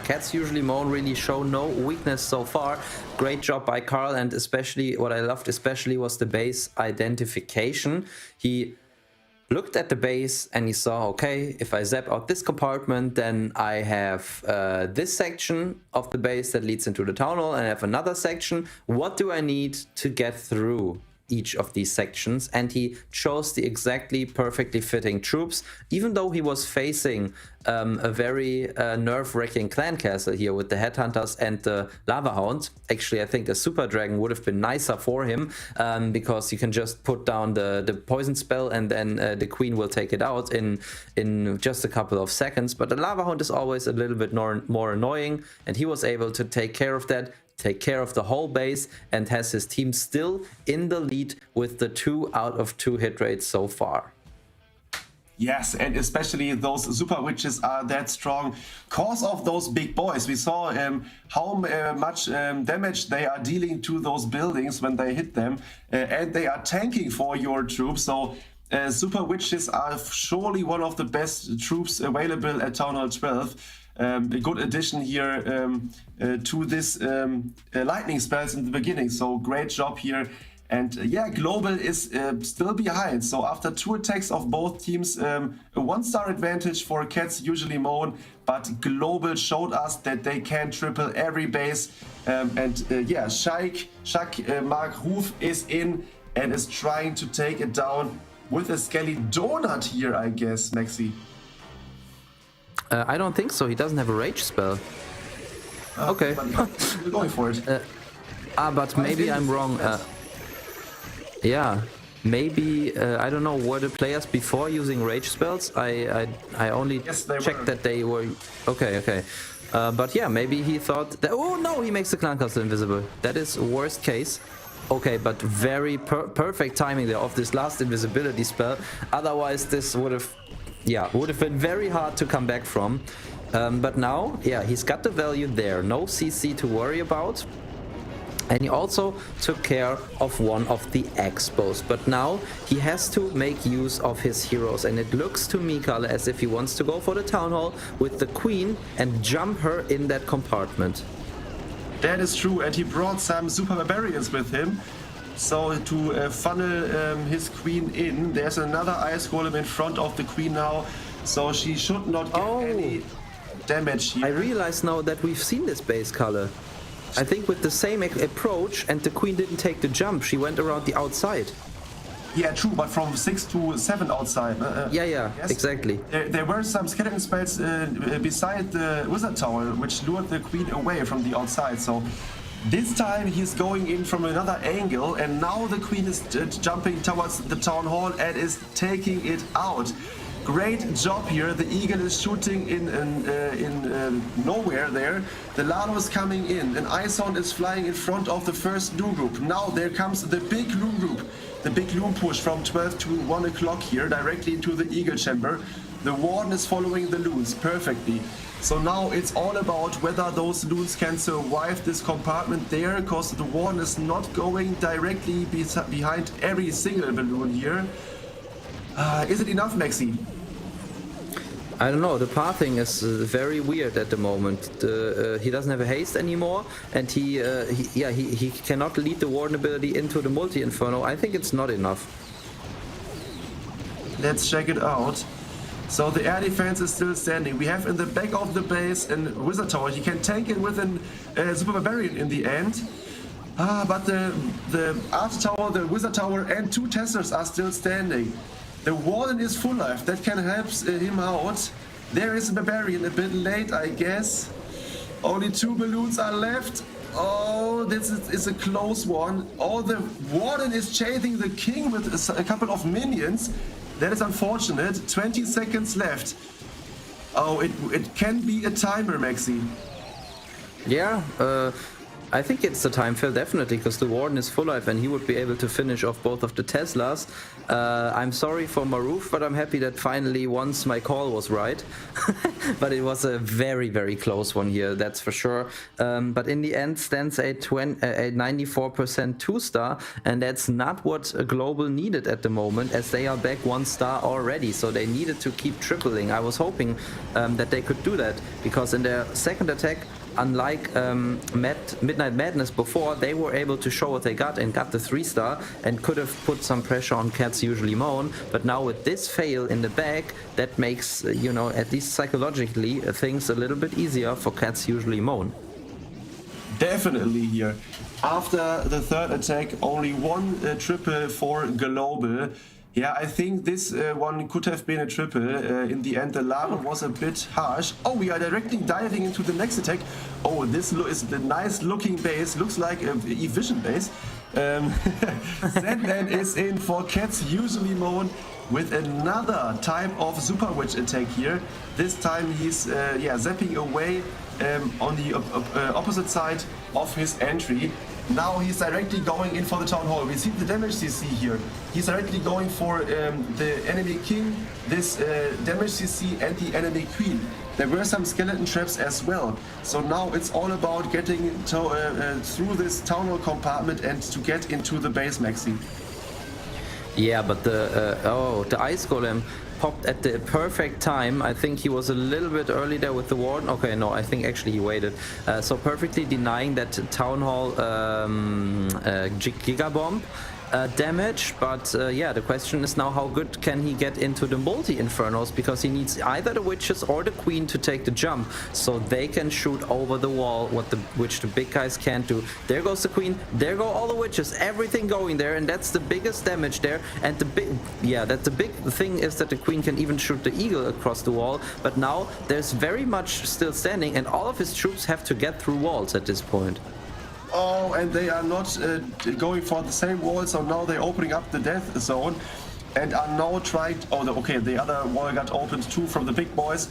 Cats Usually Moan really show no weakness so far. Great job by Karl, and especially what I loved was the base identification. He looked at the base and he saw, okay, if I zap out this compartment, then I have this section of the base that leads into the town hall, and I have another section. What do I need to get through each of these sections? And he chose the exactly perfectly fitting troops, even though he was facing a very nerve-wracking clan castle here with the headhunters and the lava hound. Actually, I think a super dragon would have been nicer for him, because you can just put down the poison spell and then the queen will take it out in just a couple of seconds. But the lava hound is always a little bit more annoying, and he was able to take care of that, take care of the whole base, and has his team still in the lead with the 2 out of 2 hit rates so far. Yes, and especially those super witches are that strong cause of those big boys. We saw how much damage they are dealing to those buildings when they hit them, and they are tanking for your troops. So super witches are surely one of the best troops available at Town Hall 12. A good addition here to this lightning spells in the beginning. So great job here. And Global is still behind. So after 2 attacks of both teams, a 1-star advantage for Cats Usually Moan. But Global showed us that they can triple every base. Shaq Mark Roof is in and is trying to take it down with a Skelly Donut here, I guess, Maxi. I don't think so. He doesn't have a rage spell. Okay. We're going for it. But maybe I'm wrong. Maybe I don't know. Were the players before using rage spells? I only checked that they were. Okay. But yeah, maybe he thought that. Oh no, he makes the clan castle invisible. That is worst case. Okay, but very perfect timing there of this last invisibility spell. Otherwise, this would have been very hard to come back from. But now, yeah, he's got the value there. No CC to worry about. And he also took care of one of the expos. But now he has to make use of his heroes. And it looks to me, Kalle, as if he wants to go for the Town Hall with the Queen and jump her in that compartment. That is true, and he brought some Super Barbarians with him. So to funnel his Queen in, there's another Ice Golem in front of the Queen now. So she should not get any damage here. I realize now that we've seen this base, Kalle. I think with the same approach, and the Queen didn't take the jump, she went around the outside. Yeah, true, but from 6 to 7 outside. Yes. Exactly. There were some skeleton spells beside the Wizard Tower, which lured the Queen away from the outside. So this time he's going in from another angle, and now the Queen is jumping towards the Town Hall and is taking it out. Great job here. The Eagle is shooting in nowhere there. The Lalo is coming in. An Ison is flying in front of the first Loom group. Now there comes the big Loom group. The big Loom push from 12 to 1 o'clock here, directly into the Eagle chamber. The Warden is following the Loons perfectly. So now it's all about whether those Loons can survive this compartment there, because the Warden is not going directly behind every single balloon here. Is it enough, Maxi? I don't know. The pathing is very weird at the moment. He doesn't have a haste anymore, and he cannot lead the Warden ability into the multi-inferno. I think it's not enough. Let's check it out. So the air defense is still standing. We have in the back of the base a Wizard Tower. He can tank it with a Super Barbarian in the end. But the Art Tower, the Wizard Tower, and 2 Testers are still standing. The Warden is full life. That can help him out. There is a Barbarian, a bit late, I guess. Only 2 balloons are left. Oh, this is a close one. Oh, the Warden is chasing the King with a couple of minions. That is unfortunate. 20 seconds left. Oh, it can be a timer, Maxi. Yeah, I think it's the time fill, definitely, because the Warden is full life and he would be able to finish off both of the Teslas. I'm sorry for Maroof, but I'm happy that finally once my call was right. But it was a very, very close one here, that's for sure. But in the end stands a 94% 2-star, and that's not what Global needed at the moment, as they are back 1 star already. So they needed to keep tripling. I was hoping that they could do that, because in their second attack, unlike Midnight Madness before, they were able to show what they got and got the 3-star and could have put some pressure on Cats Usually Moan. But now with this fail in the back, that makes, at least psychologically, things a little bit easier for Cats Usually Moan. Definitely here. After the third attack, only 1 triple for Global. Yeah, I think this one could have been a triple. In the end, the lava was a bit harsh. Oh, we are directly diving into the next attack. Oh, this is the nice looking base. Looks like a E-Vision base. Sandman is in for Cats Usually Moan with another type of Super Witch attack here. This time he's zapping away on the opposite side of his entry. Now he's directly going in for the Town Hall. We see the damage CC here. He's directly going for the enemy King, this damage CC, and the enemy Queen. There were some skeleton traps as well. So now it's all about getting through this Town Hall compartment and to get into the base, Maxi. Yeah, but the Ice Golem popped at the perfect time. I think he was a little bit early there with the Warden. Okay, no, I think actually he waited. So perfectly denying that Town Hall Gigabomb damage. But the question is now how good can he get into the multi-infernos, because he needs either the witches or the Queen to take the jump so they can shoot over the wall, which the big guys can't do. There goes the Queen, there go all the witches, everything going there, and that's the biggest damage there. And the big thing is that the Queen can even shoot the Eagle across the wall, but now there's very much still standing, and all of his troops have to get through walls at this point. Oh, and they are not going for the same wall, so now they're opening up the death zone and are now trying. The other wall got opened too from the big boys,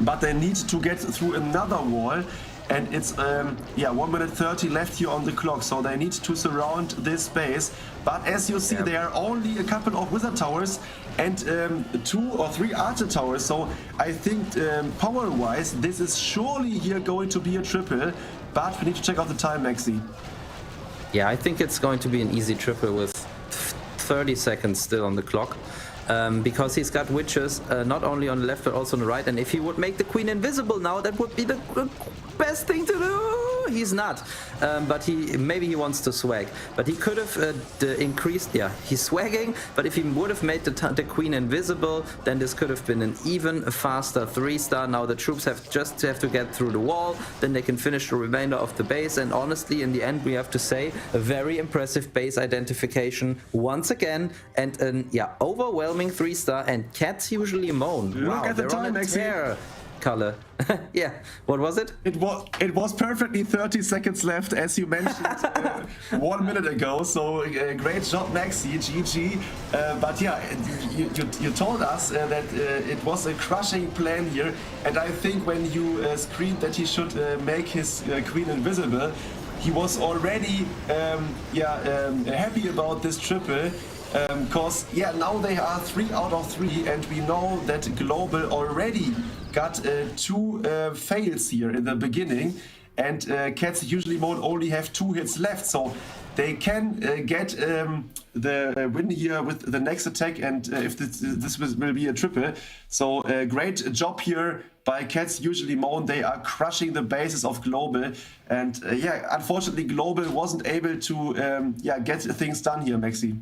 but they need to get through another wall. and it's 1 minute 30 left here on the clock, so they need to surround this space. But as you see, there are only a couple of wizard towers and 2 or 3 archer towers, so I think power-wise this is surely here going to be a triple, but we need to check out the time, Maxi. Yeah, I think it's going to be an easy triple with 30 seconds still on the clock. Because he's got witches not only on the left but also on the right, and if he would make the queen invisible now, that would be the best thing to do. He's not, but maybe he wants to swag, but he could have increased. Yeah, he's swagging, but if he would have made the queen invisible, then this could have been an even faster 3-star. Now the troops have to get through the wall, then they can finish the remainder of the base, and honestly in the end we have to say a very impressive base identification once again, and overwhelming 3-star, and cats usually moan. Look at the time, Maxi. Color. Yeah, what was it? It was perfectly 30 seconds left, as you mentioned 1 minute ago. So great job, Maxi, GG. But yeah, you told us that it was a crushing plan here, and I think when you screamed that he should make his queen invisible, he was already happy about this triple. Because now they are 3 out of 3, and we know that Global already got 2 fails here in the beginning, and Cats usually won't only have 2 hits left, so they can get the win here with the next attack, and if this will be a triple. So great job here by Cats Usually Moan. They are crushing the bases of Global, and unfortunately Global wasn't able to get things done here, Maxi.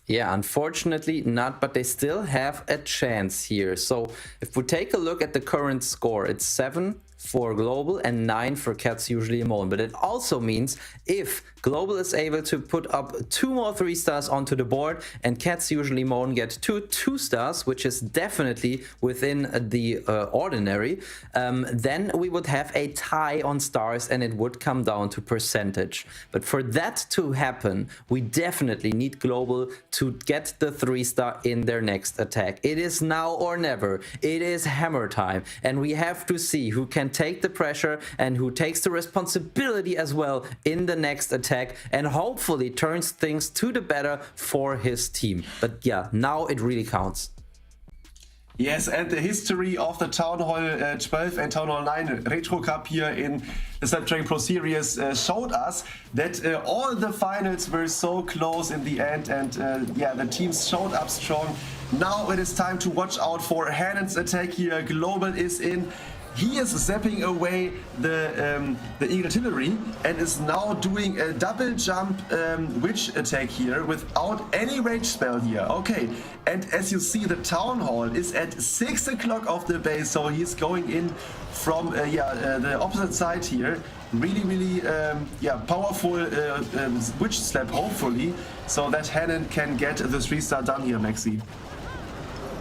Yeah, unfortunately not, but they still have a chance here. So if we take a look at the current score, it's 7 for Global and 9 for Cats Usually Moan. But it also means if Global is able to put up 2 more 3-stars onto the board and Cats Usually Moan get 2 2-stars, which is definitely within the ordinary, then we would have a tie on stars and it would come down to percentage. But for that to happen, we definitely need Global to get the 3-star in their next attack. It is now or never. It is hammer time, and we have to see who can take the pressure and who takes the responsibility as well in the next attack, and hopefully turns things to the better for his team. But yeah, now it really counts. Yes, and the history of the Town Hall 12 and Town Hall 9 Retro Cup here in the Snapdragon Pro Series showed us that all the finals were so close in the end, and the teams showed up strong. Now it is time to watch out for Hannon's attack here. Global is in. He is zapping away the Eagle Artillery and is now doing a double jump witch attack here without any rage spell here. Okay, and as you see, the Town Hall is at 6 o'clock of the base, so he's going in from the opposite side here. Really powerful witch slap, hopefully, so that Hannon can get the 3-star done here, Maxi.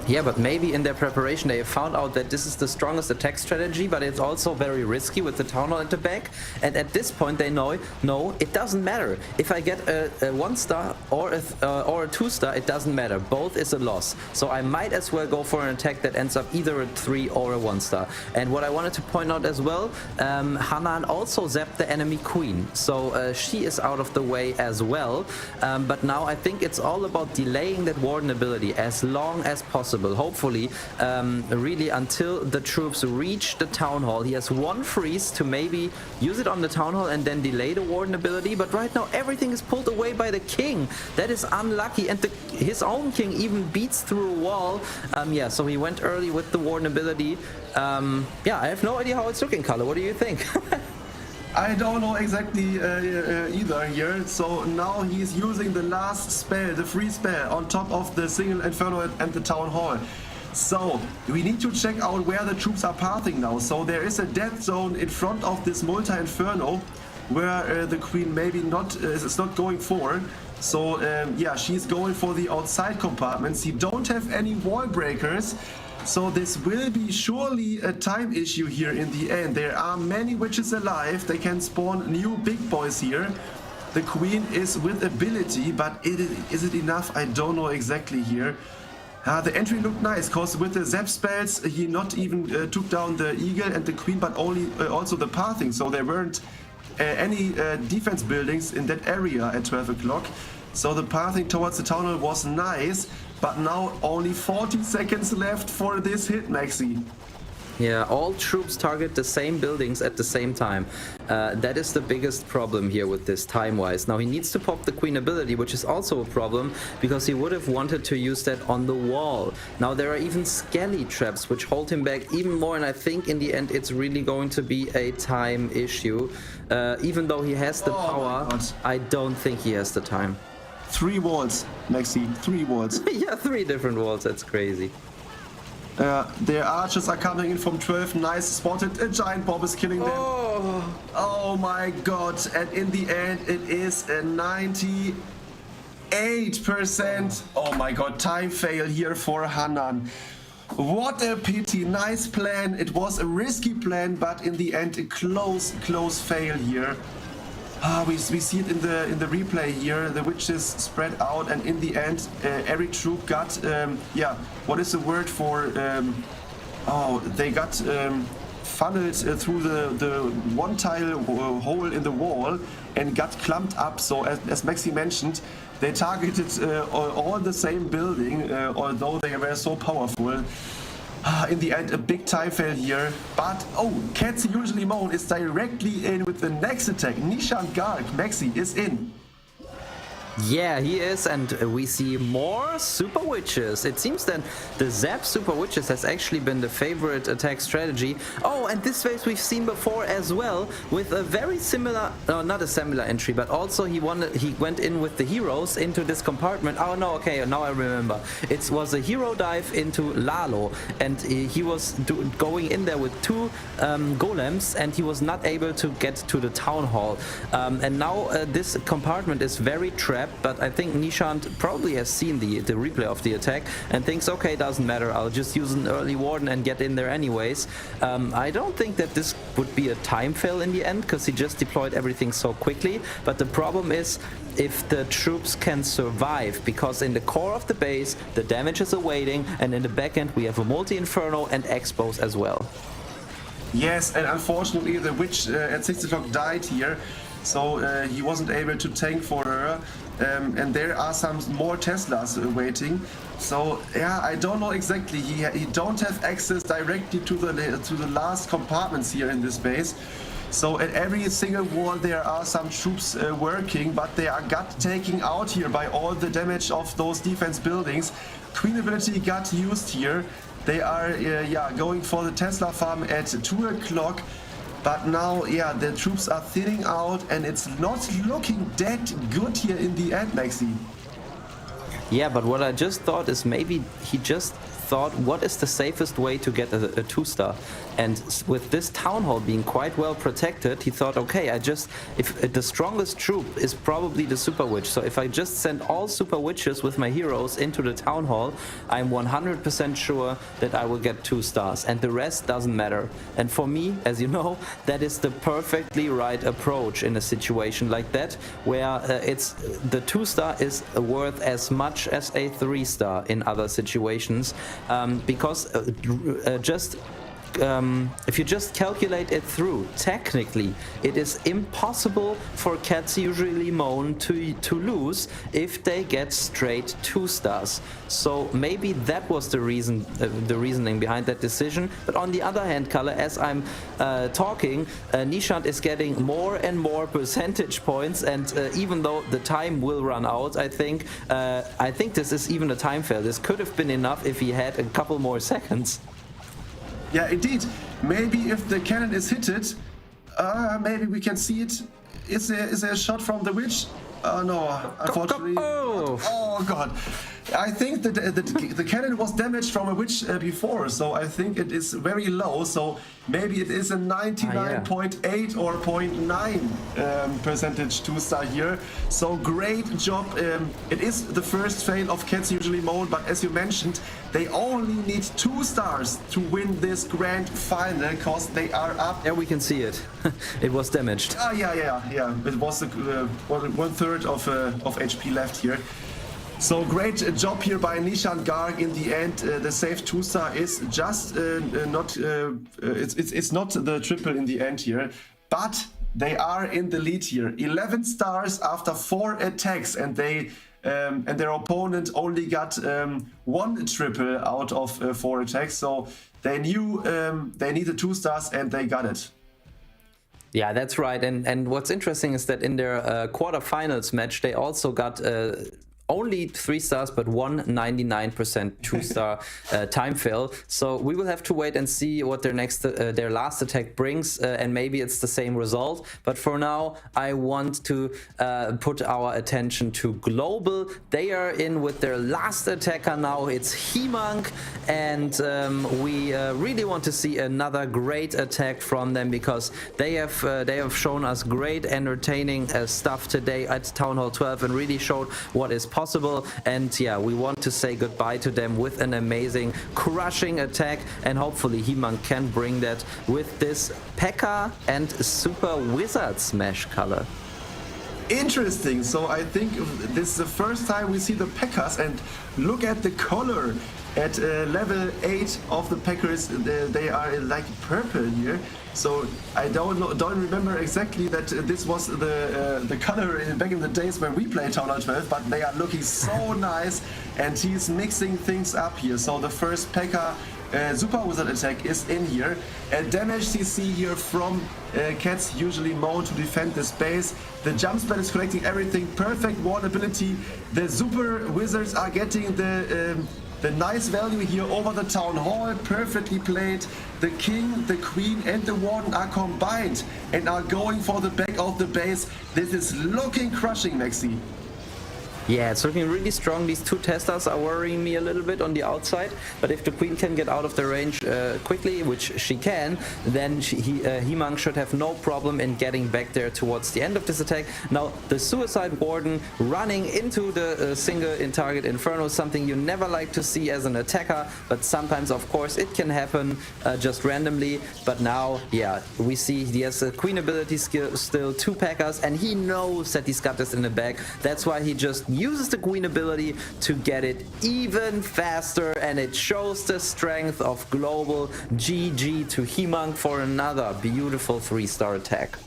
Yeah, but maybe in their preparation they have found out that this is the strongest attack strategy, but it's also very risky with the Town Hall at the back. And at this point they know, no, it doesn't matter. If I get a 1-star or a 2-star, it doesn't matter. Both is a loss. So I might as well go for an attack that ends up either a 3 or a 1-star. And what I wanted to point out as well, Hanan also zapped the enemy queen. So she is out of the way as well. But now I think it's all about delaying that Warden ability as long as possible. Hopefully, really until the troops reach the Town Hall. He has 1 freeze to maybe use it on the Town Hall and then delay the Warden ability. But right now everything is pulled away by the King. That is unlucky, and his own King even beats through a wall. So he went early with the Warden ability. I have no idea how it's looking, Kalle. What do you think? I don't know exactly either here. So now he's using the last spell, the free spell, on top of the single Inferno and the Town Hall. So we need to check out where the troops are pathing now. So there is a death zone in front of this multi-Inferno where the Queen maybe is not going for. So she's going for the outside compartments. You don't have any wall breakers. So this will be surely a time issue here in the end. There are many witches alive. They can spawn new big boys here. The Queen is with ability, but is it enough? I don't know exactly here. The entry looked nice, because with the Zap spells, he not even took down the Eagle and the Queen, but only also the Pathing. So there weren't any defense buildings in that area at 12 o'clock. So the pathing towards the Town Hall was nice, but now only 40 seconds left for this hit, Maxi. Yeah, all troops target the same buildings at the same time. That is the biggest problem here with this time-wise. Now he needs to pop the Queen ability, which is also a problem because he would have wanted to use that on the wall. Now there are even Skelly traps which hold him back even more, and I think in the end it's really going to be a time issue. Even though he has the power, I don't think he has the time. 3 walls, Maxi, 3 walls. Yeah, 3 different walls, that's crazy. Their archers are coming in from 12, nice spotted, a giant bomb is killing them. Oh my god, and in the end it is a 98%. Oh my god, time fail here for Hanan. What a pity, nice plan. It was a risky plan, but in the end a close fail here. We see it in the replay here. The witches spread out, and in the end, every troop got what is the word for? They got funneled through the one tile hole in the wall and got clumped up. So as Maxi mentioned, they targeted all the same building, although they were so powerful. In the end, a big time fail here, but Ketsi usually Moan is directly in with the next attack. Nishan Garg, Maxi is in. Yeah, he is, and we see more Super Witches. It seems that the Zap Super Witches has actually been the favorite attack strategy. Oh, and this phase we've seen before as well, with a very similar, not a similar entry, but also he went in with the heroes into this compartment. Oh no, okay, now I remember. It was a hero dive into Lalo, and he was going in there with 2 golems, and he was not able to get to the town hall. And now this compartment is very trapped. But I think Nishant probably has seen the replay of the attack and thinks, okay, doesn't matter, I'll just use an early warden and get in there anyways. I don't think that this would be a time fail in the end, because he just deployed everything so quickly. But the problem is if the troops can survive, because in the core of the base the damage is awaiting, and in the back end we have a multi-inferno and expos as well. Yes, and unfortunately the witch at 6 o'clock died here, so he wasn't able to tank for her. And there are some more Teslas waiting. So yeah, I don't know exactly. He don't have access directly to the last compartments here in this base. So at every single wall there are some troops working, but they are got taken out here by all the damage of those defense buildings. Queen ability got used here. They are going for the Tesla farm at 2 o'clock. But now, the troops are thinning out, and it's not looking that good here in the end, Maxi. Yeah, but what I just thought is maybe he just thought, what is the safest way to get a 2-star? And with this town hall being quite well protected, he thought, okay, if the strongest troop is probably the Super Witch, so if I just send all Super Witches with my heroes into the town hall, I'm 100% sure that I will get 2 stars, and the rest doesn't matter. And for me, as you know, that is the perfectly right approach in a situation like that, where it's the 2-star is worth as much as a 3-star in other situations. Because if you just calculate it through, technically it is impossible for Cats Usually Moan to lose if they get straight 2 stars. So maybe that was the reasoning behind that decision. But on the other hand, Kalle, as I'm talking, Nishant is getting more and more percentage points, and even though the time will run out, I think this is even a time fail. This could have been enough if he had a couple more seconds. Yeah, indeed. Maybe if the cannon is hit, maybe we can see it. Is there a shot from the witch? No, unfortunately. Oh god. I think that the cannon was damaged from a witch before, so I think it is very low. So maybe it is a 99.8 or 0.9 percentage 2-star here. So great job. It is the first fail of Cats Usually Moan, but as you mentioned, they only need 2 stars to win this grand final, because they are up. Yeah, we can see it. It was damaged. Yeah. It was 1/3 of HP left here. So great job here by Nishan Garg in the end. The safe 2-star is just not it's not the triple in the end here, but they are in the lead here. 11 stars after 4 attacks, and they and their opponent only got 1 triple out of 4 attacks. So they knew they needed 2 stars and they got it. Yeah, that's right. And what's interesting is that in their quarterfinals match, they also got only 3 stars, but 199% 2-star time fill. So we will have to wait and see what their last attack brings, and maybe it's the same result. But for now, I want to put our attention to global. They are in with their last attacker now. It's Hemang, and we really want to see another great attack from them, because they have shown us great entertaining stuff today at Town Hall 12 and really showed what is possible. And yeah, we want to say goodbye to them with an amazing crushing attack, and hopefully Hemang can bring that with this P.E.K.K.A. and Super Wizard Smash color. Interesting. So I think this is the first time we see the P.E.K.K.A.s, and look at the color. At level 8 of the Packers, they are like purple here. So I don't remember exactly that this was the color back in the days when we played Town Hall 12, but they are looking so nice, and he's mixing things up here. So the first P.E.K.K.A. Super Wizard attack is in here. Damage CC here from Cats, usually Mo, to defend the space. The jump spell is collecting everything. Perfect wall ability. The Super Wizards are getting the nice value here over the Town Hall, perfectly played. The King, the Queen and the Warden are combined and are going for the back of the base. This is looking crushing, Maxi. Yeah, it's looking really strong. These 2 testers are worrying me a little bit on the outside, but if the Queen can get out of the range quickly, which she can, then Hemang should have no problem in getting back there towards the end of this attack. Now, the Suicide Warden running into the single in target Inferno, something you never like to see as an attacker, but sometimes, of course, it can happen just randomly. But now, yeah, we see he has a Queen ability skill, still 2 P.E.K.K.A.s, and he knows that he's got this in the bag. That's why he just uses the Queen ability to get it even faster, and it shows the strength of global. GG to Hemang for another beautiful 3-star attack.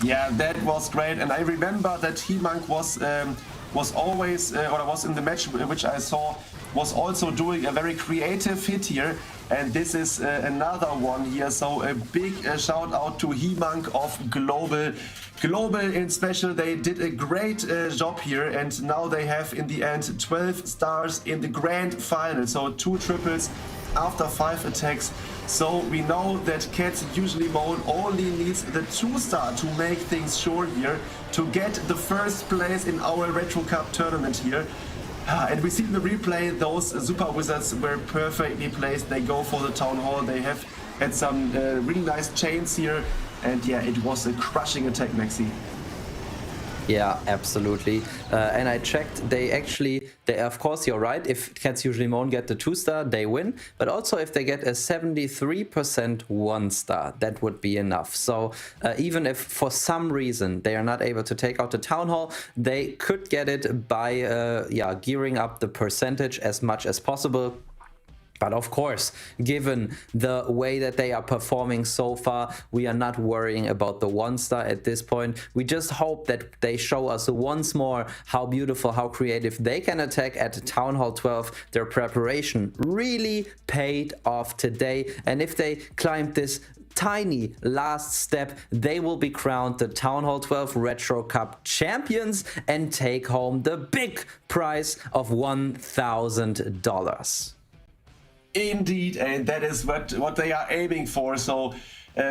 Yeah, that was great, and I remember that Hemang was always, or was in the match which I saw, was also doing a very creative hit here, and this is another one here. So a big shout out to Hemang of Global. Global in special, they did a great job here, and now they have in the end 12 stars in the grand final. So 2 triples after 5 attacks. So we know that Cats usually mode only needs the 2-star to make things sure here, to get the first place in our Retro Cup tournament here. And we see in the replay, those Super Wizards were perfectly placed. They go for the Town Hall. They have had some really nice chains here. And yeah, it was a crushing attack, Maxi. Yeah, absolutely. And I checked, they of course, you're right, if Cats usually won't get the 2-star, they win. But also if they get a 73% 1-star, that would be enough. So even if for some reason they are not able to take out the Town Hall, they could get it by gearing up the percentage as much as possible. But of course, given the way that they are performing so far, we are not worrying about the 1-star at this point. We just hope that they show us once more how beautiful, how creative they can attack at Town Hall 12. Their preparation really paid off today. And if they climb this tiny last step, they will be crowned the Town Hall 12 Retro Cup champions and take home the big prize of $1,000. Indeed, and that is what they are aiming for. So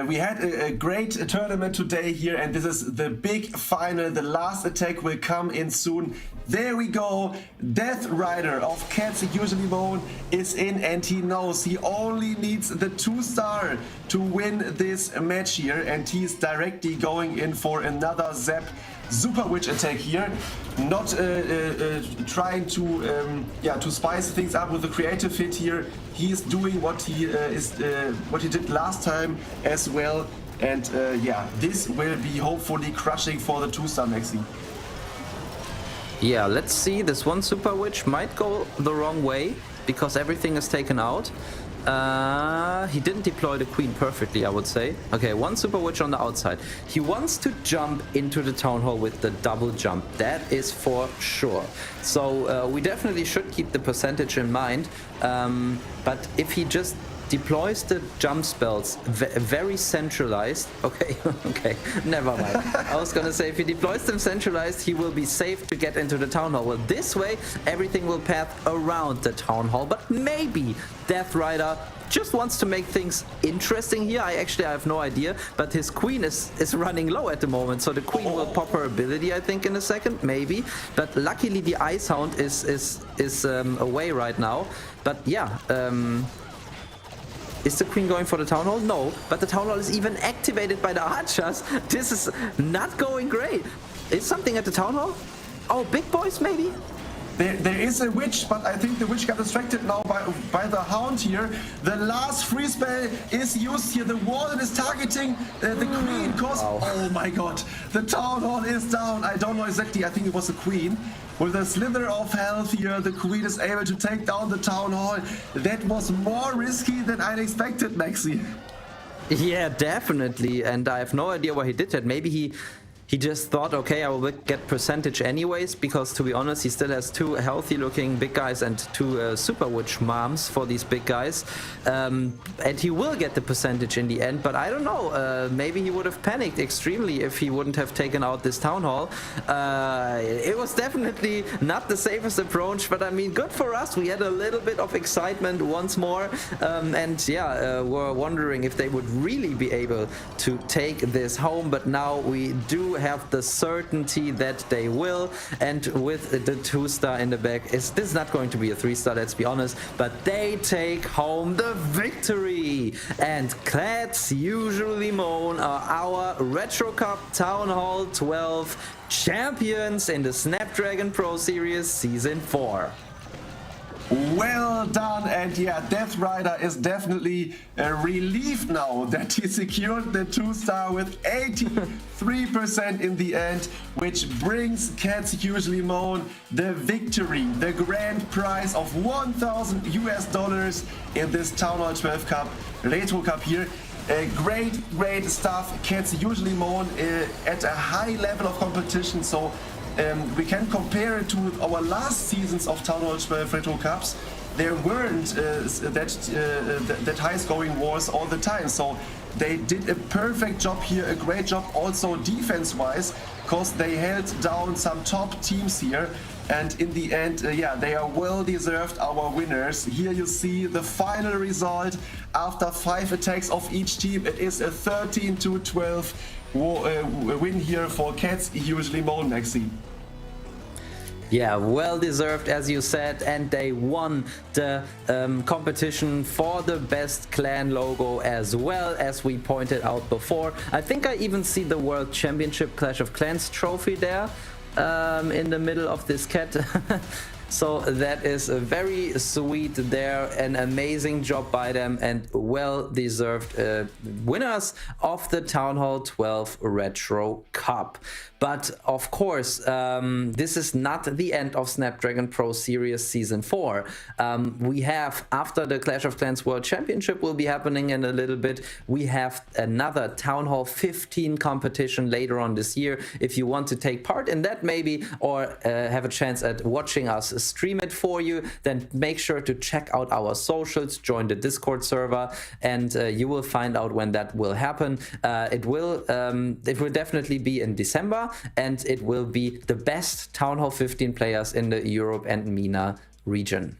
we had a great tournament today here, and this is the big final. The last attack will come in soon. There we go. Death Rider of Cats usually mode is in, and he knows he only needs the 2-star to win this match here, and he's directly going in for another Zap Super Witch attack here, not trying to spice things up with the creative hit here. He's doing what he did last time as well, and this will be hopefully crushing for the 2-star, Maxi. Yeah, let's see. This one Super Witch might go the wrong way because everything is taken out. He didn't deploy the Queen perfectly, I would say. Okay, one Super Witch on the outside. He wants to jump into the Town Hall with the double jump. That is for sure. So we definitely should keep the percentage in mind. But if he just deploys the jump spells very centralized. Okay, okay, never mind. I was gonna say, if he deploys them centralized, he will be safe to get into the Town Hall. Well, this way, everything will path around the Town Hall, but maybe Death Rider just wants to make things interesting here. I have no idea, but his Queen is running low at the moment, so the Queen will pop her ability, I think, in a second, maybe. But luckily, the Ice Hound is away right now. But yeah, is the Queen going for the Town Hall? No, but the Town Hall is even activated by the archers. This is not going great. Is something at the Town Hall? Oh, big boys maybe? There is a witch, but I think the witch got distracted now by the hound here. The last free spell is used here. The warden is targeting the Queen, cause oh my god, the Town Hall is down. I don't know exactly, I think it was the Queen. With a slither of health here, the Queen is able to take down the Town Hall. That was more risky than I expected, Maxi. Yeah, definitely, and I have no idea why he did that. Maybe he just thought, okay, I will get percentage anyways, because to be honest, he still has two healthy looking big guys and two Super Witch moms for these big guys. And he will get the percentage in the end, but I don't know, maybe he would have panicked extremely if he wouldn't have taken out this Town Hall. It was definitely not the safest approach, but I mean, good for us. We had a little bit of excitement once more, and yeah, we're wondering if they would really be able to take this home, but now we do have the certainty that they will, and with the 2-star in the back, this is not going to be a 3-star, let's be honest, but they take home the victory. And Clads Usually Moan are our Retro Cup Town Hall 12 champions in the Snapdragon Pro Series Season 4. Well done, and yeah, Death Rider is definitely relieved now that he secured the 2-star with 83% in the end, which brings Cats Usually Moan the victory, the grand prize of $1,000 in this Town Hall 12 Cup, Retro Cup here. Great stuff. Cats Usually Moan at a high level of competition, so we can compare it to our last seasons of Town Hall 12 Retro Cups. There weren't that high scoring wars all the time, so they did a perfect job here, a great job also defense wise, because they held down some top teams here, and in the end, yeah, they are well deserved our winners. Here you see the final result after 5 attacks of each team. It is a 13-12 win here for Cats Usually Moan, Maxi. Yeah, well deserved, as you said, and they won the competition for the best clan logo as well, as we pointed out before. I think I even see the World Championship Clash of Clans trophy there in the middle of this cat. So that is very sweet there, an amazing job by them, and well-deserved winners of the Town Hall 12 Retro Cup. But of course, this is not the end of Snapdragon Pro Series Season 4. We have, after the Clash of Clans World Championship will be happening in a little bit, we have another Town Hall 15 competition later on this year. If you want to take part in that maybe, or have a chance at watching us stream it for you, then make sure to check out our socials, join the Discord server, and you will find out when that will happen. It will definitely be in December, and it will be the best Town Hall 15 players in the Europe and MENA region.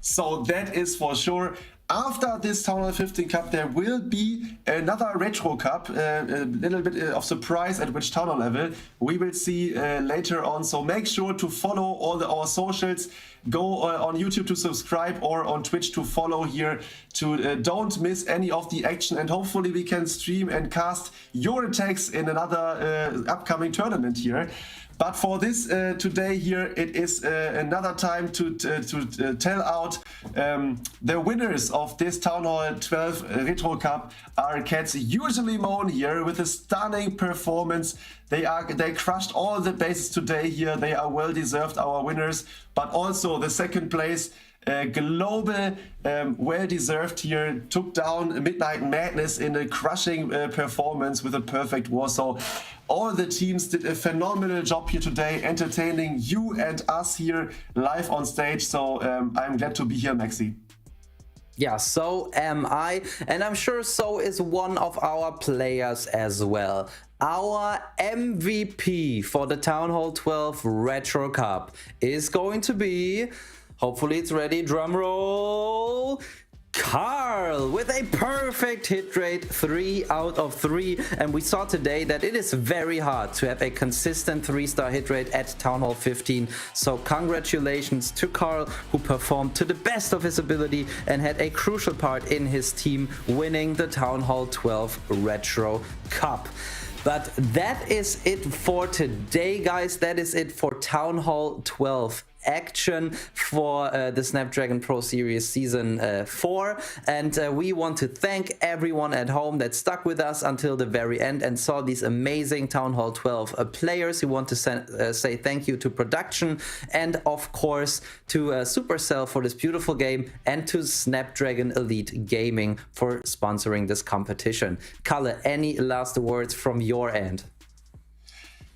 So that is for sure. After this Town Hall 15 Cup, there will be another Retro Cup, a little bit of surprise at which Town Hall level we will see later on. So make sure to follow all our socials. Go on YouTube to subscribe, or on Twitch to follow here, to don't miss any of the action, and hopefully we can stream and cast your attacks in another upcoming tournament here. But for this today here, it is another time to tell out the winners of this Town Hall 12 Retro Cup are cats usually known here with a stunning performance. They crushed all the bases today here. They are well deserved our winners, but also the second place global, well deserved here, took down Midnight Madness in a crushing performance with a perfect war. So all the teams did a phenomenal job here today, entertaining you and us here live on stage. So I'm glad to be here, Maxi. Yeah, so am I, and I'm sure so is one of our players as well. Our MVP for the Town Hall 12 Retro Cup is going to be, hopefully it's ready, drum roll, Carl, with a perfect hit rate, 3 out of 3. And we saw today that it is very hard to have a consistent 3-star hit rate at Town Hall 15. So congratulations to Carl, who performed to the best of his ability and had a crucial part in his team winning the Town Hall 12 Retro Cup. But that is it for today, guys. That is it for Town Hall 12 action for the Snapdragon Pro Series Season 4. And we want to thank everyone at home that stuck with us until the very end and saw these amazing Town Hall 12 players. We want to say thank you to production and, of course, to Supercell for this beautiful game and to Snapdragon Elite Gaming for sponsoring this competition. Kalle, any last words from your end?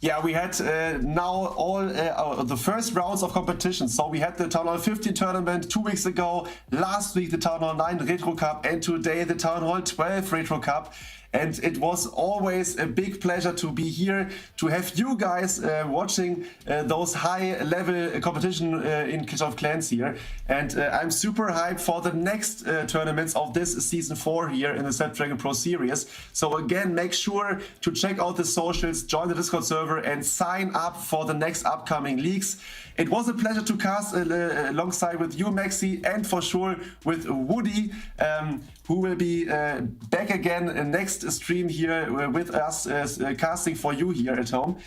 Yeah, we had now all the first rounds of competition. So we had the Town Hall 15 tournament 2 weeks ago, last week the Town Hall 9 Retro Cup, and today the Town Hall 12 Retro Cup. And it was always a big pleasure to be here, to have you guys watching those high-level competition in Clash of Clans here. And I'm super hyped for the next tournaments of this Season 4 here in the Snapdragon Pro Series. So again, make sure to check out the socials, join the Discord server, and sign up for the next upcoming leagues. It was a pleasure to cast alongside with you, Maxi, and for sure with Woody, who will be back again next stream here with us, casting for you here at home.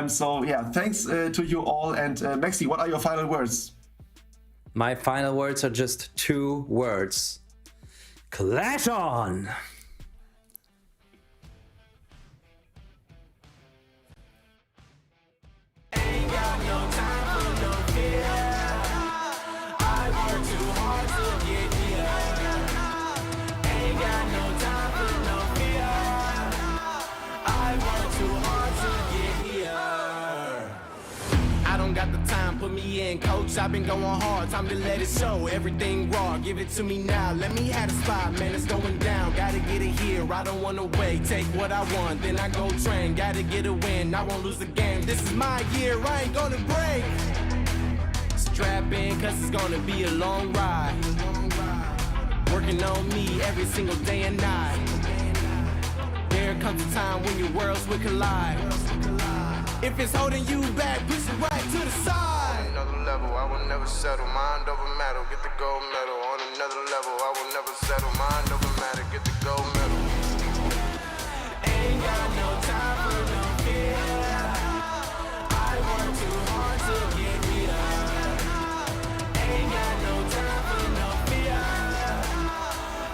So yeah, thanks to you all. And Maxi, what are your final words? My final words are just 2 words. Clash on! Got the time, put me in, coach. I've been going hard, time to let it show. Everything raw, give it to me now. Let me have the spot, man, it's going down. Gotta get it here, I don't wanna wait. Take what I want, then I go train. Gotta get a win, I won't lose the game. This is my year, I ain't gonna break. Strap in, cause it's gonna be a long ride. Working on me every single day and night. There comes a time when your worlds will collide. If it's holding you back, push it right to the side. On another level, I will never settle. Mind over matter, get the gold medal. On another level, I will never settle. Mind over matter, get the gold medal. Ain't got no time for no fear. I work too hard to get here. Ain't got no time for no fear.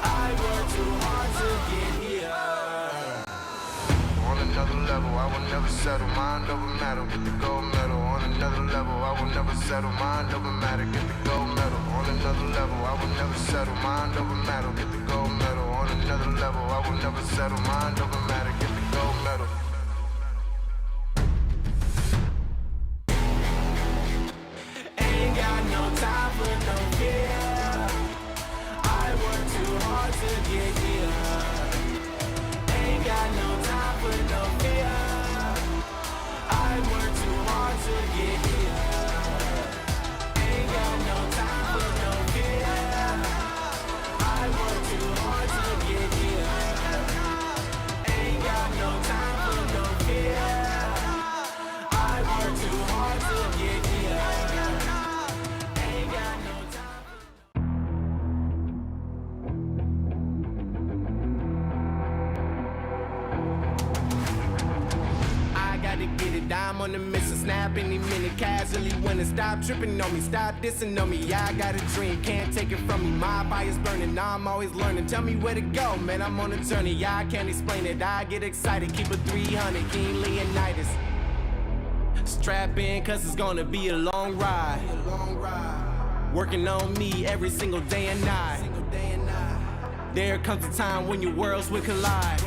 I work too hard to get here. On another level, I will never settle. Mind over matter, get the gold medal. On another level, I will never settle. Mind over matter, get the gold medal. On another level, I will never settle. Mind over matter, get the gold medal. On another level, I will never settle. Mind over matter, get the gold medal. Ain't got no time for no fear. I work too hard to get here. Ain't got no time for no fear. I work too hard to get here. Ain't got no time for no fear. I work too hard to get here. Ain't got no time for to get it. I'm on the mission, snap any minute, casually winning. Stop tripping on me, stop dissing on me. Yeah, I got a dream, can't take it from me. My fire's burning, now I'm always learning. Tell me where to go, man, I'm on a journey. Yeah, I can't explain it, I get excited. Keep it 300, King Leonidas. Strap in, cause it's gonna be a long ride. Working on me every single day and night. There comes a time when your worlds will collide.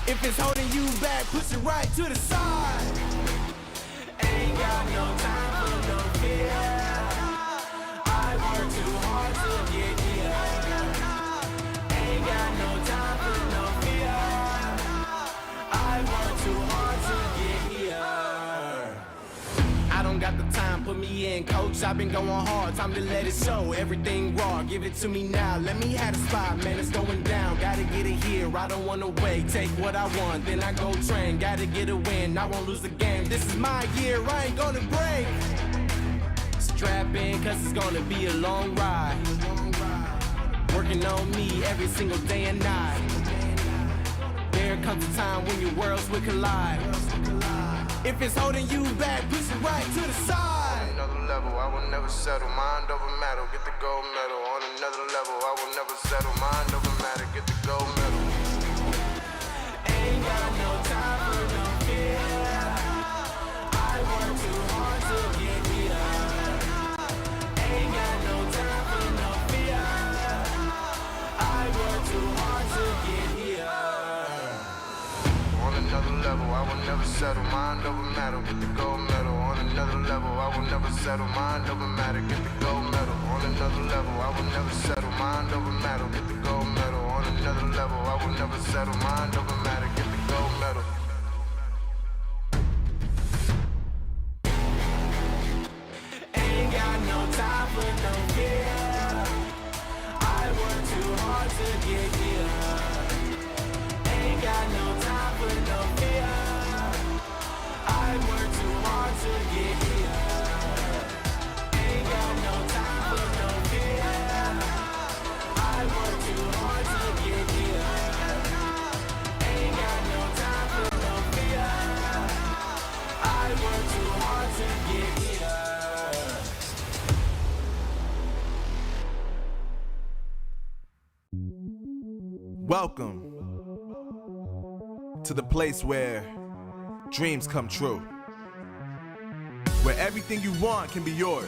If it's holding you back, push it right to the side. Ain't got no time for no fear. I work too hard to get here. Ain't got no time for no fear. I work too hard to get here. I don't got the time, put me in, coach. I've been going hard, time to let it show. Everything raw, give it to me now. Let me have the spot, man, it's going down. Gotta get it here, I don't wanna wait. Take what I want, then I go train. Gotta get a win, I won't lose the game. This is my year, I ain't gonna break. Strap in, cause it's gonna be a long ride. Working on me every single day and night. There comes a time when your worlds will collide. If it's holding you back, push it right to the side. On another level, I will never settle. Mind over matter, get the gold medal. On another level, I will never settle. Mind over matter, get the gold medal. Ain't got no time for no fear. I work too hard to get here. Ain't got no time for no fear. I work too hard to get here. On another level, I will never settle. Mind over matter, get the gold medal. On another level, I will never settle. Mind over matter, get the gold medal. On another level, I will never settle. Mind over matter, get the gold medal. On another level, I will never settle. Mind over matter, get the gold medal. Ain't got no time for no fear. I work too hard to get here. Ain't got no time for no fear. I work too hard to get here. Ain't got no time for no fear. I work too hard to get here. Ain't got no time for no fear. I work too hard to get here. Welcome to the place where dreams come true, where everything you want can be yours.